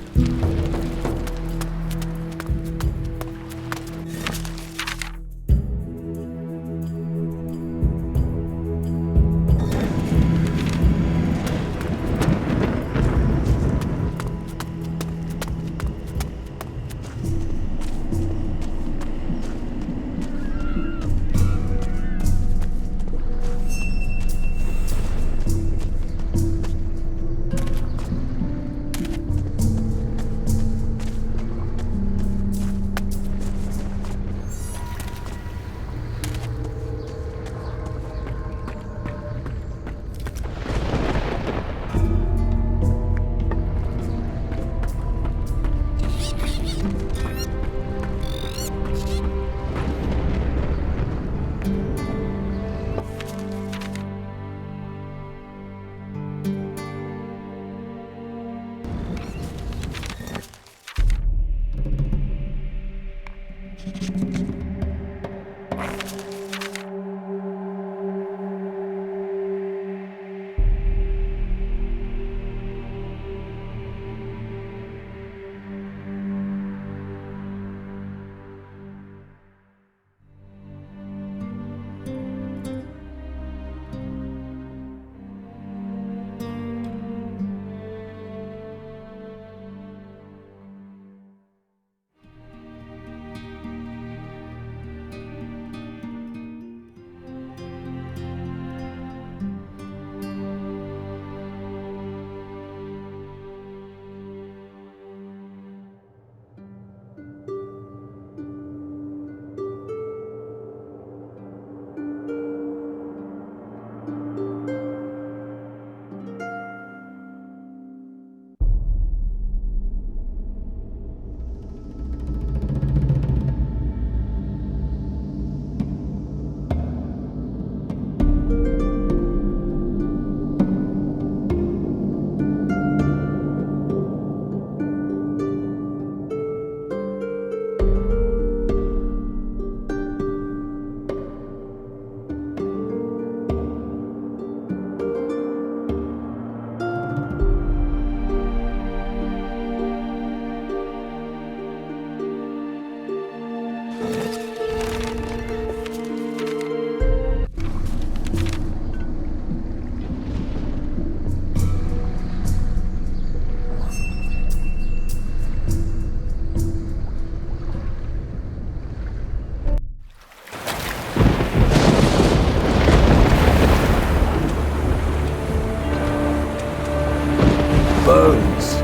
bones.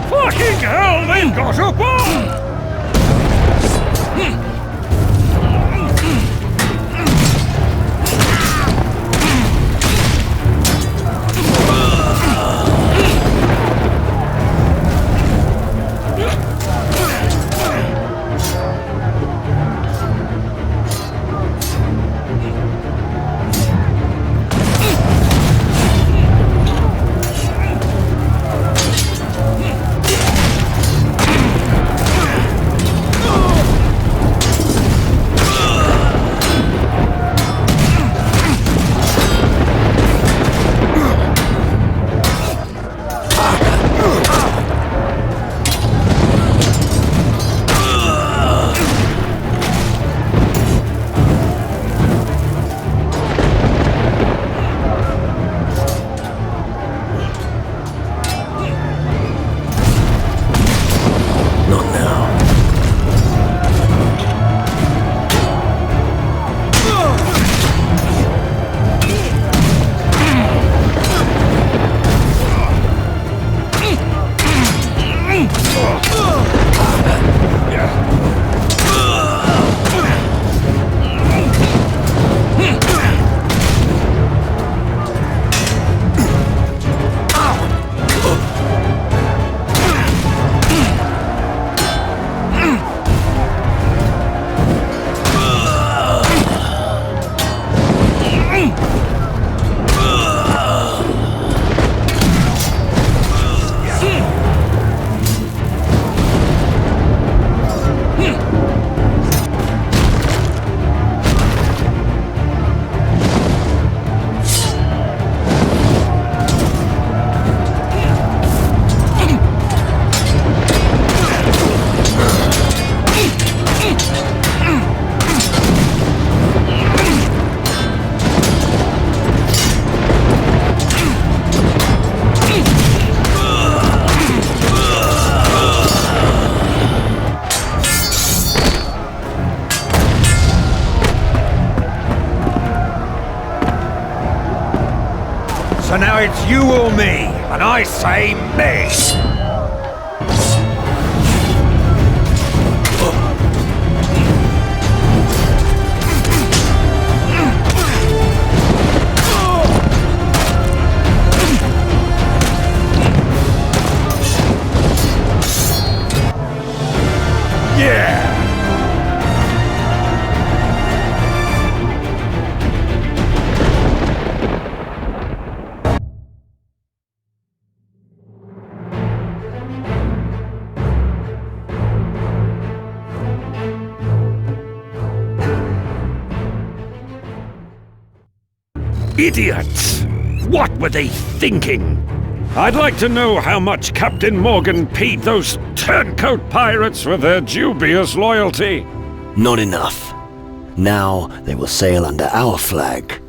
Fucking hell, they've got a bomb! So now it's you or me, and I say me! Idiots! What were they thinking? I'd like to know how much Captain Morgan paid those turncoat pirates for their dubious loyalty. Not enough. Now they will sail under our flag,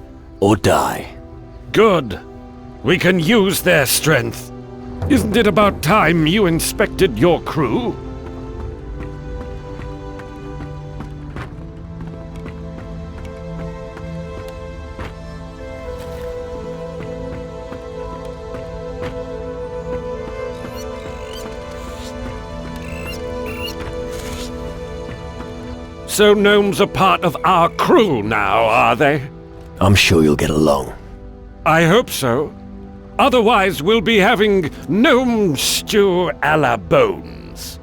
or die. Good. We can use their strength. Isn't it about time you inspected your crew? So gnomes are part of our crew now, are they? I'm sure you'll get along. I hope so. Otherwise, we'll be having gnome stew a la Bones.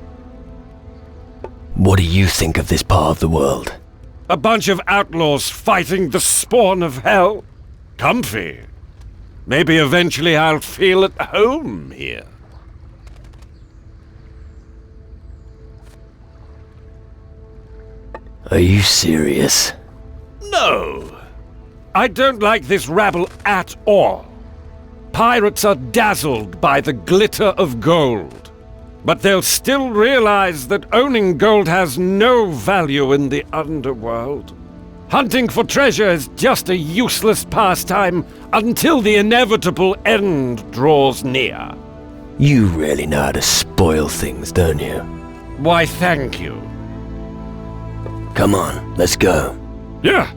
What do you think of this part of the world? A bunch of outlaws fighting the spawn of hell? Comfy. Maybe eventually I'll feel at home here. Are you serious? No! I don't like this rabble at all. Pirates are dazzled by the glitter of gold. But they'll still realize that owning gold has no value in the underworld. Hunting for treasure is just a useless pastime until the inevitable end draws near. You really know how to spoil things, don't you? Why, thank you. Come on, let's go. Yeah.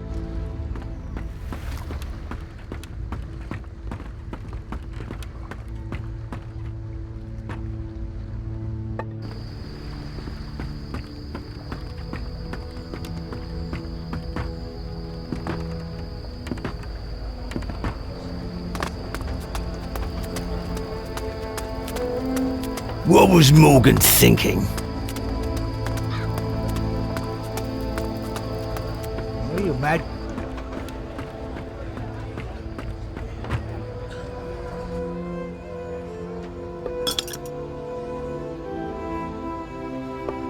What was Morgan thinking? Are you mad?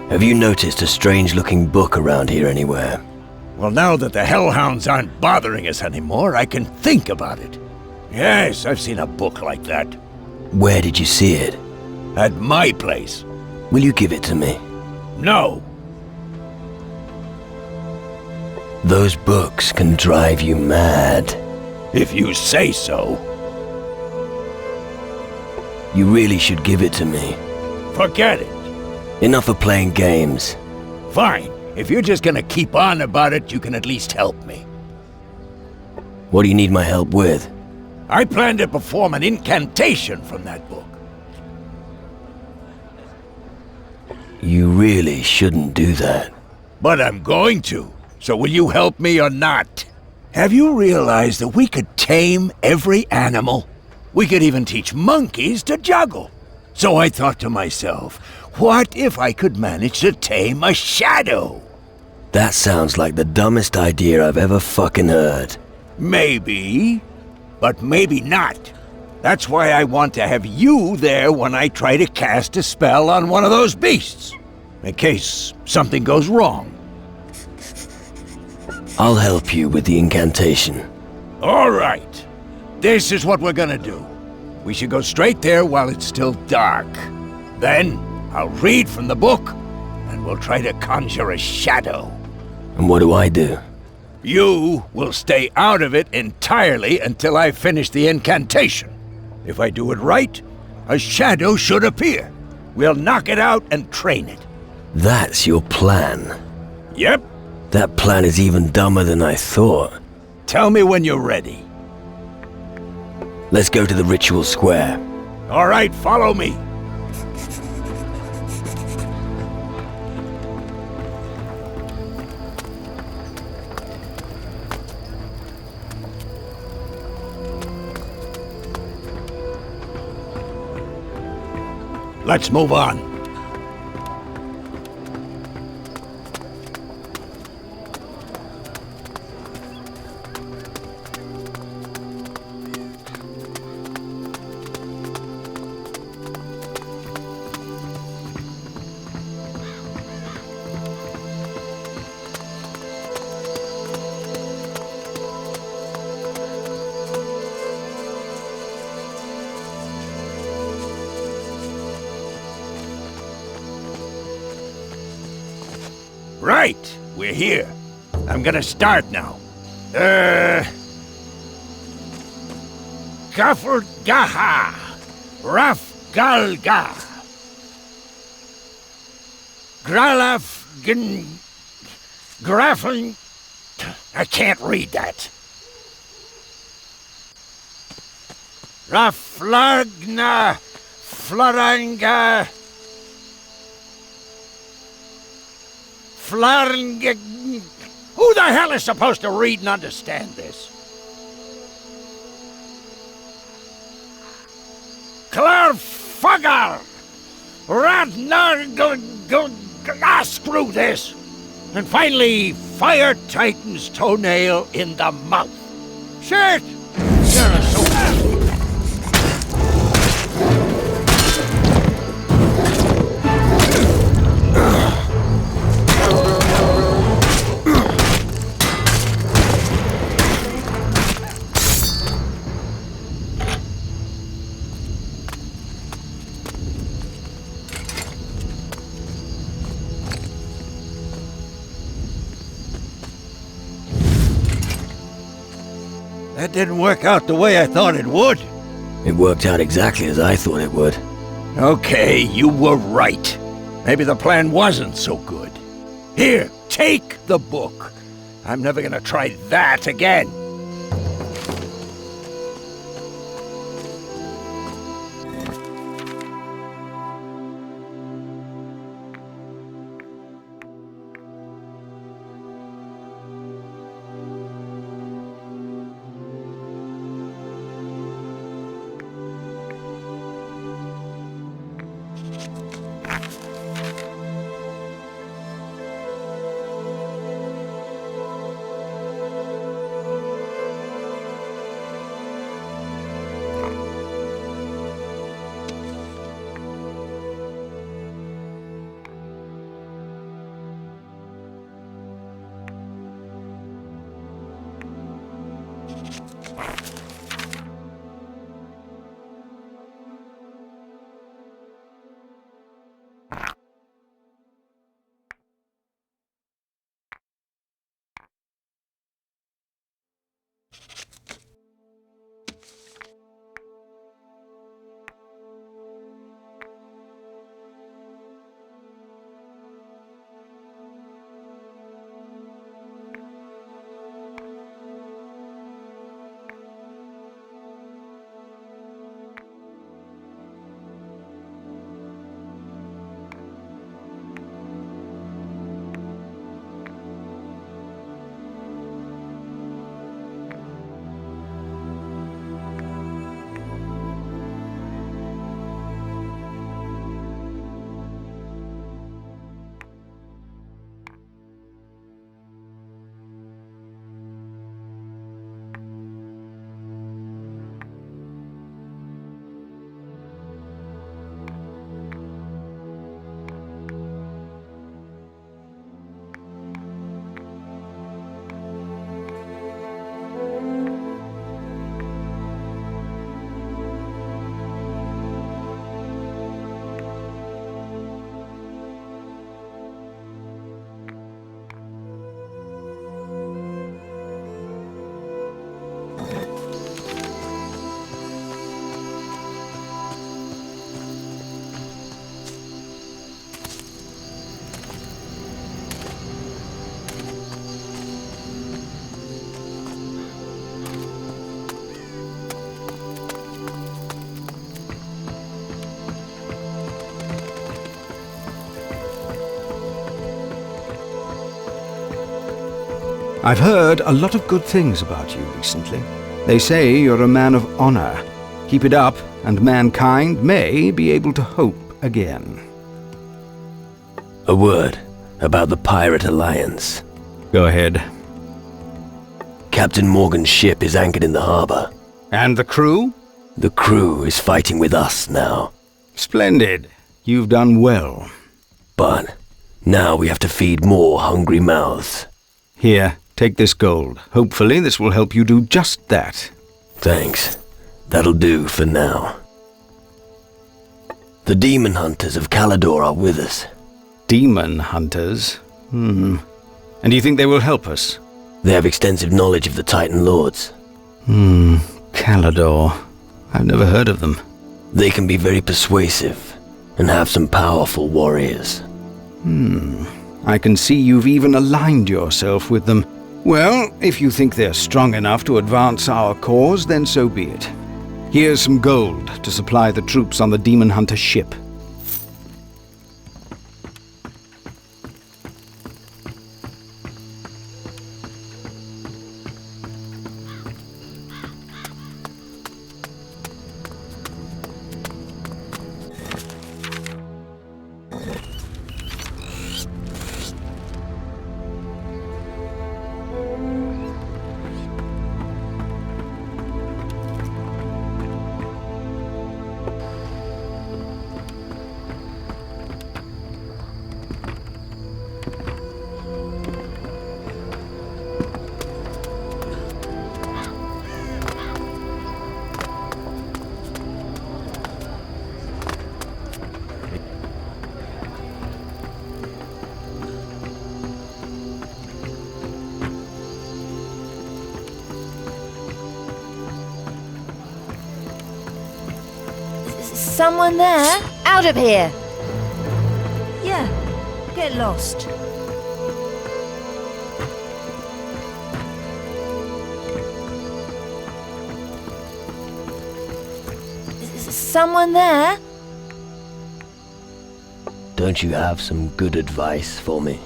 Have you noticed a strange-looking book around here anywhere? Well, now that the Hellhounds aren't bothering us anymore, I can think about it. Yes, I've seen a book like that. Where did you see it? At my place. Will you give it to me? No. Those books can drive you mad. If you say so. You really should give it to me. Forget it. Enough of playing games. Fine. If you're just gonna keep on about it, you can at least help me. What do you need my help with? I plan to perform an incantation from that book. You really shouldn't do that. But I'm going to. So will you help me or not? Have you realized that we could tame every animal? We could even teach monkeys to juggle. So I thought to myself, what if I could manage to tame a shadow? That sounds like the dumbest idea I've ever fucking heard. Maybe, but maybe not. That's why I want to have you there when I try to cast a spell on one of those beasts, in case something goes wrong. I'll help you with the incantation. All right. This is what we're gonna do. We should go straight there while it's still dark. Then, I'll read from the book, and we'll try to conjure a shadow. And what do I do? You will stay out of it entirely until I finish the incantation. If I do it right, a shadow should appear. We'll knock it out and train it. That's your plan? Yep. That plan is even dumber than I thought. Tell me when you're ready. Let's go to the ritual square. All right, follow me. Let's move on. Right, we're here. I'm gonna start now. Gafurgaha, Rafgalga, Gralafgn, Grafen. I can't read that. Raflagna, Floranga. Who the hell is supposed to read and understand this? Clarfugar! Screw this! And finally, Fire Titan's toenail in the mouth. Shit! You're so bad. That didn't work out the way I thought it would. It worked out exactly as I thought it would. Okay, you were right. Maybe the plan wasn't so good. Here, take the book. I'm never gonna try that again. I've heard a lot of good things about you recently. They say you're a man of honor. Keep it up, and mankind may be able to hope again. A word about the Pirate Alliance. Go ahead. Captain Morgan's ship is anchored in the harbor. And the crew? The crew is fighting with us now. Splendid. You've done well. But now we have to feed more hungry mouths. Here, take this gold. Hopefully this will help you do just that. Thanks. That'll do for now. The demon hunters of Calador are with us. Demon hunters? And you think they will help us? They have extensive knowledge of the Titan Lords. Calador. I've never heard of them. They can be very persuasive and have some powerful warriors. I can see you've even aligned yourself with them. Well, if you think they're strong enough to advance our cause, then so be it. Here's some gold to supply the troops on the Demon Hunter ship. Someone there? Out of here! Yeah, get lost. Someone there? Don't you have some good advice for me?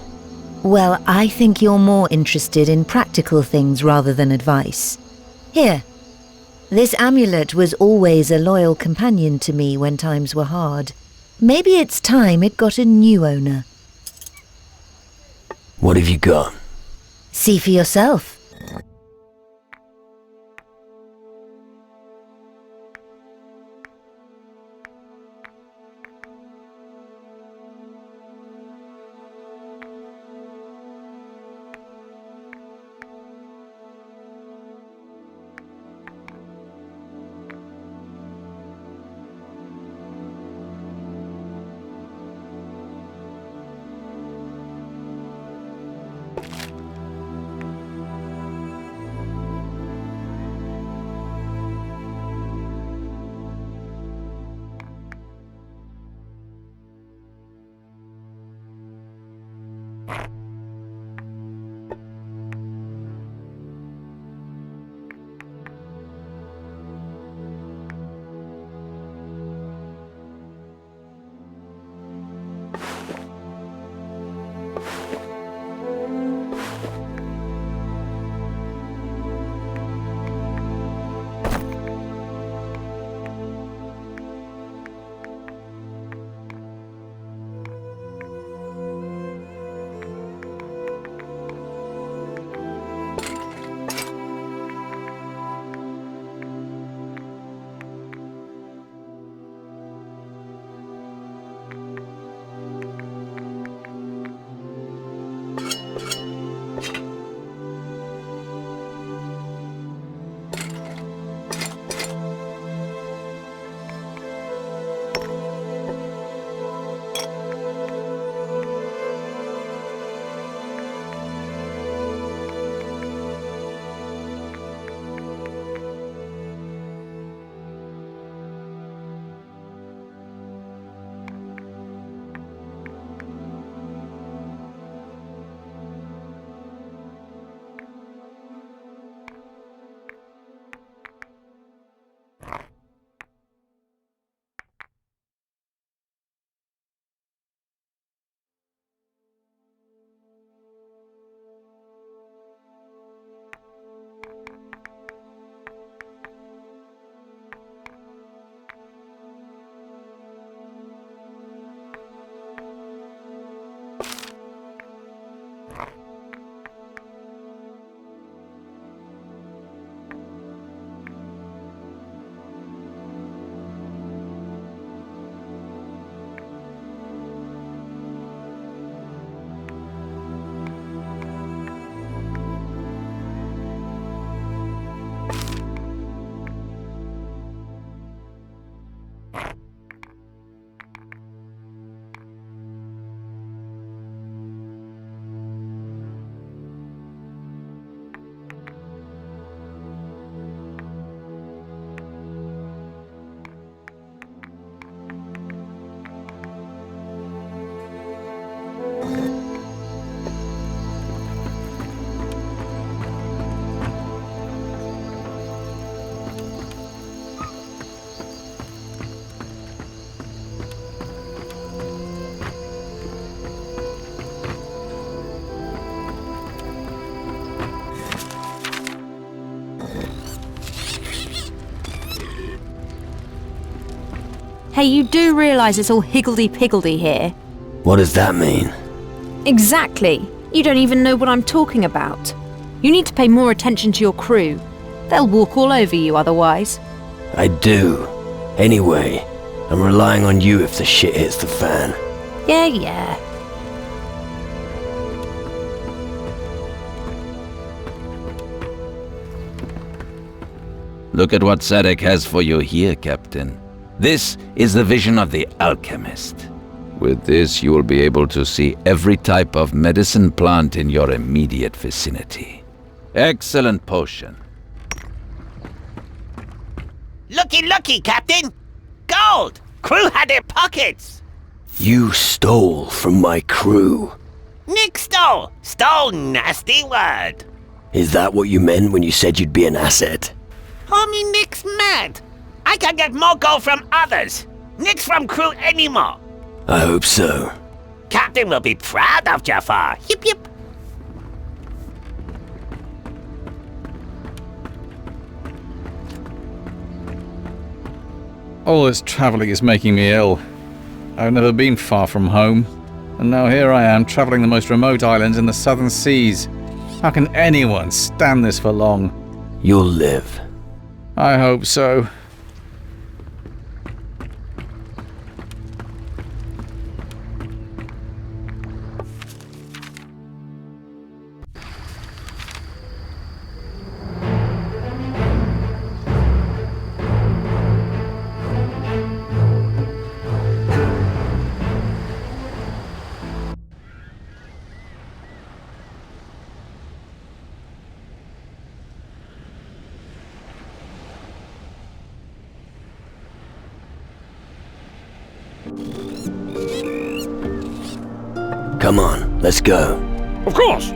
Well, I think you're more interested in practical things rather than advice. Here. This amulet was always a loyal companion to me when times were hard. Maybe it's time it got a new owner. What have you got? See for yourself. Hey, you do realise it's all higgledy-piggledy here? What does that mean? Exactly. You don't even know what I'm talking about. You need to pay more attention to your crew. They'll walk all over you otherwise. I do. Anyway, I'm relying on you if the shit hits the fan. Yeah. Look at what Sadek has for you here, Captain. This is the vision of the alchemist. With this, you will be able to see every type of medicine plant in your immediate vicinity. Excellent potion. Looky, Captain! Go gold! Crew had their pockets! You stole from my crew. Nick stole! Stole, nasty word! Is that what you meant when you said you'd be an asset? Homie, Nick's mad! I can get more gold from others! Nick's from crew anymore! I hope so. Captain will be proud of Jafar! Yip yip! All this travelling is making me ill. I've never been far from home, and now here I am travelling the most remote islands in the southern seas. How can anyone stand this for long? You'll live. I hope so. Come on, let's go. Of course!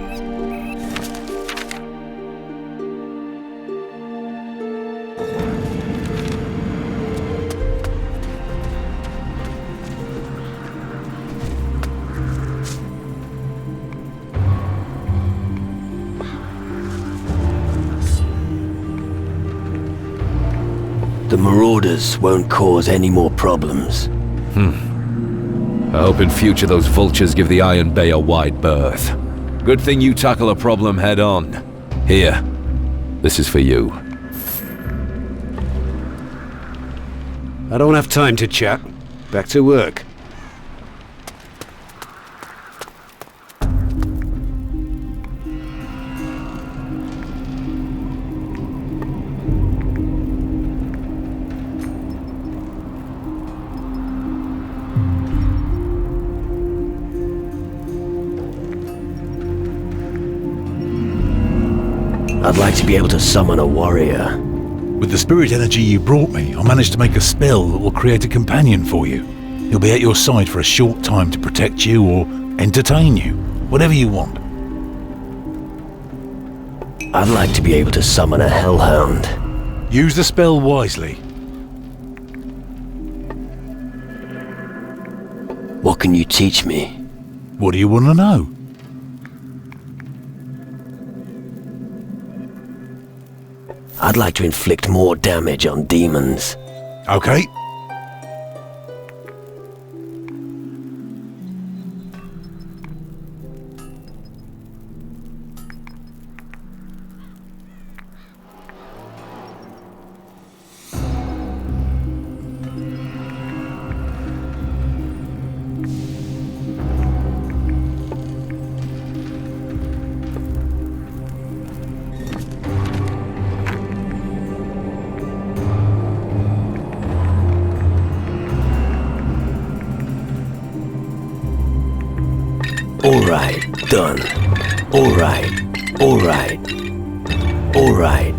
The Marauders won't cause any more problems. I hope in future those vultures give the Iron Bay a wide berth. Good thing you tackle a problem head on. Here, this is for you. I don't have time to chat. Back to work. I'd like to be able to summon a warrior. With the spirit energy you brought me, I managed to make a spell that will create a companion for you. He'll be at your side for a short time to protect you or entertain you, whatever you want. I'd like to be able to summon a hellhound. Use the spell wisely. What can you teach me? What do you want to know? I'd like to inflict more damage on demons. Okay. Alright, done. Alright, alright, alright.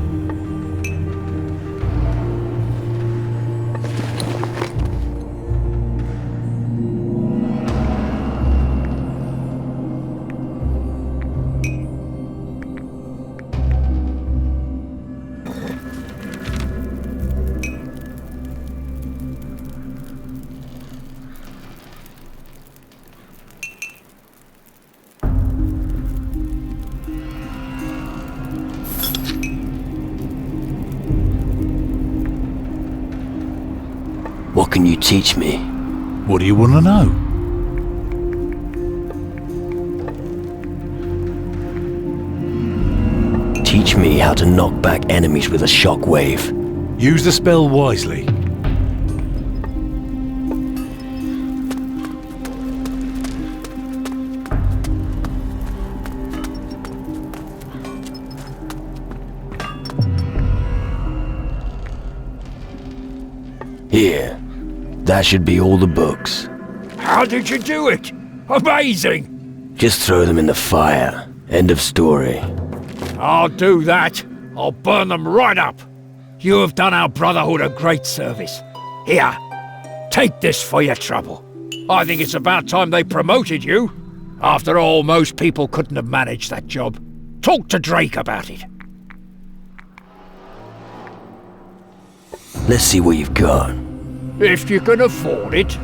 What can you teach me? What do you want to know? Teach me how to knock back enemies with a shockwave. Use the spell wisely. Here. That should be all the books. How did you do it? Amazing! Just throw them in the fire. End of story. I'll do that. I'll burn them right up. You have done our Brotherhood a great service. Here, Take this for your trouble. I think it's about time they promoted you. After all, most people couldn't have managed that job. Talk to Drake about it. Let's see what you've got. If you can afford it.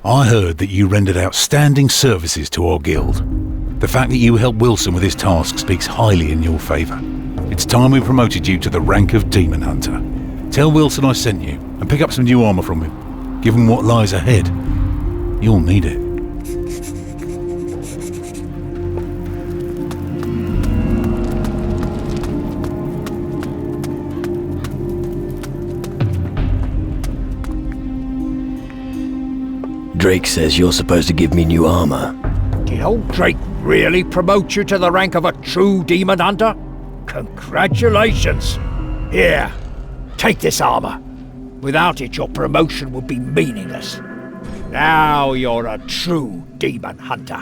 I heard that you rendered outstanding services to our guild. The fact that you helped Wilson with his task speaks highly in your favour. It's time we promoted you to the rank of Demon Hunter. Tell Wilson I sent you, and pick up some new armour from him. Give him what lies ahead. You'll need it. Drake says you're supposed to give me new armor. Did old Drake really promote you to the rank of a true demon hunter? Congratulations. Here, take this armor. Without it, your promotion would be meaningless. Now you're a true demon hunter.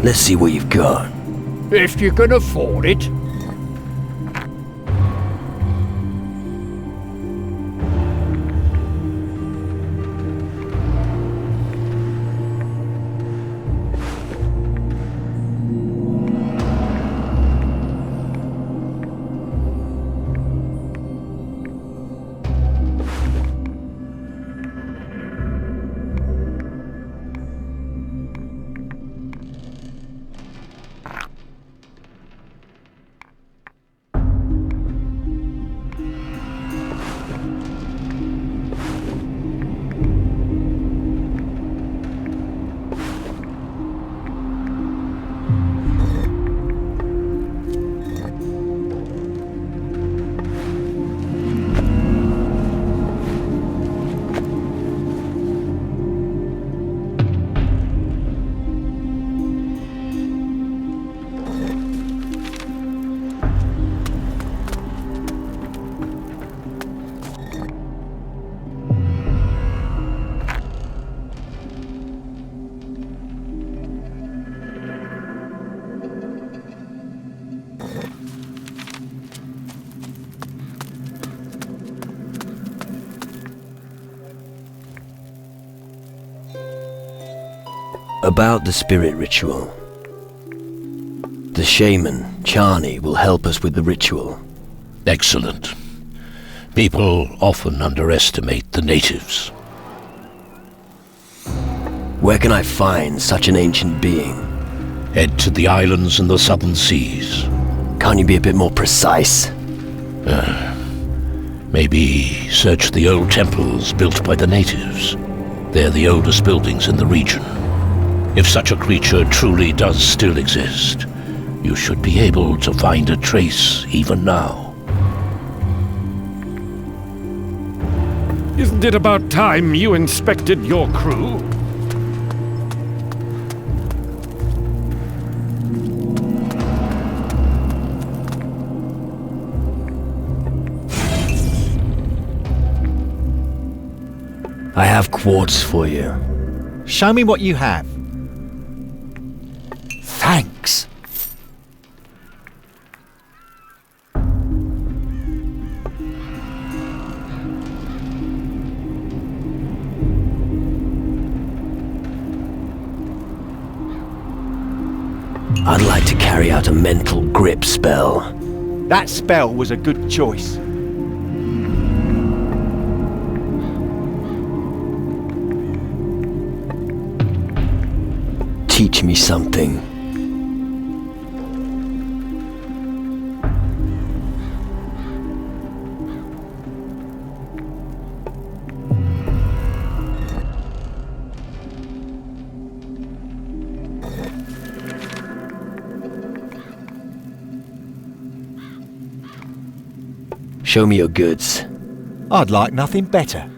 Let's see what you've got. If you can afford it. About the spirit ritual. The shaman, Charney, will help us with the ritual. Excellent. People often underestimate the natives. Where can I find such an ancient being? Head to the islands in the southern seas. Can't you be a bit more precise? Maybe search the old temples built by the natives. They're the oldest buildings in the region. If such a creature truly does still exist, you should be able to find a trace even now. Isn't it about time you inspected your crew? I have quartz for you. Show me what you have. I'd like to carry out a mental grip spell. That spell was a good choice. Teach me something. Show me your goods. I'd like nothing better.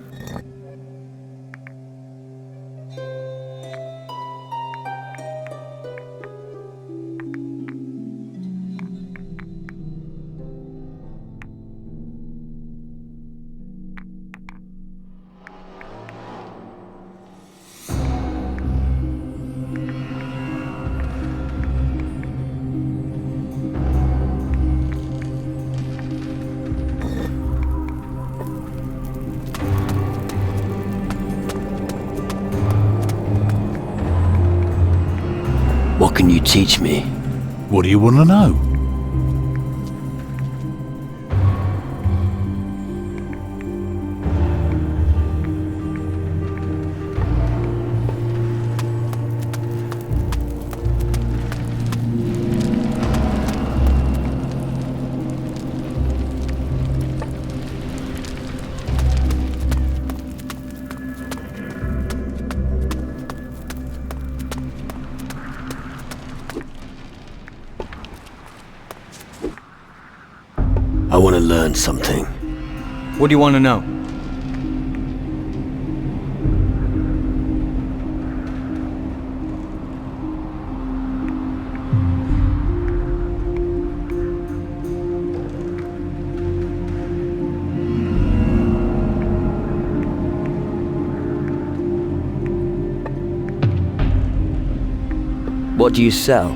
What can you teach me? What do you want to know? I want to learn something. What do you want to know? What do you sell?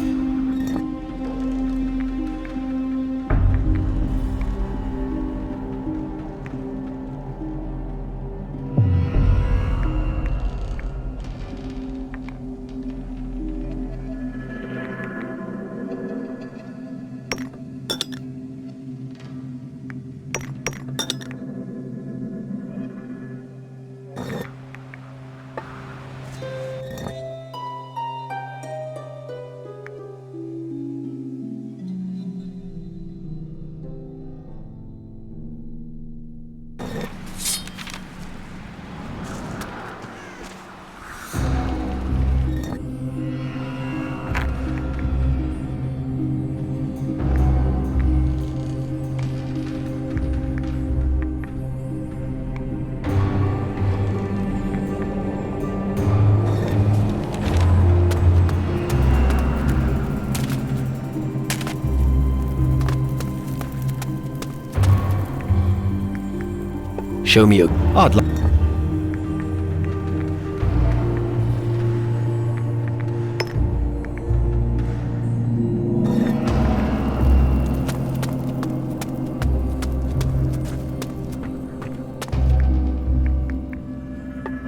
Show me your... I'd like...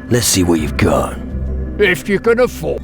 Let's see what you've got. If you can afford.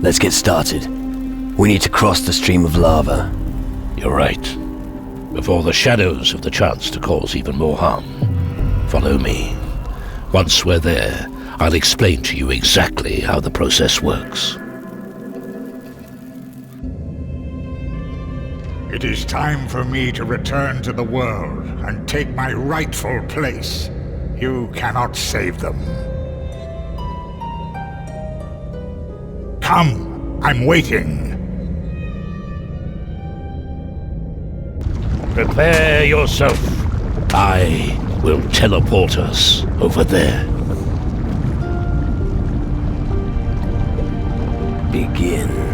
let's get started. We need to cross the stream of lava. You're right. Before the shadows have the chance to cause even more harm. Follow me. Once we're there, I'll explain to you exactly how the process works. It is time for me to return to the world and take my rightful place. You cannot save them. Come, I'm waiting. Prepare yourself. I will teleport us over there. Begin.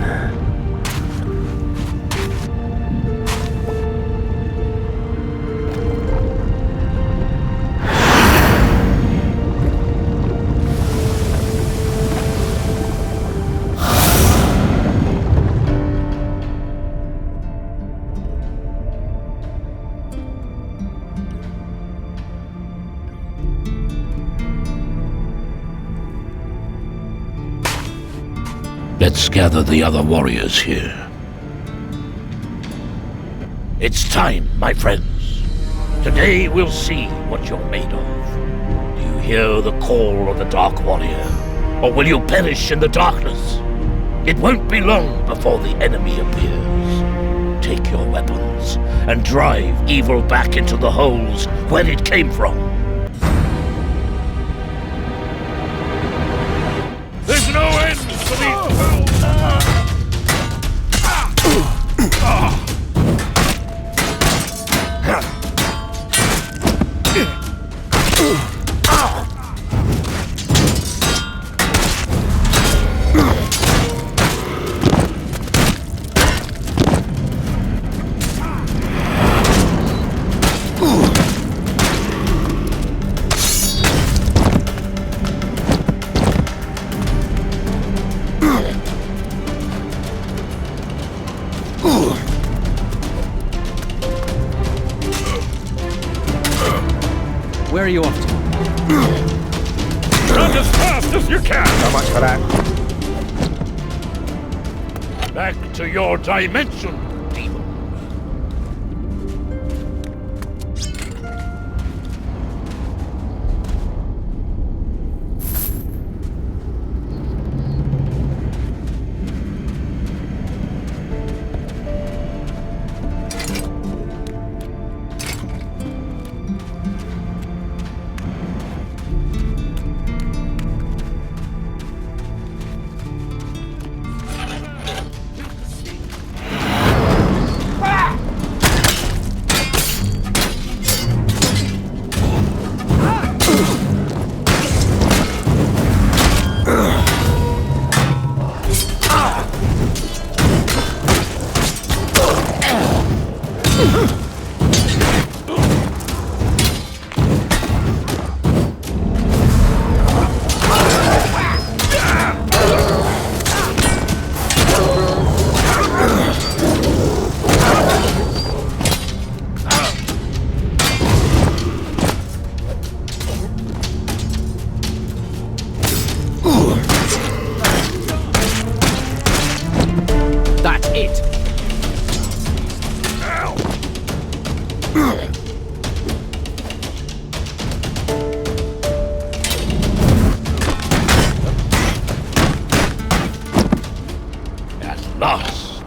Let's gather the other warriors here. It's time, my friends. Today we'll see what you're made of. Do you hear the call of the Dark Warrior? Or will you perish in the darkness? It won't be long before the enemy appears. Take your weapons and drive evil back into the holes where it came from. There's no end to these Where are you off to? Run as fast as you can! How much for that? Back to your dimension, demon. That's it. At last.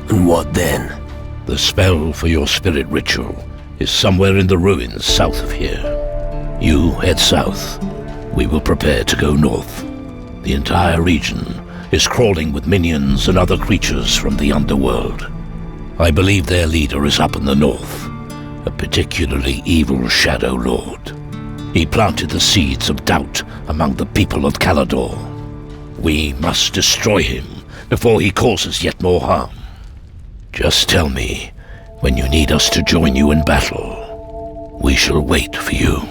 And what then? The spell for your spirit ritual is somewhere in the ruins south of here. You head south. We will prepare to go north. The entire region is crawling with minions and other creatures from the underworld. I believe their leader is up in the north, a particularly evil Shadow Lord. He planted the seeds of doubt among the people of Calador. We must destroy him before he causes yet more harm. Just tell me when you need us to join you in battle. We shall wait for you.